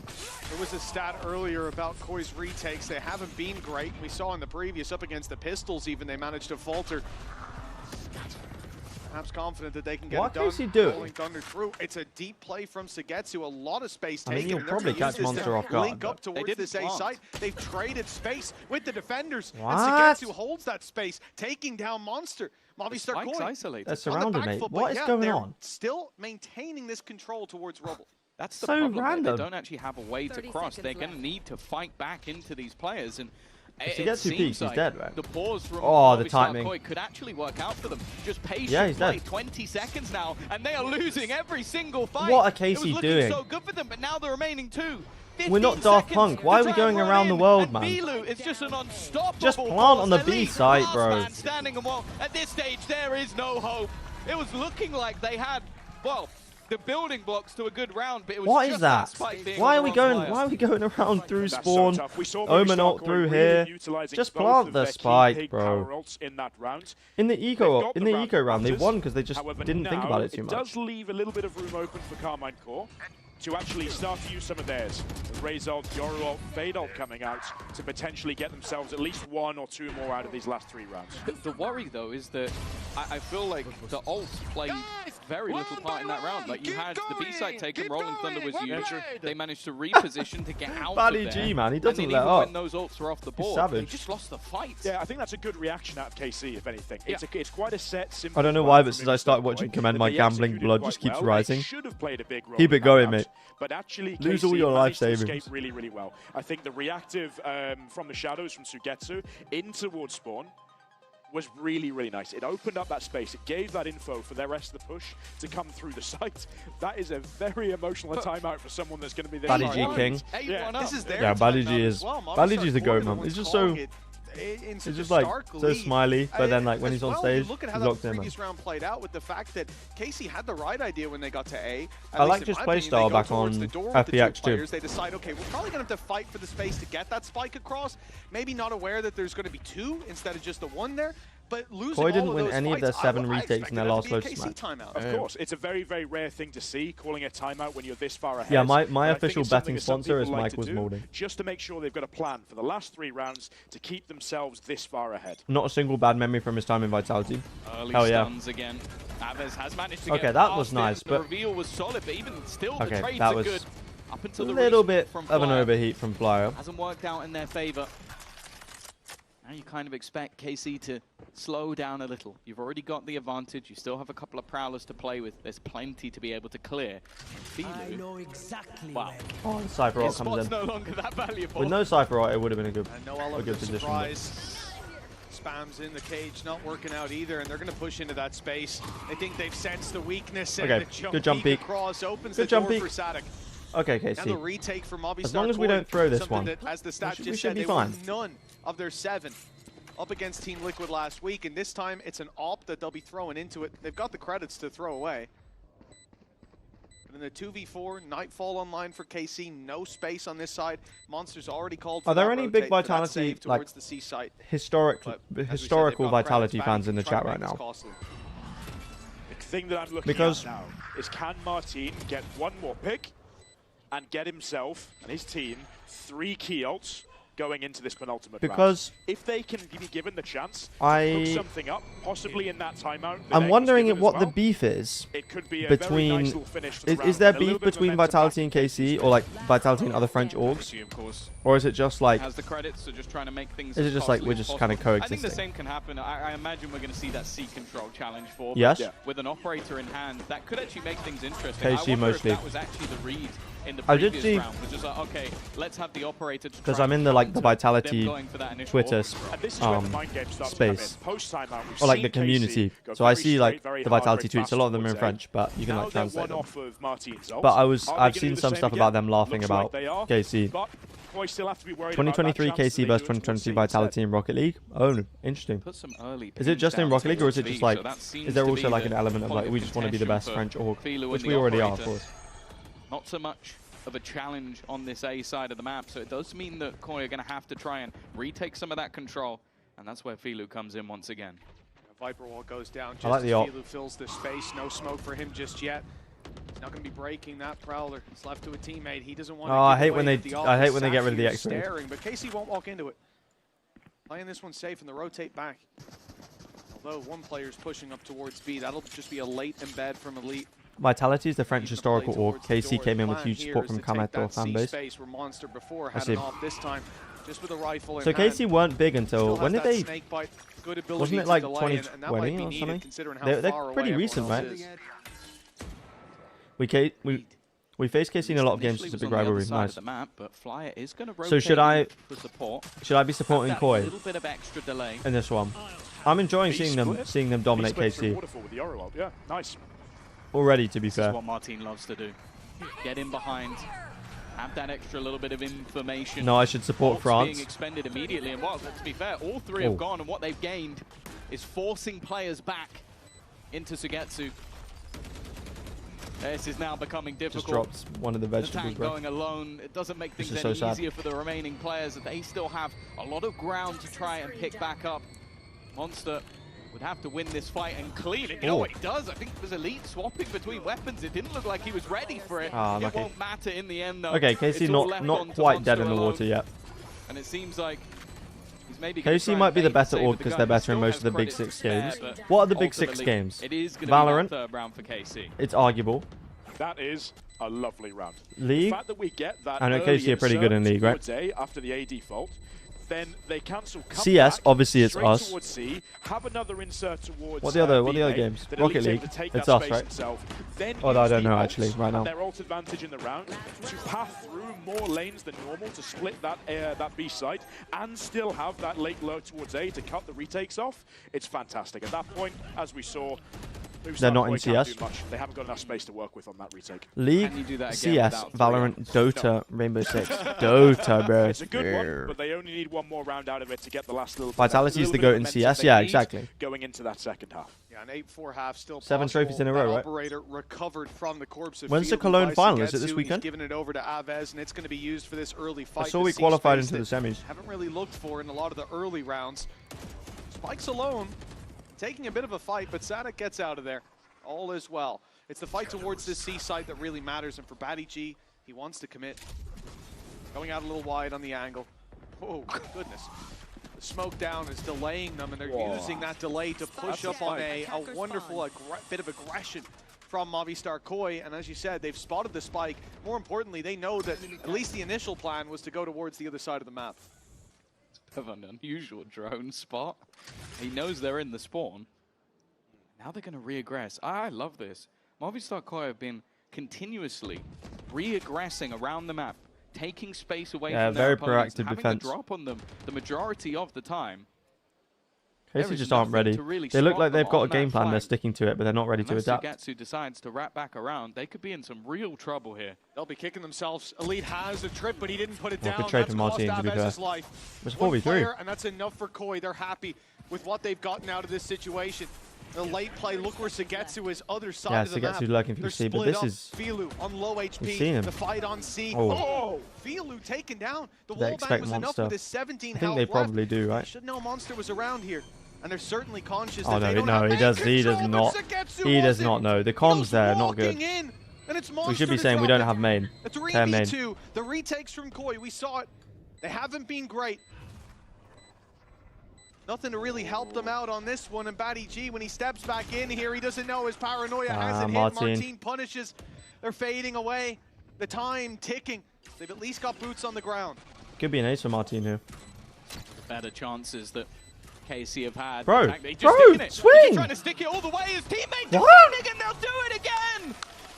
There was a stat earlier about Koi's retakes. They haven't been great. We saw in the previous up against the Pistols even they managed to falter. Perhaps confident that they can get What it done. is he doing? Rolling Thunder through. It's a deep play from Sagetsu. A lot of space I mean, taken. you'll and they're probably gonna use catch this Monster to off guard, link up but- towards this A site. They've traded space with the defenders. What? And Sagetsu holds that space, taking down Monster. Movistar Spike's Koi isolated. They're surrounded, mate. What is going on? Still maintaining this control towards Rubble. That's the So problem. random. They don't actually have a way to 30 cross. They're seconds going to need to fight back into these players. And If he it gets 2 seems peaks, he's like dead, right? the pause from Oh, the Movistar timing. Koi could actually work out for them. Just patient Yeah, he's play. dead. 20 seconds now, and they are losing every single fight. What are It KC was looking doing? so good for them, but now the remaining two. We're not 15 Daft seconds Punk. Why to are we try going and run around the in, world, and man? VCT is just an unstoppable Just plant force. on the Elite B side, last bro. man standing, and well, at this stage, there is no hope. It was looking like they had, well, the building blocks to a good round, but it was What just is that? spike being Why on are we the going? wrong player. Why are we going around through That's spawn? so tough. We saw Omen Movistar ult Koi through really here. utilising Just both plant of the their key spike, big bro. power ults in that round. In the They've got the eco round, they advantage. won because they just However, didn't think now about it too It much. does leave a little bit of room open for Carmine Core to actually start to use some of theirs. Raze ult, Yoru ult, Fade ult coming out to potentially get themselves at least 1 or 2 more out of these last 3 rounds. The worry, though, is that I feel like the ults played very little part in that round. Like, you had the B-side taken, Rolling Thunder was used. They managed to reposition to get out Buddy of G, there. man, he And doesn't then let even up. when those ults were off the board, savage. they just lost the fight. Yeah, I think that's a good reaction out of KC, if anything. It's quite a set, simple. I don't know why, but since I started watching Command, my gambling blood just keeps rising. Should have played a big role Keep in it that going, round, mate. But actually, Lose KC all your life managed to savings. escape really, really well. I think the reactive from the shadows from Sugetsu in towards spawn was really, really nice. It opened up that space. It gave that info for the rest of the push to come through the site. That is a very emotional timeout for someone that's going to be there. Buddy G King. Yeah, This is their Yeah, Buddy timeout G as is. well. Buddy Movistar G's the Koi goat, are the man. ones He's just so. calling it in such He's just a like stark so lead. smiley, but then like when As he's on well, stage, you look at he's how locked the in, man. previous round played out with the fact that Casey had the right idea when they got to A. I liked his playstyle back on FPX too. They decide, okay, we're probably going to have to fight for the space to get that spike across. Maybe not aware that there's going to be 2 instead of just the 1 there. But losing Koi didn't all of win those any of fights, their 7 I retakes expected in their that last to be a Lotus KC match. timeout. Of course, it's a very, very rare thing to see, calling a timeout when you're this far ahead. Yeah, my But I think official it's something betting that some sponsor is people like Mike to was do, molding. just to make sure they've got a plan for the last 3 rounds to keep themselves this far ahead. Not a single bad memory from his time in Vitality. Early Hell yeah. stuns again. Aves has managed to Okay, get that past was it. nice, The but reveal was solid, but even still, the okay, trades that are was good. Up until a the little reach bit from of an Flyer. overheat from Flyer. Hasn't worked out in their favor. Now you kind of expect KC to slow down a little. You've already got the advantage. You still have a couple of prowlers to play with. There's plenty to be able to clear. I know exactly wow. Oh, the Cypher ult His comes spot's in. no longer that valuable. With no Cypher ult, it would have been a good, And no a element good of position. but- surprise. Spams in the cage, not working out either, and they're going to push into that space. I think they've sensed the weakness, and Okay, the good jump peek. across opens Good the jump door peek. for Sadek. Okay, Now the KC. retake from Movistar As long as we Koi, don't throw this something one, that, as the stat we just should said, be they fine. won none of their 7 up against Team Liquid last week, and this time it's an op that they'll be throwing into it. They've got the credits to throw away. But in the 2v4, Nightfall online for KC, no space on this side. Monster's already called for Are there that any big rotate for that Vitality, save like, towards the C site. historical But, as we said, historical they've got Vitality credits fans back in the to try chat to right make this now? costly. The thing that I'm looking Because- at now is, can Martin get 1 more pick and get himself and his team 3 key ults going into this penultimate Because round? If they can be given the chance to I- hook something up, possibly in that timeout. that I'm Egg was wondering given as what the well, beef is it could be a very between. nice little finish to the Is round there and a little beef bit of between momentum Vitality and KC, or like Vitality and other French orgs, Of course. or is it just like? Has the credits, so just trying to make things. Is it as just like costly we're as just possible. kind of I think the coexisting? same can happen. I imagine we're going to see that C control challenge for. Yes. Yeah. With an operator in hand, that could actually make things interesting. KC I wonder mostly. if that was actually the read in the I did previous see- round. Was just like, okay, let's have the operator. Because I'm in the like the Vitality Twitter space, or like the community. So I see like the Vitality tweets. A lot of them are in French, but you can like translate them. But I've seen some stuff about them laughing about KC. 2023 KC versus 2023 Vitality in Rocket League. Oh, interesting. Put some early Is it just in pins Rocket down League, or is it towards just V, like? so that seems Is there to also be like the an element of point like we just want to be the best contention French org, for Philo which and we the already are, of operator. course. Not so much of a challenge on this A side of the map. So it does mean that Koi are going to have to try and retake some of that control. And that's where Filu comes in once again. Viper wall goes down just I like as the ult. Filu fills the space. No smoke for him just yet. He's not going to be breaking that Prowler. It's left to a teammate. He doesn't want to. I hate when they get rid of the X-ray. Staring, but KC won't walk into it. Playing this one safe and the rotate back. Although one player's pushing up towards B, that'll just be a late embed from Elite. Vitality is the French historical org. KC came in with huge support from Kameto fanbase. I see. This time, just with a rifle in So hand. KC weren't big until when did they? Wasn't it like delay, 2020 or something? considering how They're far pretty away recent, everyone right? else is. We faced KC in a lot of games. It's a big rivalry. Nice. Map, but Flyer is going to So should I be supporting a Koi little bit of extra delay in this one? I'm enjoying seeing them dominate KC. Yeah, nice. Already, to be This is fair. what Martin loves to do. Get in behind, have that extra little bit of information. No, I should support France. Being expended immediately, and well, to be fair, all three have gone, and what they've gained is forcing players back into Sugetsu. This is now becoming difficult. Just dropped one of the vegetables, tank bro. going alone, it doesn't make things is any so sad. easier for the remaining players. They still have a lot of ground to try and pick back up. Monster would have to win this fight and clean it. You know what he does? I think it was Elite swapping between weapons. It didn't look like he was ready for it. It won't matter in the end, though. Okay, KC not quite dead in the water yet. And it seems like he's maybe KC might be the better org because they're better in most of the Big Six games. What are the Big Six games? It is going Valorant. to be that third round for KC. It's arguable. That is a lovely round. League. The fact that we get that I know KC are pretty good in League, right? After the AD fault, then they cancel. CS, obviously it's us. Towards C, have another insert towards What are the other games? Rocket League. It's us, right? Oh, I don't know actually right now. Their ult advantage in the round to path through more lanes than normal to split that B site and still have that late lurk towards A to cut the retakes off. It's fantastic. At that point, as we saw, They're not in CS. They haven't got enough space to work with on that retake. League, CS, Valorant, Dota, Rainbow Six, Dota, bro. It's a good one, but they only need one more round out of it to get the last little. Vitality is the GOAT in CS. Yeah, exactly. Going into that second half. Yeah, an 8-4 half still 7 trophies in a row, right? Operator recovered from the corpse of When's the Cologne final? Is it this weekend? He's given it over to Aves, and it's going to be used for this early fight. I saw we qualified into the semis. Haven't really looked for in a lot of the early rounds. Spikes alone, taking a bit of a fight, but Sadik gets out of there. All is well. It's the fight towards this C site that really matters, and for Batty G, he wants to commit. Going out a little wide on the angle. Oh, goodness. The smoke down is delaying them, and they're using that delay to push up on a wonderful bit of aggression from Movistar Koi. And as you said, they've spotted the spike. More importantly, they know that at least the initial plan was to go towards the other side of the map. It's a bit of an unusual drone spot. He knows they're in the spawn. Now they're going to re-aggress. I love this. Movistar Koi have been continuously re-aggressing around the map, taking space away from their opponents, proactive having defense. the drop on them the majority of the time. KC just aren't ready. They look like they've got a game plan, they're sticking to it, but they're not ready to adapt. Sugetsu decides to wrap back around, they could be in some real trouble here. They'll be kicking themselves. Elite has a trip, but he didn't put it down. Good trade from Martin, to be fair. It's 4v3. And that's enough for Koi. They're happy with what they've gotten out of this situation. The late play, look where Sugetsu is, other side of the map. Sugetsu's lurking for C, but this is... Filu on low HP, We've seen him. the fight on C. Oh. Filu taken down. The They wall bang was enough Monster. with his 17 I think they probably do, right? Should know Monster was around here. And they're certainly conscious Oh that they don't no, have he does not. Sugetsu He does not know. The comms there, not good. in, and it's We should be saying we don't have main. A 10 main. 3v2. The retakes from Koi, we saw it. They haven't been great. Nothing to really help them out on this one. And Batty G, when he steps back in here, he doesn't know his paranoia hasn't hit. Martin punishes. They're fading away. The time ticking. They've at least got boots on the ground. Could be an ace for Martin here. Better chances that KC have had. Bro, they just bro, swing! He's trying to stick it all the way. His teammate defending, and they'll do it again!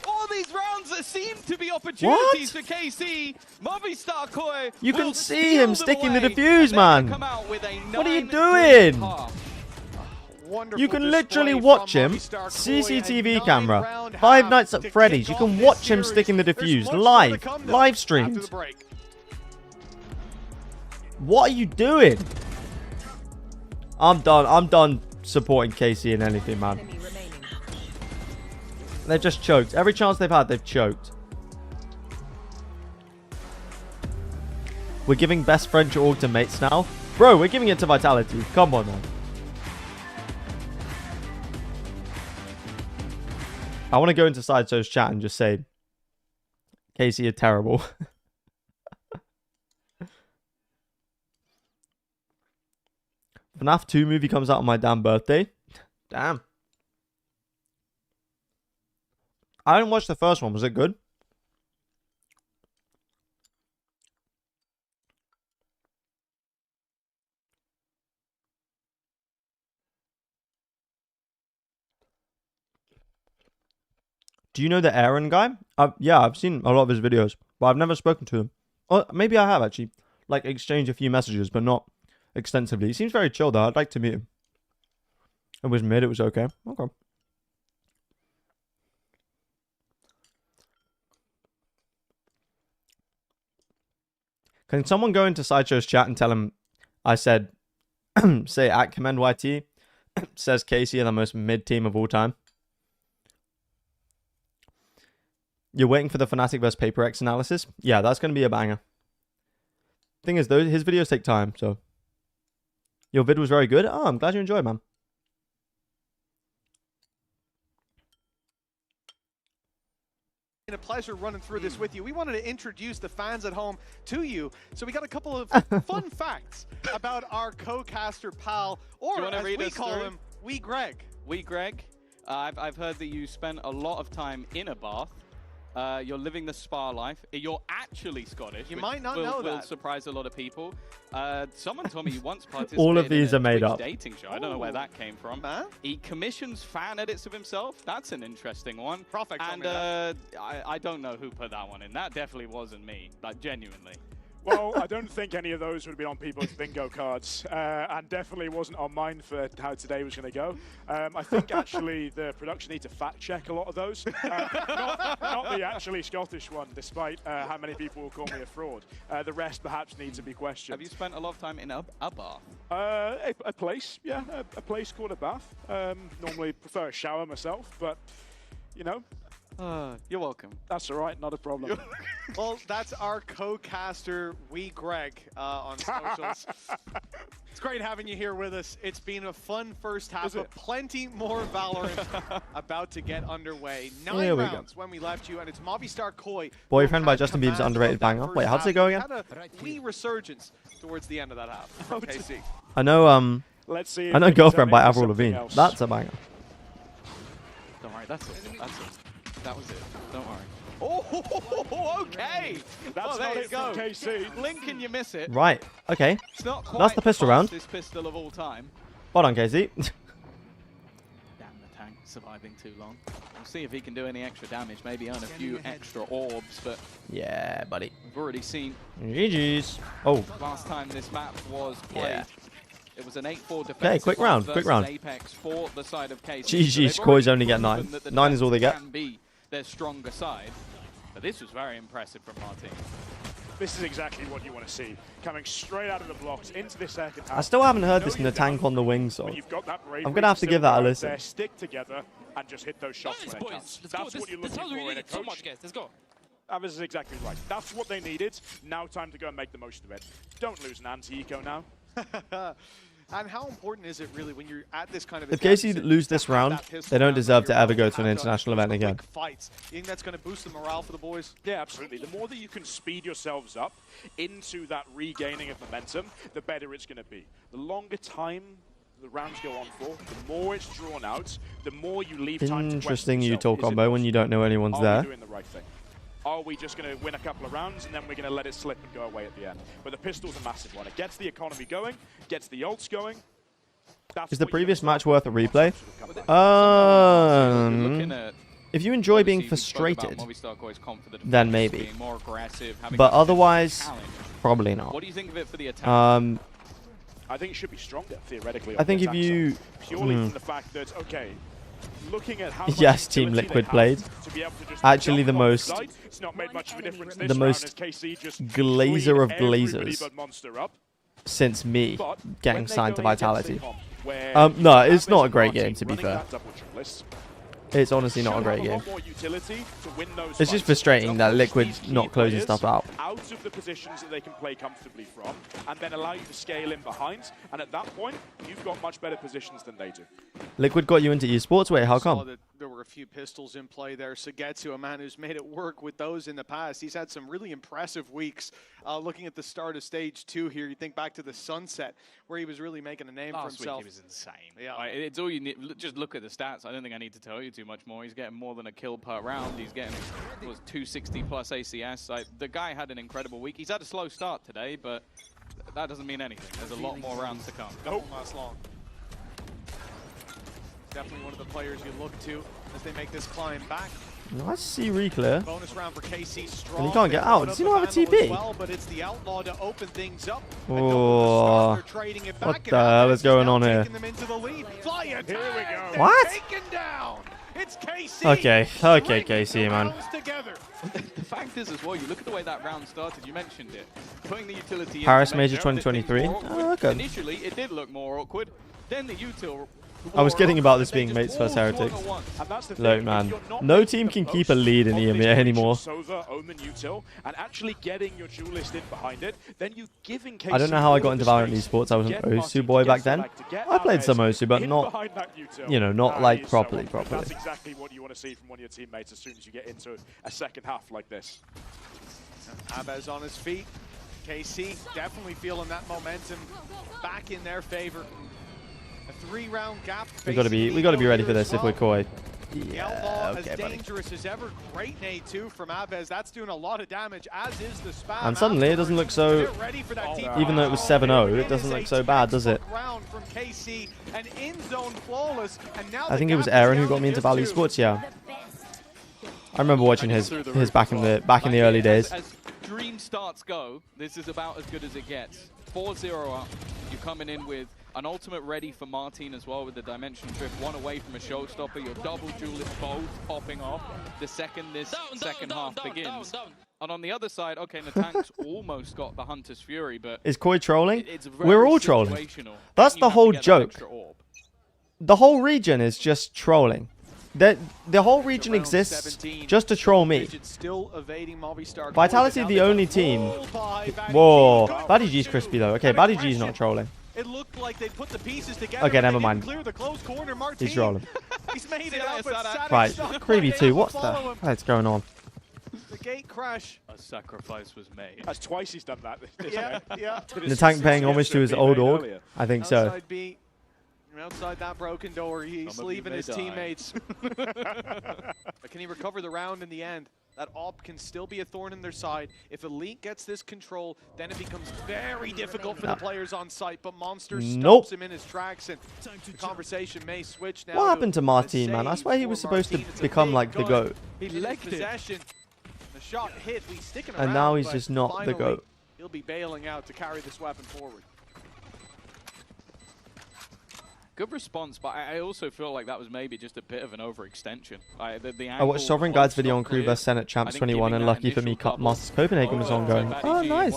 All these rounds that seem to be opportunities for KC. Movistar Koi. You can see him sticking the defuse, man. What are you doing? You can literally watch him. CCTV camera. Five Nights at Freddy's. You can watch him sticking the defuse live. Live streamed. What are you doing? I'm done. I'm done supporting KC in anything, man. They've just choked. Every chance they've had, they've choked. We're giving best French org to mates now. Bro, we're giving it to Vitality. Come on, man. I want to go into Sideshow's chat and just say, Casey, you're terrible. FNAF 2 movie comes out on my damn birthday. Damn. I didn't watch the first one. Was it good? Do you know the Aaron guy? Yeah, I've seen a lot of his videos, but I've never spoken to him. Or maybe I have, actually. Like, exchanged a few messages, but not extensively. He seems very chill, though. I'd like to meet him. It was mid. It was okay. Okay. Can someone go into Sideshow's chat and tell him I said, say at Commend YT, says Casey are the most mid team of all time? You're waiting for the Fnatic vs Paper X analysis? Yeah, that's going to be a banger. Thing is, though, his videos take time, so. Your vid was very good. Oh, I'm glad you enjoyed, man. A pleasure running through this with you. We wanted to introduce the fans at home to you, so we got a couple of fun facts about our co-caster pal, or as we call him, Wee Greg. Wee Greg, I've heard that you spent a lot of time in a bath. You're living the spa life. You're actually Scottish. You might not know that. Will surprise a lot of people. Someone told me you once participated all of these in are made Twitch up. dating show. I don't know where that came from. He commissions fan edits of himself. That's an interesting one. Prophet told and me that. I don't know who put that one in. That definitely wasn't me. Like, genuinely. Well, I don't think any of those would have been on people's bingo cards, and definitely wasn't on mine for how today was going to go. I think actually the production need to fact check a lot of those. Not the actually Scottish one, despite how many people will call me a fraud. The rest perhaps need to be questioned. Have you spent a lot of time in a bath? A place, yeah, a place called a bath. Normally prefer a shower myself, but you know. You're welcome. That's all right, not a problem. Well, that's our co-caster, Wee Greg, on socials. It's great having you here with us. It's been a fun first half, but plenty more Valorant about to get underway. 9 rounds when we left you, and it's Movistar Koi. Boyfriend by Justin Bieber's underrated banger. Wait, how does it go again? Had a wee resurgence towards the end of that half from KC. I know, Let's see I know Girlfriend by Avril Lavigne. That's a banger. Don't worry, that's it. That's it. That was it. Don't worry. Oh, okay. That's there not you it go. from KC. Blink and you miss it. Right. Okay. It's not quite That's the pistol round. fastest pistol of all time. Well done, Casey. Damn, the tank surviving too long. We'll see if he can do any extra damage. Maybe earn a few extra orbs, but yeah, buddy. We've already seen. GG's. Oh. Last time this map was played. Yeah. It was an 8-4 defense. Okay, quick round. Quick round. Apex for the side of KC. GG's. Koi's only get 9. 9 is all they get. Can be their stronger side, but this was very impressive from Martin. This is exactly what you want to see. Coming straight out of the blocks into the second half. I still haven't heard this in the tank on the wing song. I'm going to have to give that a listen. There, stick together and just hit those shots when it counts. That's what you're looking for in a coach. So much, guys. Let's go. This is exactly right. That's what they needed. Now time to go and make the most of it. Don't lose an anti-eco now. And how important is it really when you're at this kind of... If KC lose this round, they don't deserve to ever go to an international event again. Fights. You think that's going to boost the morale for the boys? Yeah, absolutely. The more that you can speed yourselves up into that regaining of momentum, the better it's going to be. The longer time the rounds go on for, the more it's drawn out, the more you leave time to Interesting you talk combo when you don't know anyone's there. Are we doing the right thing? Are we just going to win a couple of rounds and then we're going to let it slip and go away at the end? But the pistol's a massive one. It gets the economy going, gets the ults going. Is the previous match worth a replay? If you enjoy being frustrated, then maybe. But otherwise, probably not. What do you think of it for the attack? I think it should be stronger, theoretically. I think if you... Purely from the fact that, okay, looking at how yes, Team Liquid played. Actually, the most glazer of glazers since me getting signed to Vitality. No, it's not a great game, to be fair. It's honestly not a great game. It's just frustrating that Liquid's not closing stuff out. Out of the positions that they can play comfortably from, and then allow you to scale in behind. And at that point, you've got much better positions than they do. Liquid got you into esports? Wait, how come? There were a few pistols in play there. Sugetsu, a man who's made it work with those in the past. He's had some really impressive weeks. Looking at the start of stage 2 here, you think back to the Sunset, where he was really making a name for himself. Last week he was insane. Yeah. Like, it's all you need. Just look at the stats. I don't think I need to tell you too much more. He's getting more than a kill per round. He's getting 260 plus ACS. Like, the guy had an incredible week. He's had a slow start today, but that doesn't mean anything. There's a lot more rounds to come. Don't last long. Definitely one of the players you look to as they make this climb back. Nice C reclear. Bonus round for KC. Strong. And he can't get out. Does he not have a TP? Well, but it's the Outlaw to open things up. Oh, what the hell is going on here? Here we go. What? Taken down. It's KC. Okay, KC, man. The fact is as well, you look at the way that round started, you mentioned it. Putting the utility Paris in Major 2023. Oh, okay. Initially, it did look more awkward. Then the util... I was kidding about this being mates versus heretics. Look, man, no team can keep a lead in EMEA anymore. I don't know how I got into Valorant esports. I was an Osu boy back then. I played some Osu, but not, you know, not like properly. That's exactly what you want to see from one of your teammates as soon as you get into a second half like this. Abez on his feet. KC definitely feeling that momentum back in their favor. A 3-round gap. We gotta be ready for this if we're Koi. Yeah, okay, as dangerous as ever. Great nade too from Abez. That's doing a lot of damage, as is the spam. And suddenly it doesn't look so, even though it was 7-0, it doesn't look so bad, does it? From KC, an in-zone flawless, and now I think it was Aaron who got me into Valley Esports, yeah. I remember watching his back in the early days. As dream starts go, this is about as good as it gets. 4-0 up. You're coming in with an ultimate ready for Martin as well with the Dimension Drift. One away from a showstopper. Your double duelist both popping off the second this second half begins. And on the other side, okay, Natank's almost got the Hunter's Fury, but... Is Koi trolling? We're all trolling. That's the whole joke. The whole region is just trolling. The whole region exists just to troll me. Vitality the only team. Whoa. Baddie G's crispy though. Okay, Baddie G's not trolling. It looked like they put the pieces together. Okay, never mind. Clear the close corner. He's trolling. He's made it up, but right, Creepy 2, what the heck's going on? The gate crash. A sacrifice was made. That's twice he's done that. Yeah. The tank paying homage to his old org? I think so. Outside B. Outside that broken door, he's leaving his teammates. But can he recover the round in the end? That AWP can still be a thorn in their side. If Elite gets this control, then it becomes very difficult for the players on site. But Monster stops him in his tracks, and the conversation may switch now. What happened to Martin, man? I swear he was supposed to become like the GOAT. He legged possession. The shot hit. He's sticking around, and now he's just not the GOAT. He'll be bailing out to carry this weapon forward. Good response, but I also feel like that was maybe just a bit of an overextension. I watched Sovereign Guide's video on Crew vs Senate Champs 21, and lucky for me, Cup Masters Copenhagen was ongoing. Oh, nice.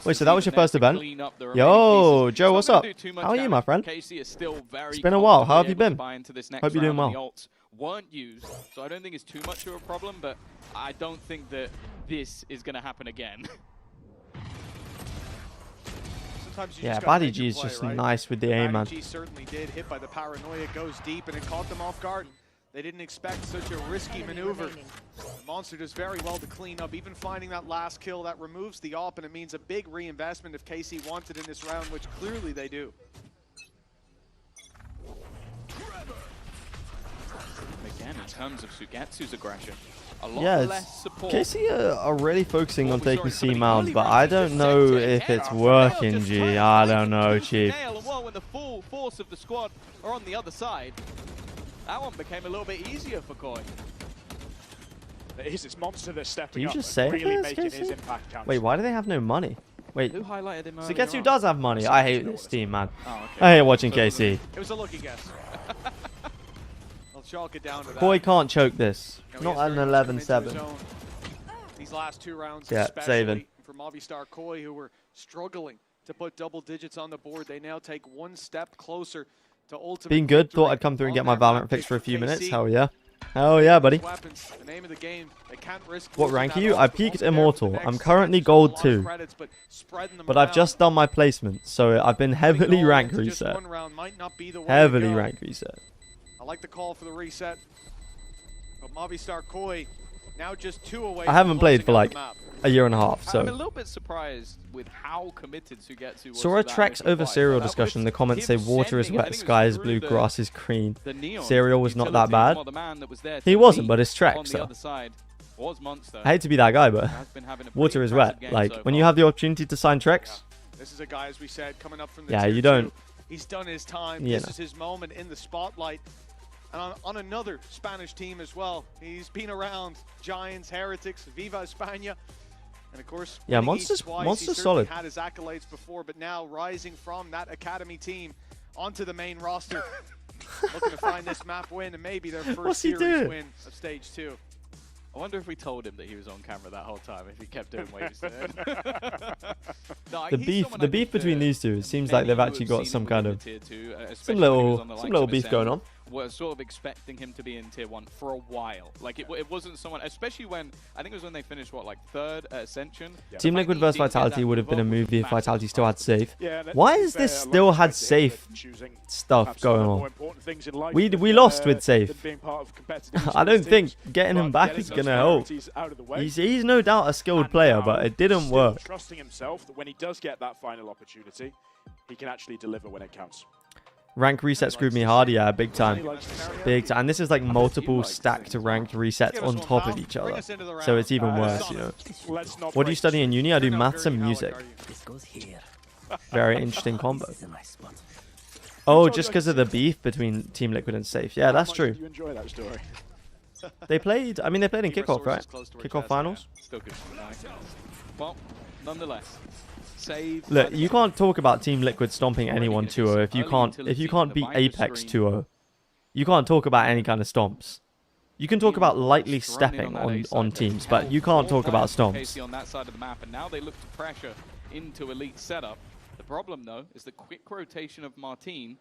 Wait, so that was your first event? Yo, Joe, what's up? How are you, my friend? It's been a while. How have you been? Hope you're doing well. Weren't used, so I don't think it's too much of a problem, but I don't think that this is going to happen again. Yeah, Baddie G is just nice with the aim, man. Baddie G certainly did. Hit by the paranoia, goes deep, and it caught them off guard. They didn't expect such a risky maneuver. The Monster does very well to clean up, even finding that last kill. That removes the AWP, and it means a big reinvestment if KC wanted in this round, which clearly they do. Again, in terms of Sugetsu's aggression, a lot less support. KC are really focusing on taking C Mount, but I don't know if it's working, G. I don't know, Chief. Well, when the full force of the squad are on the other side, that one became a little bit easier for Koi. It is, it's Monster that's stepping up. Did you just say really this, making his impact count. Wait, why do they have no money? Wait, who highlighted him? Sugetsu does have money. I hate this team, man. Oh, okay. I hate watching KC. It was a lucky guess. I'll chalk it down to that. Koi can't choke this. Not at an 11-7. These last 2 rounds, saving. For Movistar Koi, who were struggling to put double digits on the board, they now take one step closer to ultimate. Being good, thought I'd come through and get my Valorant fix for a few minutes. Hell yeah. Hell yeah, buddy. Weapons, the name of the game. They can't risk What losing rank are that you? off. I They're peaked only there for the Immortal. next I'm 10. currently So a Gold lot of 2. credits, but spreading them But I've around. just done my placement, so I've been heavily Goal rank into just reset. one round might not be the way to Heavily go. rank reset. I like the call for the reset. But Movistar Koi now just 2 away. I haven't from played closing for out like the map. a year and a half, I'm a so. little bit surprised with how committed Sugetsu was. Saw a to that tracks initial over fight. cereal That discussion. was The comments say him water is sending- I wet, think it sky was is blue, through grass is green. the neon Cereal was not that utility bad. from the man that was there He to wasn't, beat but his on tracks the though. other side was Monster. I hate to be that guy, but Has been having a pretty water is impressive wet. game Like, so when you far. have the opportunity to sign tracks, This is a guy, as we said, coming up from the yeah, tier you 2. don't. He's done his time. You This know. is his moment in the spotlight. And on another Spanish team as well. He's been around Giants, Heretics, Viva España. And of course, Yeah, winning each Monster's- twice. Monster's He certainly solid. had his accolades before, but now rising from that academy team onto the main roster. Looking to find this map win and maybe their What's first he series doing? win of stage 2. I wonder if we told him that he was on camera that whole time, if he kept doing what he was doing. No, The he's beef, someone the I beef think between that these two, it seems many like they've who have actually seen got him some within kind the of tier 2, some especially when he was little on the some likes little of beef going Ascend, on. We're sort of expecting him to be in tier 1 for a while. Like it wasn't someone, especially when I think it was when they finished like 3rd at Ascension. Yeah. Team Liquid versus Vitality would have been a movie if Vitality still had safe. Yeah, let's Why be is fair, this a lot still of had perspective safe and choosing stuff perhaps going some of the on? more important things in life We than, lost with than safe. being part of competitive I don't esports think teams. getting him But back getting is those gonna help. priorities out of the way. He's no doubt a skilled And player, now, but it didn't still work. Trusting himself that when he does get that final opportunity, he can actually deliver when it counts. Rank reset screwed me hard, yeah, big time. Big time. And this is like multiple stacked ranked resets on top of each other. So it's even worse, you know. What do you study in uni? I do maths and music. Very interesting combo. Oh, just because of the beef between Team Liquid and Safe. Yeah, that's true. You enjoy that story. They played, I mean, they played in kickoff, right? Kickoff finals. Still good for the night. Well, nonetheless, save. Look, you can't talk about Team Liquid stomping anyone 2-0 if you can't beat Apex 2-0. You can't talk about any kind of stomps. You can talk about lightly stepping on teams, but you can't talk about stomps. KC on that side of the map, and now they look to pressure into Elite setup. The problem, though, is the quick rotation of Martine,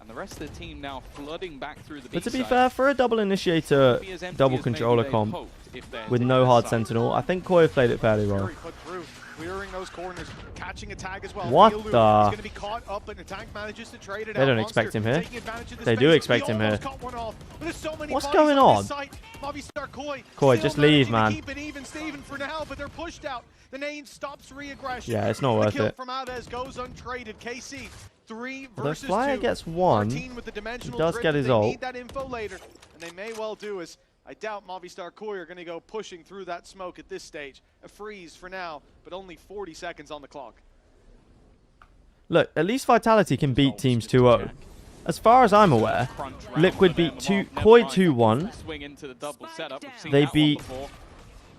and the rest of the team now flooding back through the B But to be side. fair, for a double initiator, Be as empty double as controller maybe they'd comp hoped if they're with on no that hard side. sentinel, I think Koi played it fairly well. Fury put through, clearing those corners, catching a tag as well. What Field Loop the- is going to be caught up, and the tank manages to trade it They out. don't Monster expect him here. taking advantage of the They do space. expect He him almost here. got one off, but there's so many What's bodies going on on? this site. Movistar Koi Koi, still just leave, managing to man. Keep it even, Steven, for now, but they're pushed out. The name stops re-aggression. Yeah, it's not The worth kill it. from Although goes untraded. KC 3 The versus Flyer 2. gets one. Martine with the dimensional He does drift, get but his they ult. need that info later, and they may well do as I doubt Movistar Koi are going to go pushing through that smoke at this stage. A freeze for now, but only 40 seconds on the clock. Look, at least Vitality can beat teams 2-0. As far as I'm aware, Liquid beat Koi 2-1. Swing into the double setup. We've seen They that one beat before,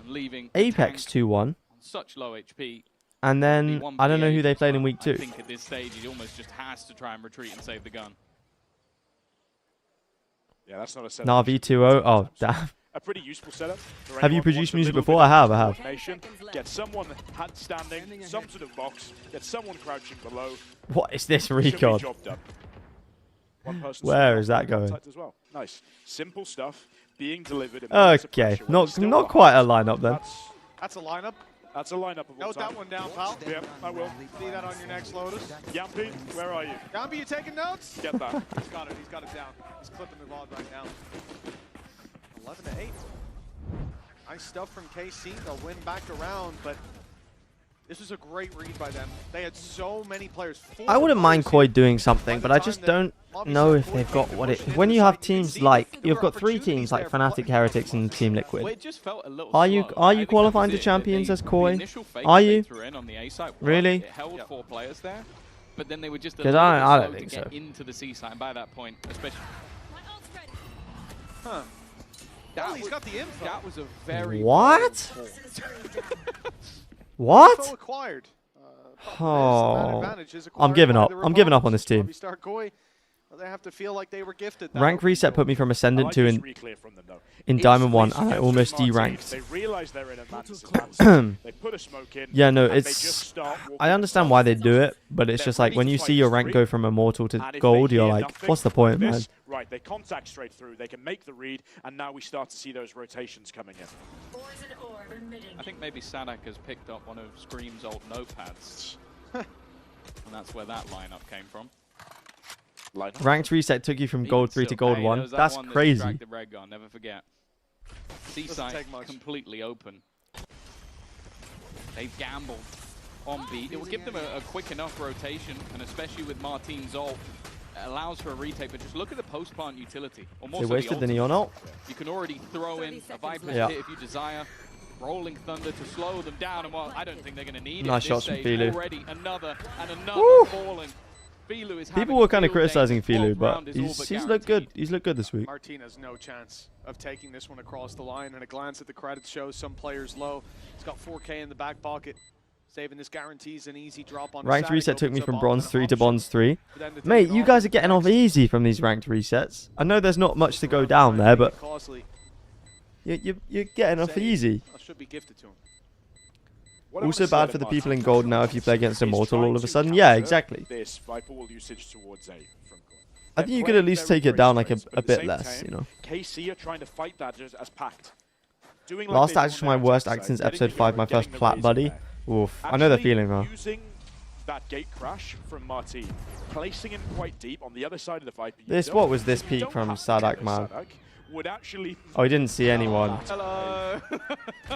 and leaving Apex 2-1. such low HP. And then, I don't know who they played in week 2. I think at this stage he almost just has to try and retreat and save the gun. Yeah, that's not a setup. Na'Vi 2-0. Oh, damn. A pretty useful setup. for Have you anyone who produced wants a music little before? bit I of have, I have. coordination. Get someone handstanding, some sort of box, get someone crouching below. What is this Should be recon? job done. One person Where swinging is off that going? contact as well. Nice. Simple stuff being delivered. in Okay, moments of pressure when there's still not the quite a heart. lineup then. That's a lineup. That's a lineup of all Note time. that one down, pal. Yep, I will. See that on your next Lotus. Yampy, where are you? Gambi, you taking notes? Get that. He's got it. He's got it down. He's clipping the VOD right now. 11-8. Nice stuff from KC. They'll win back around, but this was a great read by them. They had so many players. I wouldn't mind Koi doing something, but I just don't know if they've got what it... When you have teams like... You've got 3 teams like Fnatic, Heretics, and Team Well, Liquid. it just felt a little Are slow. you I think that qualifying was to it. champions as The Koi? initial fake Are that they you? threw in on the A site worked. Really? It held 4 players there, but then they were just a 'Cause little bit I don't slow think to get so. into the C site, and by that point, especially... Huh. That He's was, got the info. that was a very... What? bold call. What? Info acquired. Oh, I'm giving up. I'm giving up on this team. Movistar Koi, well, they have to feel like they were gifted. that Rank opening reset put me from Ascendant 2 in It's Diamond 1, Fleece and I against almost Martine. deranked. They realize they're in a man's advance. They put a smoke in. Yeah, no, and they it's... just start walking I understand why they do it, but it's just like when you see your rank go from Immortal to Gold, you're like, what's the point, man? right, they contact straight through, they can make the read, and now we start to see those rotations coming in. I think maybe Sadak has picked up one of Scream's old notepads. And that's where that lineup came from. Ranked reset took you from gold 3 to gold 1. That's crazy. Red gun, never forget. C-site completely open. They've gambled on beat. It will give them a quick enough rotation, and especially with Martin's ult, it allows for a retake. But just look at the post-plant utility. They wasted the Neon ult. You can already throw in a Viper's hit if you desire. Rolling Thunder to slow them down, and while I don't think they're going to need nice it shots from Filu. already another falling. People were kind of criticizing Filu, but he's looked good. He's looked good this week. Martin has no chance of taking this one across the line, and a glance at the credits shows some players low. He's got 4K in the back pocket. Saving this guarantees an easy drop on ranked reset took me from bronze 3 to bronze 3. Mate, Mate, you guys are getting off easy from these ranked resets. I know there's not much to go down there, but you're getting off easy. Should be gifted to him. Also bad for the people in gold now if you play against Immortal all of a sudden. Yeah, exactly. This Viper will usage towards A from gold. I think you could at least take it down like a bit less, you know. KC are trying to fight that as packed. Last act was my worst act since episode 5, my first plat buddy. Oof, I know the feeling though. Using that gate crash from Martin, placing him quite deep on the other side of the Viper. What was this peak from Sadak, man? Oh, he didn't see anyone. Hello.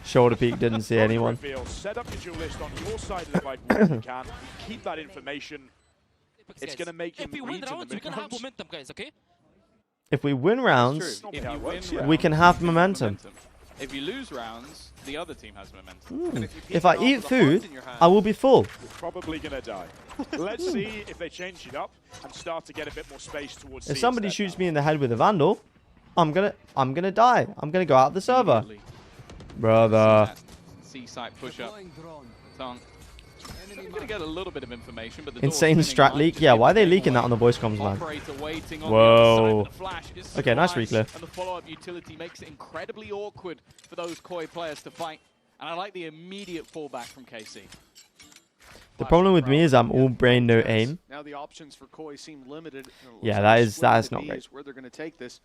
Shoulder peak, didn't see anyone. Set up your duel list on your side of the Viper where you can. Keep that information. It's going to make him read to the mid momentum, guys, okay? If we win rounds, we can have momentum. If you lose rounds, the other team has momentum. If I eat food, I will be full. You're probably going to die. Let's see if they change it up and start to get a bit more space towards If somebody shoots me in the head with a Vandal, I'm gonna die. I'm gonna go out of the server. Brother. C-site push up. I'm gonna get a little bit of information, but the insane strat leak. Yeah, why are they leaking that on the voice comms, man? Whoa. Okay, nice reclear. And the follow-up utility makes it incredibly awkward for those Koi players to fight. And I like the immediate fallback from KC. The problem with me is I'm all brain, no aim. Now the options for Koi seem limited. Yeah, that is not great. Where they're going to take this.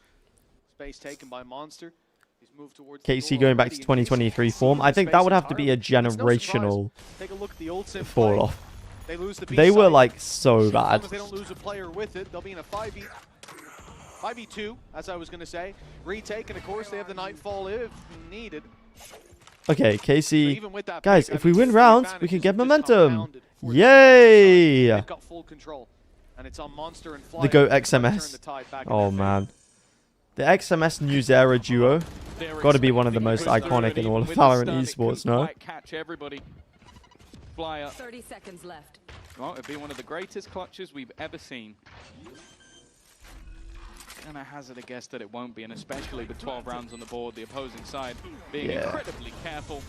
Space taken by Monster. He's moved towards KC going back to 2023 form. I think that would have to be a generational fall off. They were like so bad. As long as they don't lose a player with it, they'll be in a 5v2, as I was going to say. Retake, and of course they have the Nightfall if needed. Okay, KC. Guys, if we win rounds, we can get momentum. Yay! They've got full control. And it's on Monster and Fly. The GOAT XMS. Oh, man. The XMS New Zera duo. Got to be one of the most iconic in all of Valorant esports, no? Catch everybody. Fly up. 30 seconds left. Well, it'd be one of the greatest clutches we've ever seen. And I hazard a guess that it won't be, and especially with 12 rounds on the board, the opposing side being incredibly careful.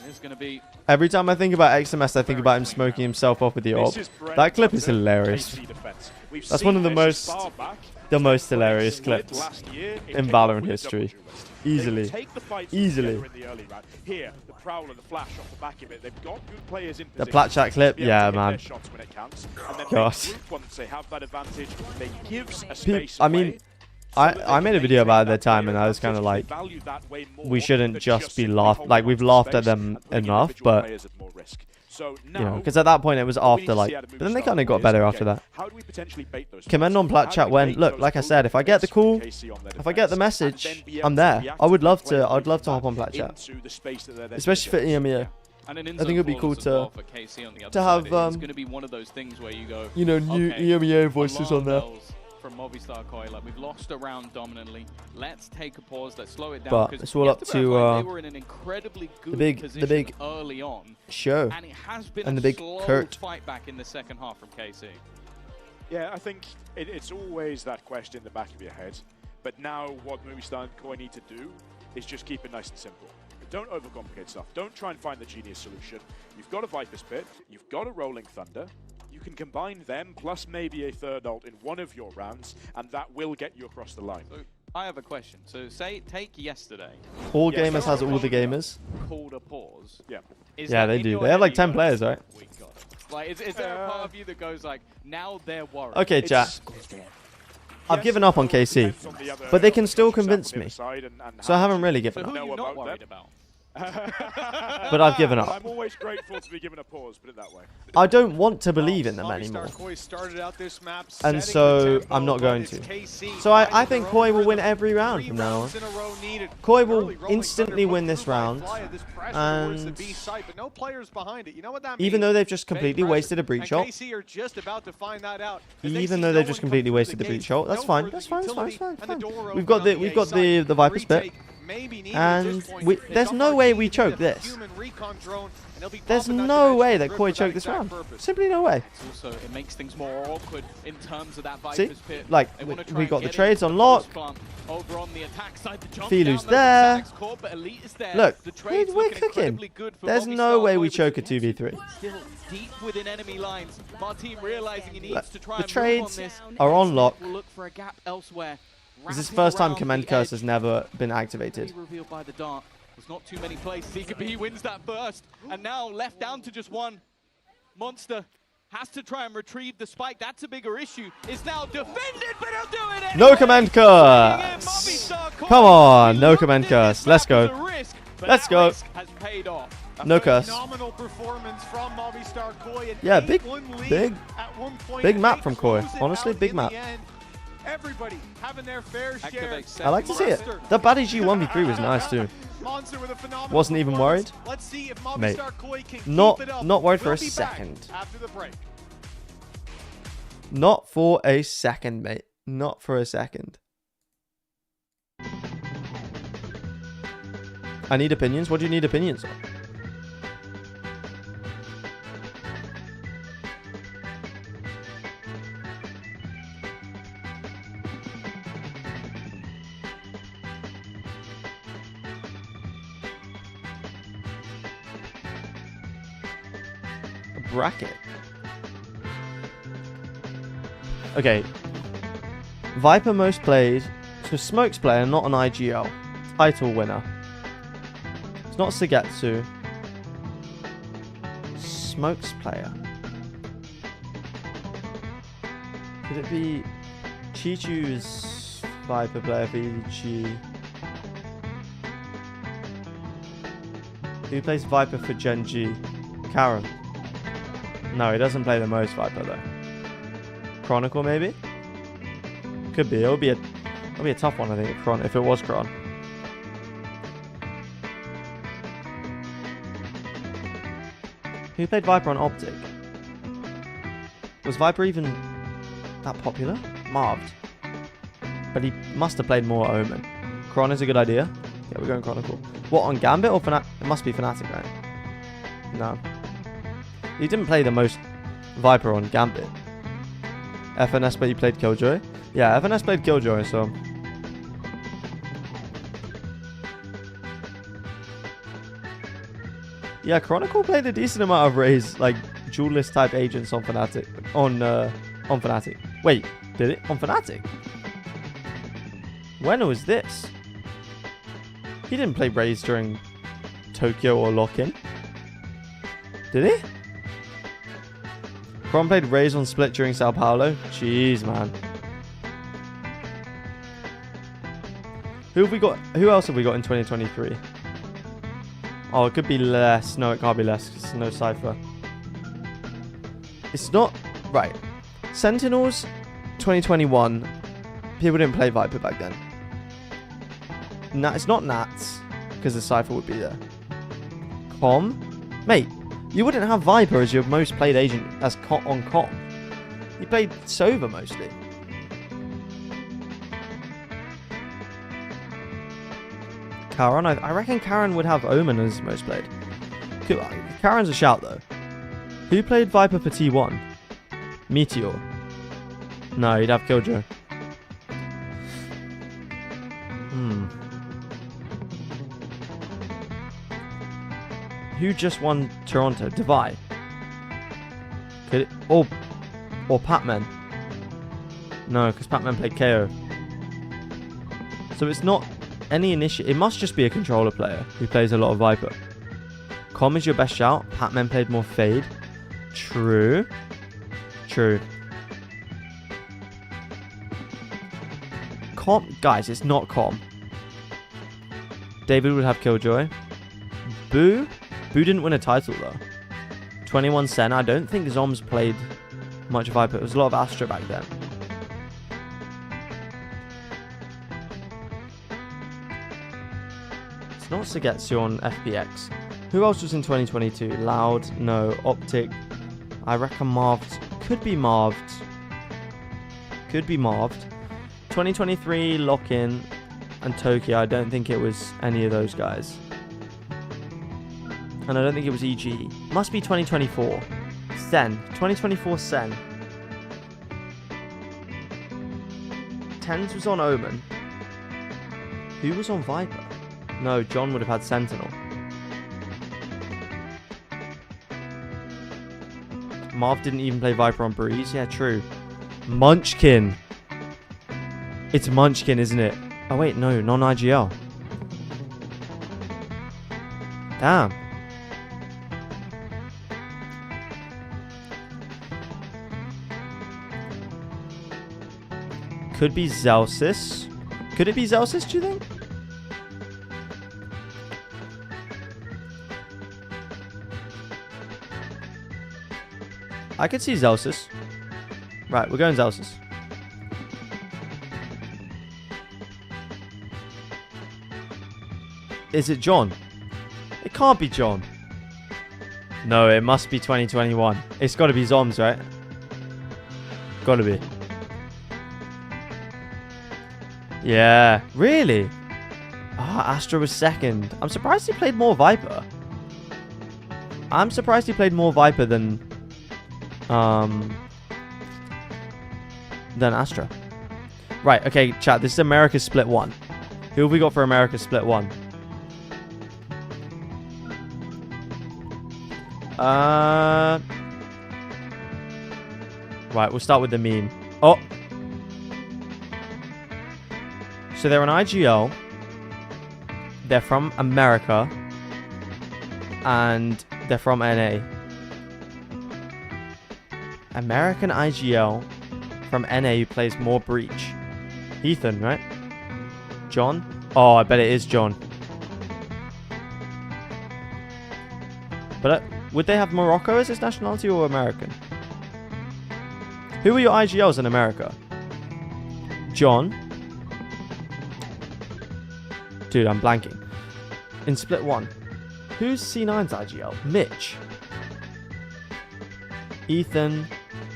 It's going to be... Every time I think about XMS, I think about him smoking himself off with the AWP. That clip is hilarious. That's one of the most hilarious clips in Valorant history. Easily. Easily. Here, the Prowler, the flash off the back of it. They've got good players in the plat chat clip, yeah, man. Gosh. Once they have that advantage, they give a space I mean, I made a video about it at the time, and I was kind of like, we shouldn't just be like we've laughed at them enough, but you know, because at that point it was after like, but then they kind of got better after that. Commend on plat chat when, look, like I said, if I get the call, if I get the message, I'm there. I'd love to hop on plat chat, especially for EMEA. I think it'd be cool to have you know, new EMEA voices on there. From Movistar Koi, like we've lost a round dominantly. Let's take a pause. Let's slow it down. But it's all up to they were in an incredibly good the big early on show, and it has been and a the big slow Kurt fight back in the second half from KC. Yeah, I think it's always that question in the back of your head. But now what Movistar and Koi need to do is just keep it nice and simple. Don't overcomplicate stuff. Don't try and find the genius solution. You've got a Viper's Pit. You've got a Rolling Thunder. You can combine them plus maybe a third ult in one of your rounds, and that will get you across the line. So I have a question. So take yesterday. All Gamers has all the gamers. Called a pause. Yeah. Yeah, they do. They have like 10 players, right? Like, is there a part of you that goes like, now they're worried? Okay, chat. I've given up on KC, but they can still convince me. So I haven't really given up. Who are you not worried about? But I've given up. I'm always grateful to be given a pause, put it that way. I don't want to believe in them anymore. And so I'm not going to. So I think Koi will win every round from now on. Koi will instantly win this round. And even though they've just completely wasted a breach ult. Even though they've just completely wasted the breach ult. That's fine. That's fine. That's fine. That's fine. We've got the Viper spit. And there's no way we choke this. There's no way that Koi choked this round. Simply no way. Also, it makes things more awkward in terms of that See? Viper's pit. Like, we got the trades on lock. Over on the attack side, the jump Filu's down, there. Court, but Elite is there. Look, the trades we're cooking. There's no way we choke a 2v3. Still deep within enemy lines. Martin realizing he needs to try The and trades move on this. are on lock. Will look for a gap elsewhere. This is the first time Command Curse has never been activated. Revealed by the dart. There's not too many places he could be. He wins that burst. And now left down to just one. Monster has to try and retrieve the spike. That's a bigger issue. It's now defended, but he'll do it anyway. No Command Curse. Come on, no Command Curse. Let's go. Let's go. No curse. Yeah, big map from Koi. Honestly, big map. Everybody having their fair share. I like to see it. The Baddie G 1v3 was nice too. Wasn't even worried. Mate, not worried for a second. Not for a second, mate. Not for a second. I need opinions. What do you need opinions on? Bracket. Okay. Viper most played. So Smoke's player, not an IGL. Title winner. It's not Sugetsu. Smoke's player. Could it be Chichu's Viper player, VG? Who plays Viper for Gen G? Karen. No, he doesn't play the most Viper though. Chronicle maybe? Could be. It'll be a tough one, I think, if it was Chron. Who played Viper on Optic? Was Viper even that popular? Marved. But he must have played more Omen. Chron is a good idea. Yeah, we're going Chronicle. What, on Gambit or Fnatic? It must be Fnatic, right? No. He didn't play the most Viper on Gambit. FNS, but he played Killjoy. Yeah, FNS played Killjoy, so... Yeah, Chronicle played a decent amount of Raze, like, duelist type agents on Fnatic. On Fnatic. Wait, did it? On Fnatic? When was this? He didn't play Raze during Tokyo or Lock-In. Did he? Chron played Raze on Split during Sao Paulo. Jeez, man. Who have we got? Who else have we got in 2023? Oh, it could be less. No, it can't be less. It's no Cypher. It's not... Right. Sentinels 2021. People didn't play Viper back then. It's not Nats, because the Cypher would be there. Com? Mate, you wouldn't have Viper as your most played agent as on Com. You played Sova mostly. Karen, I reckon Karen would have Omen as most played. Karen's a shout though. Who played Viper for T1? Meteor. No, he'd have Killjoy. Who just won Toronto? Devi. Could it, or Patman. No, because Patman played KO. So it's not any initiative. It must just be a controller player who plays a lot of Viper. Com is your best shout. Patman played more Fade. True. True. Com. Guys, it's not Com. David would have Killjoy. Boo? Boo didn't win a title, though. 21 Sen. I don't think Zoms played much Viper. It was a lot of Astra back then. It's not Sugetsu on FPX. Who else was in 2022? Loud? No. Optic? I reckon Marved. Could be Marved. Could be Marved. 2023, Lock-In, and Tokyo. I don't think it was any of those guys. And I don't think it was EG. Must be 2024. Sen. 2024 Sen. Tens was on Omen. Who was on Viper? No, John would have had Sentinel. Marv didn't even play Viper on Breeze. Yeah, true. Munchkin. It's Munchkin, isn't it? Oh, wait, no. Non-IGL. Damn. Could be Zelsis. Could it be Zelsis, do you think? I could see Zelsis. Right, we're going Zelsis. Is it John? It can't be John. No, it must be 2021. It's got to be Zoms, right? Got to be. Yeah. Really? Ah, Astra was second. I'm surprised he played more Viper. I'm surprised he played more Viper than Astra. Right, okay, chat. This is America's Split 1. Who have we got for America's Split 1? Right, we'll start with the meme. Oh! So they're an IGL. They're from America. And they're from NA. American IGL from NA who plays more Breach. Ethan, right? John? Oh, I bet it is John. But would they have Morocco as his nationality or American? Who are your IGLs in America? John. Dude, I'm blanking. In Split 1. Who's C9's IGL? Mitch. Ethan.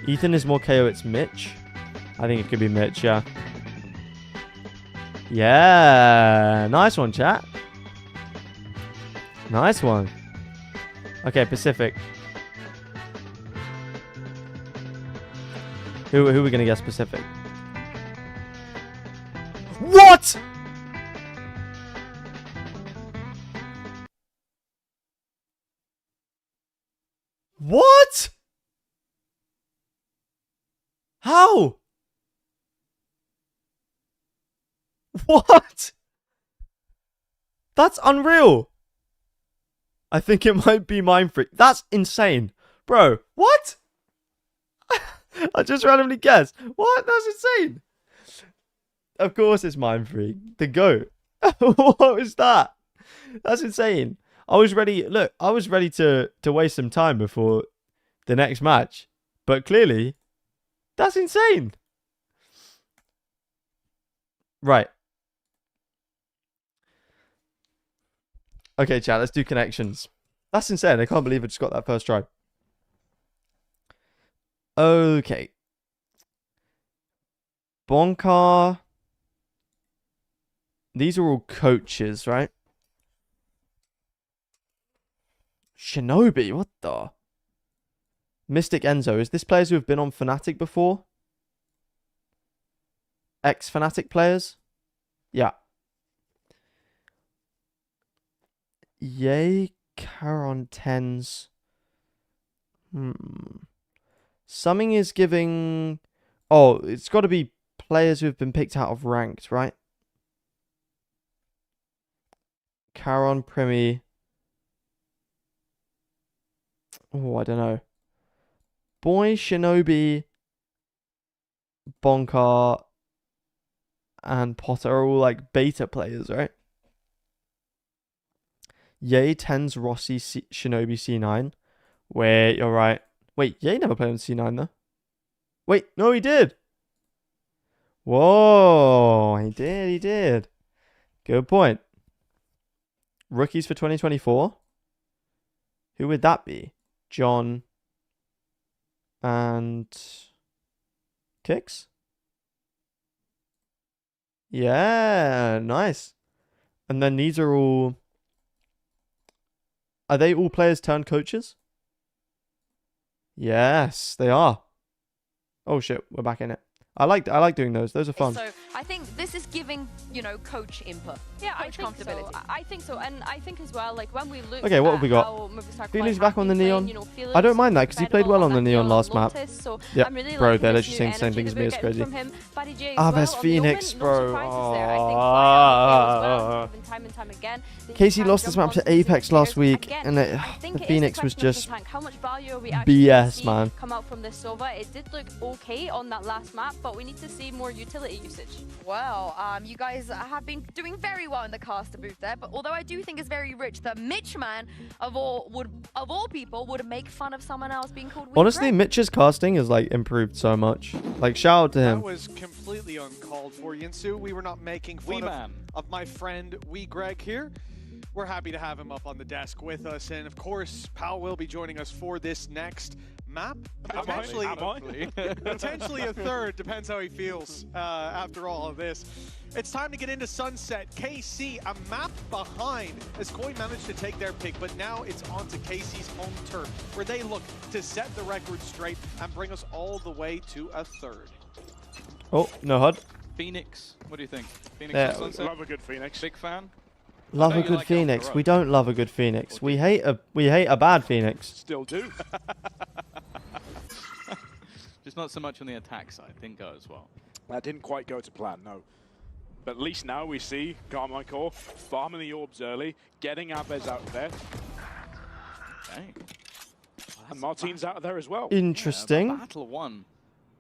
Ethan is more KO, it's Mitch. I think it could be Mitch, yeah. Yeah. Nice one, chat. Nice one. Okay, Pacific. Who are we going to guess Pacific? What?! What?! How?! What?! That's unreal! I think it might be Mind Freak. That's insane. Bro, what? I just randomly guessed. What? That's insane. Of course it's Mind Freak. The GOAT. What was that? That's insane. I was ready. Look, I was ready to waste some time before the next match. But clearly, that's insane. Right. Okay, chat, let's do connections. That's insane. I can't believe I just got that first try. Okay. Bonkar. These are all coaches, right? Shinobi, what the? Mystic Enzo. Is this players who have been on Fnatic before? Ex-Fnatic players? Yeah. Yay, Caron 10s. Summing is giving... Oh, it's got to be players who have been picked out of ranked, right? Caron, Primi. Oh, I don't know. Boy, Shinobi, Bonkar, and Potter are all like beta players, right? Ye, Tens, Rossi, Shinobi, C9. Wait, you're right. Wait, Ye never played on C9 though. Wait, no, he did. Whoa, he did. Good point. Rookies for 2024. Who would that be? John and Kicks? Yeah, nice. And then these are all... Are they all players turned coaches? Yes, they are. Oh shit, we're back in it. I like doing those. Those are fun. So I think this is giving, you know, coach input. Yeah, coach I think comfortability. so. I think so, and I think as well, like when we look. Okay, what have we got? Feelu's back on the Neon. I don't mind that because he played well on the Neon last map. So yep, really bro, they're literally saying the same thing as me. It's crazy. There's Phoenix, bro. Time and time again, Casey lost this map to Apex last week, and the Phoenix was just how much value are we actually BS, man. Come out from this Sova. It did look okay on that last map, but we need to see more utility usage. Well, you guys have been doing very well in the caster booth there, but although I do think it's very rich that Mitch man of all people would make fun of someone else being called weak. Honestly, Mitch's casting has like improved so much. Like, shout out to him. That was completely uncalled for, Yinsu. We were not making fun of my friend Wee Greg here. We're happy to have him up on the desk with us, and of course, Pal will be joining us for this next map. Potentially a third, depends how he feels after all of this. It's time to get into Sunset. KC, a map behind as Koi managed to take their pick, but now it's on to KC's home turf, where they look to set the record straight and bring us all the way to a third. Oh, no HUD. Phoenix, what do you think? Phoenix Yeah. on Sunset? Love a good Phoenix. Big fan? Love a good Phoenix. We don't love a good Phoenix. We hate a bad Phoenix. Still do. Just not so much on the attack side. Didn't go as well. That didn't quite go to plan, no. But at least now we see Carmichael farming the orbs early, getting Abez out there. Okay. And Martin's out of there as well. Interesting. Yeah, battle one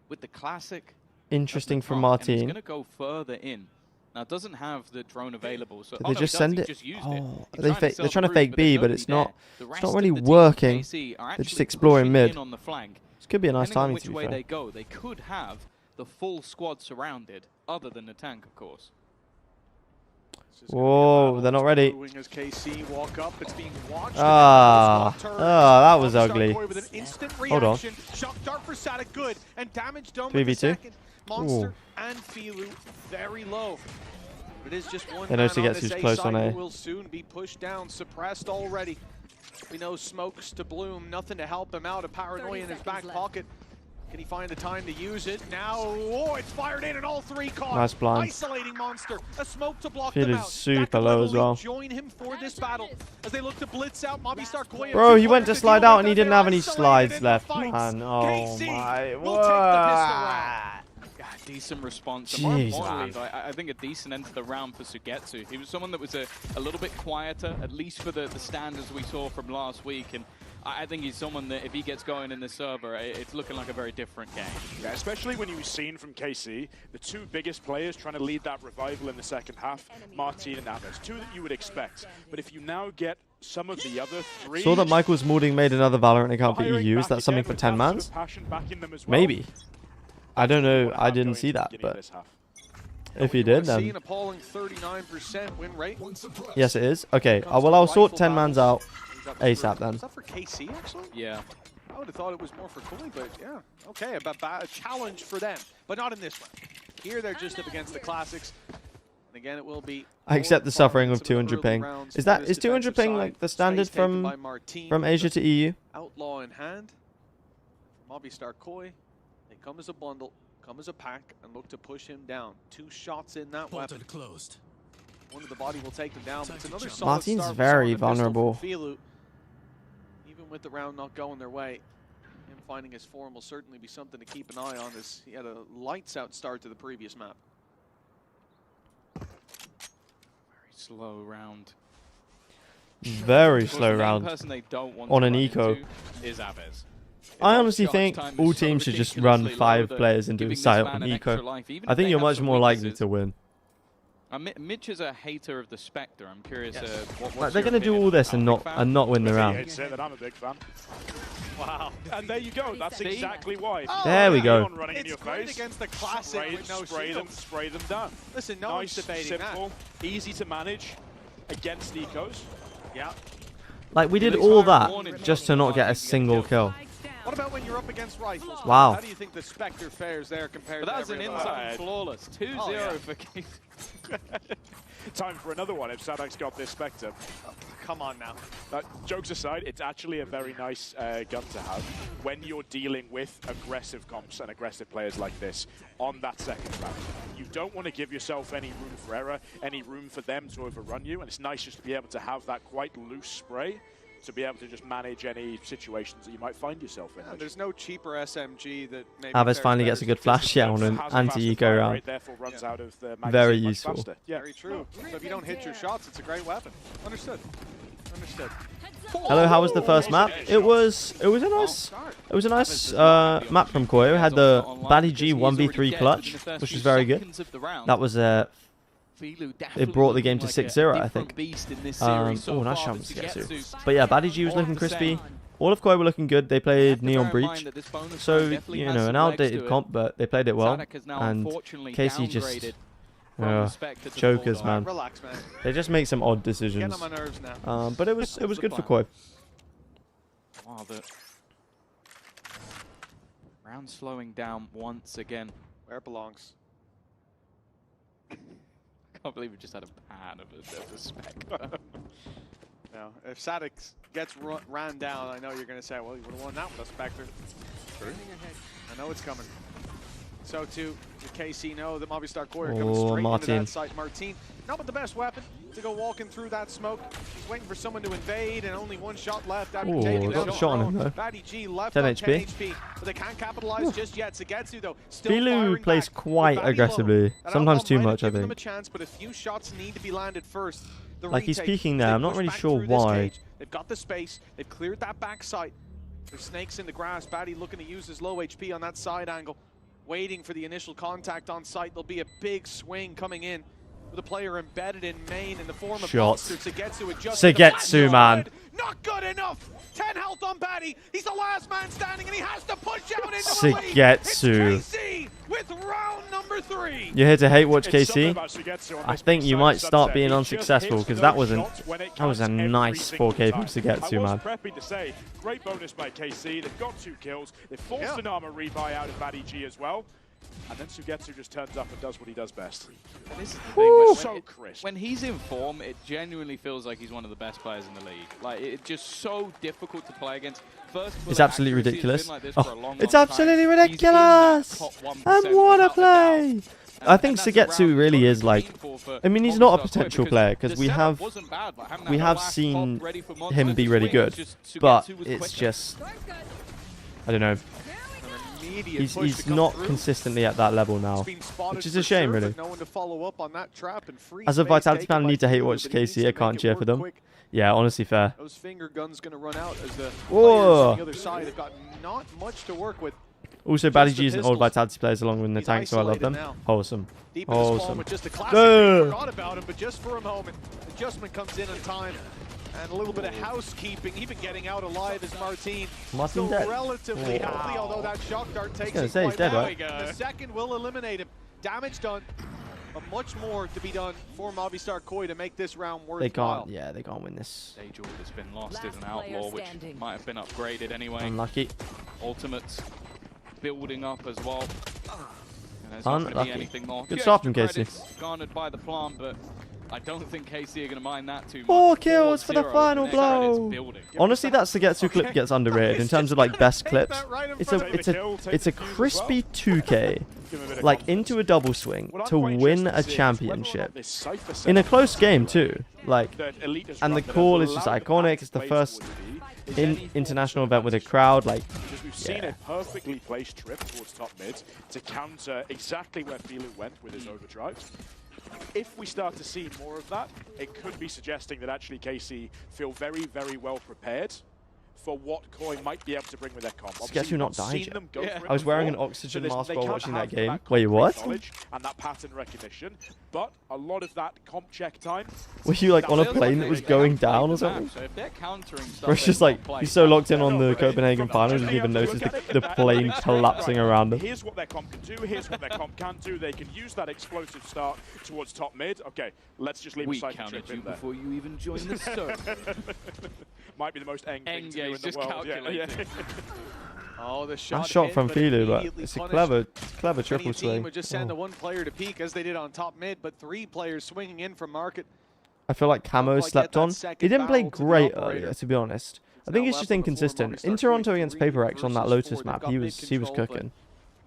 with the classic. Interesting for He's Martin. going to go further in. Now, it doesn't have the drone available. So, Did they just send it? Oh, they're trying to fake B, but it's not really working. They're just exploring mid. On the flank. This could be a nice timing, to be fair. Which way they go, they could have the full squad surrounded, other than the tank, of course. Whoa, they're not ready. As KC walk up, it's being watched. That was ugly. Hold on. Shock dart for Sata, good, and damage done 3v2. Monster and Felu very low. But it is just one they know to get too close on A. Will soon be pushed down, suppressed already. We know smokes to bloom, nothing to help him out. A paranoia in his back pocket. Can he find the time to use it? Now, oh, it's fired in and all three caught. Nice blind. Isolating Monster, a smoke to block It them is out. super low as well. Join him for this battle as they look to blitz out. Mobistar Koya. Bro, he went to slide out and he didn't have any slides left, man. Oh my word. Decent response. Jeez, and more importantly, I think a decent end to the round for Sugetsu. He was someone that was a little bit quieter, at least for the standards we saw from last week. And I think he's someone that if he gets going in this server, it's looking like a very different game. Yeah, especially when you've seen from KC, the two biggest players trying to lead that revival in the second half, Martin and Abez. Two that you would expect. But if you now get some of the other three... Saw that Michael's Molding made another Valorant account for EU. Is that something for 10 mans? Maybe. I don't know. I didn't see that, but if you did, then... An appalling 39% win rate. Yes, it is. Okay, well, I'll sort 10 mans out ASAP then. Is that for KC, actually? Yeah. I would have thought it was more for Koi, but yeah. Okay, a challenge for them, but not in this one. Here, they're just up against the classics. And again, it will be... I accept the suffering of 200 ping. Is 200 ping like the standard from Asia to EU? Outlaw in hand. Mobistar Koi. They come as a bundle, come as a pack, and look to push him down. 2 shots in that weapon. Closed. One of the body will take them down, but it's another solid Martin's start very for vulnerable. Even with the round not going their way, him finding his form will certainly be something to keep an eye on, as he had a lights-out start to the previous map. Very slow round. Very slow round on an eco. Is Abez. I honestly think all teams should just run 5 players into a site on eco. I think you're much more likely to win. Mitch is a hater of the Spectre. I'm curious. Like, they're going to do all this and not win the round. I'd say that I'm a big fan. Wow. And there you go. That's exactly why. There we go. Running in your great face. against the classic with no shield. Spray them down. Listen, no one's debating simple, easy to manage against ecos. Yeah. Like, we did all that just to not get a single kill. What about when you're up against rifles? Wow. How do you think the Spectre fares there compared But to that's an inside flawless. 2-0 for Keith. Time for another one if Sadak's got this Spectre. Come on now. Jokes aside, it's actually a very nice gun to have when you're dealing with aggressive comps and aggressive players like this on that second round. You don't want to give yourself any room for error, any room for them to overrun you, and it's nice just to be able to have that quite loose spray to be able to just manage any situations that you might find yourself in. Yeah, there's no cheaper SMG that maybe Aves finally gets a good flash on an anti-eco round. Very useful. Yeah. Very true. So if you don't hit your shots, it's a great weapon. Understood. Understood. Hello, how was the first map? It was a nice map from Koyo. It had the Bally G 1v3 clutch, which was very good. That was it brought the game to 6-0, I think. Oh, nice chance to get to. But yeah, Bally G was looking crispy. All of Koyo were looking good. They played Neon Breach. So, you know, an outdated comp, but they played it well. And KC just... chokers, man. Relax, man. They just make some odd decisions. Getting on my nerves now. But it was good for Koyo. Wow, the round slowing down once again. Where it belongs. I can't believe we just had a pan of a Spectre. No, if Sadik gets ran down, I know you're going to say, well, you would have won that with a Spectre. True. I know it's coming. So too, the KC know that Movistar Koyo are coming straight into that site. Martin, not with the best weapon to go walking through that smoke. He's waiting for someone to invade, and only one shot left after taking got a shot on him though. Batty G left 10 on HP. 10 HP, but they can't capitalize just yet. Sagetsu though, still Bilu plays quite aggressively, sometimes too much, I think. Them a chance, but a few shots need to be landed first. Like, he's peeking there. I'm not really sure why. They've got the space. They've cleared that backside. There's snakes in the grass. Batty looking to use his low HP on that side angle. Waiting for the initial contact on site. There'll be a big swing coming in with a player embedded in main in the form of Monster. Sagetsu, man. Not good enough. 10 health on Batty. He's the last man standing, and he has to push out into Sagetsu. KC with round number 3. You're here to hate watch KC. I think you might start being unsuccessful because that was a nice 4K from Sagetsu, man. Prepping to say, great bonus by KC. They've got 2 kills. They've forced an armor rebuy out of Batty G as well. And then Sugetsu just turns up and does what he does best. And this is the thing, when he's in form, it genuinely feels like he's one of the best players in the league. Like, it's just so difficult to play against. It's absolutely ridiculous. It's absolutely ridiculous! And what a play! I think Sagetsu really is like, I mean, he's not a potential player because we have seen him be really good, but it's just, I don't know. He's not consistently at that level now, which is a shame, really. As a Vitality fan, I need to hate watch KC. I can't cheer for them. Yeah, honestly, fair. Those finger guns going to run out as the players on the other side have got not much to work with. Also, Batty G is an old Vitality players along with the tank, so I love them. Wholesome. Wholesome. Just a classic. Forgot about him, but just for a moment, adjustment comes in on time. And a little bit of housekeeping, even getting out alive is Martin. Still dead. Relatively healthy, although that shock dart takes him he's dead, right? The second will eliminate him. Damage done, but much more to be done for Movistar Koyo to make this round worthwhile. They can't win this. Stage order has been lost as an outlaw, which might have been upgraded anyway. Unlucky. Ultimates building up as well. And there's not going to be anything more. Good start from KC. Garnered by the plant, but I don't think KC are going to mind that too much. 4 kills for the final blow. Honestly, that Sagetsu clip gets underrated in terms of like best clips. It's a crispy 2K, like into a double swing to win a championship in a close game too. Like, and the call is just iconic. It's the first international event with a crowd. Like, we've seen a perfectly placed trip towards top mid to counter exactly where Filu went with his overdrive. If we start to see more of that, it could be suggesting that actually KC feel very, very well prepared for what Koi might be able to bring with their comp. Guess who not Obviously, we've died seen them go yet? for it I was wearing an before, oxygen so mask they while can't watching that have game. comp Wait, what? knowledge and that pattern recognition, but a lot of that comp check time. Were you like on a plane that was going down or something? So if they're countering stuff, Bro, it's just like, he's so locked in on the Copenhagen finals, he didn't even notice the plane collapsing around him. Here's what their comp can do, here's what their comp can do. They can use that explosive start towards top mid. Okay, let's just leave we aside the counted trip you in there. before you even joined the server. Might be the most thing to do in the just world. calculating. Oh, the shot Nice shot hit, from but Filu, but immediately it's a punished. clever Any triple team swing. would just send the one player to peak as they did on top mid, but 3 players swinging in from market. I feel like Camo quite slept get that on. He second didn't play foul to the great operator. earlier, to be honest. I think now he's just left on the floor. inconsistent. Movistar In Toronto against 23 Paper X on that versus Lotus 4. They've map, got he mid was control, but cooking.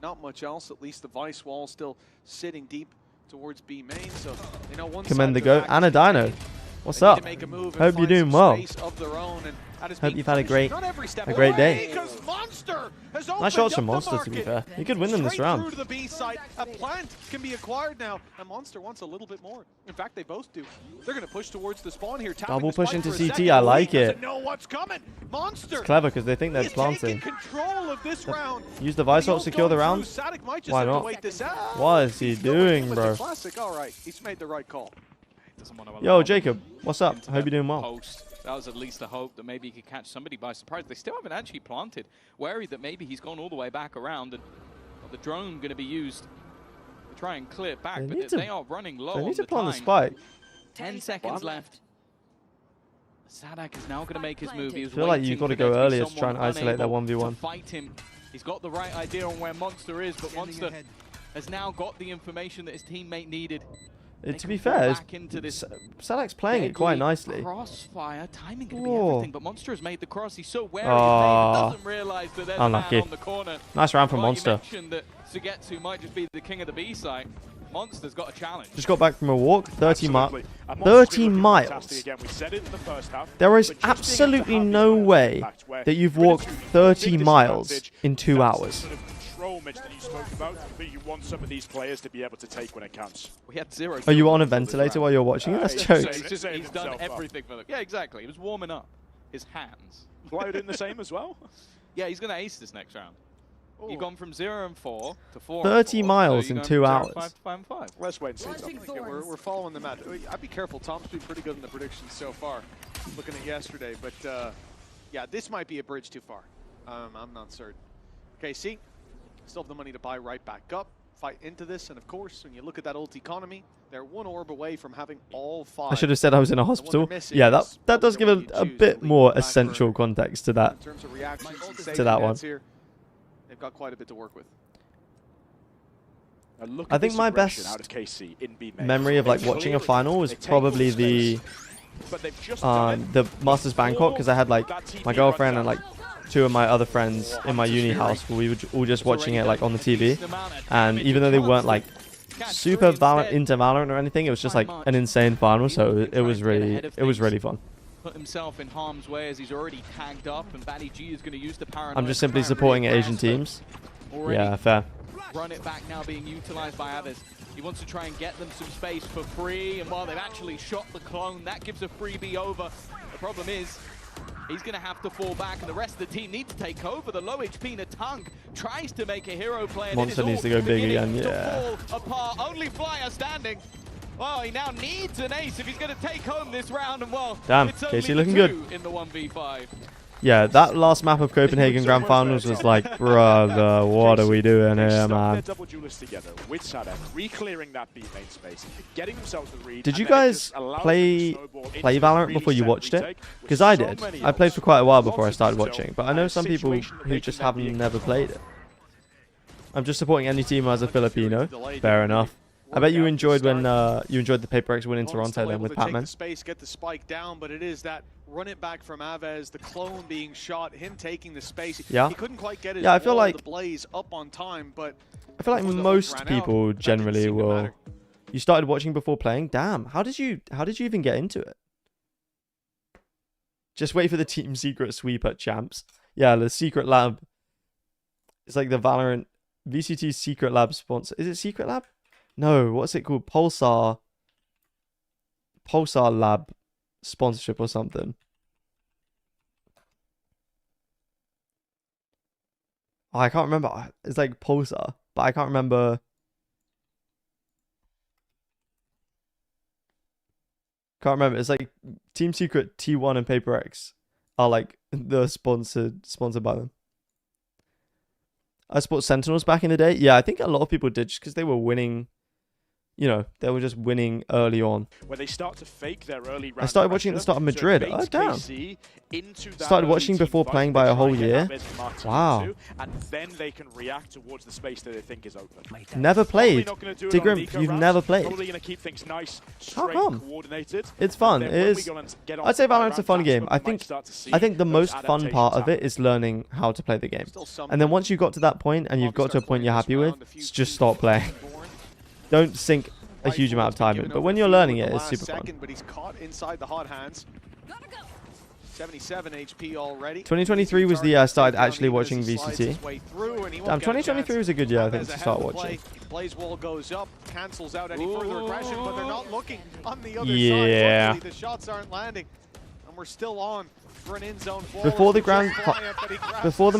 Not much else. At least the Vice wall still sitting deep towards B main. So they know one Commend the side goat. of and a attack is Dino. B. What's They need up? to make a move and Hope you're find doing some well. space of their own, and that is Hope being you've had a punished. great Not every step great away, day. because Monster has Nice shots from opened up the Monster, to be market. fair. He could win in this Straight round. through to the B side. A plant can be acquired now, and Monster wants a little bit more. In fact, they both do. They're going to push towards the spawn here. tapping Double the spike push into for a CT, second. I like He doesn't it. know what's coming. Monster. It's clever because they think they're He's planting. taking control of this round. Use the Vice ult, secure the round. Sadik might just Why have to not? wait this out. What is he doing, With the bro? classic. All right, he's made the right call. Yo, Jacob, what's up? Hope you're doing well. Post. That was at least a hope that maybe he could catch somebody by surprise. They still haven't actually planted. Wary that maybe he's gone all the way back around and the drone going to be used to try and clear it back. They But need if to- they are running low They on need to the plant time. the spike. 10 seconds left. Sadak is now going to make his move. He I was feel like waiting you've got to for there go be earlier to try and someone isolate that unable 1v1. to fight him. He's got the right idea on where Monster is, but Monster has now got the information that his teammate needed. To be fair, Sadak's playing it quite nicely. Crossfire, timing going to be Whoa. everything, but Monster has made the cross. He's so wary Oh. of doesn't realize that there's a man Unlucky. on the corner. Nice round from Well, Monster. You mentioned that Sugetsu might just be the king of the B side. Monster's got a challenge. Just got back from a walk, 30 miles. Absolutely. And Monster's 30 been looking miles. fantastic again. We said it in the first half, There is but just being able to absolutely have no these way impacts where that you've you're gonna walked do the 30 big miles disadvantage, in 2 that's the hours. sort of control, Mitch, that you spoke about, that you want some of these players to be able to take when it counts. We had 0. Are you on a ventilator while you're watching it? That's he's jokes. He's done everything for them. Yeah, exactly. He was warming up his hands. Cloud in the same as well? Yeah, he's going to ace this next round. You've gone from 0 and 4 to 4 30 and 4. miles So in you're 2 going from 0 hours. and 5 to 5 and 5. Let's wait and see. Okay, we're following the match. I'd be careful. Tom's been pretty good in the predictions so far, looking at yesterday. But yeah, this might be a bridge too far. I'm not certain. Okay, see, still have the money to buy right back up, fight into this, and of course, when you look at that ult economy, they're 1 orb away from having all 5. I should have said I was in a hospital. Yeah, that does give a bit more essential context to that. In terms of reactions and To safety that one. nets here, they've got quite a bit to work with. I think my best memory of like watching a final was probably the Masters Bangkok, because I had like my girlfriend and like 2 of my other friends in my uni house, where we were all just watching it like on the TV, and even though they weren't like super into Valorant or anything, it was just like an insane final, so it was really fun. Put himself in harm's way as he's already tagged up, and Batty G is going to use the paranoia. I'm just simply to try and supporting regress, Asian but teams. already Yeah, fair. Run it back now being utilized by others. He wants to try and get them some space for free, and while they've actually shot the clone, that gives a freebie over. The problem is, he's going to have to fall back, and the rest of the team need to take over. The low HP Natung tries to make a hero play, and Monster it is needs all to go big beginning again, yeah. to fall apart. Only Flyer standing. Well, he now needs an ace if he's going to take home this round, and well, Damn, it's Casey only looking 2 good. in the 1v5. Yeah, that last map of Copenhagen Grand Finals was like, brother, what are we doing here, man? Double duelists together with Sadak, re-clearing that B main space, getting themselves the read. Did you guys play Valorant before you watched it? Because I did. I played for quite a while before I started watching, but I know some people who just haven't never played it. I'm just supporting any team who has a Filipino. Fair enough. I bet you enjoyed when you enjoyed the Paper X win in Toronto then with Pac-Man. Space, get the spike down, but it is that run it back from Aves, the clone being shot, him taking the space. Yeah. He couldn't quite get his I feel wall of like the blaze up on time, but I feel like most people generally will. You started watching before playing. Damn, how did you even get into it? Just wait for the team secret sweep at champs. Yeah, the secret lab. It's like the Valorant VCT secret lab sponsor. Is it secret lab? No, what's it called? Pulsar Lab sponsorship or something. Oh, I can't remember. It's like Pulsar, but I can't remember. Can't remember. It's like Team Secret, T1, and Paper X are like the sponsored by them. I support Sentinels back in the day. Yeah, I think a lot of people did just because they were winning. You know, they were just winning early on. Where they start to fake their early round. I started watching at the start of Madrid. Oh, damn. Started watching before playing by a whole year. Wow. And then they can react towards the space that they think is open. Never played. Digrim, you've never played. Probably going to keep things nice, How straight, come? coordinated. It's fun. It is. I'd say Valorant's a fun game. I think the most fun part of it is learning how to play the game. And then once you've got to that point and you've got to a point you're happy with, just stop playing. Don't sink a huge amount of time in, but when you're learning it, it's super fun. But he's caught inside the hot hands. 77 HP already. 2023 was the year I started actually watching VCT. Damn, 2023 was a good year, I think, to start watching. Blaze wall goes up, cancels out any further aggression, but they're not looking on the other side. Yeah. The shots aren't landing, and we're still on. Before the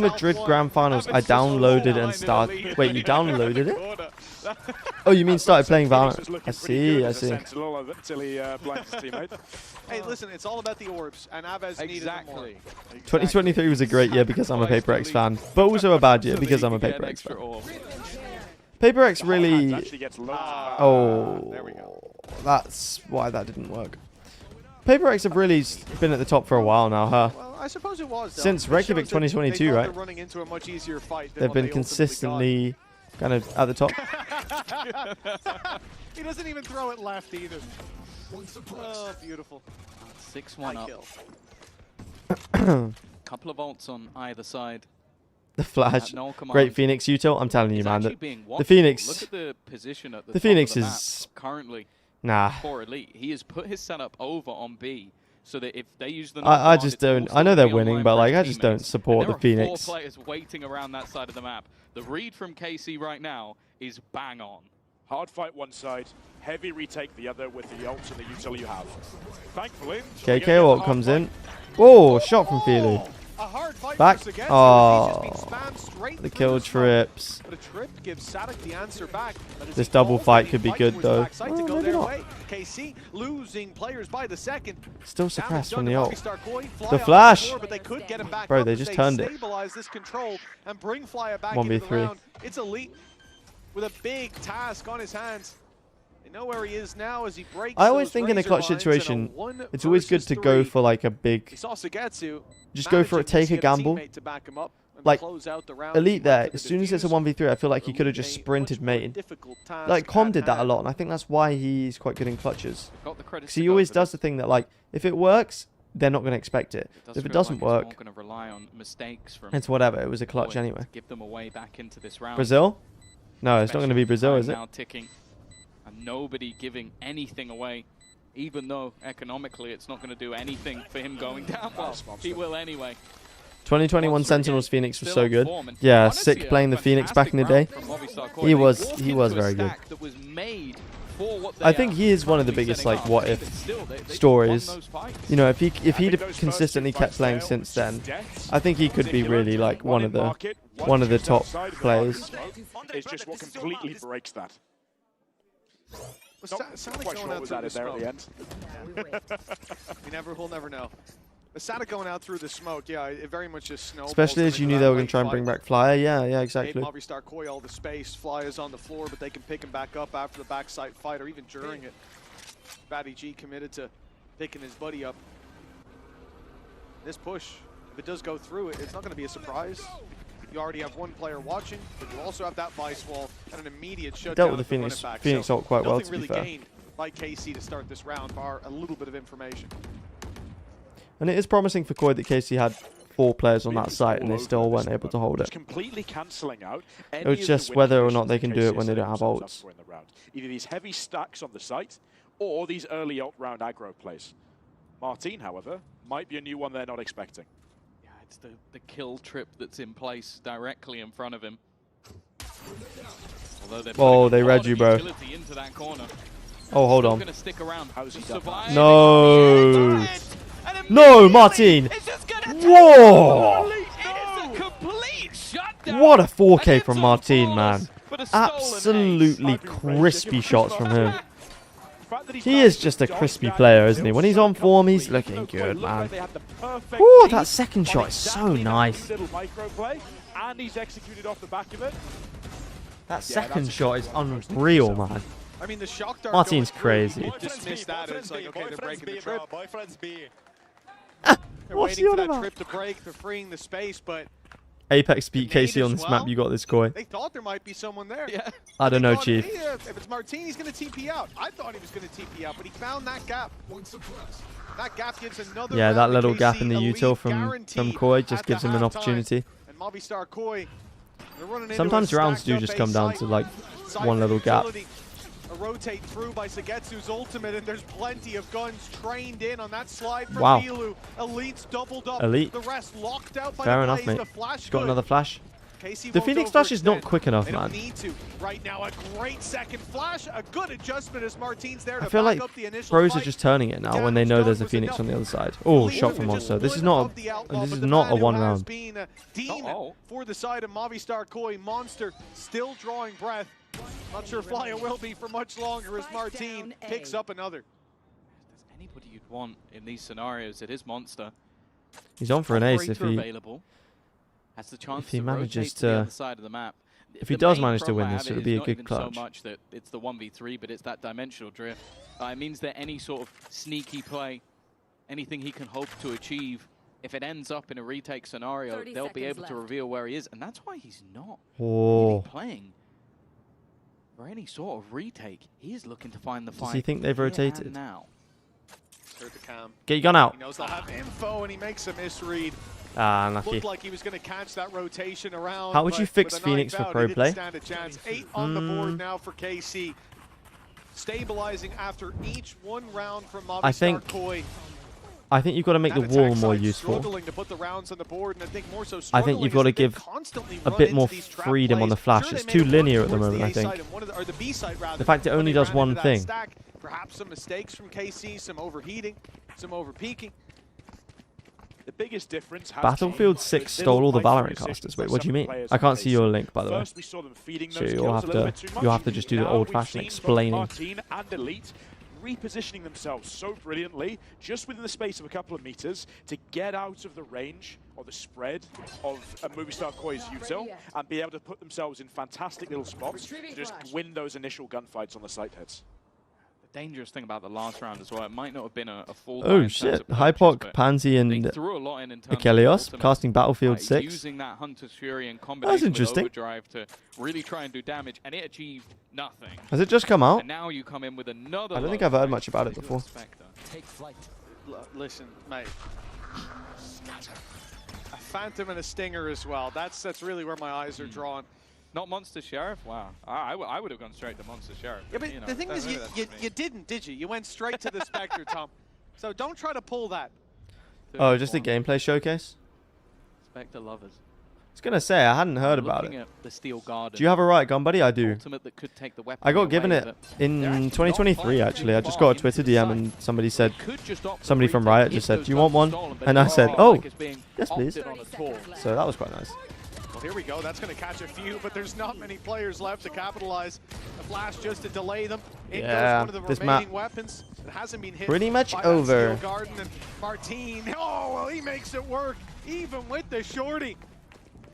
Madrid Grand Finals, I downloaded and started. Wait, you downloaded it? Oh, you mean started playing Valorant? I see. Hey, listen, it's all about the orbs, and Aves needed them more. 2023 was a great year because I'm a Paper X fan, but also a bad year because I'm a Paper X fan. Paper X really. Oh, that's why that didn't work. Paper X have really been at the top for a while now, huh? Well, I suppose it was. Since Reykjavik 2022, right? They've been consistently kind of at the top. He doesn't even throw it left either. Oh, beautiful. 6-1 up. Couple of ults on either side. The Flash, great Phoenix util. I'm telling you, man, the Phoenix. Look at the position at the Phoenix is currently. Nah. For Elite, he has put his setup over on B, so that if they use the I just don't. I know they're winning, but like I just don't support the Phoenix. 4 players waiting around that side of the map. The read from KC right now is bang on. Hard fight one side, heavy retake the other with the ults and the util you have. Thankfully, KK ult comes in. Whoa, shot from Filu. Back. Oh, the kill trips. But a trip gives Sadik the answer back. This double fight could be good though. Oh, maybe not. KC losing players by the second. Still suppressed from the ult. The flash. Bro, they just turned it. This control and bring Flyer back 1v3. It's Elite with a big task on his hands. They know where he is now as he breaks. I always think in a clutch situation, it's always good to go for like a big. Just go for it, take a gamble. Like Elite there, as soon as it's a 1v3, I feel like he could have just sprinted main. Like Com did that a lot, and I think that's why he's quite good in clutches. Because he always does the thing that like, if it works, they're not going to expect it. If it doesn't work, it's whatever. It was a clutch anyway. Brazil? No, it's not going to be Brazil, is it? And nobody giving anything away, even though economically it's not going to do anything for him going down. Well, he will anyway. 2021 Sentinels Phoenix was so good. Yeah, sick playing the Phoenix back in the day. He was very good. I think he is one of the biggest like what if stories. You know, if he'd have consistently kept playing since then, I think he could be really like one of the top players. It's just what completely breaks that. Not quite sure what was added there at the end. We'll never know. But Sadik going out through the smoke, yeah, it very much just snowballs. Especially as you knew they were going to try and bring back Flyer. Yeah, exactly. Movistar Koi all the space. Flyer's on the floor, but they can pick him back up after the backside fight or even during it. Batty G committed to picking his buddy up. This push, if it does go through, it's not going to be a surprise. You already have one player watching, but you also have that vice wall and an immediate shutdown. Dealt with the Phoenix ult quite well, to be really fair. Gained by KC to start this round, bar a little bit of information. And it is promising for Koi that KC had 4 players on that site and they still weren't able to hold it. Completely cancelling out. It was just whether or not they can do it when they don't have ults. Either these heavy stacks on the site or these early ult round aggro plays. Martin, however, might be a new one they're not expecting. It's the kill trip that's in place directly in front of him. Oh, they read you, bro. Into that corner. Oh, hold on. No. No, Martin. Whoa. It is a complete shutdown. What a 4K from Martin, man. Absolutely crispy shots from him. He is just a crispy player, isn't he? When he's on form, he's looking good, man. Ooh, that second shot is so nice. And he's executed off the back of it. That second shot is unreal, man. I mean, the shock dart Martin's crazy. Dismiss that as like, okay, they're breaking the trip. They're What's waiting he for on that about? trip to break. They're freeing the space, but Apex beat KC on this map. You got this, Koi. they thought there might be someone there. Yeah. I don't know, thought, Chief. hey, if it's Martin, he's going to TP out. I thought he was going to TP out, but he found that gap. That gap gives another Yeah, that round to little KC, gap in the a lead util from guaranteed Koi just at gives the him an halftime. opportunity. And Movistar Koi, they're running into Sometimes a rounds stacked do up just come down to like side one for little gap. utility. A rotate through by Sagetsu's ultimate, and there's plenty of guns trained in on that slide from Wow. Milu. Elite's doubled up. Elite. The rest locked out by Fair the enough, Blaze. mate. The flash She's got good. another flash. KC The won't Phoenix flash is not overextend. quick enough, They man. don't need to. Right now, a great second flash. A good adjustment as Martin's there I to feel back like up the initial pros are fight. just turning it now when they know there's a Phoenix on the other side. Oh, shot from Monster. This is not a one round. Being a demon for the side of Movistar Koi. Monster still drawing breath. Not sure Flyer will be for much longer as Martin picks up another. If there's anybody you'd want in these scenarios, it is Monster. He's on for an ace if he available. Has the chance if he to manages rotate to the to other side of the map. if he The does main manage to problem win I this, have it'll is be a not good even clutch. so much that it's the 1v3, but it's that dimensional drift. It means that any sort of sneaky play, anything he can hope to achieve, if it ends up in a retake scenario, they'll be able to reveal where he is, and that's why he's not really playing for any sort of retake. He is looking to find the fight. Does he think they've here rotated? and now. Heard the cam. Get your gun out. He knows they'll have info, and he makes a misread. Ah, unlucky. Looked like he was going to catch that rotation around. How would you but fix with a Phoenix knife for out, pro he didn't play? stand a chance. 8 on the board now for KC. Stabilizing after each one round from Movistar Koi. I think you've got to make the wall more useful. To put the rounds on the board, and I think more so I think you've got to give a bit more freedom on the flash. It's too linear at the moment, I think. The fact it only does one thing. Perhaps some mistakes from KC, some overheating, some overpeaking. The biggest difference has Battlefield 6 stole all the Valorant casters. Wait, what do you mean? I can't see your link, by the way. First we saw them feeding So those you'll kills have a little to bit too much. you'll have to just do the Now old-fashioned we've seen both explaining. Martin and Elite repositioning themselves so brilliantly just within the space of a couple of meters to get out of the range or the spread of a Movistar Koi's util and be able to put themselves in fantastic little spots to just win those initial gunfights on the site heads. The dangerous thing about the last round as well, it might not have been a full Oh shit! Hypoc, Pansy, and Ikelios casting Battlefield 6. Using that Hunter's Fury in That's combination with interesting. Overdrive to really try and do damage, and it achieved nothing. Has it just come out? And now you come in with another. I don't think I've heard much about it before. Take flight. Listen, mate. A Phantom and a Stinger as well. That's really where my eyes are drawn. Not Monster Sheriff? Wow. I would have gone straight to Monster Sheriff. Yeah, but you know, the thing is, you didn't, did you? You went straight to the Spectre, Tom. So don't try to pull that. Oh, just a gameplay showcase? Spectre lovers. I was gonna say I hadn't heard about it. At the Steel Garden. Do you have a right gun, buddy? I do. Ultimate that could take the weapon I got away, given it but in they're actually 2023 not actually. I just got a Twitter DM and somebody said, somebody from retake Riot if just said, those "Do you want guns one?" are stolen, but And I it's said, not "Oh, like it's being yes, please." opted on at all. So that was quite nice. Well, here we go. That's going to catch a few, but there's not many players left to capitalize. The flash just to delay them. In Yeah, goes one of the this remaining map weapons. It hasn't been hit pretty much by over. Steel Garden, and Martin, oh, well, he makes it work, even with the shorty.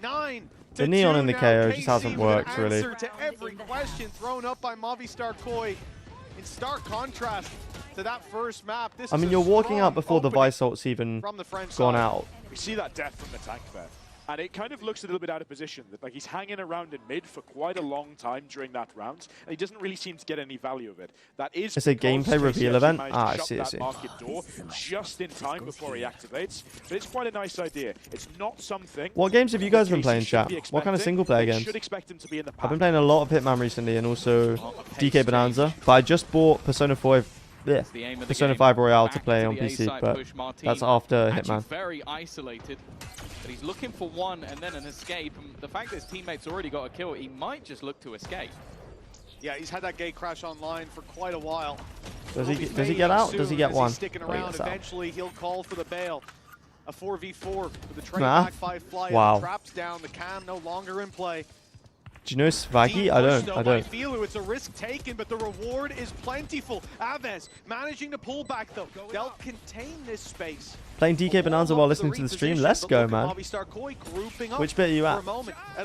9 to The neon 2 in the now. KO just hasn't KC with an worked, really. answer to every question thrown up by Movistar Koi. In stark contrast to that first map, this I is mean, a you're walking strong out before the opening Vice ult's even from the French gone side. out. We see that death from the tank there. And it kind of looks a little bit out of position. That like he's hanging around in mid for quite a long time during that round, and he doesn't really seem to get any value of it. That is It's a because gameplay KC reveal actually event? managed to Ah, I shut see, I that see. market door just in time before he activates. But it's quite a nice idea. It's not something. What games have you guys been KC playing, should chat? be What kind of expecting. single player They games? should expect him to be in the I've pack. been playing a lot of Hitman recently and also DK Bonanza, but I just bought Persona 5. Yeah, The aim of the Persona game. 5 Royale to Back play to on the PC, A-side but push. Martin that's after actually Hitman. very isolated, but he's looking for one and then an escape. And the fact that his teammate's already got a kill, he might just look to escape. Yeah, he's had that gate crash online for quite a while. Does he He'll be get fading out? soon Does he get as one? He's sticking Oh, he around. gets out. Eventually, he'll call for the bail. A 4v4 with the trade Nah. back 5 fly. Wow. Traps down. The cam no longer in play. Do you know Swaggy? I don't. It's a risk taken, but the reward is plentiful. Aves managing to pull back though. They'll contain this space. Playing DK Bonanza while listening to the stream. Let's go, man. Which bit are you at?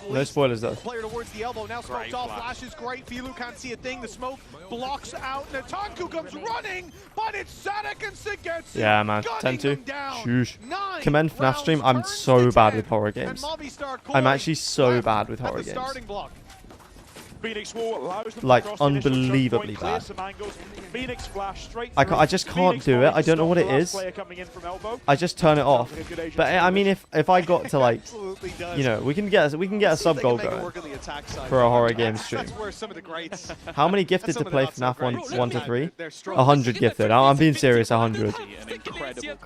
No spoilers though. Player towards the elbow now. Smoked off. Flash is great. Filu can't see a thing. The smoke blocks out. Natanku comes running, but it's Sadek and Sigetsu. Yeah, man. 10-2. Shush. Commend FNAF stream. I'm so bad with horror games. I'm actually so bad with horror games. Like unbelievably bad. I just can't do it. I don't know what it is. I just turn it off. But I mean, if I got to like, you know, we can get a sub goal going for a horror game stream. How many gifted to play FNAF 1 to 3? 100 gifted. I'm being serious. 100.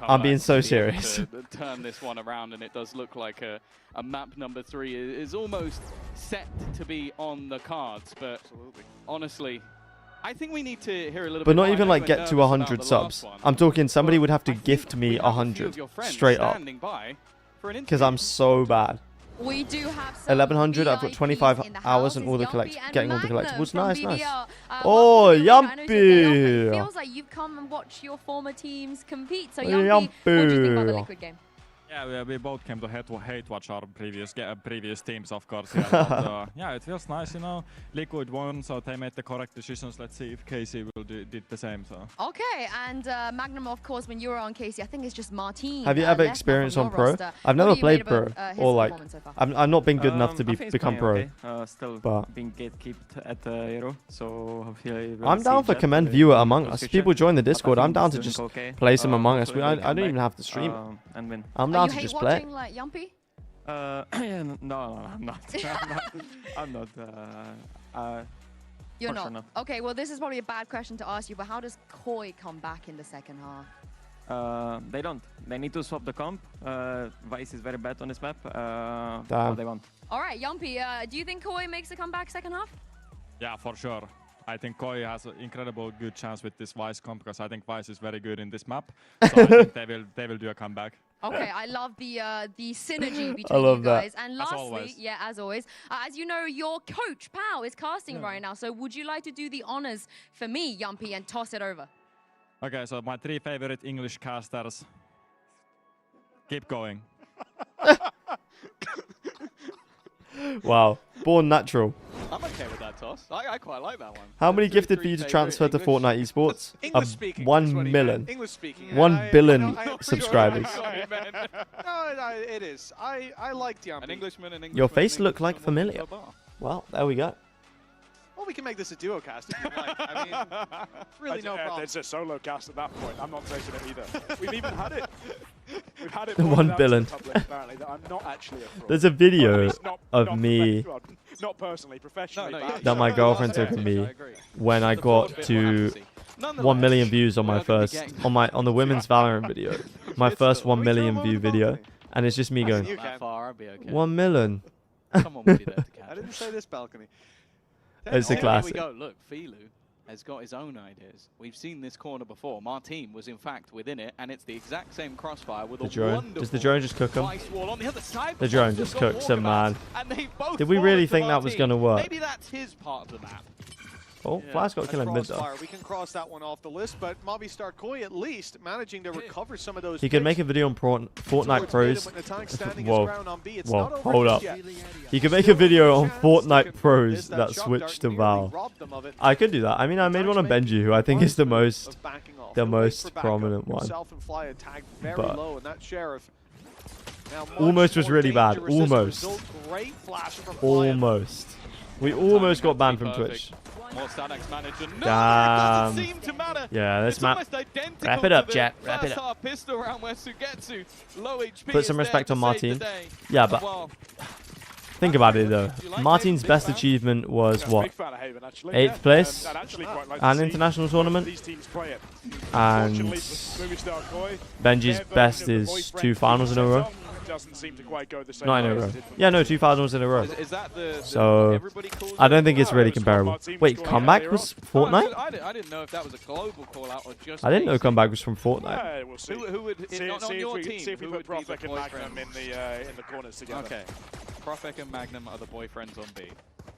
I'm being so serious. Turn this one around, and it does look like a map number 3 is almost set to be on the cards, but honestly, I think we need to hear a little bit. But not even like get to 100 subs. I'm talking somebody would have to gift me 100 straight up, because I'm so bad. We do have 1100. I've got 25 hours and all the getting all the collectibles. Nice. Oh, Yumpy! It feels like you've come and watched your former teams compete. So Yumpy, what do you think about the Liquid game? Yeah, we both came to hate watch our previous teams, of course. Yeah, but, yeah, it feels nice, you know. Liquid won, so they made the correct decisions. Let's see if KC will did the same. So. Okay, and Magnum, of course, when you were on KC, I think it's just Martin. Have you ever experienced on pro? I've never played pro, or like, I've not been good enough to become pro. Okay. Still but being gatekept at Hero, so hopefully we'll I'm down for Commend Viewer Among Us. If people join the Discord, I'm down to just play some Among Us. I don't even have to stream it. And win. I'm down to just play. Like Yumpy? No, I'm not. I'm not. You're not. Okay, well, this is probably a bad question to ask you, but how does Koi come back in the second half? They don't. They need to swap the comp. Vice is very bad on this map. Damn. They want. All right, Yumpy, do you think Koi makes a comeback second half? Yeah, for sure. I think Koi has an incredible good chance with this Vice comp, because I think Vice is very good in this map. So I think they will do a comeback. Okay, I love the synergy between you guys. And lastly, as always, as you know, your coach, Pao, is casting right now. So would you like to do the honors for me, Yumpy, and toss it over? Okay, so my 3 favorite English casters. Keep going. Wow, born natural. I'm okay with that toss. I quite like that one. How many gifted for you to transfer to Fortnite Esports? 1 million. English speaking. 1 billion subscribers. No, it is. I like Yumpy. An Englishman, an Englishman. Your face looked like familiar. Well, there we go. Well, we can make this a duo cast if you like. I mean, really no problem. It's a solo cast at that point. I'm not taking it either. We've even had it. We've had it. 1 billion. Apparently, that I'm not actually a fraud. There's a video of me not personally, professionally. that my girlfriend took of me when I got to 1 million views on my first on the women's Valorant video. My first 1 million view video, and it's just me going 1 million. Someone will be there to catch. I didn't say this balcony. It's a classic. Here we go. Look, Filu has got his own ideas. We've seen this corner before. Martin was in fact within it, and it's the exact same crossfire with The a drone. wonderful Does the drone just cook him? vice wall on the other side. The drone just cooks him, man. And they both Did we really think that was going to work? Maybe that's his part of the map. Oh, Flash got killed in mid though. We can cross that one off the list, but Movistar Koi at least managing to recover some of those. He could make a video on Fortnite Pros. Whoa, hold up. He could make a video on Fortnite Pros that switched to Val. I could do that. I mean, I made one on Benji, who I think is the most prominent one. But almost was really bad. Almost. Almost. We almost got banned from Twitch. Damn. Yeah, this map. Wrap it up, chat. Wrap it up. Put some respect on Martin. Yeah, but think about it though. Martin's best achievement was what? 8th place an international tournament. And Benji's best is 2 finals in a row. doesn't seem to quite go the same Not in way a as row. it did for Yeah, no, Matt. 2 finals in a row. Is that the So, everybody calls I don't think it? it's really comparable. Wait, comeback was Fortnite? I didn't know if that was a global call out or just. I didn't know AC. comeback was from Fortnite. Yeah, we'll see. Who would See, not see on your if we, team? see if we who put would be the Profek and Magnum boyfriends? in the corners together. Okay, Profek and Magnum are the boyfriends on B.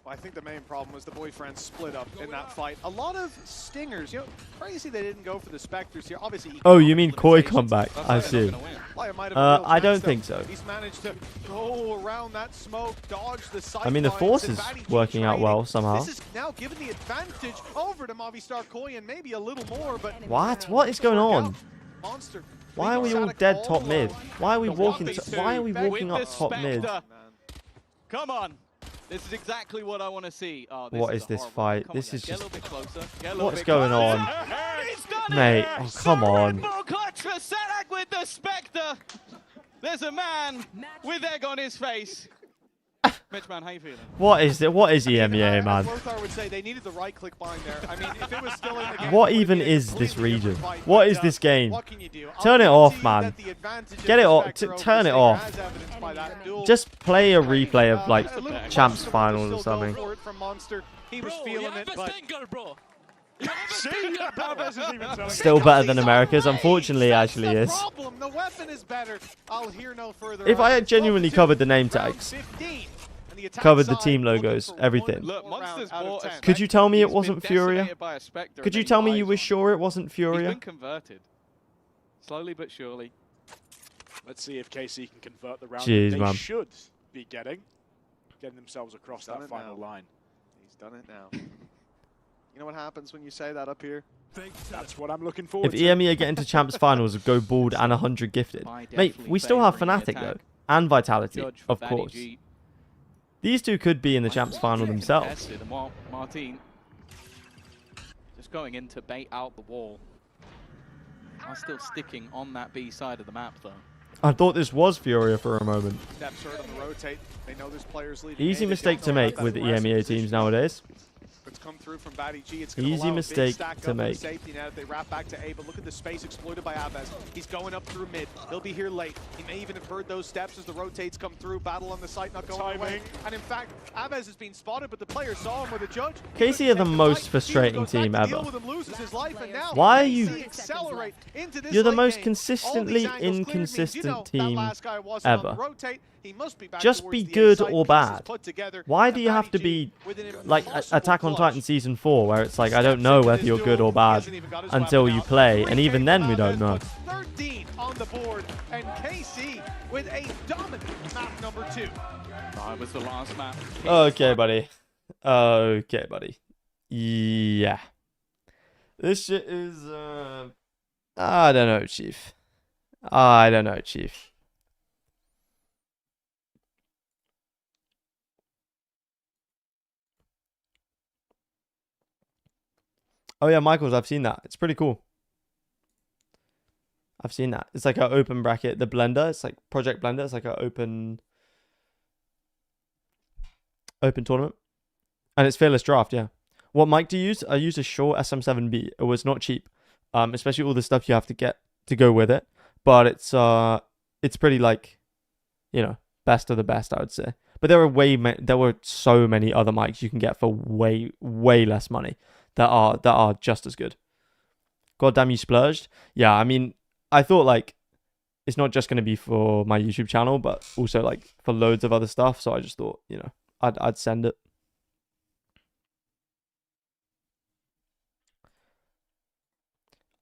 Well, I think the main problem was the boyfriends split up in that fight. A lot of stingers, you know, crazy they didn't go for the Spectres here. Obviously, Oh, you mean Koi comeback? I see. I don't think so. He's managed to go around that smoke, dodge the sight I mean, the lines, force and is VIT working out well somehow. This is now giving the advantage over to Movistar Koi and maybe a little more, but What? What is going on? Monster. Why are we all dead top mid? Why are we walking? Why are we walking up top mid? Come on. This is exactly what I want to see. Oh, What is this fight? This is Get a just. little bit closer. Get a little What's bit going closer. on? He's done Mate, it! oh, come on. Cerebral clutch for Sadak with the Spectre. There's a man with egg on his face. Mitch, man, how you feeling? What is it? What is EMEA, man? Lothar would say they needed the right click bind there. I mean, if it was still in the game, What even is this region? What is this game? what can you do? Turn it off, man. Get it off. Turn it off. Just play a replay of like Champs Finals or something. He was feeling it, but Still better than America's. Unfortunately, actually is. the weapon is better. I'll hear no further. If I had genuinely covered the name tags, covered the team logos, everything. Look, Monster's bought a Could you tell me it He's wasn't been Furia? decimated by a Spectre Could and you then tell me dies you were on. sure it wasn't He's Furia? been converted. Slowly but surely. Let's see if KC can convert the round. Jeez, they man. should be getting themselves across that final line. He's done it now. You know what happens when you say that up here? That's what I'm looking forward If to. EMEA get into Champs Finals, go bald and 100 gifted. Mate, we still have Fnatic though. And Vitality, of course. These two could be in the Champs Final themselves. Tested, and while Martin just going in to bait out the wall. Are still sticking on that B side of the map though. I thought this was Furia for a moment. Steps hurt on the rotate. They know there's players leading. Easy mistake to make with EMEA teams nowadays. It's come through from VIT. It's gonna Easy allow a big mistake stack to up in make. Safety now that they wrap back to A, but look at the space exploited by Abez. He's going up through mid. He'll be here late. He may even have heard those steps as the rotates come through. Battle on the site not going away. And in fact, Abez has been spotted, but the player saw him with a judge. KC are the most frustrating team ever. Why are you... You're the most consistently inconsistent team ever. Just be good or bad. Why do you have to be like Attack on Titan Season 4, where it's like, I don't know whether you're good or bad until you play, and even then we don't know. 13 on the board, and KC with a dominant map number 2. Oh, it was the last map. Okay, buddy. Okay, buddy. Yeah. This shit is, I don't know, Chief. I don't know, Chief. Oh yeah, Michaels, I've seen that. It's pretty cool. I've seen that. It's like an open bracket. The Blender, it's like Project Blender. It's like an open tournament. And it's Fearless Draft, yeah. What mic do you use? I used a Shure SM7B. It was not cheap. Especially all the stuff you have to get to go with it. But it's pretty like, you know, best of the best, I would say. But there were so many other mics you can get for way less money that are just as good. God damn, you splurged. Yeah, I mean, I thought like it's not just going to be for my YouTube channel, but also like for loads of other stuff. So I just thought, you know, I'd send it.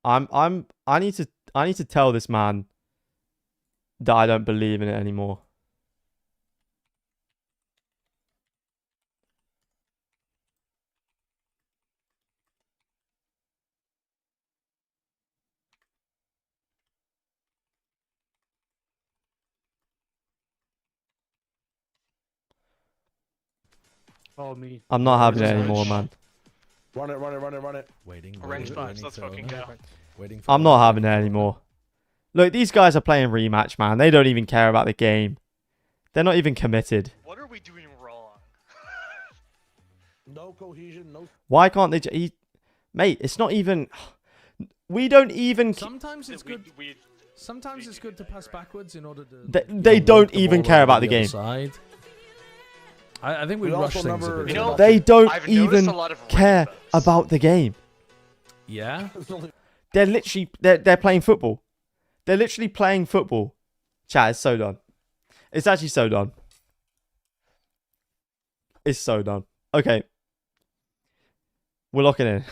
I need to tell this man that I don't believe in it anymore. Oh, me. I'm not having it anymore, man. Run it. Waiting. Orange punch, let's fucking go. I'm not having it anymore. Look, these guys are playing rematch, man. They don't even care about the game. They're not even committed. What are we doing wrong? No cohesion, no... Why can't they... Mate, it's not even... We don't even... Sometimes it's good... Sometimes it's good to pass backwards in order to. They don't even care about the game. Side. I think we rush things a bit. They don't even care about the game. Yeah. They're literally they're playing football. They're literally playing football. Chat, it's so done. It's actually so done. It's so done. Okay. We're locking in.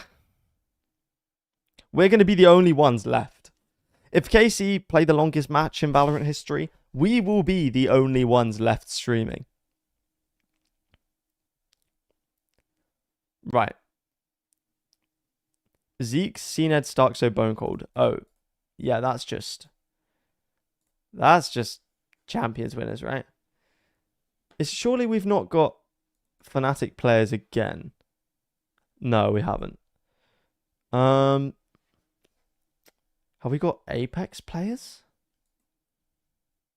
We're going to be the only ones left. If KC play the longest match in Valorant history, we will be the only ones left streaming. Right. Zeke, CNED, Starkso, Bone Cold. Oh, yeah, that's just champions winners, right? Surely we've not got Fnatic players again. No, we haven't. Have we got Apex players?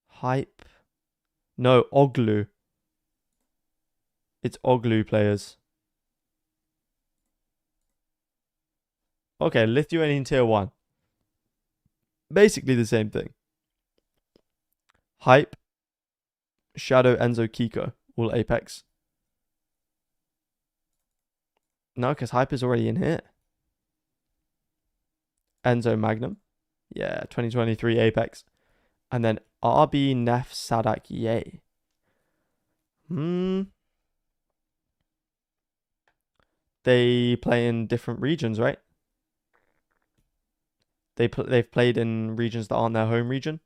Hype. No, Oglu. It's Oglu players. Okay, Lithuanian tier 1. Basically the same thing. Hype. Shadow, Enzo, Kiko. All Apex. No, because Hype is already in here. Enzo, Magnum. Yeah, 2023 Apex. And then RB, Nef, Sadak, Yay. They play in different regions, right? They've played in regions that aren't their home region.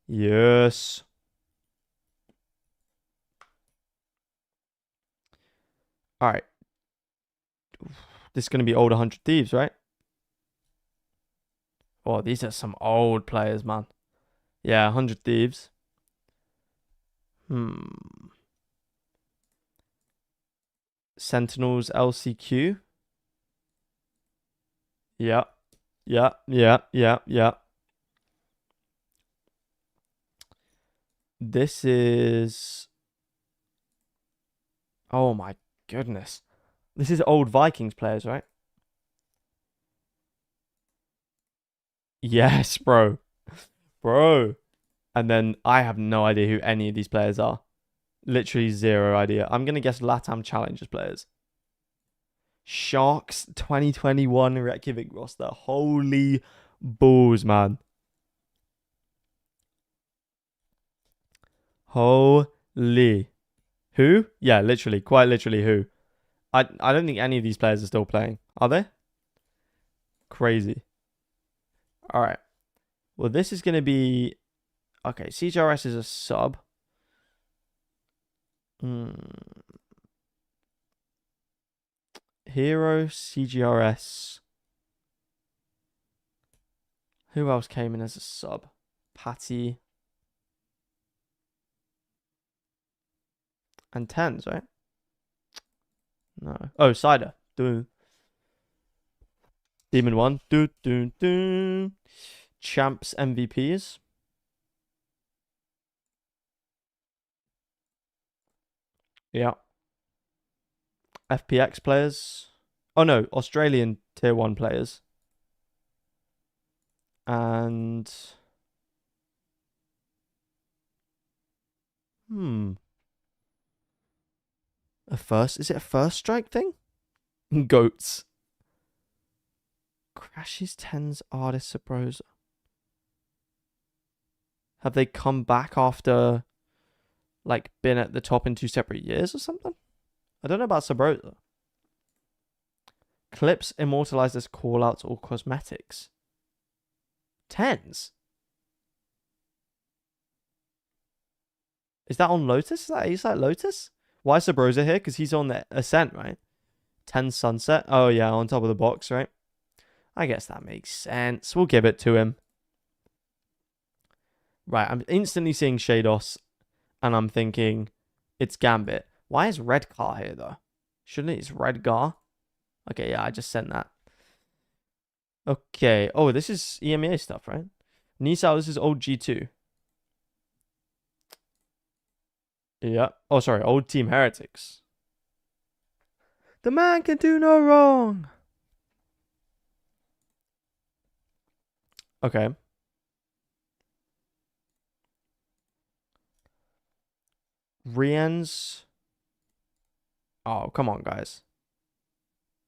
Yes. All right. This is going to be old 100 Thieves, right? Oh, these are some old players, man. Yeah, 100 Thieves. Sentinels, LCQ. Yeah. This is... Oh my goodness. This is old Vikings players, right? Yes, bro. Bro. And then I have no idea who any of these players are. Literally zero idea. I'm going to guess LATAM Challengers players. Sharks 2021 Reykjavik roster. Holy balls, man. Holy. Who? Yeah, literally. Quite literally who? I don't think any of these players are still playing. Are they? Crazy. All right. Well, this is going to be... Okay, CGRS is a sub. Hero, CGRS. Who else came in as a sub? Patty. And Tens, right? No. Oh, Cider. Demon 1. Champs MVPs. Yeah. FPX players. Oh no, Australian tier 1 players. And is it a first strike thing? Goats. Crashes, Tens, Artist, Sabrosa. Have they come back after like been at the top in 2 separate years or something? I don't know about Sabrosa. Clips immortalized as callouts or cosmetics. Tens? Is that on Lotus? Is that Lotus? Why is Sabrosa here? Because he's on the Ascent, right? 10 Sunset. Oh, yeah, on top of the box, right? I guess that makes sense. We'll give it to him. Right, I'm instantly seeing Shados, and I'm thinking it's Gambit. Why is Redgar here, though? Shouldn't it? It's Redgar. Okay, yeah, I just sent that. Okay. Oh, this is EMEA stuff, right? Nisao, this is old G2. Yeah. Oh, sorry. Old Team Heretics. The man can do no wrong. Okay. Rien's. Oh, come on, guys.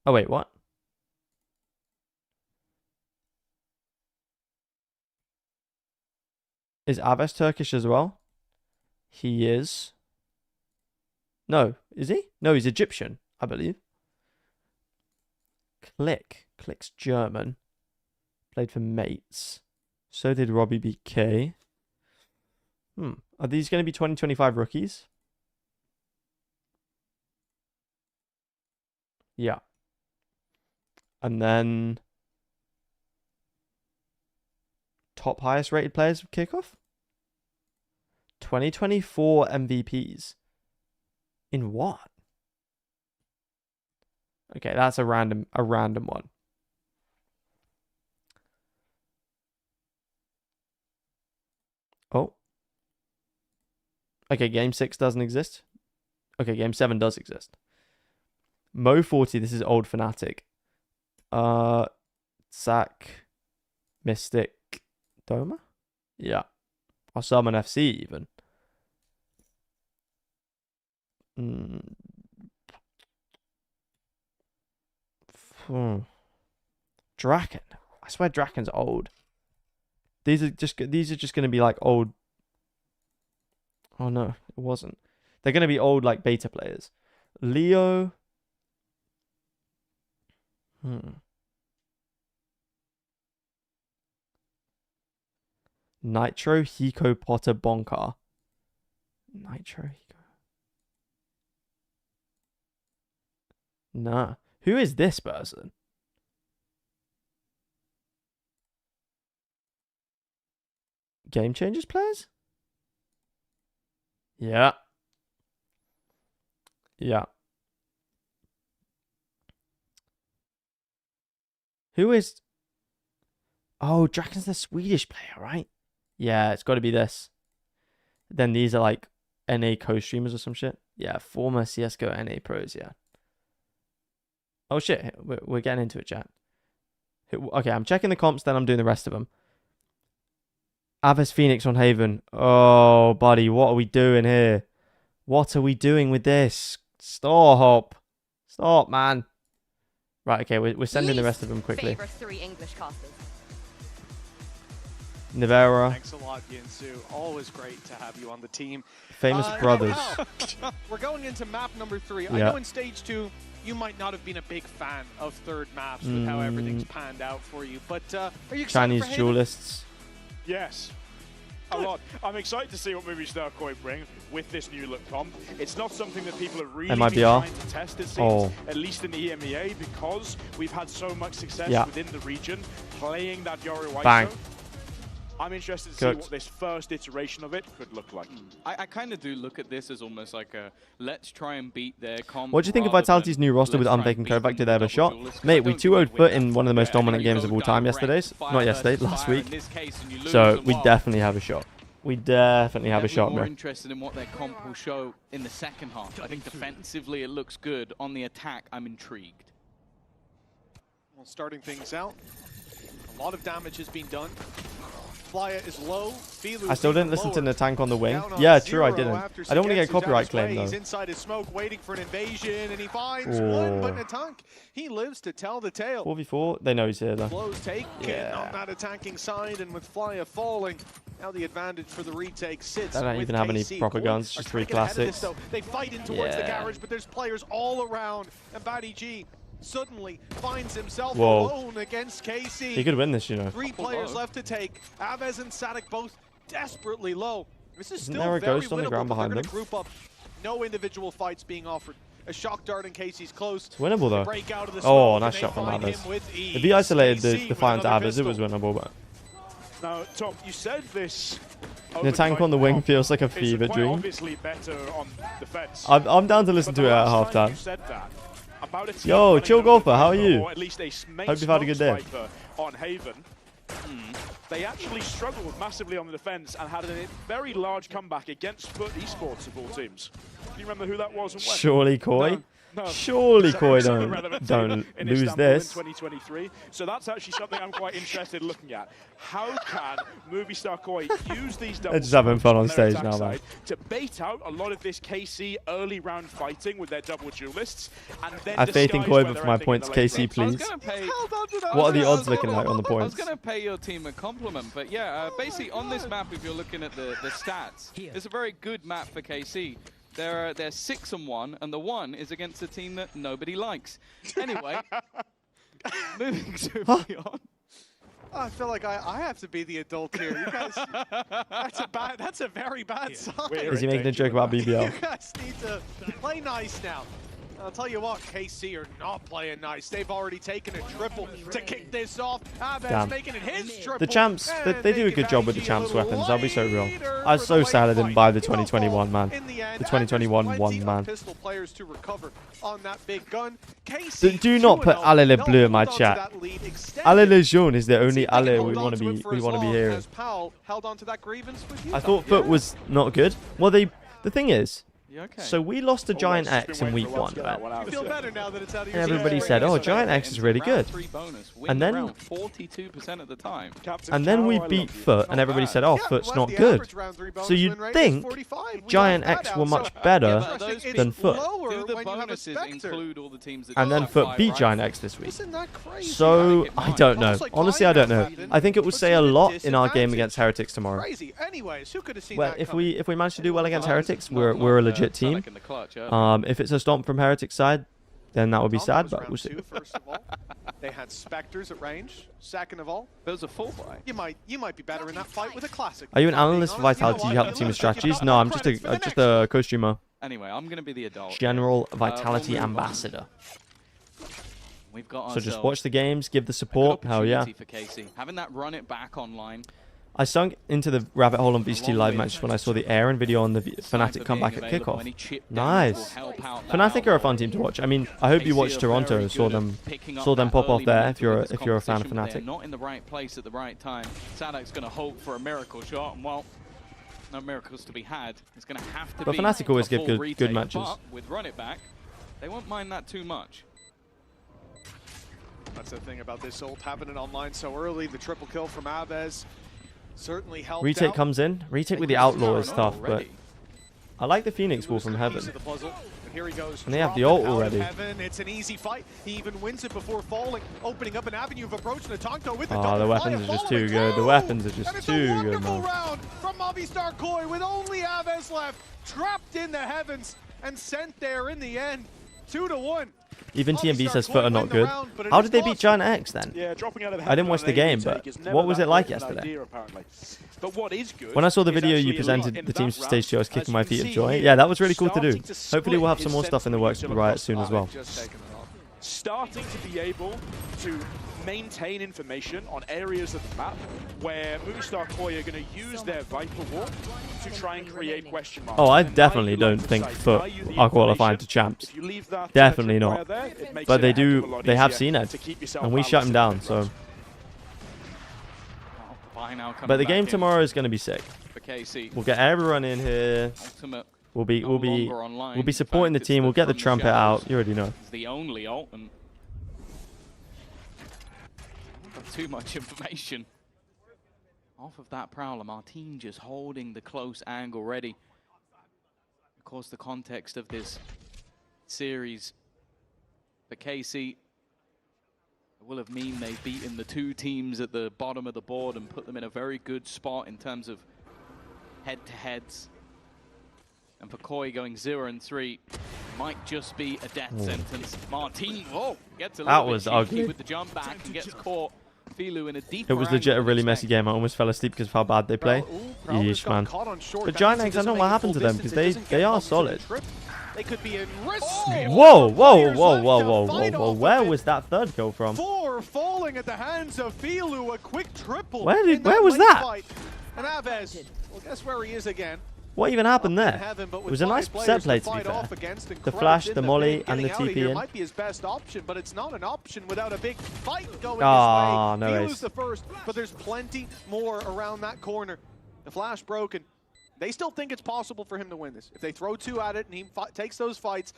Oh, wait, what? Is Aves Turkish as well? He is. No, is he? No, he's Egyptian, I believe. Click's German. Played for Mates. So did Robbie BK. Are these going to be 2025 rookies? Yeah. And then top highest rated players of kickoff? 2024 MVPs. In what? Okay, that's a random one. Oh. Okay, game 6 doesn't exist. Okay, game 7 does exist. Mo40, this is old Fnatic. Zach, Mystic, Doma? Yeah. Or Summon FC even. Draken. I swear Draken's old. These are just going to be like old. Oh no, it wasn't. They're going to be old like beta players. Leo. Nitro, Hiko, Potter, Bonka. Nitro, Hiko. Nah. Who is this person? Game Changers players? Yeah. Yeah. Who is... Oh, Draken's the Swedish player, right? Yeah, it's got to be this. Then these are like NA co-streamers or some shit. Yeah, former CSGO NA pros, yeah. Oh shit, we're getting into it, chat. Okay, I'm checking the comps, then I'm doing the rest of them. Aves Phoenix on Haven. Oh, buddy, what are we doing here? What are we doing with this? Stop. Stop, man. Right, okay, we're sending the rest of them quickly. Favorite 3 English casters. Nivera. Thanks a lot, Yinsu. Always great to have you on the team. Famous brothers. We're going into map number 3. Yeah. I know in stage 2, you might not have been a big fan of third maps with how everything's panned out for you, but are you excited Chinese for Haven? duelists. Yes. A lot. I'm excited to see what Movistar Koi bring with this new look comp. It's not something that people are really been trying to test, it seems, at least in the EMEA, because we've had so much success within the region playing that Yoru Bang. ISO. I'm interested to see what this first iteration of it could look like. I kind of do look at this as almost like a let's try and beat their comp. What do you think of Vitality's new roster with Unfake and Kovac? Did they have a shot? Mate, we 2-0'd Foot in one of the most dominant games of all time yesterday. Not yesterday, last week. So we definitely have a shot. We definitely have a shot, more bro. interested in what their comp will show in the second half. I think defensively it looks good. On the attack, I'm intrigued. Well, starting things out, a lot of damage has been done. Flyer is low. I still didn't listen to the tank on the wing. Yeah, true, I didn't. I don't want to get copyright claim though. He's inside his smoke waiting for an invasion, and he finds one, but Natank, he lives to tell the tale. 4v4, they know he's here though. Blows taken on that attacking side, and with Flyer falling, now the advantage for the retake sits. They don't even have any proper guns, just 3 classics. They fight in towards the garage, but there's players all around, and Batty G suddenly finds himself alone against KC. He could win this, you know. 3 players left to take. Aves and Sadik both desperately low. This is still there a very ghost on the winnable, ground but they're behind gonna them? group up. No individual fights being offered. A shock dart in KC's close. It's winnable though. Break out of the Oh, smoke, nice and shot they from find Aves. him with ease. If he isolated the with Defiant another Aves, it was pistol. winnable, but... Now, Tom, you said this. The tank on the wing feels like a It's fever quite dream. obviously better on defense. I'm down to listen to it at halftime. Yo, chill golfer, how are you? Or at least a Hope you've had a good day. On Haven. They actually struggled massively on the defense and had a very large comeback against Foot Esports of all teams. Do you remember who that was and when? Surely Koi? Surely So Koi so don't relevant in lose Istanbul this. in 2023. So that's actually something I'm quite interested in looking at. How can Movistar Koi use these double They're just having fun on smokes their stage attack now, man. side to bait out a lot of this KC early round fighting with their double duelists, and then I have faith in disguise Koi, where but for they're my ending in points, the late KC, game. please. What What are the odds looking like on the I was points? going to pay your team a compliment, but yeah, basically on this map, if you're looking at the stats, it's a very good map for KC. They're 6-1, and the 1 is against a team that nobody likes. Anyway, moving swiftly on. I feel like I have to be the adult here. You guys, that's a very bad sign. Is he making a joke about BBL? You guys need to play nice now. I'll tell you what, KC are not playing nice. They've already taken a triple to kick this off. Abez making it his triple. The champs, they do a good job with the champs weapons, I'll be so real. I was so sad I didn't buy the 2021, man. The 2021 one, man. Pistol players to recover on that big gun. Do not put Allez le Bleu in my chat. Allez le Jaune is the only Allez we want to be hearing. I thought Foot was not good. Well, the thing is, so we lost to Giant X in week 1, right? You feel better now that it's out of your And everybody said, oh, Giant X is really good. And then 42% of the time. And then we beat Foot, and everybody said, oh, Foot's not good. So you'd think Giant X were much better than Foot. Do the bonuses include all the teams that And then Foot beat Giant X this week. So, I don't know. Honestly, I don't know. I think it will say a lot in our game against Heretics tomorrow. Well, if we manage to do well against Heretics, we're a legit team. If it's a stomp from Heretics side, then that would be sad, but we'll see. First of all, they had Spectres at range. Second of all, there was a full buy. You might be better in that fight with a classic. Are you an analyst for Vitality? You help the team with strategies? No, I'm just a co-streamer. Anyway, I'm going to be the adult. General Vitality Ambassador. We've got so just watch the games, give the support. Hell yeah. For KC. Having that run it back online. I sunk into the rabbit hole on VCT live matches when I saw the Aaron video on the Fnatic comeback at kickoff. Nice. Fnatic are a fun team to watch. I mean, I hope you watched Toronto and saw them pop off there if you're a fan of Fnatic. They're not in the right place at the right time. Sadak's going to hope for a miracle shot, and well, no miracles to be had. It's going to have to be. But Fnatic always give good matches. But with run it back, they won't mind that too much. That's the thing about this ult happening online so early. The triple kill from Abez certainly helped. Retake comes in. Retake with the Outlaw is tough, but I like the Phoenix Wall from Heaven. And they have the ult already. It's an easy fight. He even wins it before falling, opening up an avenue of approach. Natanko with the the weapons are just too good. The weapons are just too good, man. Round from Movistar Koi with only Abez left, trapped in the heavens and sent there in the end. 2-1. Even TMB says Foot are not good. How did they beat Giant X then? I didn't watch the game, but what was it like yesterday? When I saw the video you presented the teams for Stage 2, I was kicking my feet of joy. Yeah, that was really cool to do. Hopefully we'll have some more stuff in the works with Riot soon as well. Starting to be able to maintain information on areas of the map where Movistar Koi are going to use their Viper Wall to try and create question marks. Oh, I definitely don't think Foot are qualifying to champs. Definitely not. But they have seen it, and we shut him down, so. But the game tomorrow is going to be sick. We'll get everyone in here. We'll be supporting the team. We'll get the trumpet out. You already know. The only ult and too much information. Off of that Prowler, Martin just holding the close angle ready. Of course, the context of this series for KC will have mean they've beaten the two teams at the bottom of the board and put them in a very good spot in terms of head-to-heads. And for Koi going 0-3 might just be a death sentence. Martin, gets a little bit cheeky with the jump back and gets caught. Filu in a deep. It was legit a really messy game. I almost fell asleep because of how bad they play. Yeesh, man. But Giant X, I don't know what happened to them because they are solid. They could be in risk. Whoa, whoa, whoa, whoa, whoa, whoa, whoa. Where was that third kill from? 4 falling at the hands of Filu, a quick triple. Where was that? Fight. And Abez, well, guess where he is again. What even happened there? It was a nice set play, to be fair. The flash, the molly, and the TP in. It might be his best option, but it's not an option without a big fight going this no way. Ace. Lose the first, but there's plenty more around that corner. The flash broken. They still think it's possible for him to win this. If they throw 2 at it and he takes those fights,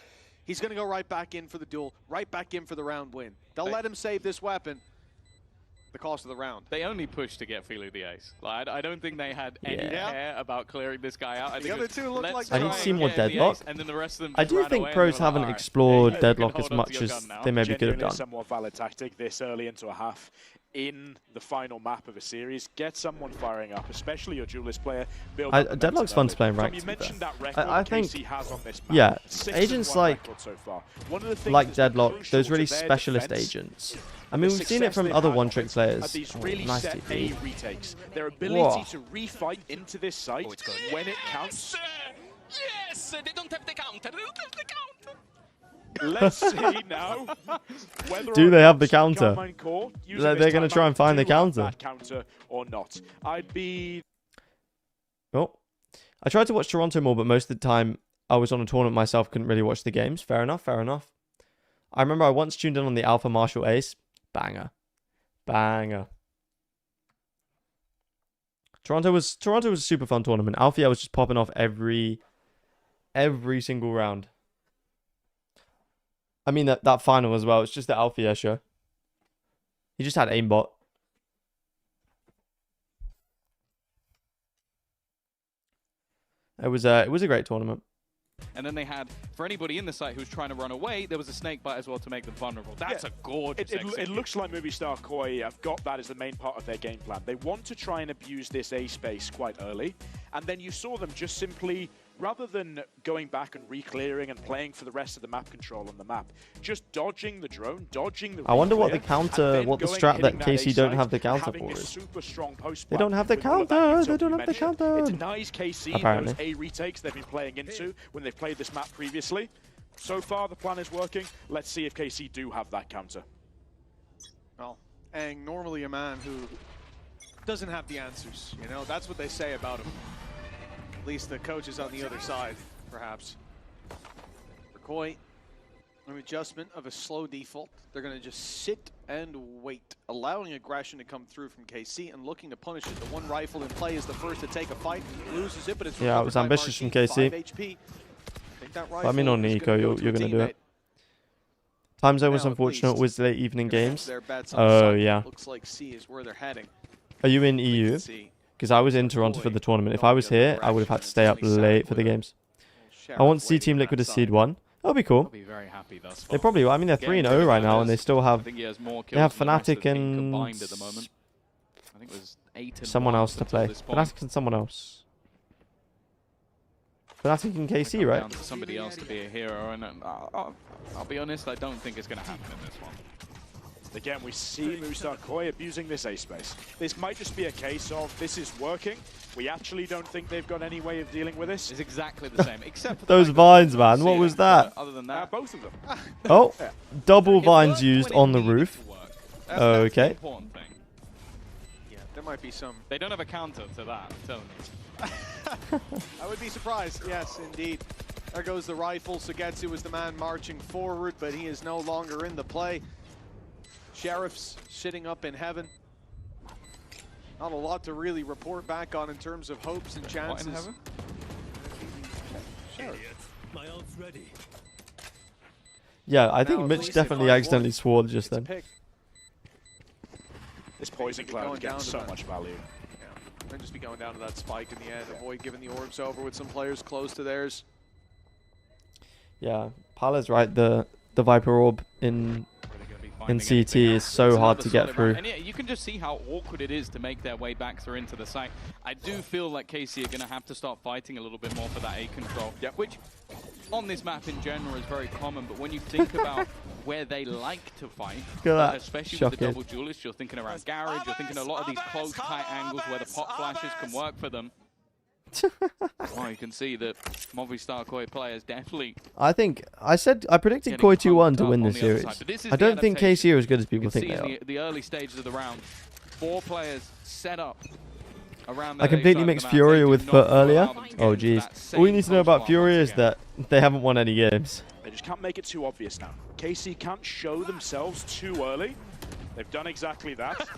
he's going to go right back in for the duel, right back in for the round win. They'll let him save this weapon. The cost of the round. They only pushed to get Filu the ace. Like, I don't think they had any care about clearing this guy out. I think the other two look like I need to see more Deadlock. And then the rest of them I do think pros haven't explored Deadlock as much as they maybe could have done. Somewhat valid tactic this early into a half in the final map of a series. Get someone firing up, especially your duelist player. Deadlock's fun to play in ranked. You mentioned that record I think, KC has on this map. yeah, 6-1 agents like so far. One of the things like that's been Deadlock, crucial those really to their specialist defense, agents. I mean, we've seen it from other one-trick players. these Oh, really nice set TP. A retakes. Their ability Whoa. to refight into this site when it counts. Yes, they don't have the counter. They don't have the counter. Let's see now whether Do or they not have the counter? Carmine Core, using They're this going to try and timeout, find the do have counter. that counter or not. I'd be... Oh, I tried to watch Toronto more, but most of the time I was on a tournament myself, couldn't really watch the games. Fair enough, fair enough. I remember I once tuned in on the Alpha Marshall Ace. Banger. Banger. Toronto was a super fun tournament. Alfia was just popping off every single round. I mean that final as well. It's just the Alfia show. He just had aimbot. It was a great tournament. And then they had, for anybody in the site who's trying to run away, there was a snake bite as well to make them vulnerable. That's a gorgeous It looks like Movistar Koi have got that as the main part of their game plan. They want to try and abuse this A space quite early, and then you saw them just simply, rather than going back and re-clearing and playing for the rest of the map control on the map, just dodging the drone, dodging the I wonder what the re-clear, counter, and then what the going, strat that hitting KC A don't site, have the counter having for a is. super strong post They don't have the with all of that counter. utility They don't have the mentioned. counter. It denies KC Apparently. those A retakes they've been playing into when they've played this map previously. So far, the plan is working. Let's see if KC do have that counter. Well, Aang, normally a man who doesn't have the answers. You know, that's what they say about him. At least the coach is on the other side, perhaps. For Koi, an adjustment of a slow default. They're going to just sit and wait, allowing aggression to come through from KC and looking to punish it. The one rifle in play is the first to take a fight, loses it, but it's Yeah, it was recovered by ambitious from Martin. KC. 5 HP. That Let me know, rifle is Nico. gonna go You're to a going to do teammate. it. Time zone was Now, at unfortunate. least, Was late evening games. Their bets on Oh, site. yeah. Looks like C is where they're heading. Are you in EU? Because I was in Toronto for the tournament. If I was here, I would have had to stay up late for the games. I want to see Team Liquid as Seed 1. That'll be cool. Be very happy thus They far. probably will. I mean, they're 3-0 right now, and they still have... I think he has more They have kills than the rest of Fnatic the team and... combined at the moment. I think it was 8 and someone 1 else to until play. this point. Fnatic and someone else. Fnatic and KC, right? Down to somebody else to be a hero, and I'll be honest, I don't think it's going to happen in this one. Again, we see Movistar Koi abusing this A space. This might just be a case of this is working. We actually don't think they've got any way of dealing with this. It's exactly the same, except for Those vines, man. What was that? Other than that, both of them. Oh, double vines used on the roof. That's Okay. the important thing. Yeah, there might be some... They don't have a counter to that, I'm telling you. I would be surprised. Yes, indeed. There goes the rifle. Sugetsu was the man marching forward, but he is no longer in the play. Sheriff's sitting up in heaven. Not a lot to really report back on in terms of hopes and chances. What in heaven? My ult's ready. Yeah, I think Now, at Mitch least definitely if I accidentally won, swore just it's a then. pick. This poison Going cloud is down getting to so that. much value. Yeah, might just be going down to that spike in the end. Avoid giving the orbs over with some players close to theirs. Yeah, Pala's right. The Viper Orb in CT is so hard to get through. And yeah, you can just see how awkward it is to make their way back through into the site. I do feel like KC are going to have to start fighting a little bit more for that A control, which on this map in general is very common, but when you think about where they like to fight, Look at that. especially with the Shocking. double duelist, you're thinking around garage, you're thinking a lot of these close, tight angles where the pop flashes can work for them. Well, you can see that Movistar Koi players definitely... I think I predicted Getting Koi 2-1 to pumped win up this on the other series. side, but this is I the don't think adaptation. KC are as good as You people can think see they in are. the early stages of the round, 4 players set up around I completely mixed Furia with Foot earlier. Oh jeez. All you need to know about Furia is that they haven't won any games. They just can't make it too obvious now. KC can't show themselves too early. They've done exactly that.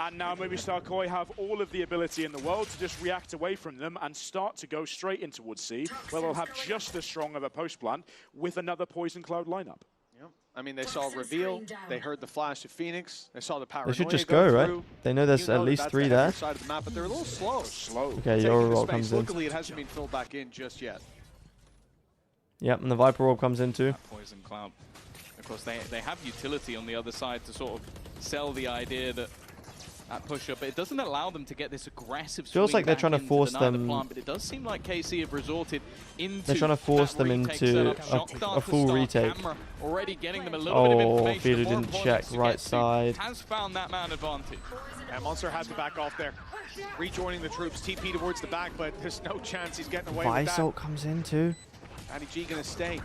And now Movistar Koi have all of the ability in the world to just react away from them and start to go straight in towards C, where they'll have just as strong of a post plan with another Poison Cloud lineup. Yep. I mean, they saw reveal, they heard the flash of Phoenix, they saw the power. They should just go, right? They know there's at least 3 there. Side of the map, but they're a little slow. Okay, your roll comes in. Luckily, it hasn't been filled back in just yet. Yep, and the Viper Orb comes in too. Poison Cloud. Of course, they have utility on the other side to sort of sell the idea that push-up, but it doesn't allow them to get this aggressive Feels swing like they're back trying to into force deny the them. plant, but it does seem like KC have resorted into. They're trying to force that them retake into setup. a full retake. Already getting them a little bit of information. Feeder More didn't important check to right get to. side. Has found that man advantage. And Monster has to back off there. Rejoining the troops, TP towards the back, but there's no chance he's getting away with that. Visalt comes in too. Addy G gonna stay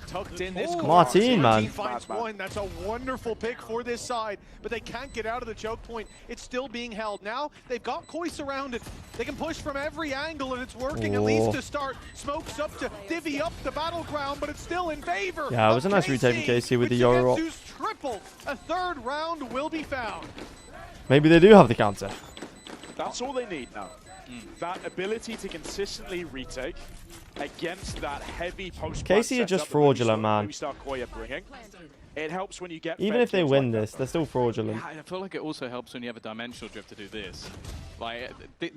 tucked in this corner. Martin, man. Finds one. That's a wonderful pick for this side, but they can't get out of the choke point. It's still being held. Now they've got Koi surrounded. They can push from every angle, and it's working at least to start. Smokes up to divvy up the battleground, but it's still in favor. Yeah, it was a nice retake from KC with the Euro. Triple. A third round will be found. Maybe they do have the counter. That's all they need now. That ability to consistently retake against that heavy post. KC are just fraudulent, man. It helps when you get. Even if they win this, they're still fraudulent. Yeah, I feel like it also helps when you have a dimensional drift to do this. Like,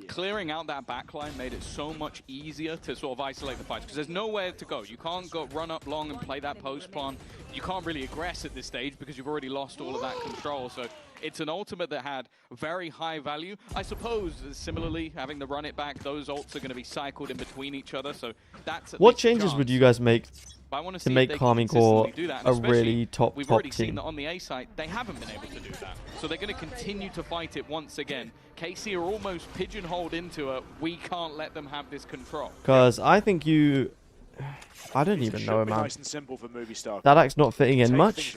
clearing out that backline made it so much easier to sort of isolate the fights, because there's nowhere to go. You can't go run up long and play that post plan. You can't really aggress at this stage because you've already lost all of that control. So it's an ultimate that had very high value. I suppose, similarly, having the run it back, those ults are going to be cycled in between each other. So that's what changes would you guys make to make Karmine Core a really top We've already team? seen that on the A side, they haven't been able to do that. So they're going to continue to fight it once again. KC are almost pigeonholed into a, we can't let them have this control. Because I think I don't even know, man. Nice and simple for Movistar. That act's not fitting in much.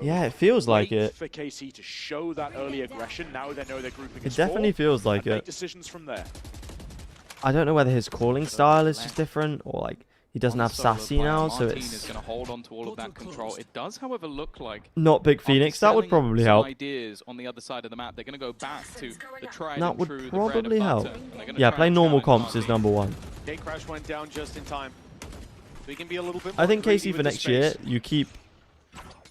Yeah, it feels like Wait it. for KC to show that early aggression. Now they know they're grouping. It definitely feels like make it. decisions from there. I don't know whether his calling style is just different or like he doesn't have sassy now, so Martin is it's going to hold on to all of that control. It does, however, look like not Big Phoenix. That would probably help. Ideas on the other side of the map. They're going to go back to the tried That and would true, probably the bread help. and butter. Yeah, play normal comps is #1. Gate Crash went down just in time. So he can be a little bit more I think greedy KC for with the next year, space. you keep.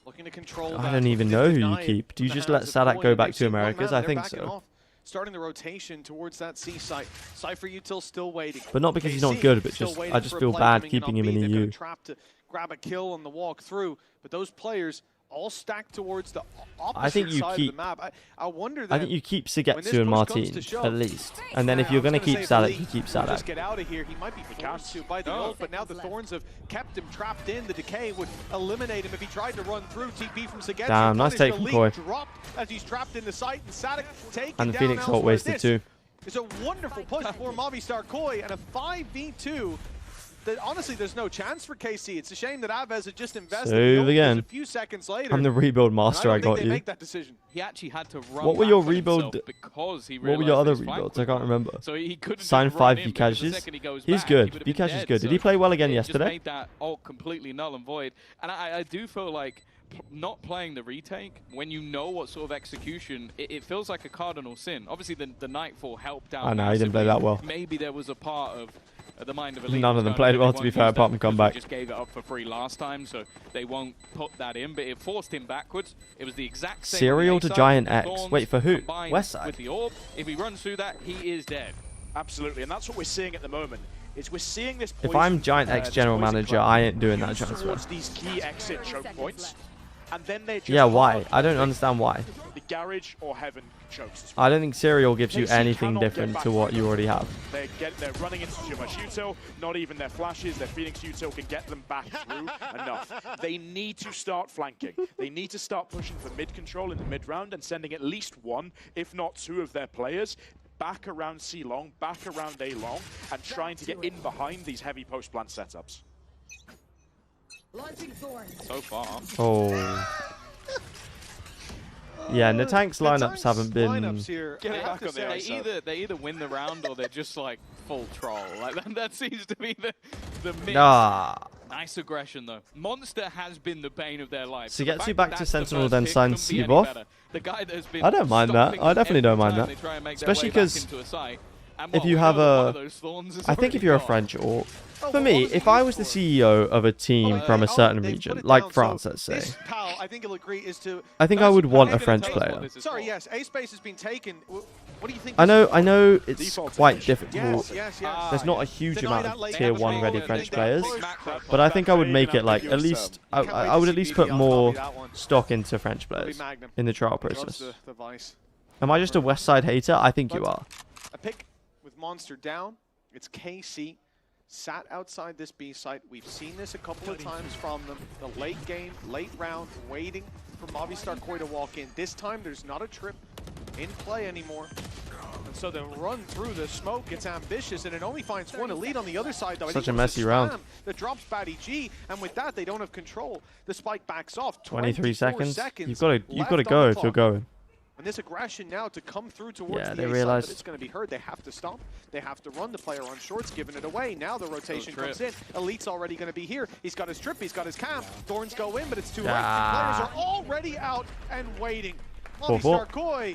Looking to control I that, don't even looking to know who you deny it keep. Do you from just the let hands of Sadak Koi, go and back they've to seen one Americas? man, I they're think backing so. off. Starting the rotation towards that C site. Cypher Util still waiting. But not because he's not KC good, but still just waiting I just for a feel play bad coming in keeping on him in B. They've got a EU. trap to grab a kill on the walk through, but those players all stacked towards the opposite you side keep- of the map. I wonder. I think you keep when this Sigetsu and push comes Martin to shove, at least, and then if you're going to keep Sadak, you keep Just Sadak. get out of here. He might be forced to by the ult, but now the Thorns have kept him trapped in. The decay would eliminate him if he tried to run through. TP from Sigetsu. Damn, nice take from Koi. Dropped as he's trapped in the site, and Sadak taken And the down Phoenix ult elsewhere. wasted This too. It's a wonderful push for Movistar Koi and a 5v2. That honestly, there's no chance for KC. It's a shame that Aves had just invested. Save again. A few seconds later. I'm the rebuild master. I got they you. make that decision. He actually had to run. What were your back on himself rebuild? because he What were your realized other his flank rebuilds? was I can't gone. remember. So he couldn't Sign just run 5 in, because the Vcaches. second he goes He's back, good. he would have been Vcache is dead. good. Did So he play well again it just yesterday? made that ult completely null and void. And I do feel like not playing the retake, when you know what sort of execution, it feels like a cardinal sin. Obviously, the Nightfall helped out. I know, he didn't play massively. that well. Maybe there was a part of the mind of Elite. None of them played well, to be fair, apart from comeback. Just gave it up for free last time, so they won't put that in. But it forced him backwards. It was the exact same. Serial on the to A side. Giant X. Thorns Wait, for who? combined West side? With the orb, if he runs through that, he is dead. Absolutely, and that's what we're seeing at the moment. Is we're seeing this. If I'm Giant X general manager, I ain't doing that transfer. Towards these key exit choke points, and then they just Yeah, why? I don't understand why. the garage or heaven chokes. I don't think Serial gives you KC anything cannot get different back to what you already have. They're running into too much util. Not even their flashes, their Phoenix util can get them back through enough. They need to start flanking. They need to start pushing for mid control in the mid round and sending at least one, if not two, of their players back around C long, back around A long, and trying to get in behind these heavy post plant setups. So far. Oh. Yeah, and the tanks lineups haven't been. Get it back on the they either win the round or they're just like full troll. Like that seems to be the mix. Nah. Nice aggression, though. Monster has been the bane of their lives. So gets you back to Sentinel, then signs Sieve off. The guy that has been I don't mind that. I definitely don't mind that. Especially because if you have a... I think if you're a French or... For me, if I was the CEO of a team from a certain region, like France, let's say, I think he'll agree is to... I think I would want a French player. Sorry, yes, A space has been taken. What do you think? I know it's quite difficult. Yes. There's not a huge amount of tier 1 ready French players, but I think I would make it like at least I would at least put more stock into French players in the trial process. Am I just a West Side hater? I think you are. A pick with Monster down. It's KC. Sat outside this B site. We've seen this a couple of times from them. The late game, late round, waiting for Movistar Koi to walk in. This time, there's not a trip in play anymore. And so the run through the smoke gets ambitious, and it only finds one elite on the other side, though. Such a messy round. That drops Batty G, and with that, they don't have control. The spike backs off. 23 seconds. You've got to go if you're going. And this aggression now to come through towards they the realized it's going to be heard. They have to stop. They have to run. The player on short's giving it away. Now the rotation comes in. Elite's already going to be here. He's got his trip. He's got his cam. Thorns go in, but it's too late. Players are already out and waiting. Movistar Koi.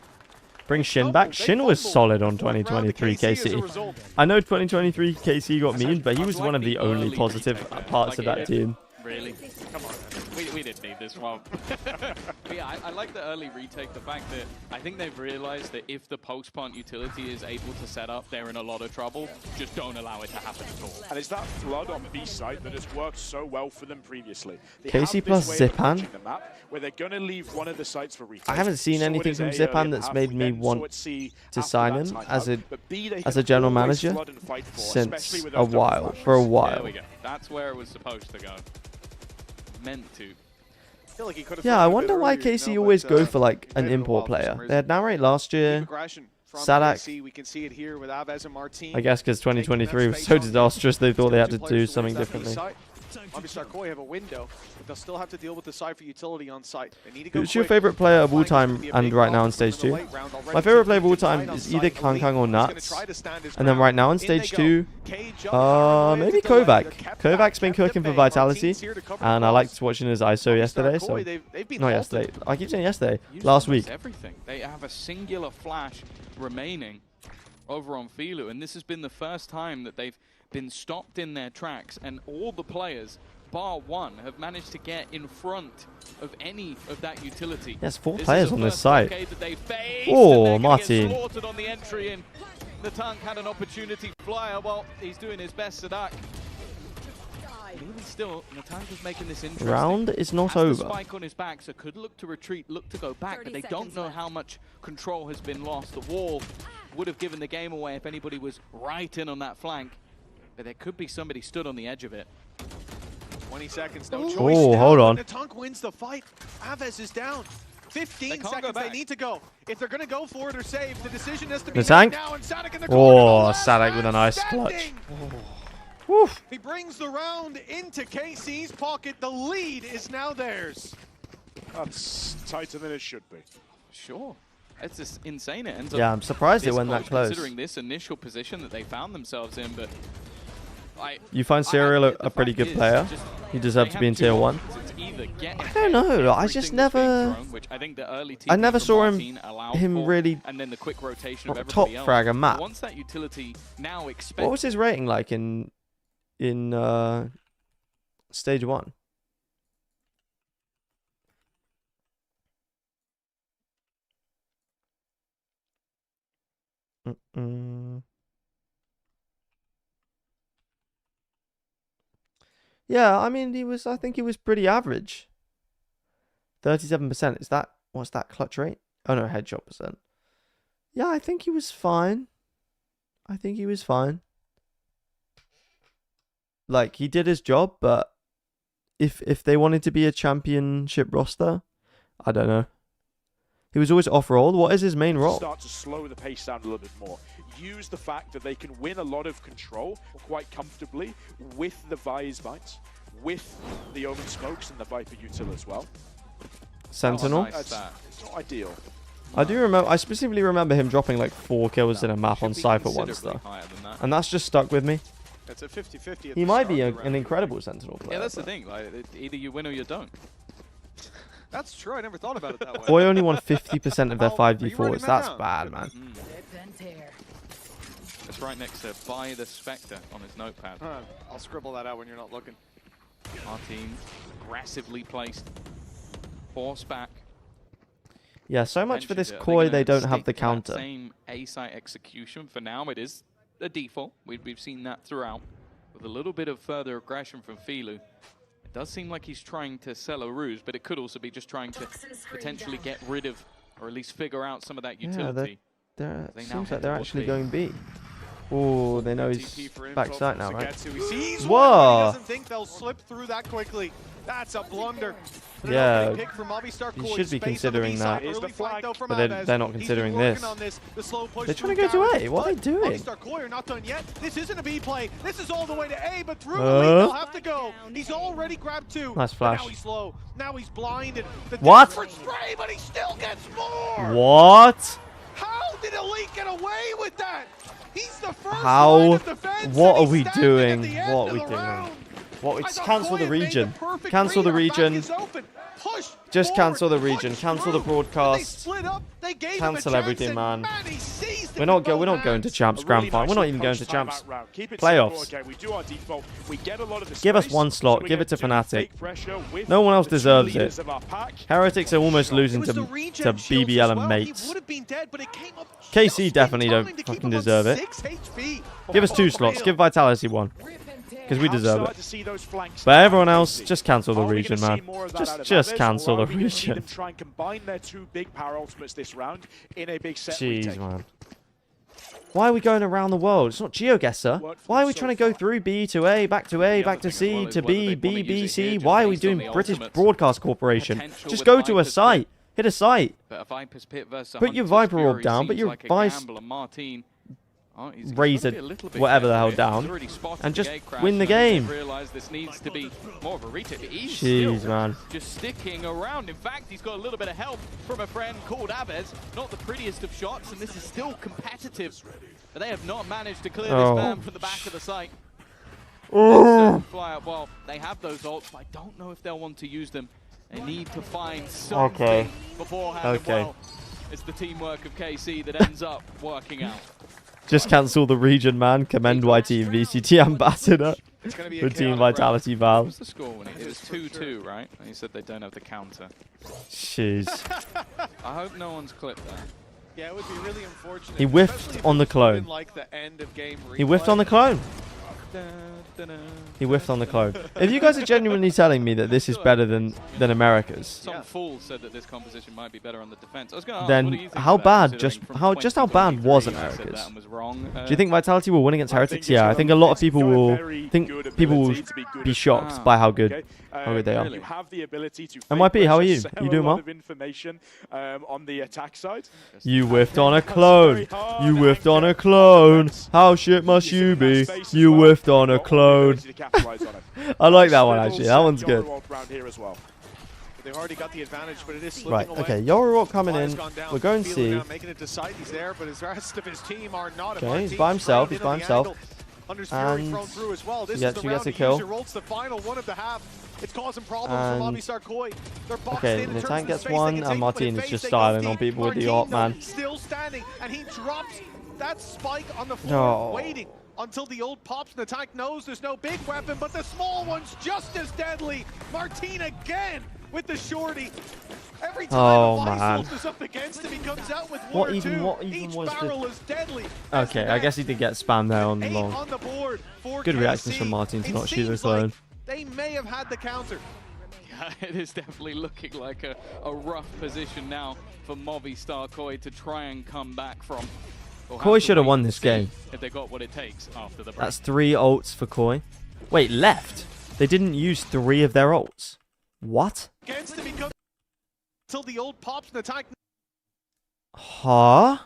Bring Shin back. Shin was solid on 2023 KC. I know 2023 KC got mean, but he was one of the only positive parts of that team. Really? Come on. We didn't need this one. But yeah, I like the early retake. The fact that I think they've realized that if the post plant utility is able to set up, they're in a lot of trouble. Just don't allow it to happen at all. And it's that flood on B site that has worked so well for them previously. KC plus Zipan. Where they're going to leave one of the sites for retake. I haven't seen anything from Zipan that's made me want to sign him as a general manager since a while. For a while. There we go. That's where it was supposed to go. Meant to. Yeah, I wonder why KC always go for like an import player. They had Narrate last year. Sadak. We can see it here with Aves and Martin. I guess because 2023 was so disastrous, they thought they had to do something differently. Movistar Koi have a window, but they'll still have to deal with the Cypher utility on site. They need to go Who's your favorite player of all time and right now on stage 2? My favorite player of all time is either Kang or Nuts. And then right now on stage 2, maybe Kovac. Kovac's been cooking for Vitality, and I liked watching his ISO yesterday. So not yesterday. I keep saying yesterday. Last week. Everything. They have a singular flash remaining over on Filu, and this has been the first time that they've been stopped in their tracks, and all the players, bar one, have managed to get in front of any of that utility. There's 4 players on this site. Oh, Martin. On the entry in. The tank had an opportunity to fly. Well, he's doing his best, Sadak. Even still, Natanka's making this interesting. Round is not over. over. Spike on his back, so could look to retreat, look to go back, but they don't know how much control has been lost. The wall would have given the game away if anybody was right in on that flank. But there could be somebody stood on the edge of it. 20 seconds, no choice. Oh, hold on. Natank wins the fight. Aves is down. 15 seconds they need to go. If they're going to go for it or save, the decision has to be made now. And Sadak in the corner. Sadak with a nice clutch. He brings the round into KC's pocket. The lead is now theirs. That's tighter than it should be. Sure. It's just insane. It ends I'm surprised it went that close. Considering this initial position that they found themselves in, but you find Serial a pretty good player. He deserves to be in tier 1. I don't know. I just never. I never saw him really top frag a map. Once that utility now what was his rating like in stage 1? Yeah, I mean, I think he was pretty average. 37%. What's that clutch rate? Oh no, headshot percent. Yeah, I think he was fine. Like, he did his job, but if they wanted to be a championship roster, I don't know. He was always off-roll. What is his main role? Start to slow the pace down a little bit more. Use the fact that they can win a lot of control quite comfortably with the Vise bites, with the Omen smokes and the Viper util as well. Sentinel? It's not ideal. I specifically remember him dropping like 4 kills in a map on Cypher once though. And that's just stuck with me. It's a 50-50. He might be an incredible Sentinel player. Yeah, that's the thing. Like, either you win or you don't. That's true. I never thought about it that way. Boy only won 50% of their 5v4s. That's bad, man. It's right next to Buy the Spectre on his notepad. I'll scribble that out when you're not looking. Martin aggressively placed. Force back. Yeah, so much for this Koi, they don't have the counter. Same A-site execution for now. It is the default. We've seen that throughout. With a little bit of further aggression from Filu. It does seem like he's trying to sell a ruse, but it could also be just trying to potentially get rid of, or at least figure out some of that utility. Yeah, seems like they're actually going B. Oh, they know he's backside now, right? Whoa! He doesn't think they'll slip through that quickly. That's a blunder. Yeah, you should be considering that, but they're not considering this. They're trying to go to A. What are they doing? Not done yet. This isn't a B play. This is all the way to A, but through the lead they'll have to go. He's already grabbed 2. Nice flash. Now he's slow. Now he's blinded. What? Spray, but he still gets more. What? How did Elite get away with that? He's the first How? Defense, what are we doing? What are we doing? What? Cancel the region. Cancel the region. Just cancel the region. Cancel the broadcast. Cancel everything, man. We're not going to champs grand final. We're not even going to champs playoffs. Give us one slot. Give it to Fnatic. No one else deserves it. Heretics are almost losing to BBL and mates. KC definitely don't fucking deserve it. Give us 2 slots. Give Vitality 1. Because we deserve it. But everyone else, just cancel the region, man. Just cancel the region. Jeez, man. Why are we going around the world? It's not GeoGuessr. Why are we trying to go through B to A, back to C, to B, B, B, C? Why are we doing British Broadcast Corporation? Just go to a site. Hit a site. Put your Viper Orb down, put your Vice... Razor, whatever the hell, down, and just win the game. Jeez, man. Just sticking around. In fact, he's got a little bit of help from a friend called Abed. Not the prettiest of shots, and this is still competitive. But they have not managed to clear this man from the back of the site. Fly up. Well, they have those ults, but I don't know if they'll want to use them. They need to find something beforehand. Well, it's the teamwork of KC that ends up working out. Just cancel the region, man. Commend YT and VCT ambassador for Team Vitality Valve. What was the score when it was 2-2, right? And he said they don't have the counter. Jeez. I hope no one's clipped that. Yeah, it would be really unfortunate. He whiffed on the clone. He whiffed on the clone. He whiffed on the clone. If you guys are genuinely telling me that this is better than America's, some fool said that this composition might be better on the defense. I was going to ask, then how bad? Just how bad was America's? Do you think Vitality will win against Heretics? Yeah, I think a lot of people will be shocked by how good they are. MYP, how are you? You doing well? You whiffed on a clone. You whiffed on a clone. How shit must you be? You whiffed on a clone. I like that one actually. That one's good. They've already got the advantage, but it is slipping right, away. okay, Yororok coming in. We're going C. Making it to side, he's there, but his rest of his team are not. Okay, he's by himself. He's by himself. And he gets a kill. It's causing problems for Koi. Okay, the tank gets one, and Martin is just styling on people with the ult, man. Still standing, and he drops that spike on the floor, waiting until the ult pops, and the tank knows there's no big weapon, but the small one's just as deadly. Martin again with the shorty. Every time Vice is up against him, he comes out with one or two. Each barrel is deadly. Okay, I guess he did get spammed there on long. On the board for Good reactions from Martin to not shoot the clone. They may have had the counter. Yeah, it is definitely looking like a rough position now for Movistar Koi to try and come back from. Koi should have won this game. If they got what it takes after the break. That's 3 ults for Koi. Wait, left? They didn't use 3 of their ults. What? Until the ult pops and the tank. Huh?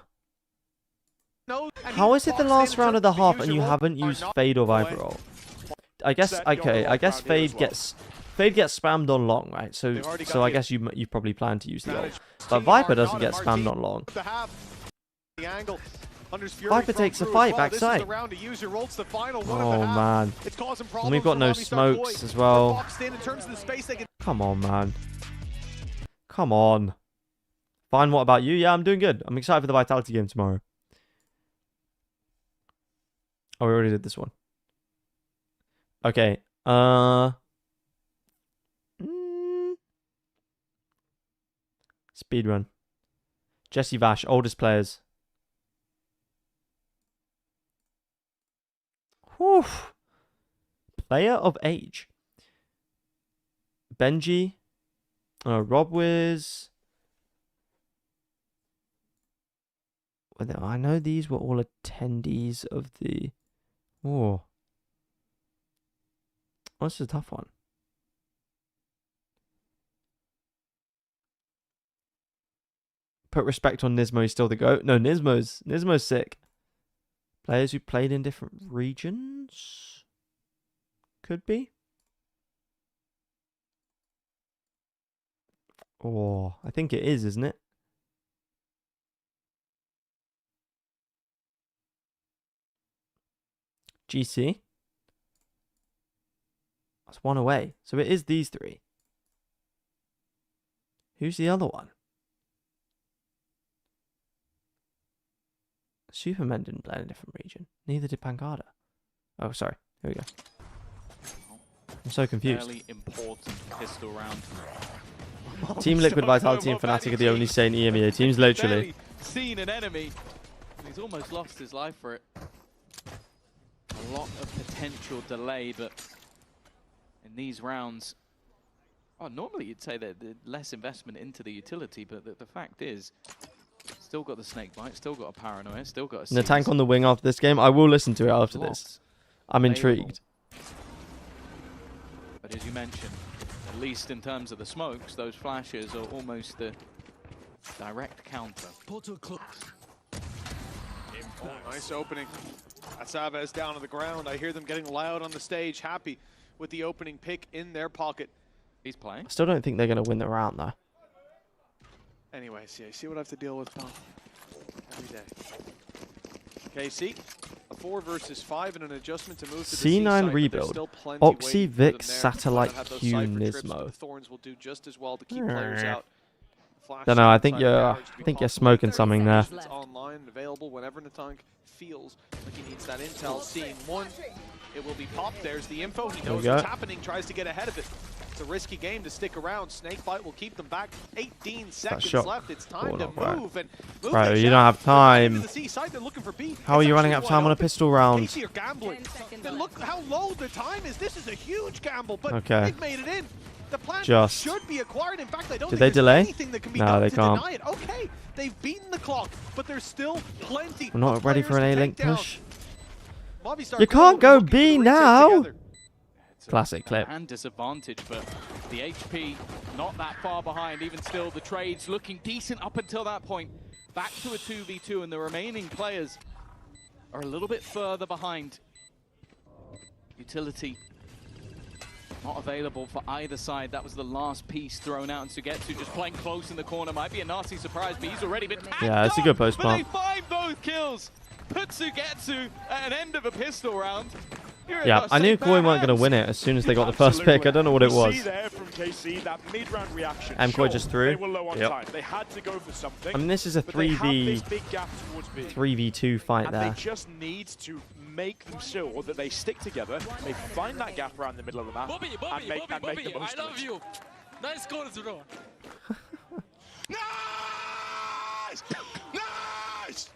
How is it the last round of the half and you haven't used Fade or Viper ult? I guess Fade gets spammed on long, right? So I guess you probably plan to use the ult. But Viper doesn't get spammed on long. Hunter's Fury Viper from takes the through fight as well. This is backside. the round to use your ults, the final one Oh, of the half. man. It's causing And problems we've got for no Movistar smokes Boy. as well. They're boxed in terms of the space they can. Come on, man. Come on. Fine, what about you? Yeah, I'm doing good. I'm excited for the Vitality game tomorrow. Oh, we already did this one. Okay. Speedrun. Jesse Vash, oldest players. Whew. Player of age. Benji. Rob Wiz. I know these were all attendees of the... Oh. This is a tough one. Put respect on Nismo, he's still the GOAT. No, Nismo's sick. Players who played in different regions? Could be. Oh, I think it is, isn't it? GC. That's one away. So it is these three. Who's the other one? Superman didn't play in a different region. Neither did Pancada. Oh, sorry. Here we go. I'm so confused. Fairly important pistol round. Team Liquid, Vitality, and Fnatic are the only sane EMEA teams, literally. Seen an enemy, and he's almost lost his life for it. A lot of potential delay, but in these rounds, normally you'd say that less investment into the utility, but the fact is, still got the snake bite, still got a paranoia, still got a And the tank on the wing after this game. I will listen to it after this. I'm intrigued. But as you mentioned, at least in terms of the smokes, those flashes are almost the direct counter. Portal close. Nice opening. Asaves down to the ground. I hear them getting loud on the stage, happy with the opening pick in their pocket. He's playing. I still don't think they're going to win the round, though. Anyways, yeah, you see what I have to deal with, pal? Every day. KC, a 4 versus 5 and an adjustment to move to the C9 rebuild. Oxy, Vic, Satellite, Q, Nismo. Thorns will do just as well to keep players out. Don't know. I think you're smoking something there. It's online, available whenever Natank feels like he needs that intel. Seeing one, it will be popped. There's the info. He knows what's happening. Tries to get ahead of it. It's a risky game to stick around. Snakebite will keep them back. 18 seconds left. It's time to move. And Bro, you don't have time. B. How are you running out of time on a pistol round? KC are gambling. Look how low the time is. This is a huge gamble, but okay. they've made it in. The plan Just. should be acquired. In fact, I don't Did think they there's delay? anything that can be No, done they to can't. deny it. Okay, they've beaten the clock, but there's still plenty. We're not ready for an A-Link push. Movistar You can't go B now. Classic clip. And disadvantage, but the HP not that far behind. Even still, the trades looking decent up until that point. Back to a 2v2, and the remaining players are a little bit further behind. Utility not available for either side. That was the last piece thrown out, and Sugetsu just playing close in the corner. Might be a nasty surprise, but he's already been tagged Yeah, it's a good post but they plant. find both kills. Put Sugetsu at an end of a pistol round. Yeah, I knew Koi weren't going to win it as soon as they got the first pick. I don't know what it was. Koi just threw. Yep. They had to go for something. I mean, this is a 3v2 fight there. They just need to make them sure that they stick together. They find that gap around the middle of the map and make the most I love of it. you. Nice calls, bro. Nice! Nice!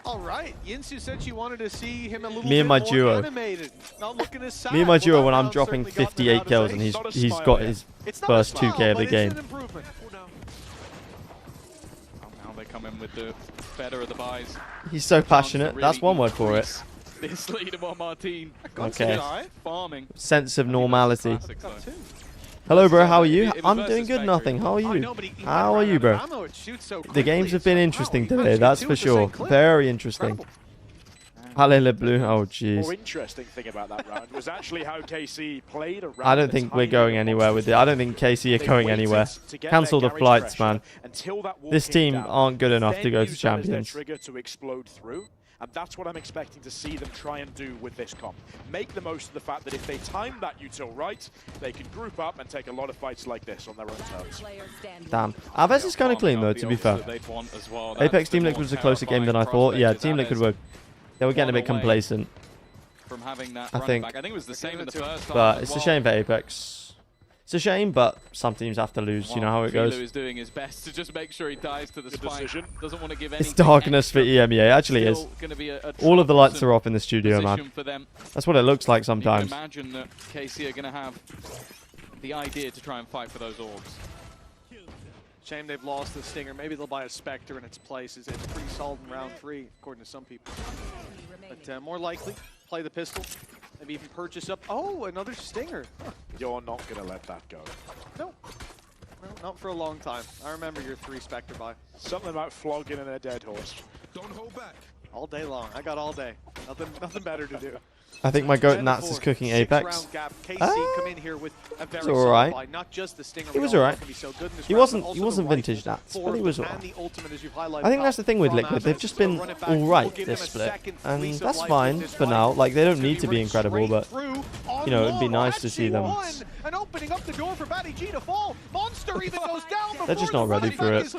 All right, Yinsu said she wanted to see him a little Me and my bit more duo. animated. Not looking as sad. Me and my duo when I'm Well, dropping certainly got them 58 out of kills the and way. he's got his It's not first a smile, 2k of the but game. It's an improvement. Now they come in with the better of the buys. He's so passionate. That's one word for it. This lead of Martin. Okay. Farming. Sense of normality. Hello, bro. How are you? I'm doing good. Nothing. How are you? How are you, bro? The games have been interesting today. That's for sure. Very interesting. Allez le bleu. Oh, More jeez. interesting thing about that round was actually how KC played around. I don't think we're going anywhere with it. I don't think KC are going anywhere. Cancel the flights, man. This team aren't good enough to go to Champions. Trigger to explode through. And that's what I'm expecting to see them try and do with this comp. Make the most of the fact that if they time that util right, they can group up and take a lot of fights like this on their own terms. Damn. Aves is kind of clean, though, to be fair. Apex Team Liquid was a closer game than I thought. Yeah, Team Liquid were... They were getting a bit complacent, From having that I think. back. I think it was the same in the first half. But it's a shame for Apex. It's a shame, but some teams have to lose. You know how it goes. Is doing his best to just make sure he dies to the spike. Doesn't want to give It's darkness for EMEA. It actually is. All of the lights are off in the studio, man. That's what it looks like sometimes. You can imagine that KC are going to have the idea to try and fight for those orbs. Shame they've lost the Stinger. Maybe they'll buy a Spectre in its place. It's pretty solid in round 3, according to some people. But more likely, play the pistol. Maybe even purchase up. Oh, another Stinger. Huh. You're not going to let that go. No. Well, not for a long time. I remember your 3 Spectre buy. Something about flogging in a dead horse. Don't hold back. All day long. I got all day. Nothing better to do. I think my goat Nats is cooking Apex. KC come in here with a very It's alright. buy. Not just the Stinger. He was alright. He wasn't vintage Nats, but he was alright. I think that's the thing with Liquid. They've just been alright this split, and that's fine for now. Like, they don't need to be incredible, but you know, it'd be nice to see them. And opening up the door for Batty G to fall. Monster even goes down. They're just not ready for it.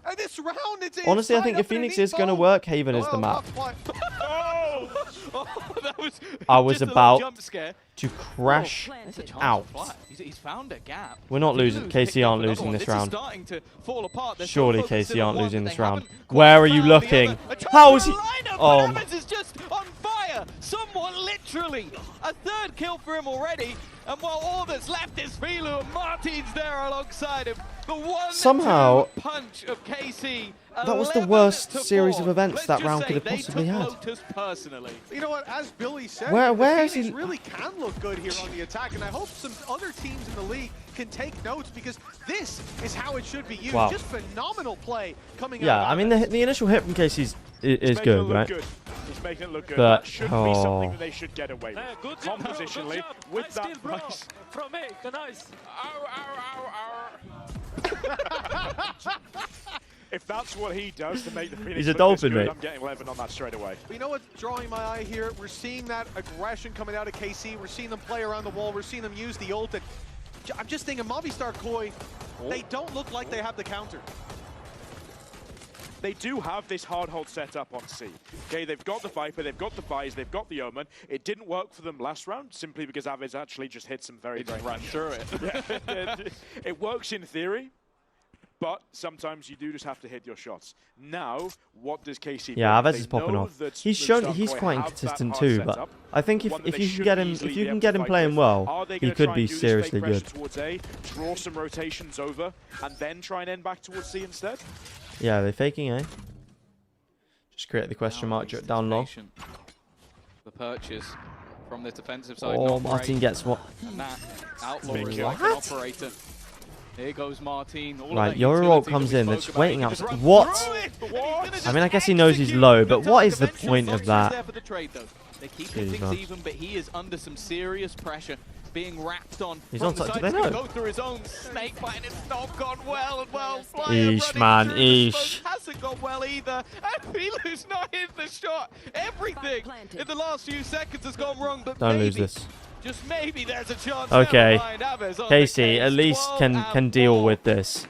And this round, Honestly, I think if Phoenix is going to work, Haven is the map. I was about to crash out. He's found a gap. We're not losing. KC aren't losing this round. Surely KC aren't losing this round. Where Where are you looking? How is he? Oh. is just on fire. Somewhat literally. A 3rd kill for him already. And while all that's left is Filu and Martin's there alongside him. The one Somehow, punch of KC. that was the worst series of events that round could have possibly had. Personally. You know what? As Billy said, Where is Phoenix he? really can look good here on the attack, and I hope some other teams in the league can take notes because this is how it should be used. Wow. Just phenomenal play coming out. Yeah, I mean the initial hit from KC is good, right? He's making it look good. But That should be something that they should get away with. Compositionally, with that price. From me, nice. If that's what he does to make the Phoenix He's a look dolphin, this good, mate. I'm getting 11 on that straight away. But you know what's drawing my eye here? We're seeing that aggression coming out of KC. We're seeing them play around the wall. We're seeing them use the ult. And I'm just thinking, Movistar Koi, they don't look like they have the counter. They do have this hard hold set up on C. Okay, they've got the Viper, they've got the Fires, they've got the Omen. It didn't work for them last round simply because Aves actually just hit some very ran through it. Yeah. It works in theory, but sometimes you do just have to hit your shots. Now, what does KC do? Yeah, Aves They is popping know off. that He's shown Movistar he's Koi quite have inconsistent that too, hard but setup, I think one that if they you can should get him easily be if you able can to get him fight playing with. well, Are they he gonna could try be and do this, seriously fake pressure good. towards A, draw some rotations over, and then try and end back towards C instead? Yeah, they're faking A. Just create the question mark down low. The purchase from the defensive side. Oh, not Martin great. gets what? And that outlaw Big is kill. like an operator. Here goes Martin. All Right, of that Yoru utility comes that we in. They're spoke just about. waiting He out. can just run What? through it. And he's gonna just I mean, I guess he knows he's low, but what is the point of there that? for the trade, though. They keep Jeez, things man. even, but he is under some serious pressure, being wrapped on. He's from on the touch. side. Do they He's gonna know? go through his own snake bite, and it's not gone well. And well, Eesh, man, eesh. hasn't gone well either. And Filu's not hitting the shot. Everything in the last few seconds has gone wrong, but Don't maybe, lose this. just maybe there's a chance. Okay, Never mind, Aves on the KC case, at least 12 can deal with this.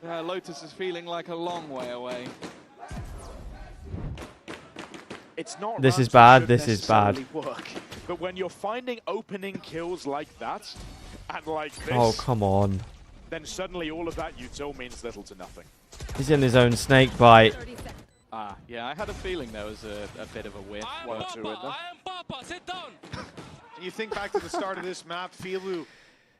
Lotus is feeling like a long way away. It's not This is rounds that bad, should this is bad. necessarily work. But when you're finding opening kills like that, and like this, Oh, come on. then suddenly all of that util means little to nothing. He's in his own snake bite. Yeah, I had a feeling there was a bit of a whiff. One or two in there. Papa, sit down. You think back to the start of this map, Filu.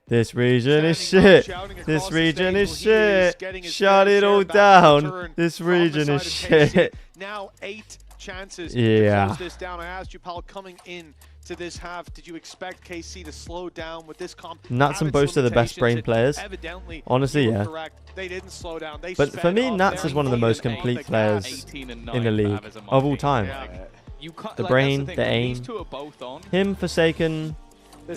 This region is Standing up, shit. shouting across This the region stage, is well, he is shit. getting his Shut fair it all share back in down. return This from the region side is of KC. shit. Now 8 chances Yeah. to close this down. I asked you, Paul, coming in to this half, did you expect KC to slow down with this comp? Nats and Have its Boast are the best limitations, brain and players. evidently, Honestly, you were yeah. correct. They didn't slow down. They But for sped me, up Nats their is one of the most complete players in the league of all time. You can't, the like, brain, that's the thing, when aim. These two are both on. Him, Forsaken,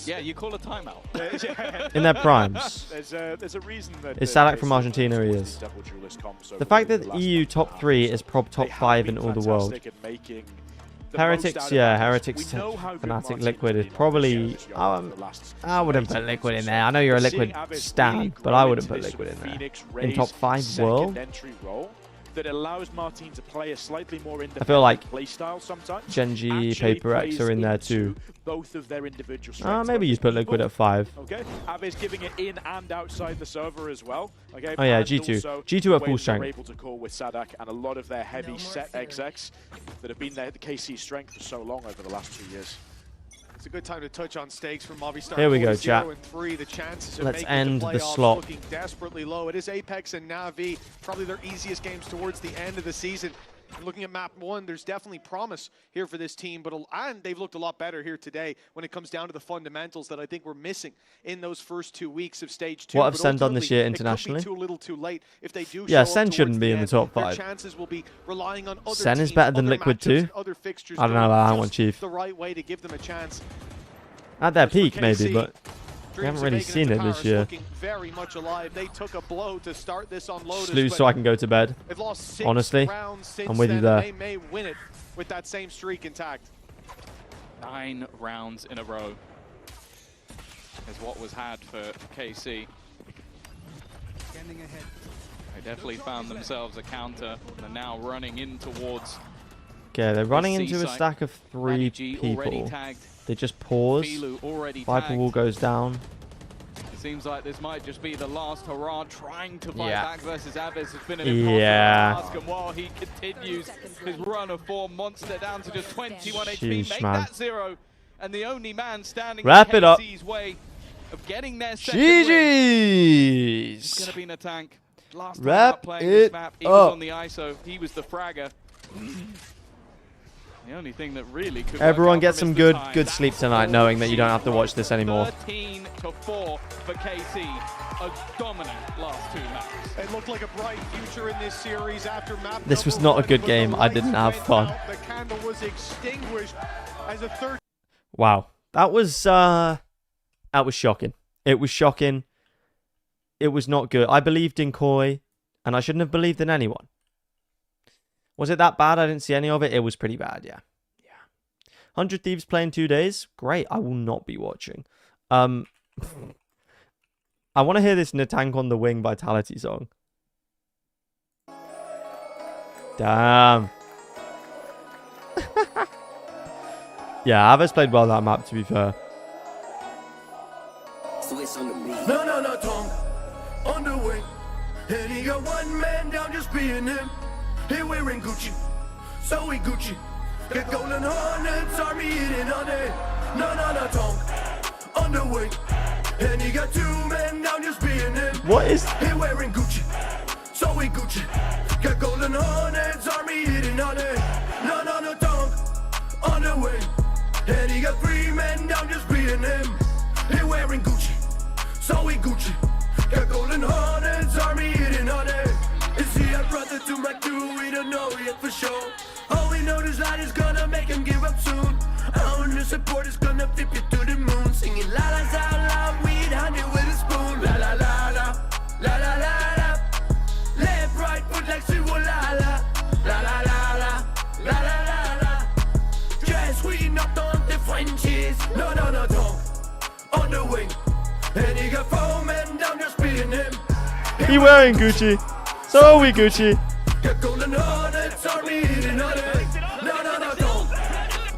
Yeah, you call a timeout. in their primes. There's a reason that Is Sadak from Argentina? He is. The fact that EU top 3 is prob top 5 in all the world. Heretics, yeah, Heretics, Fnatic, Liquid is probably... I wouldn't put Liquid in there. I know you're a Liquid stan, but I wouldn't put Liquid in there. In top 5 world? That allows Martin to play a slightly more I feel like play style sometimes. Genji, Paper X are in there too. Both of their individual strengths. Maybe you put Liquid at 5. Okay, Abe's giving it in and outside the server as well. Okay, oh yeah, and G2. G2 at full strength. They're able to call with Sadak and a lot of their heavy set XX that have been the KC strength for so long over the last 2 years. It's a good time to touch on stakes for Movistar. Here we go, chat. The chances of Let's making end the the slot. looking desperately low. It is Apex and Na'Vi, probably their easiest games towards the end of the season. And looking at map 1, there's definitely promise here for this team, and they've looked a lot better here today when it comes down to the fundamentals that I think we're missing in those first 2 weeks of stage 2. What have Sen done this year internationally? It could be too little too late if they do. Yeah, Sen shouldn't be in the top 5. Chances will be relying on other Sen is teams, better than other Liquid matchups, too. other fixtures I don't know about that one, just Chief. the right way to give them a chance. At their peak, KC, maybe, but we haven't really seen it this year. Very much alive. They took a blow to start this on Lotus. Just lose so I can go to bed. They've lost 6 Honestly, rounds since I'm with you then, there. and they may win it with that same streak intact. 9 rounds in a row is what was had for KC. They definitely found themselves a counter. They're now running in towards. Okay, they're running into a site. stack of 3 people. They just pause. Viper wall goes down. It seems like this might just be the last hurrah, trying to fight Yeah. back versus Aves. Has been an Yeah. impossible task, and while he continues his run of 4 Monster down to just 21 HP, Sheesh, make man. that 0, and the only man standing Wrap in it up. KC's way of getting their second win. GG's. It's gonna be a tank. Last time Wrap out playing this it map, he was up. on the ISO, he was the fragger. The only thing that really could Everyone work get out some from good is the good time. sleep tonight, knowing that you don't have to watch this anymore. 13-4 for KC. A dominant last 2 maps. It looked like a bright future in this series after map. This was not a good game. I didn't have fun. The candle was extinguished as a third. Wow, that was shocking. It was shocking. It was not good. I believed in Koi, and I shouldn't have believed in anyone. Was it that bad? I didn't see any of it. It was pretty bad, yeah. 100 Thieves play in 2 days? Great. I will not be watching. I want to hear this Natank on the Wing Vitality song. Damn. Yeah, Aves played well that map, to be fair. No, tongue on the wing. And he got one man down just being him. He wearing Gucci, so he Gucci. Get golden hornets, army eating on it. No, tongue on the wing. And he got 2 men down just being him. What is? He wearing Gucci, so he Gucci. Get golden hornets, army eating on it. No, tongue on the wing. And he got 3 men down just being him. He wearing Gucci, so he Gucci. Got golden hornets, army eating on it. Is he a brother to my crew? We don't know yet for sure. All we know is light is gonna make him give up soon. Our new support is gonna flip you to the moon. Singing la la la la, weed honey with a spoon. La la la la, la la la la. Left, right, foot like Siwa la la. La la la la, la la la la. Dress we knocked on the Frenchies. No, don't. On the wing. And he got 4 men down just being him. He wearing Gucci. So we Gucci. Get golden hornets, army eating on it. No, don't.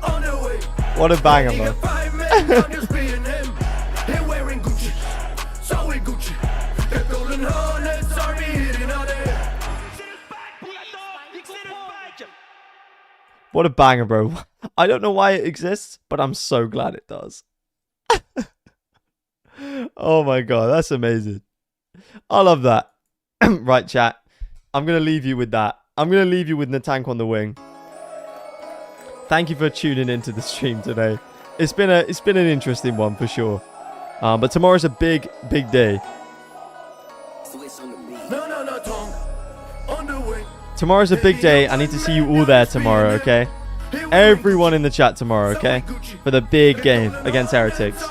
On the way. What a banger, He man. got 5 men down just being him. He wearing Gucci, so we Gucci. Get golden hornets, army eating on it. What a banger, bro. I don't know why it exists, but I'm so glad it does. Oh my god, that's amazing. I love that. Right, chat. I'm going to leave you with that. I'm going to leave you with Natank on the Wing. Thank you for tuning into the stream today. It's been an interesting one for sure. But tomorrow's a big day. No, tongue on the wing. Tomorrow's a big day. I need to see you all there tomorrow, okay? everyone in the chat tomorrow, okay? For the big game against Heretics.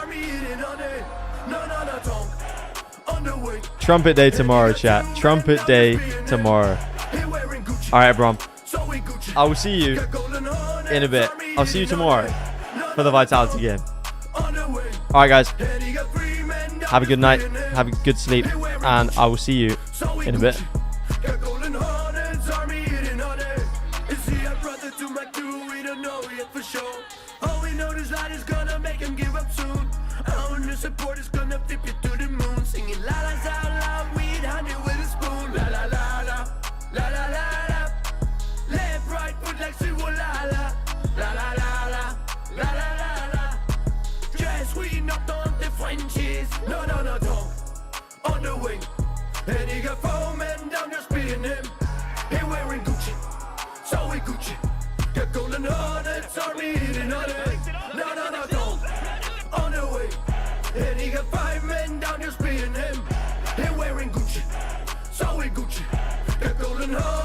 Trumpet Day tomorrow, chat. Trumpet Day tomorrow. All right, everyone. I will see you in a bit. I'll see you tomorrow for the Vitality game. All right, guys. Have a good night. Have a good sleep. And I will see you in a bit. Support is gonna flip you to the moon, singing la la la la, weed honey with a spoon, la la la la, la la la la, left right foot like Siwa la la, la la la la, la la la la, dress we knocked on the Frenchies, no no no don't, on the wing, and he got 4 men down just beating him, he wearing Gucci, so we Gucci, got golden hornets, army eating on it, no no no don't, on the way. And he got 5 men down just beating him. He wearing Gucci, so we Gucci. Got golden heart.